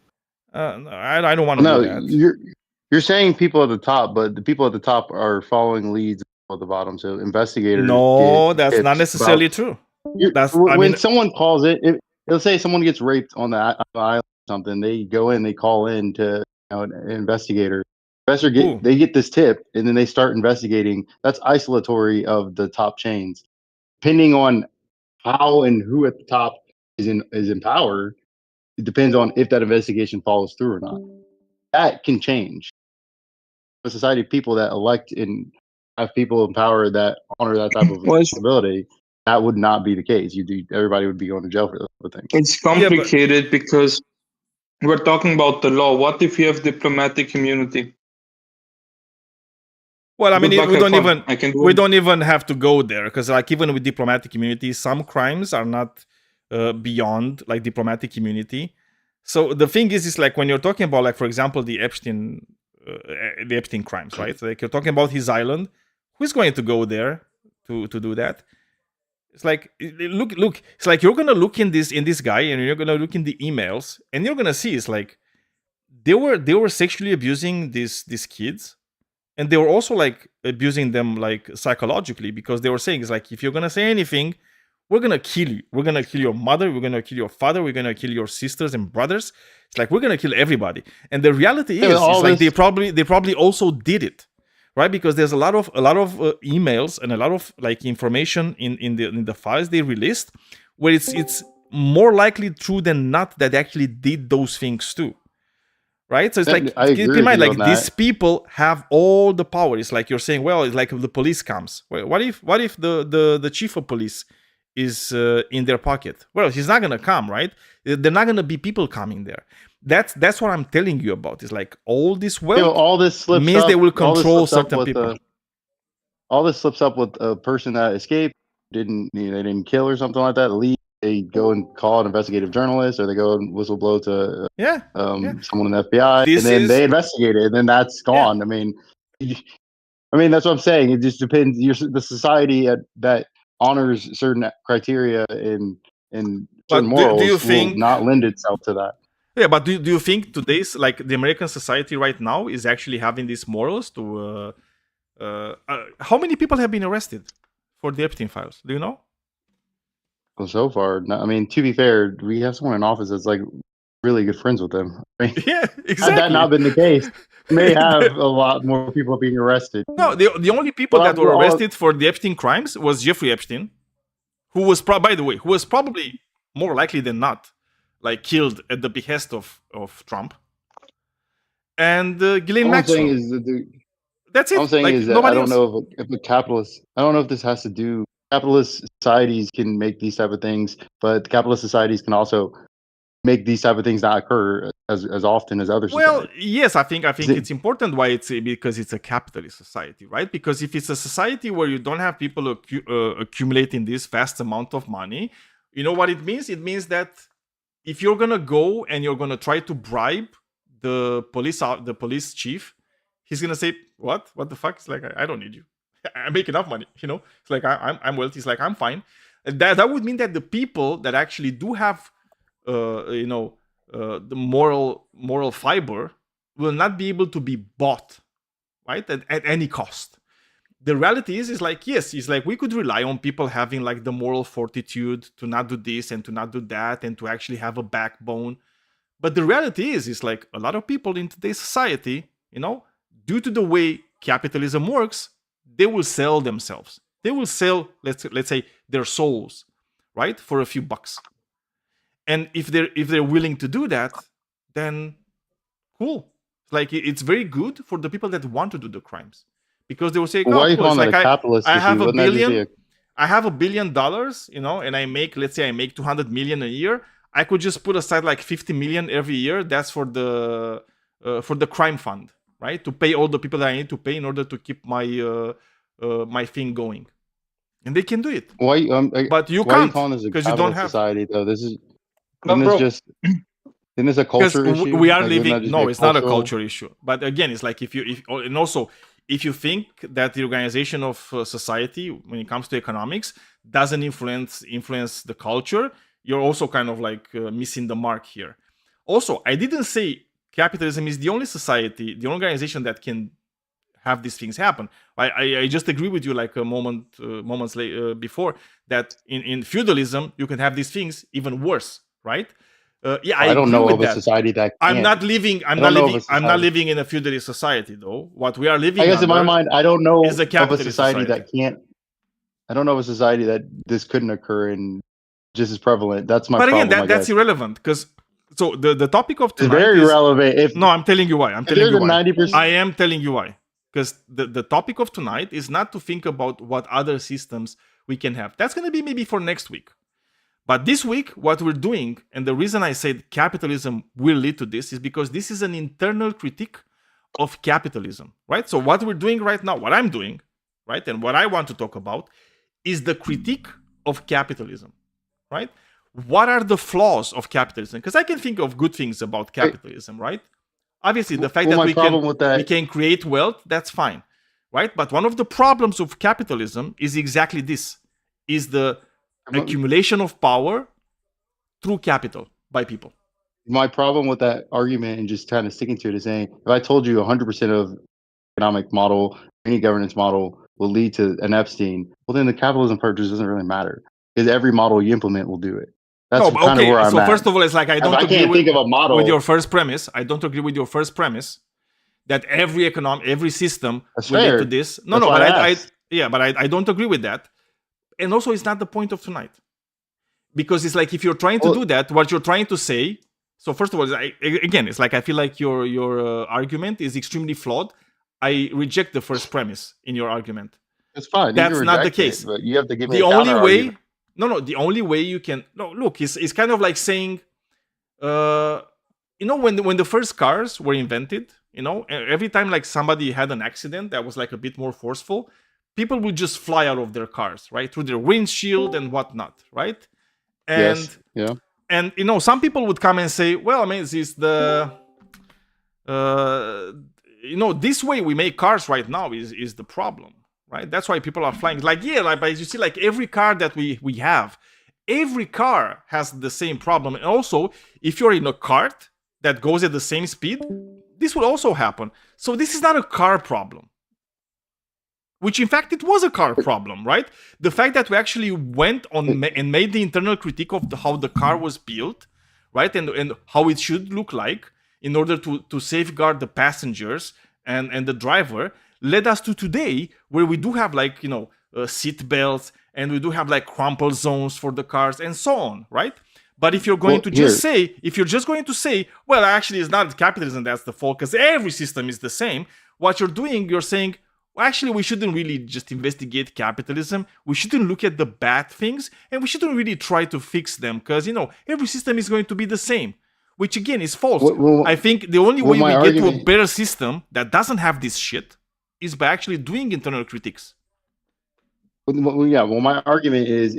S1: I don't want to
S18: No,
S1: do that.
S18: you're saying people at the top, but the people at the top are following leads at the bottom. So investigators.
S1: No,
S18: get
S1: that's
S18: tips
S1: not necessarily
S18: about-
S1: true.
S18: When someone calls it, it'll say someone gets raped on the island or something. They go in, they call in to an investigator. They get this tip, and then they start investigating. That's isolatory of the top chains. Depending on how and who at the top is in power, it depends on if that investigation follows through or not. That can change. A society of people that elect and have people in power that honor that type of responsibility, that would not be the case. Everybody would be going to jail for those things.
S19: It's complicated because we're talking about the law. What if you have diplomatic immunity?
S1: Well, I mean,
S19: Good luck,
S1: we
S19: have
S1: don't
S19: fun.
S1: even don't even have to go there because, like, even with diplomatic immunity, some crimes are not beyond like diplomatic immunity. So the thing is like when you're talking about, like, for example, the Epstein crimes, right? Like you're talking about his island. Who's going to go there to do that? It's like look. It's like you're gonna look in this guy, and you're gonna look in the emails, and you're gonna see it's like they were sexually abusing these kids, and they were also like abusing them like psychologically, because they were saying it's like, if you're gonna say anything, we're gonna kill you. We're gonna kill your mother. We're gonna kill your father. We're gonna kill your sisters and brothers. It's like we're gonna kill everybody. And the reality is, it's like they probably also did it, right? Because there's a lot of emails and a lot of like information in the files they released, where it's more likely true than not that they actually did those things too. Right? So it's like, keep in mind, like, these people have all the power. It's like you're saying, well, it's like if the police comes. Well, what if the chief of police is in their pocket? Well, he's not gonna come, right? They're not gonna be people coming there. That's what I'm telling you about. It's like all this wealth
S18: all this slips
S1: means
S18: up,
S1: they will
S18: all this
S1: control
S18: slips up
S1: certain
S18: with
S1: people.
S18: all this slips up with a person that escaped, they didn't kill or something like that. They go and call an investigative journalist, or they go and whistleblow to someone in the FBI, and then they investigate it, and then that's gone. I mean, that's what I'm saying. It just depends. The society that honors certain criteria and certain morals
S1: do you
S18: will
S1: think
S18: not lend itself to that.
S1: Yeah, but do you think today's, like, the American society right now is actually having these morals to how many people have been arrested for the Epstein files? Do you know?
S18: Well, so far, no, I mean, to be fair, we have someone in office that's like really good friends with them. I mean,
S1: yeah, exactly.
S18: Had that not been the case, we may have a lot more people being arrested.
S1: No, the only people that were arrested for the Epstein crimes was Jeffrey Epstein, who was by the way, who was probably more likely than not like killed at the behest of Trump, and Ghislaine
S18: All I'm saying
S1: Maxwell.
S18: is that
S1: That's
S18: all
S1: it.
S18: I'm saying
S1: Like
S18: is that I
S1: nobody
S18: don't
S1: else.
S18: know if a capitalist. I don't know if this has to do. Capitalist societies can make these type of things, but capitalist societies can also make these type of things not occur as often as other
S1: Well,
S18: societies.
S1: yes, I think
S18: 'Cause it-
S1: it's important why it's because it's a capitalist society, right? Because if it's a society where you don't have people accumulating this vast amount of money, you know what it means? It means that if you're gonna go and you're gonna try to bribe the police chief, he's gonna say, "What? What the fuck?" It's like, I don't need you. I make enough money. You know, it's like I'm wealthy. It's like I'm fine. And that would mean that the people that actually do have, you know, the moral fiber will not be able to be bought, right, at any cost. The reality is like, yes, it's like we could rely on people having like the moral fortitude to not do this and to not do that and to actually have a backbone. But the reality is like a lot of people in today's society, you know, due to the way capitalism works, they will sell themselves. They will sell, let's say, their souls, right, for a few bucks. And if they're willing to do that, then cool. Like it's very good for the people that want to do the crimes, because they will say,
S18: Well, why
S1: "Oh,
S18: are you
S1: cool." It's
S18: calling that
S1: like
S18: a capitalist
S1: I
S18: issue?
S1: have a
S18: Wouldn't that just be
S1: billion. I have $1 billion, you know, and I make, let's say, I make 200 million a year. I could just put aside like 50 million every year. That's for the crime fund, right? To pay all the people that I need to pay in order to keep my thing going, and they can do it.
S18: Why?
S1: But you
S18: Why are you
S1: can't
S18: calling this a
S1: because you don't
S18: capitalist
S1: have.
S18: society though? This is
S19: But
S18: isn't this
S19: bro,
S18: just isn't this a
S1: Because
S18: culture issue?
S1: we are
S18: Like, wouldn't that
S1: living.
S18: just be
S1: No,
S18: a
S1: it's not a
S18: cultural?
S1: culture issue. But again, it's like if and also if you think that the organization of society when it comes to economics doesn't influence the culture, you're also kind of like missing the mark here. Also, I didn't say capitalism is the only society, the only organization that can have these things happen. I just agree with you like a moments before that in feudalism you can have these things even worse, right? Yeah, I
S18: I don't
S1: agree
S18: know
S1: with
S18: of a
S1: that.
S18: society that
S1: I'm
S18: can't.
S1: not living.
S18: I don't know of a
S1: I'm not
S18: society.
S1: living in a feudalist society, though. What we are
S18: I
S1: living
S18: guess in my
S1: under
S18: mind, I don't know
S1: is a
S18: of a
S1: capitalist
S18: society
S1: society.
S18: that can't. I don't know of a society that this couldn't occur and just as prevalent. That's my
S1: But again,
S18: problem, I
S1: that's
S18: guess.
S1: irrelevant because so the topic of
S18: It's
S1: tonight
S18: very
S1: is
S18: relevant.
S1: no. I'm telling you why. I'm
S18: If
S1: telling
S18: there's
S1: you
S18: a
S1: why.
S18: 90%,
S1: I am telling you why. Because the topic of tonight is not to think about what other systems we can have. That's going to be maybe for next week. But this week, what we're doing, and the reason I said capitalism will lead to this, is because this is an internal critique of capitalism, right? So what we're doing right now, what I'm doing, right, and what I want to talk about is the critique of capitalism, right? What are the flaws of capitalism? Because I can think of good things about capitalism, right? Obviously, the fact
S18: well,
S1: that
S18: my problem with that,
S1: we can create wealth, that's fine, right? But one of the problems of capitalism is exactly this: is the accumulation of power through capital by people.
S18: my problem with that argument and just kind of sticking to it is saying if I told you 100% of economic model, any governance model will lead to an Epstein, well, then the capitalism part just doesn't really matter because every model you implement will do it. That's
S1: No,
S18: kind of where
S1: okay.
S18: I'm
S1: So
S18: at.
S1: first of all, it's like I
S18: If
S1: don't
S18: I
S1: agree
S18: can't think of a model
S1: with your first premise. I don't agree with your first premise that every system
S18: That's
S1: will lead
S18: fair.
S1: to this. No,
S18: That's
S1: no,
S18: why
S1: but
S18: I
S1: I
S18: asked.
S1: yeah, but I don't agree with that. And also, it's not the point of tonight, because it's like if you're trying to
S18: Well,
S1: do that, what you're trying to say. So first of all, again, it's like I feel like your argument is extremely flawed. I reject the first premise in your argument.
S18: it's fine. You
S1: That's
S18: can
S1: not the
S18: reject it,
S1: case.
S18: but you have to give me
S1: The
S18: a
S1: only
S18: counter argument.
S1: way, no, the only way you can, no, look, it's kind of like saying, you know, when the first cars were invented, you know, every time like somebody had an accident that was like a bit more forceful, people would just fly out of their cars, right, through their windshield and whatnot, right? And
S18: Yes. Yeah.
S1: and you know, some people would come and say, well, I mean, this is the you know, this way we make cars right now is the problem, right? That's why people are flying. Like, yeah, like, but you see, like every car that we have, every car has the same problem. And also, if you're in a cart that goes at the same speed, this will also happen. So this is not a car problem, which in fact it was a car problem, right? The fact that we actually went on and made the internal critique of how the car was built, right, and how it should look like in order to safeguard the passengers and the driver, led us to today, where we do have, like, you know, seat belts, and we do have like crumple zones for the cars and so on, right? But if you're going
S18: Well,
S1: to
S18: here,
S1: just say, if you're just going to say, well, actually, it's not capitalism that's the fault because every system is the same, what you're doing, you're saying, well, actually, we shouldn't really just investigate capitalism. We shouldn't look at the bad things, and we shouldn't really try to fix them because, you know, every system is going to be the same, which again is false. I think the only way
S18: my
S1: we get to a
S18: argument,
S1: better system that doesn't have this shit is by actually doing internal critiques.
S18: yeah. Well, my argument is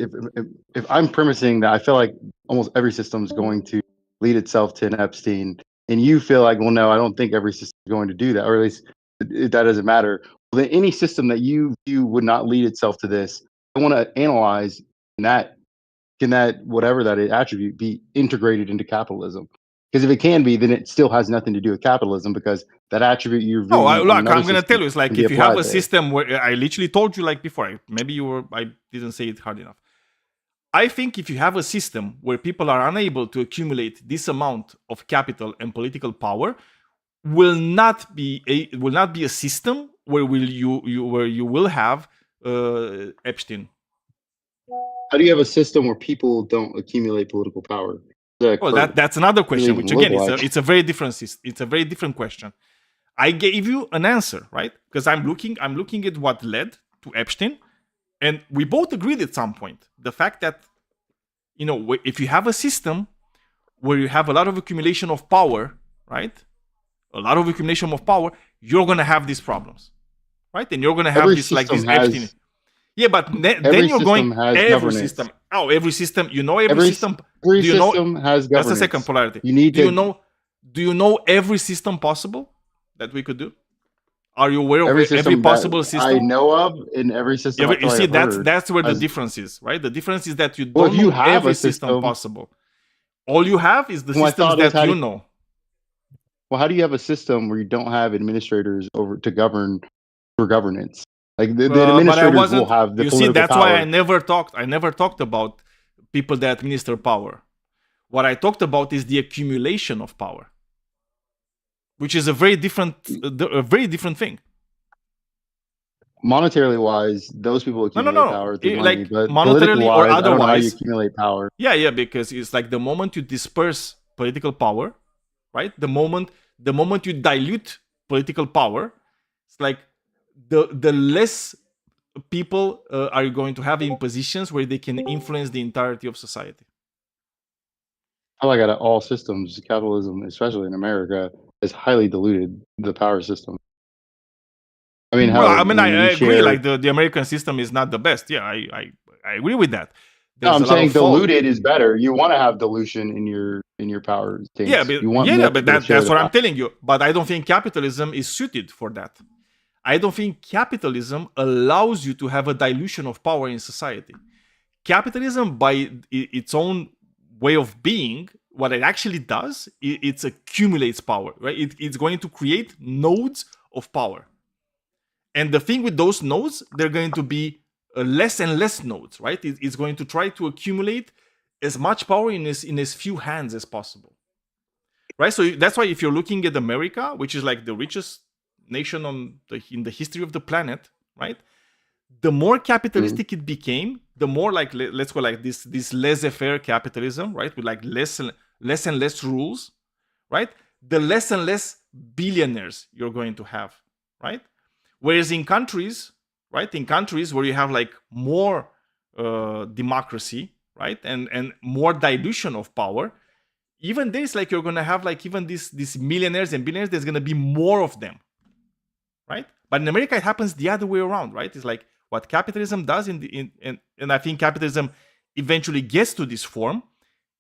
S18: if I'm premising that I feel like almost every system is going to lead itself to an Epstein, and you feel like, well, no, I don't think every system is going to do that, or at least that doesn't matter. Well, then any system that you view would not lead itself to this, I want to analyze can that whatever that attribute be integrated into capitalism? Because if it can be, then it still has nothing to do with capitalism because that attribute you're
S1: No,
S18: viewing on
S1: look,
S18: another
S1: I'm gonna
S18: system
S1: tell you, it's like
S18: can be
S1: if you have
S18: applied
S1: a
S18: there.
S1: system where I literally told you like before, maybe I didn't say it hard enough. I think if you have a system where people are unable to accumulate this amount of capital and political power, will not be a system where you will have Epstein.
S18: How do you have a system where people don't accumulate political power?
S1: Well, that's another question,
S18: Really
S1: which
S18: look
S1: again
S18: like?
S1: it's a very different it's a very different question. I gave you an answer, right? Because I'm looking at what led to Epstein, and we both agreed at some point the fact that, you know, if you have a system where you have a lot of accumulation of power, right? A lot of accumulation of power, you're gonna have these problems, right? And you're gonna have
S18: Every
S1: this like this
S18: system
S1: Epstein.
S18: has
S1: Yeah, but then
S18: every
S1: you're going
S18: system has
S1: every
S18: governance.
S1: system. Oh, every system. You know, every
S18: Every
S1: system.
S18: every
S1: Do you know?
S18: system has
S1: That's the second
S18: governance.
S1: polarity.
S18: You need
S1: Do you
S18: to
S1: know? Do you know every system possible that we could do? Are you aware of
S18: every
S1: every
S18: system
S1: possible
S18: that I
S1: system?
S18: know of, in every system I
S1: You
S18: feel like
S1: see,
S18: I've heard
S1: that's where the
S18: has.
S1: difference is, right? The difference is that you
S18: Well, if
S1: don't
S18: you
S1: know
S18: have
S1: every
S18: a
S1: system
S18: system,
S1: possible. All you have is the
S18: my
S1: systems
S18: thought is
S1: that you know.
S18: well, how do you have a system where you don't have administrators over to govern for governance? Like the
S1: But I
S18: administrators will
S1: wasn't.
S18: have the
S1: You see,
S18: political
S1: that's why
S18: power.
S1: I never talked about people that administer power. What I talked about is the accumulation of power, which is a very different thing.
S18: Monetarily wise, those people accumulate
S1: No.
S18: power through money,
S1: Like
S18: but politically
S1: monetarily or
S18: wise, I don't know how you
S1: otherwise.
S18: accumulate power.
S1: Yeah, because it's like the moment you disperse political power, right? The moment you dilute political power, it's like the less people are going to have in positions where they can influence the entirety of society.
S18: I feel like out of all systems, capitalism, especially in America, is highly diluted the power system. I mean,
S1: Well,
S18: hell,
S1: I mean,
S18: we
S1: I agree.
S18: share.
S1: Like the American system is not the best. Yeah, I agree with that.
S18: No,
S1: There's
S18: I'm
S1: a lot
S18: saying
S1: of fault.
S18: diluted is better. You want to have dilution in your power
S1: Yeah,
S18: states.
S1: but
S18: You want more people to share
S1: that's
S18: the
S1: what I'm
S18: pie.
S1: telling you. But I don't think capitalism is suited for that. I don't think capitalism allows you to have a dilution of power in society. Capitalism, by its own way of being, what it actually does, it accumulates power, right? It's going to create nodes of power. And the thing with those nodes, they're going to be less and less nodes, right? It's going to try to accumulate as much power in as few hands as possible, right? So that's why if you're looking at America, which is like the richest nation in the history of the planet, right? The more capitalistic it became, the more like let's go like this laissez-faire capitalism, right? With like less and less rules, right? The less and less billionaires you're going to have, right? Whereas in countries, right, in countries where you have like more democracy, right, and more dilution of power, even this, like you're gonna have like even these millionaires and billionaires, there's gonna be more of them, right? But in America, it happens the other way around, right? It's like what capitalism does and I think capitalism eventually gets to this form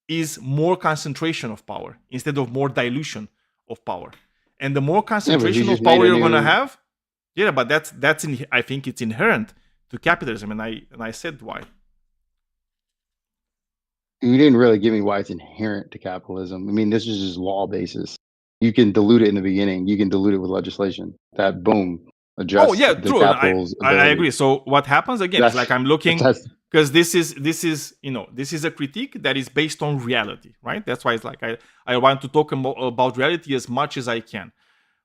S1: is more concentration of power instead of more dilution of power. And the more
S18: Yeah, but if you
S1: concentration of
S18: just made
S1: power
S18: a
S1: you're gonna
S18: new,
S1: have, yeah, but I think it's inherent to capitalism, and I said why.
S18: you didn't really give me why it's inherent to capitalism. I mean, this is just law basis. You can dilute it in the beginning. You can dilute it with legislation. That boom
S1: Oh
S18: adjusts
S1: yeah,
S18: the
S1: true. And
S18: capital's
S1: I
S18: ability.
S1: agree. So what happens again is
S18: That's
S1: like I'm looking
S18: that's
S1: because this is this is a critique that is based on reality, right? That's why it's like I want to talk about reality as much as I can,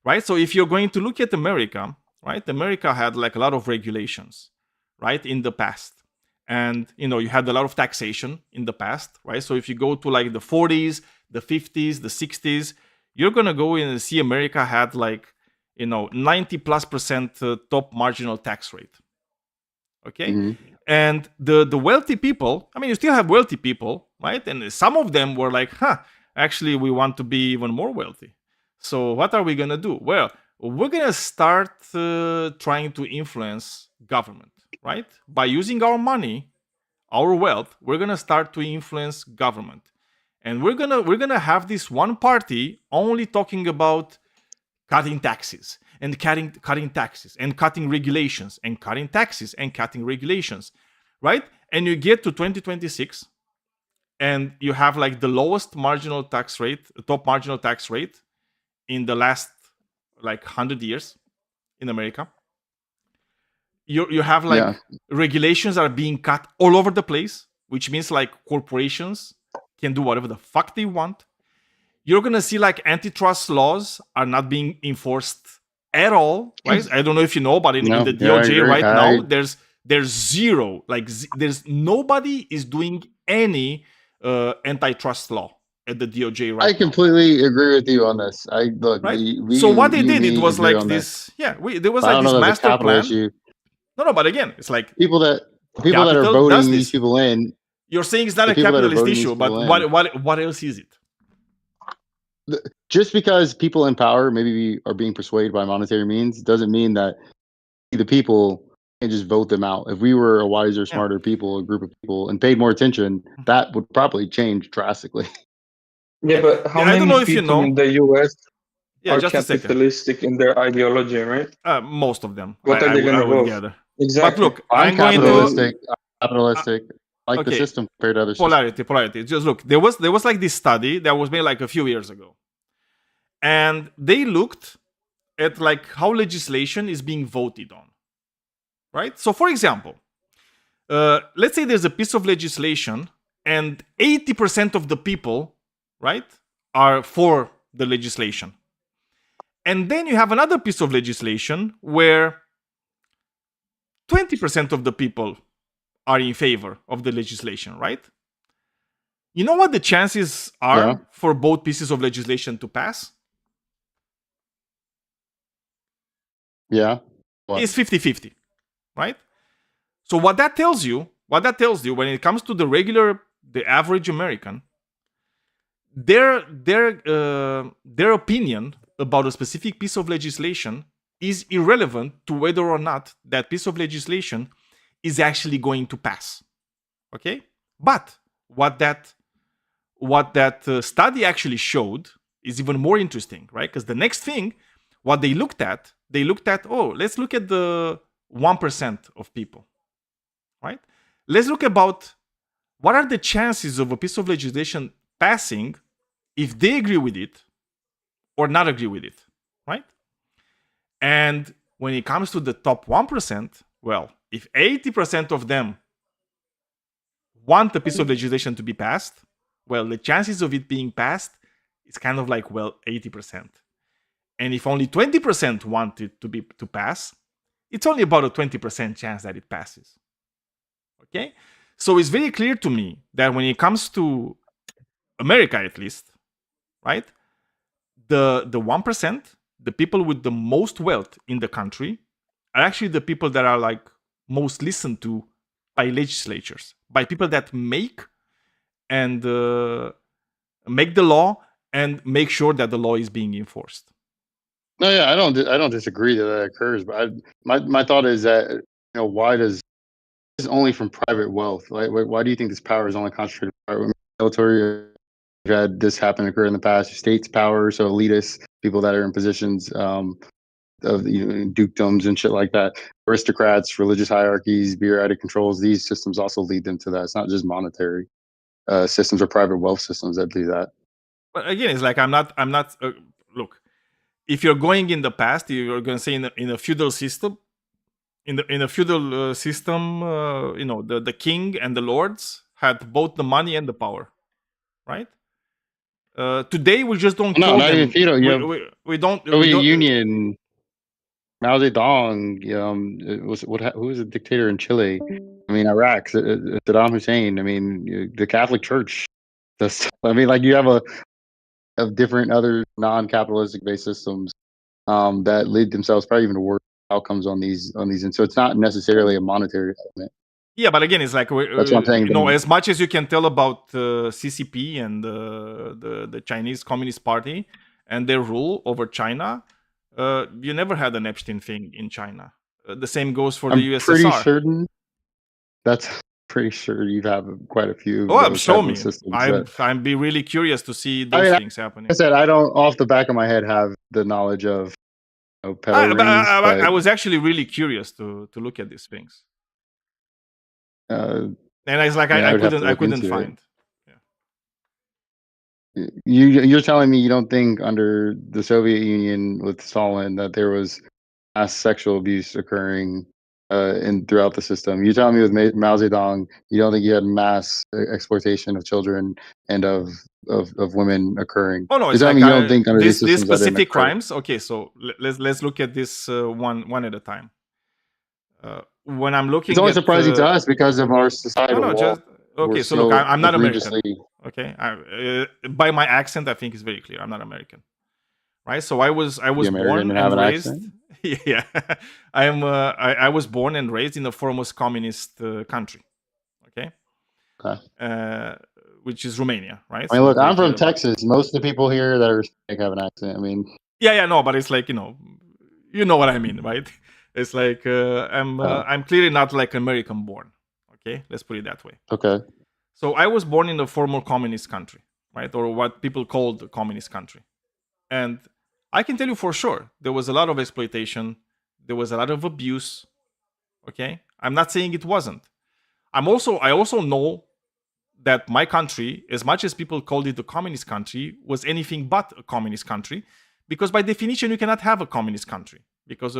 S1: right? So if you're going to look at America, right? America had like a lot of regulations, right, in the past. And you had a lot of taxation in the past, right? So if you go to like the 40s, the 50s, the 60s, you're gonna go in and see America had like 90+% top marginal tax rate. Okay. And the wealthy people, I mean, you still have wealthy people, right? And some of them were like, actually we want to be even more wealthy. So what are we gonna do? Well, we're gonna start trying to influence government, right? By using our money, our wealth, we're gonna start to influence government. And we're gonna have this one party only talking about cutting taxes and cutting taxes and cutting regulations and cutting taxes and cutting regulations, right? And you get to 2026 and you have like the lowest marginal tax rate, top marginal tax rate in the last like 100 years in America. You have like regulations are being cut all over the place, which means like corporations can do whatever the fuck they want. You're gonna see like antitrust laws are not being enforced at all, right? I don't know if you know, but in the DOJ right now, there's zero, like there's nobody is doing any antitrust law at the DOJ right now.
S18: I completely agree with you on this. I look.
S1: Right?
S18: We,
S1: so what they
S18: you,
S1: did, it
S18: me
S1: was
S18: agree
S1: like
S18: on
S1: this. Yeah, there was
S18: But I
S1: like
S18: don't
S1: this
S18: know that the
S1: master
S18: capital
S1: plan.
S18: issue.
S1: No, but again, it's like
S18: People that are
S1: capital does
S18: voting these
S1: this.
S18: people in.
S1: You're saying it's not
S18: the
S1: a
S18: people that are
S1: capitalist
S18: voting these
S1: issue, but
S18: people in-
S1: what else is it?
S18: Just because people in power maybe are being persuaded by monetary means doesn't mean that the people can just vote them out. If we were a wiser, smarter people, a group of people, and paid more attention, that would probably change drastically.
S19: Yeah, but how
S1: I don't know
S19: many
S1: if you
S19: people
S1: know.
S19: in the US
S1: Yeah,
S19: are
S1: just a second.
S19: capitalistic in their ideology, right?
S1: Most of them.
S19: What are they
S1: I
S19: gonna
S1: would
S19: vote?
S1: gather.
S19: Exactly.
S1: But look,
S18: I'm
S1: I'm going
S18: capitalistic.
S1: to
S18: Capitalistic. I like the
S1: okay.
S18: system compared to other systems.
S1: Polarity. Just look, there was like this study that was made like a few years ago, and they looked at like how legislation is being voted on, right? So, for example, let's say there's a piece of legislation, and 80% of the people, right, are for the legislation, and then you have another piece of legislation where 20% of the people are in favor of the legislation, right? You know what the chances are for both pieces of legislation to pass?
S18: Yeah.
S1: It's 50-50, right? So what that tells you when it comes to the average American, their opinion about a specific piece of legislation is irrelevant to whether or not that piece of legislation is actually going to pass. Okay? But what that study actually showed is even more interesting, right? Because the next thing, what they looked at, let's look at the 1% of people, right? Let's look about what are the chances of a piece of legislation passing if they agree with it or not agree with it, right? And when it comes to the top 1%, well, if 80% of them want a piece of legislation to be passed, well, the chances of it being passed is kind of like, well, 80%. And if only 20% want it to pass, it's only about a 20% chance that it passes. Okay? So it's very clear to me that when it comes to America, at least, right, the 1%, the people with the most wealth in the country, are actually the people that are like most listened to by legislatures, by people that make the law and make sure that the law is being enforced.
S18: No, yeah, I don't disagree that occurs, but my thought is that why does this is only from private wealth? Like, why do you think this power is only concentrated in private military? We've had this occur in the past. States' power, so elitists, people that are in positions of dukedoms and shit like that, aristocrats, religious hierarchies, bureaucratic controls. These systems also lead them to that. It's not just monetary systems or private wealth systems that do that.
S1: But again, it's like I'm not. Look, if you're going in the past, you're going to say in a feudal system. In a feudal system, the king and the lords had both the money and the power, right? Today we just don't.
S18: No,
S1: call
S18: not
S1: them,
S18: even feudal.
S1: We don't.
S18: We don't union. Mao Zedong, who was a dictator in Chile? I mean, Iraq, Saddam Hussein. I mean, the Catholic Church. I mean, like you have of different other non-capitalistic based systems that lead themselves probably even to worse outcomes on these, and so it's not necessarily a monetary element.
S1: Yeah, but again, it's like
S18: That's what I'm saying.
S1: as much as you can tell about CCP and the Chinese Communist Party and their rule over China, you never had an Epstein thing in China. The same goes for the
S18: I'm pretty
S1: USSR.
S18: certain. That's pretty sure you have quite a few
S1: Oh,
S18: of those
S1: show
S18: type
S1: me.
S18: of systems.
S1: I'm be really curious to see
S18: I
S1: those
S18: mean,
S1: things happening.
S18: like I said, I don't off the back of my head have the knowledge of pedal
S1: But
S18: rings, but
S1: I was actually really curious to look at these things, and it's like
S18: I would have to
S1: I
S18: look
S1: couldn't
S18: into it.
S1: find.
S18: You're telling me you don't think under the Soviet Union with Stalin that there was mass sexual abuse occurring throughout the system? You're telling me with Mao Zedong you don't think you had mass exploitation of children and of women occurring?
S1: Oh no,
S18: You're
S1: it's
S18: telling
S1: like
S18: me you don't think under these
S1: these
S18: systems that didn't
S1: specific
S18: occur?
S1: crimes. Okay, so let's look at this one at a time. When I'm looking,
S18: It's only
S1: at
S18: surprising to us because of our societal
S1: no, just
S18: we're
S1: okay. So look,
S18: so
S1: I'm not American.
S18: egregiously.
S1: Okay, by my accent, I think it's very clear. I'm not American, right? So I was
S18: American
S1: born
S18: and have
S1: and
S18: an
S1: raised.
S18: accent?
S1: Yeah, I was born and raised in the foremost communist country. Okay, which is Romania, right?
S18: I mean,
S1: So
S18: look, I'm from
S1: the-
S18: Texas. Most of the people here that are Hispanic have an accent. I mean,
S1: Yeah, no, but it's like you know what I mean, right? It's like I'm clearly not like American born. Okay, let's put it that way.
S18: okay.
S1: So I was born in a former communist country, right, or what people called a communist country, and I can tell you for sure there was a lot of exploitation, there was a lot of abuse. Okay, I'm not saying it wasn't. I also know that my country, as much as people called it a communist country, was anything but a communist country, because by definition you cannot have a communist country, because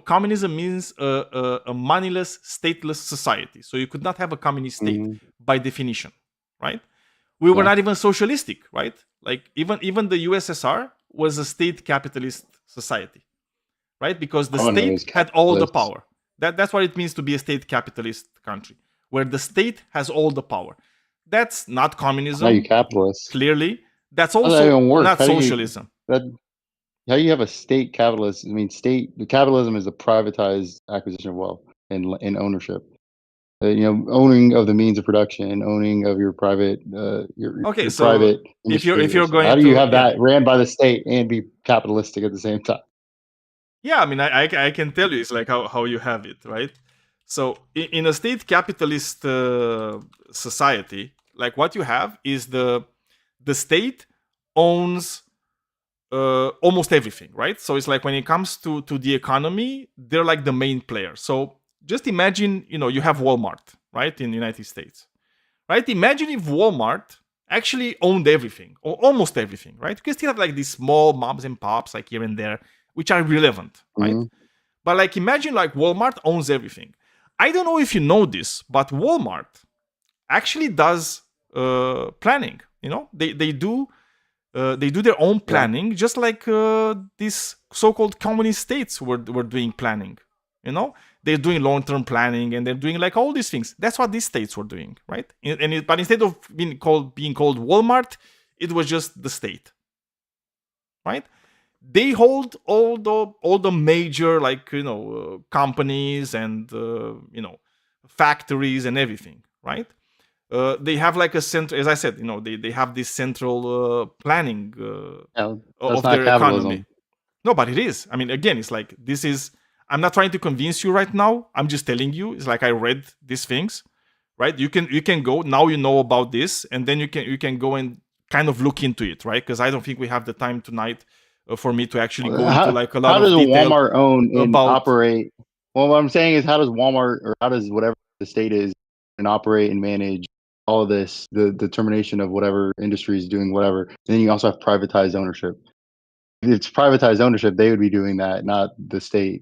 S1: communism means a moneyless, stateless society. So you could not have a communist state by definition, right? We were not even socialistic, right? Like even the USSR was a state capitalist society, right? Because the state had all the power. That's what it means to be a state capitalist country, where the state has all the power. That's not communism.
S18: How you capitalist?
S1: Clearly, that's
S18: How does that
S1: also
S18: even work?
S1: not
S18: How do you-
S1: socialism.
S18: How you have a state capitalist? I mean, capitalism is a privatized acquisition of wealth and ownership. Owning of the means of production, owning of your private,
S1: Okay,
S18: your
S1: so
S18: private.
S1: if you're
S18: industries.
S1: going
S18: how do you
S1: to-
S18: have
S1: yeah.
S18: that ran by the state and be capitalistic at the same time?
S1: Yeah, I mean, I can tell you it's like how you have it, right? So in a state capitalist society, like what you have is the state owns almost everything, right? So it's like when it comes to the economy, they're like the main player. So just imagine, you have Walmart, right, in the United States, right? Imagine if Walmart actually owned everything or almost everything, right? You can still have like these small moms and pops like here and there, which are relevant, right? But like imagine like Walmart owns everything. I don't know if you know this, but Walmart actually does planning. They do their own planning, just like these so-called communist states were doing planning. They're doing long-term planning and they're doing like all these things. That's what these states were doing, right? But instead of being called Walmart, it was just the state, right? They hold all the major companies and factories and everything, right? They have like a center, as I said, they have this central planning of their economy. No, but it is. I mean, again, it's like this is. I'm not trying to convince you right now. I'm just telling you. It's like I read these things, right? You can go now. You know about this, and then you can go and kind of look into it, right? Because I don't think we have the time tonight for me to actually go into like a lot
S18: how
S1: of
S18: does
S1: detail
S18: Walmart own and
S1: about
S18: operate? Well, what I'm saying is, how does Walmart or how does whatever the state is and operate and manage all of this, the determination of whatever industry is doing whatever, and then you also have privatized ownership. If it's privatized ownership, they would be doing that, not the state.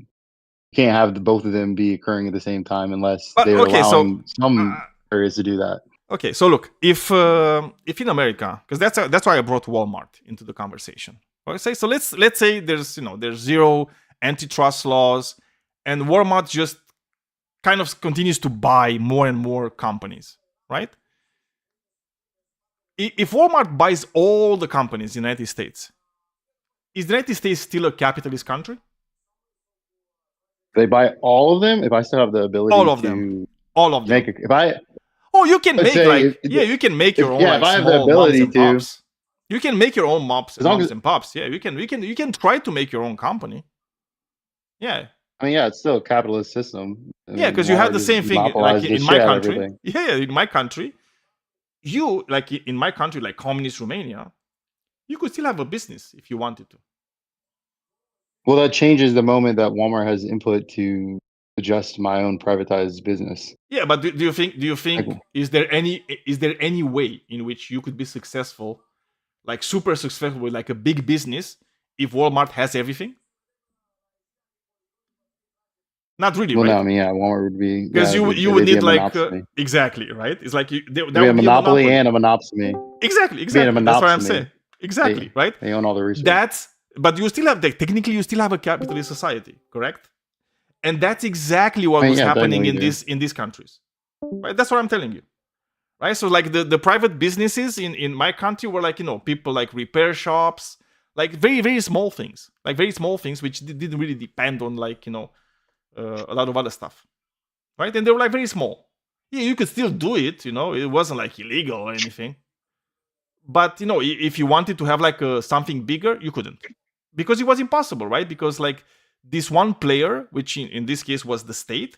S18: You can't have both of them be occurring at the same time unless they're allowing some areas to do that.
S1: Okay, so look, if in America, because that's why I brought Walmart into the conversation. Okay, so let's say there's zero antitrust laws, and Walmart just kind of continues to buy more and more companies, right? If Walmart buys all the companies in the United States, is the United States still a capitalist country?
S18: They buy all of them. If I still have the ability
S1: All of
S18: to
S1: them. All of
S18: make
S1: them.
S18: if I
S1: Oh, you can
S18: let's
S1: make
S18: say
S1: like you can make your own
S18: if
S1: like
S18: I have the
S1: small moms
S18: ability
S1: and
S18: to,
S1: pops. You can make your own moms
S18: as long
S1: moms
S18: as
S1: and pops. Yeah, you can try to make your own company. Yeah.
S18: I mean, yeah, it's still a capitalist system. I
S1: Yeah,
S18: mean,
S1: because you have
S18: Walmart
S1: the
S18: just
S1: same thing like
S18: monopolized the
S1: in
S18: shit
S1: my
S18: out of
S1: country.
S18: everything.
S1: Yeah, in my country, you like in my country, like communist Romania, you could still have a business if you wanted to.
S18: Well, that changes the moment that Walmart has input to adjust my own privatized business.
S1: Yeah, but do you think
S18: Like,
S1: is there any way in which you could be successful, like super successful with like a big business if Walmart has everything? Not really,
S18: well, no,
S1: right?
S18: I mean, yeah, Walmart would be,
S1: Because
S18: yeah,
S1: you would
S18: they'd be
S1: need
S18: a
S1: like
S18: monopoly.
S1: exactly, right? It's like
S18: It'd
S1: that
S18: be a
S1: would be a
S18: monopoly
S1: monopoly.
S18: and a monopoly.
S1: Exactly,
S18: It'd be a
S1: exactly. That's what I'm
S18: monopoly.
S1: saying. Exactly, right?
S18: They own all the resources.
S1: That's but you still have technically you still have a capitalist society, correct? And that's exactly what
S18: I mean,
S1: was
S18: yeah,
S1: happening
S18: technically
S1: in these countries. Right? That's what I'm telling you. Right? So like the private businesses in my country were like, people like repair shops, like very, very small things. Like very small things which didn't really depend on like, a lot of other stuff. Right? And they were like very small. Yeah, you could still do it, it wasn't like illegal or anything. But if you wanted to have like something bigger, you couldn't. Because it was impossible, right? Because like this one player, which in this case was the state,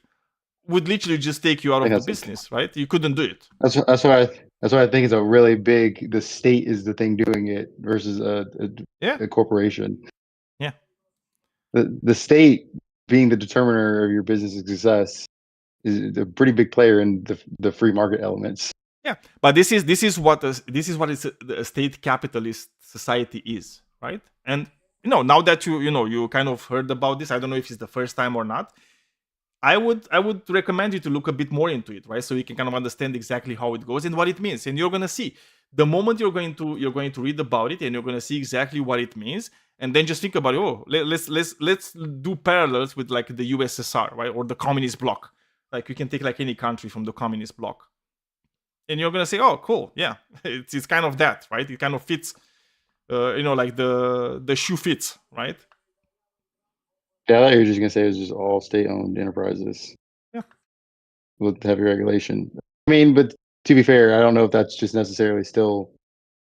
S1: would literally just take you out
S18: I
S1: of
S18: think
S1: the business, right? You couldn't do it.
S18: that's what I think is a really big. The state is the thing doing it versus a corporation.
S1: Yeah.
S18: The state being the determiner of your business success is a pretty big player in the free market elements.
S1: Yeah, but this is what a state capitalist society is, right? And now that you kind of heard about this, I don't know if it's the first time or not. I would recommend you to look a bit more into it, right? So you can kind of understand exactly how it goes and what it means. And you're gonna see the moment you're going to read about it and you're gonna see exactly what it means. And then just think about it. Oh, let's do parallels with like the USSR, right, or the communist bloc. Like you can take like any country from the communist bloc, and you're gonna say, oh, cool, yeah, it's kind of that, right? It kind of fits, like the shoe fits, right?
S18: Yeah, I thought you were just gonna say it was just all state-owned enterprises.
S1: Yeah.
S18: With heavy regulation. I mean, but to be fair, I don't know if that's just necessarily still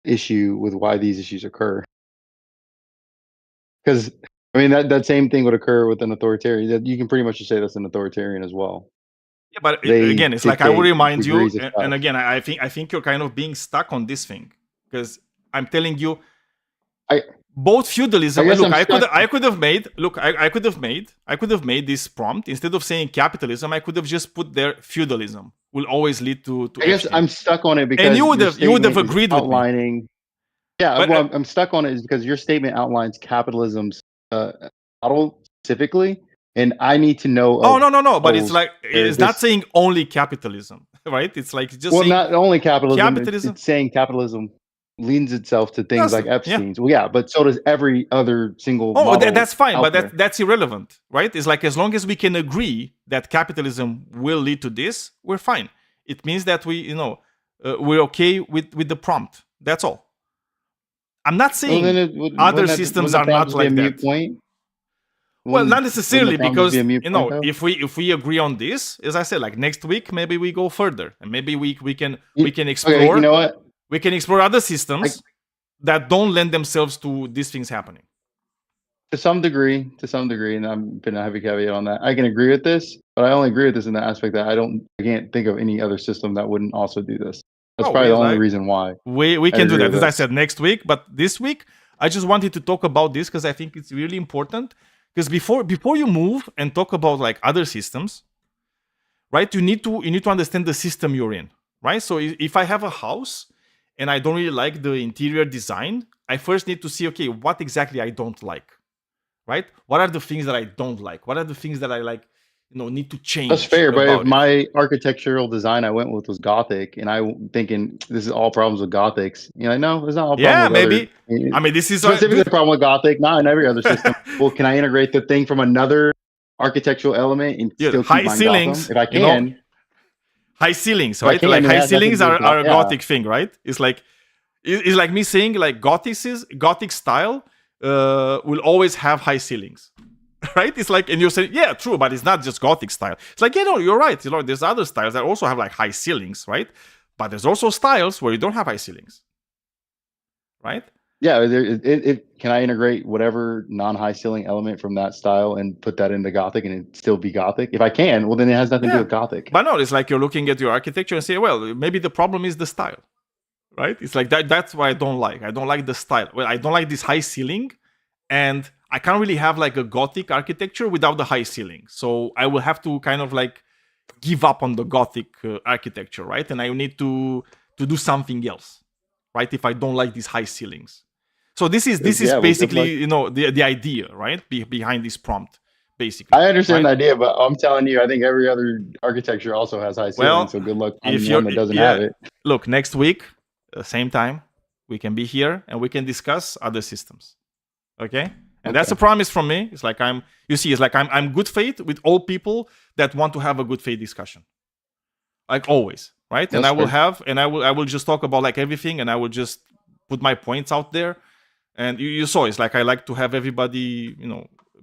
S18: issue with why these issues occur. Because I mean that same thing would occur with an authoritarian. That you can pretty much just say that's an authoritarian as well.
S1: Yeah, but
S18: They
S1: again, it's like I will
S18: dictate
S1: remind you,
S18: degrees of
S1: and
S18: stuff.
S1: again, I think you're kind of being stuck on this thing because I'm telling you, both feudalism.
S18: I guess
S1: And look,
S18: I'm stuck.
S1: I could have made this prompt instead of saying capitalism. I could have just put there feudalism will always lead to
S18: I guess
S1: Epstein.
S18: I'm stuck on it because
S1: And you would
S18: your
S1: have
S18: statement is
S1: agreed with me.
S18: outlining. Yeah,
S1: But,
S18: well, I'm stuck on it is because your statement outlines capitalism's model specifically, and I need to know.
S1: Oh
S18: of
S1: no! But it's
S18: models
S1: like
S18: where
S1: it's not
S18: this-
S1: saying only capitalism, right? It's like just
S18: well,
S1: saying
S18: not only capitalism.
S1: capitalism.
S18: It's saying capitalism leans itself to things
S1: Yes,
S18: like
S1: yeah.
S18: Epstein's. Well, yeah, but so does every other single.
S1: Oh,
S18: model
S1: that's fine,
S18: out
S1: but
S18: there.
S1: that's irrelevant, right? It's like as long as we can agree that capitalism will lead to this, we're fine. It means that we're okay with the prompt. That's all. I'm not saying other systems are not like that. Well, not necessarily because if we agree on this, as I said, like next week maybe we go further and maybe we can explore.
S18: Okay, you know what?
S1: We can explore other systems that don't lend themselves to these things happening.
S18: To some degree, and I'm putting a heavy caveat on that. I can agree with this, but I only agree with this in the aspect that I can't think of any other system that wouldn't also do this. That's probably the only reason why.
S1: We can do that. As I said, next week, but this week I just wanted to talk about this because I think it's really important. Because before you move and talk about like other systems, right? You need to understand the system you're in, right? So if I have a house and I don't really like the interior design, I first need to see, okay, what exactly I don't like, right? What are the things that I don't like? What are the things that I like, need to change.
S18: That's fair, but if
S1: about it.
S18: my architectural design I went with was Gothic, and thinking this is all problems with Gothics, no, there's not all
S1: Yeah,
S18: problem with
S1: maybe.
S18: other.
S1: I mean, this is
S18: specifically the problem with Gothic, not in every other system. Well, can I integrate the thing from another architectural element and still keep
S1: high
S18: mine
S1: ceilings.
S18: Gotham? If I can,
S1: high ceilings,
S18: if I
S1: right?
S18: can,
S1: Like
S18: then it
S1: high
S18: has nothing to
S1: ceilings
S18: do with
S1: are a
S18: yeah.
S1: Gothic thing, right? It's like me saying like Gothic style will always have high ceilings. Right? It's like, and you're saying, yeah, true, but it's not just Gothic style. It's like, you're right. There's other styles that also have like high ceilings, right? But there's also styles where you don't have high ceilings, right?
S18: Yeah, can I integrate whatever non-high ceiling element from that style and put that into Gothic and it still be Gothic? If I can, well, then it has nothing to do with Gothic.
S1: But no, it's like you're looking at your architecture and say, well, maybe the problem is the style, right? It's like that's what I don't like. I don't like the style. Well, I don't like this high ceiling, and I can't really have like a Gothic architecture without the high ceiling. So I will have to kind of like give up on the Gothic architecture, right? And I need to do something else, right? If I don't like these high ceilings. So this is basically the idea, right? Behind this prompt, basically.
S18: I understand
S1: right?
S18: the idea, but I'm telling you, I think every other architecture also has high ceilings.
S1: Well,
S18: So good luck
S1: if
S18: finding one that doesn't have it.
S1: Look, next week, same time, we can be here and we can discuss other systems. Okay? And that's a promise from me. It's like I'm good faith with all people that want to have a good faith discussion. Like always, right? And I will just talk about like everything, and I will just put my points out there. And you saw it's like I like to have everybody,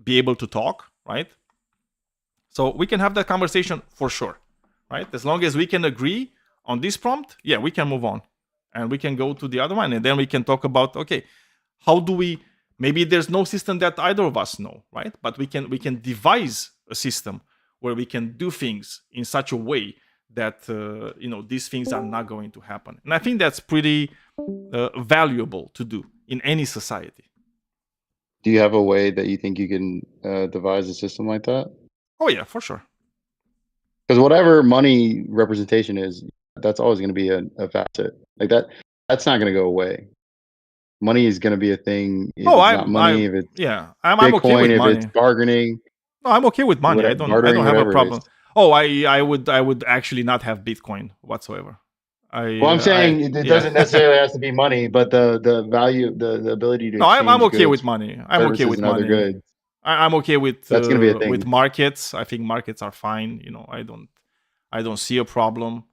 S1: be able to talk, right? So we can have that conversation for sure, right? As long as we can agree on this prompt, yeah, we can move on. And we can go to the other one, and then we can talk about, okay, how do we, maybe there's no system that either of us know, right? But we can devise a system where we can do things in such a way that these things are not going to happen. And I think that's pretty valuable to do in any society.
S18: Do you have a way that you think you can devise a system like that?
S1: Oh yeah, for sure.
S18: Because whatever money representation is, that's always going to be a facet. Like that's not going to go away. Money is going to be a thing. If it's not money, if it's
S1: I'm
S18: Bitcoin,
S1: okay with
S18: if
S1: money.
S18: it's bargaining.
S1: No, I'm okay with money. I don't have a problem. Oh, I would actually not have Bitcoin whatsoever.
S18: I'm saying it doesn't necessarily have to be money, but the value, the ability to.
S1: No, I'm okay with money. I'm okay with money.
S18: Other goods.
S1: I'm okay with
S18: that's going to be a thing.
S1: With markets. I think markets are fine. I don't see a problem.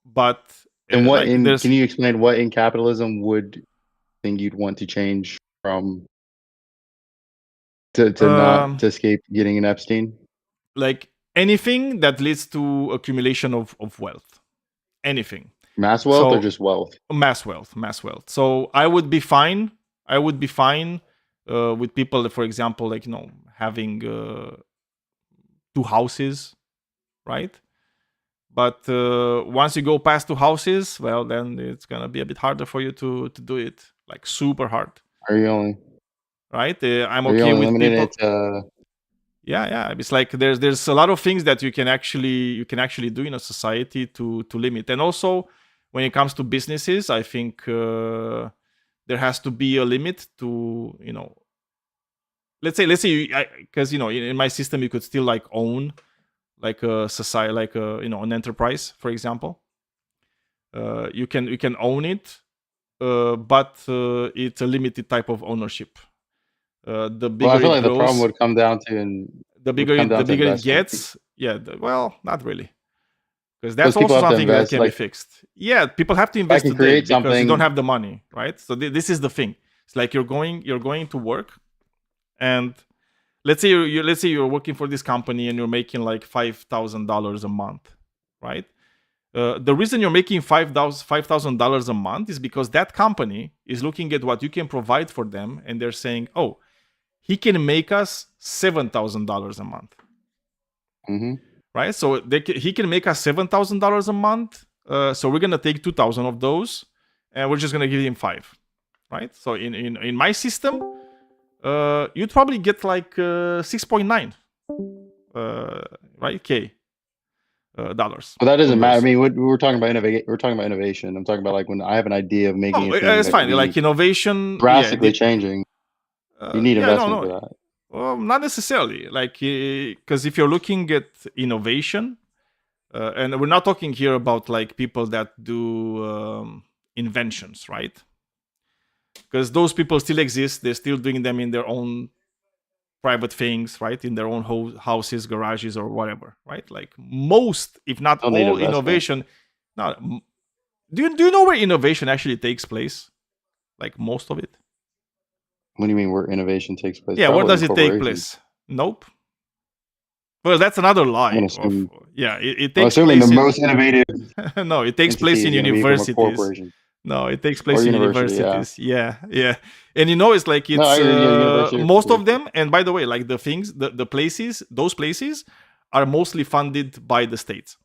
S1: But
S18: and can you explain what in capitalism would think you'd want to change from to not to escape getting an Epstein?
S1: Like anything that leads to accumulation of wealth. Anything.
S18: Mass wealth or just wealth?
S1: Mass wealth. So I would be fine. With people that, for example, like having 2 houses, right? But once you go past 2 houses, well, then it's gonna be a bit harder for you to do it, like super hard.
S18: Are you only
S1: right? I'm okay with people.
S18: It,
S1: yeah. It's like there's a lot of things that you can actually do in a society to limit, and also when it comes to businesses, I think there has to be a limit to let's say because in my system you could still like own like a society, like an enterprise, for example. You can own it, but it's a limited type of ownership. The bigger
S18: I feel
S1: it
S18: like
S1: grows,
S18: the problem would come down to
S1: the bigger it gets. Yeah, well, not really, because that's
S18: people
S1: also
S18: have to
S1: something that
S18: invest,
S1: can
S18: like-
S1: be fixed. Yeah, people have to invest
S18: can
S1: today
S18: create
S1: because you
S18: something-
S1: don't have the money, right? So this is the thing. It's like you're going to work, and let's say you're working for this company and you're making like $5,000 a month, right? The reason you're making $5,000 a month is because that company is looking at what you can provide for them, and they're saying, "Oh, he can make us $7,000 a month."
S18: Mm-hmm.
S1: Right? So he can make us $7,000 a month. So we're gonna take 2,000 of those, and we're just gonna give him 5. Right? So in my system, you'd probably get like 6.9, right? K dollars.
S18: But that doesn't matter. I mean, we're talking about innovation. I'm talking about like when I have an idea of making.
S1: It's fine. Like innovation,
S18: drastically changing. You need investment for that.
S1: Well, not necessarily. Like, because if you're looking at innovation, and we're not talking here about like people that do inventions, right? Because those people still exist. They're still doing them in their own private things, right? In their own houses, garages, or whatever, right? Like most, if not
S18: Still need
S1: all,
S18: investment.
S1: innovation. Now, do you know where innovation actually takes place? Like most of it.
S18: What do you mean where innovation takes place?
S1: Yeah, where
S18: Probably in
S1: does it take
S18: corporations.
S1: place? Nope. Well, that's another
S18: I'm
S1: lie.
S18: gonna
S1: Of
S18: assume.
S1: yeah, it
S18: Well,
S1: takes
S18: assuming the
S1: place in.
S18: most innovative
S1: No, it takes
S18: entity
S1: place in
S18: is going to be from a
S1: universities.
S18: corporation
S1: No, it takes
S18: or
S1: place in
S18: university. Yeah.
S1: universities. Yeah, yeah. And you know, it's like
S18: No, I
S1: it's
S18: agree. Yeah, university or
S1: most of
S18: corporation.
S1: them. And by the way, like the things, the places, those places are mostly funded by the states,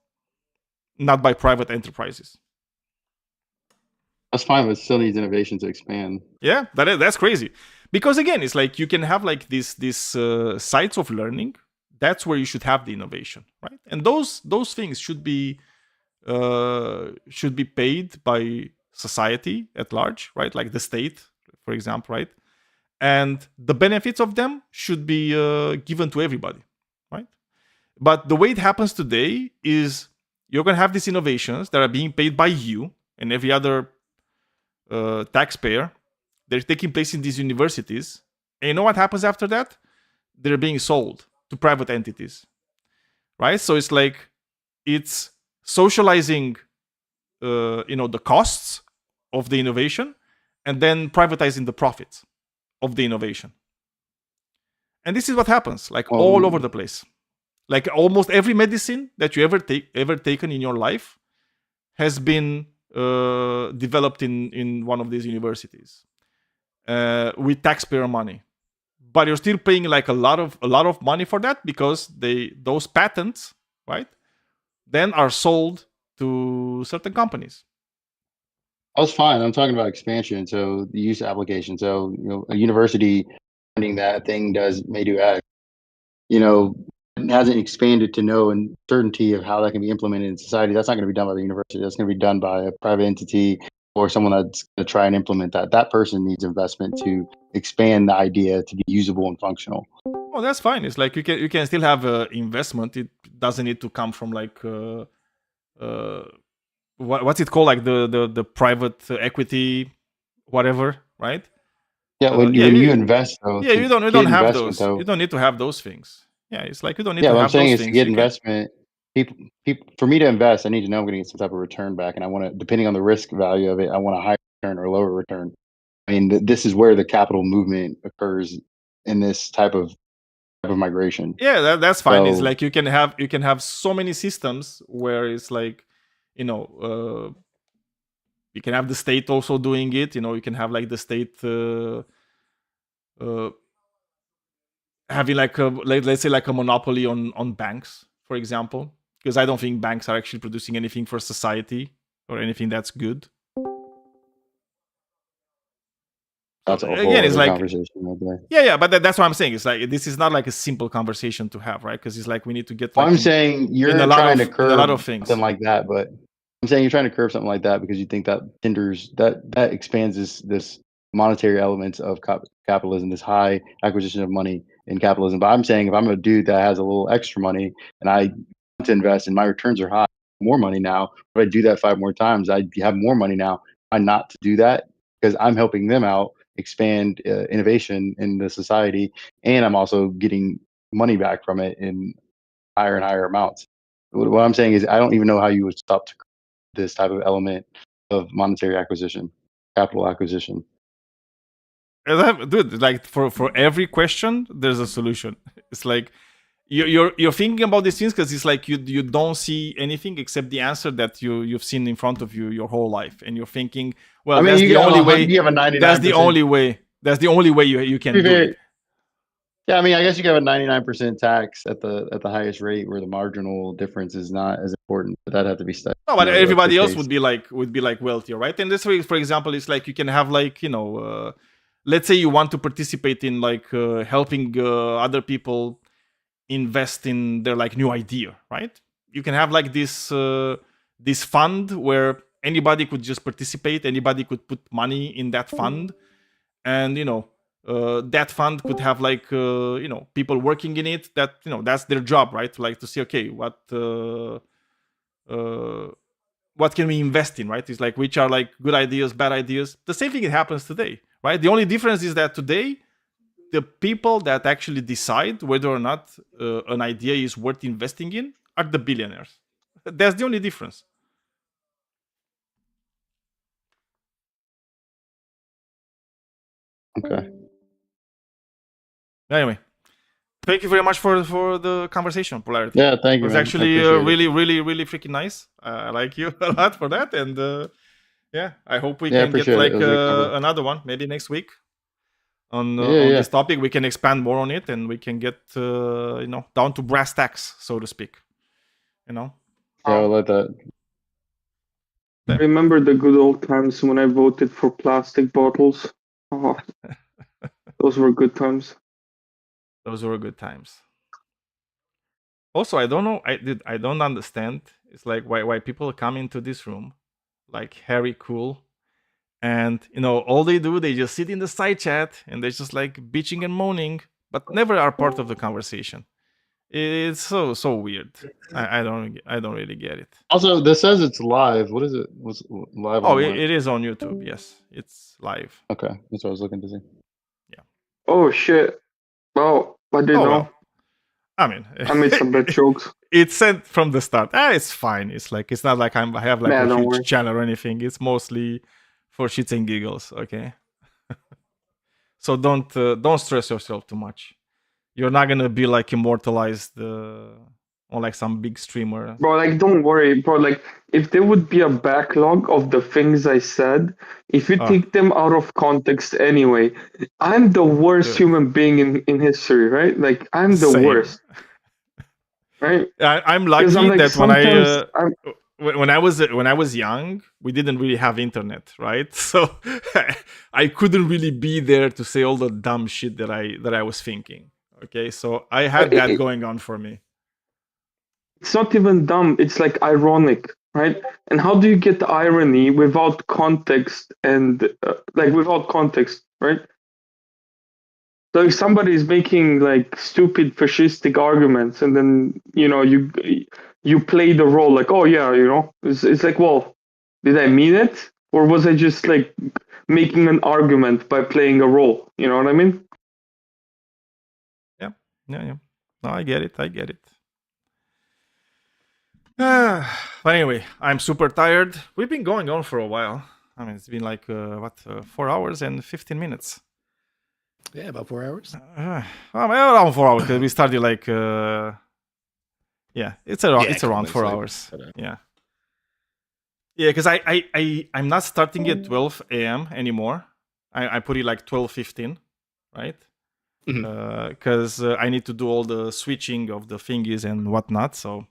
S1: not by private enterprises.
S18: That's fine, but it still needs innovation to expand.
S1: Yeah, that's crazy. Because again, it's like you can have like these sites of learning. That's where you should have the innovation, right? And those things should be paid by society at large, right? Like the state, for example, right? And the benefits of them should be given to everybody, right? But the way it happens today is you're going to have these innovations that are being paid by you and every other taxpayer. They're taking place in these universities. And you know what happens after that? They're being sold to private entities, right? So it's like it's socializing, the costs of the innovation, and then privatizing the profits of the innovation. And this is what happens, like all over the place. Like almost every medicine that you ever taken in your life has been developed in one of these universities with taxpayer money. But you're still paying like a lot of money for that because those patents, right, then are sold to certain companies.
S18: That's fine. I'm talking about expansion. So the use application. So a university finding that thing may do X. It hasn't expanded to know and certainty of how that can be implemented in society. That's not going to be done by the university. That's going to be done by a private entity or someone that's going to try and implement that. That person needs investment to expand the idea to be usable and functional.
S1: Oh, that's fine. It's like you can still have investment. It doesn't need to come from like what's it called, like the private equity, whatever, right?
S18: Yeah, when you invest though,
S1: yeah,
S18: to
S1: you don't
S18: get
S1: have
S18: investment
S1: those.
S18: though.
S1: You don't need to have those things. Yeah, it's like you don't need
S18: Yeah,
S1: to
S18: what I'm
S1: have
S18: saying
S1: those
S18: is to
S1: things.
S18: get
S1: You can.
S18: investment, people, for me to invest, I need to know I'm going to get some type of return back, and I want to, depending on the risk value of it, I want a higher return or lower return. I mean, this is where the capital movement occurs in this type of migration.
S1: Yeah, that's fine. It's
S18: So
S1: like you can have so many systems where it's like, you can have the state also doing it. You can have like the state having like let's say like a monopoly on banks, for example, because I don't think banks are actually producing anything for society or anything that's good.
S18: that's a whole
S1: Again, it's
S18: other
S1: like
S18: conversation right there.
S1: yeah, but that's what I'm saying. It's like this is not like a simple conversation to have, right? Because it's like we need to get
S18: Well,
S1: like
S18: I'm saying you're
S1: in a lot
S18: trying
S1: of
S18: to curb
S1: in a lot of things.
S18: something like that, but I'm saying you're trying to curb something like that because you think that hinders that expands this monetary elements of capitalism, this high acquisition of money in capitalism. But I'm saying if I'm a dude that has a little extra money and I want to invest and my returns are high, more money now. If I do that 5 more times, I have more money now. Why not to do that? Because I'm helping them out expand innovation in the society, and I'm also getting money back from it in higher and higher amounts. What I'm saying is, I don't even know how you would stop this type of element of monetary acquisition, capital acquisition.
S1: Dude, like for every question, there's a solution. It's like you're thinking about these things because it's like you don't see anything except the answer that you've seen in front of you your whole life, and you're thinking, well,
S18: I mean,
S1: that's
S18: you
S1: the
S18: have
S1: only way.
S18: you have a 99%.
S1: That's the only way. That's the only way you can do it.
S18: Yeah, I mean, I guess you have a 99% tax at the highest rate, where the marginal difference is not as important. But that'd have to be studied.
S1: No, but
S18: That's the
S1: everybody else
S18: case.
S1: would be like wealthier, right? And this way, for example, it's like you can have like let's say you want to participate in like helping other people invest in their like new idea, right? You can have like this fund where anybody could just participate, anybody could put money in that fund, and that fund could have like people working in it that that's their job, right? Like to see, okay, what can we invest in, right? It's like which are like good ideas, bad ideas. The same thing happens today, right? The only difference is that today the people that actually decide whether or not an idea is worth investing in are the billionaires. That's the only difference.
S18: Okay.
S1: Anyway, thank you very much for the conversation, Polarity.
S18: Yeah, thank
S1: It
S18: you,
S1: was
S18: man. I
S1: actually
S18: appreciate it.
S1: really, really, really freaking nice. I like you a lot for that, and yeah, I hope we
S18: Yeah, I
S1: can get
S18: appreciate it.
S1: like
S18: It was a good convo.
S1: another one maybe next week on
S18: Yeah.
S1: this topic. We can expand more on it, and we can get down to brass tacks, so to speak.
S18: Yeah, I like that.
S19: I remember the good old times when I voted for plastic bottles. Oh, those were good times.
S1: Those were good times. Also, I don't know. I don't understand. It's like why people come into this room, like Harry Cool, and all they do, they just sit in the side chat and they're just like bitching and moaning, but never are part of the conversation. It's so weird. I don't really get it.
S18: Also, this says it's live. What is it? What's live
S1: Oh,
S18: on what?
S1: it is on YouTube. Yes, it's live.
S18: Okay, that's what I was looking to see.
S19: Oh shit! Oh, I didn't
S1: Oh
S19: know.
S1: well. I mean,
S19: I made some bad jokes.
S1: It's sent from the start. It's fine. It's like it's not like I have like
S19: Nah,
S1: a
S19: don't
S1: huge
S19: worry.
S1: channel or anything. It's mostly for shits and giggles. Okay. So don't stress yourself too much. You're not gonna be like immortalized on like some big streamer.
S19: Bro, like, don't worry, bro. Like, if there would be a backlog of the things I said, if you take them out of context anyway, I'm the worst human being in history, right? Like, I'm the
S1: Same.
S19: worst. Right?
S1: I'm
S19: 'Cause
S1: lucky
S19: I'm like,
S1: that
S19: sometimes
S1: when I was young, we didn't really have internet, right? So I couldn't really be there to say all the dumb shit that I was thinking. Okay, so I had that going on for me.
S19: It's not even dumb. It's like ironic, right? And how do you get the irony without context and without context, right? So if somebody is making like stupid fascistic arguments, and then you play the role like, oh yeah, it's like, well, did I mean it, or was I just like making an argument by playing a role? You know what I mean?
S1: Yeah. No, I get it. But anyway, I'm super tired. We've been going on for a while. I mean, it's been like 4 hours and 15 minutes.
S20: Yeah, about 4 hours.
S1: Around 4 hours because we started like it's around 4 hours. Yeah, because I'm not starting at 12 a.m. anymore. I put it like 12:15, right? Because I need to do all the switching of the thingies and whatnot, so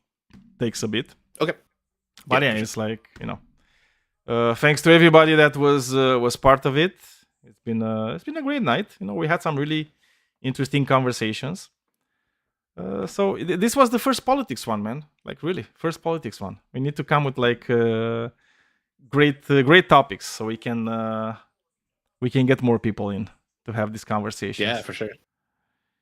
S1: takes a bit.
S20: Okay.
S1: But yeah, it's like thanks to everybody that was part of it. It's been a great night. We had some really interesting conversations. So this was the first politics one, man. Like really, first politics one. We need to come with like great topics so we can get more people in to have these conversations.
S20: Yeah, for sure.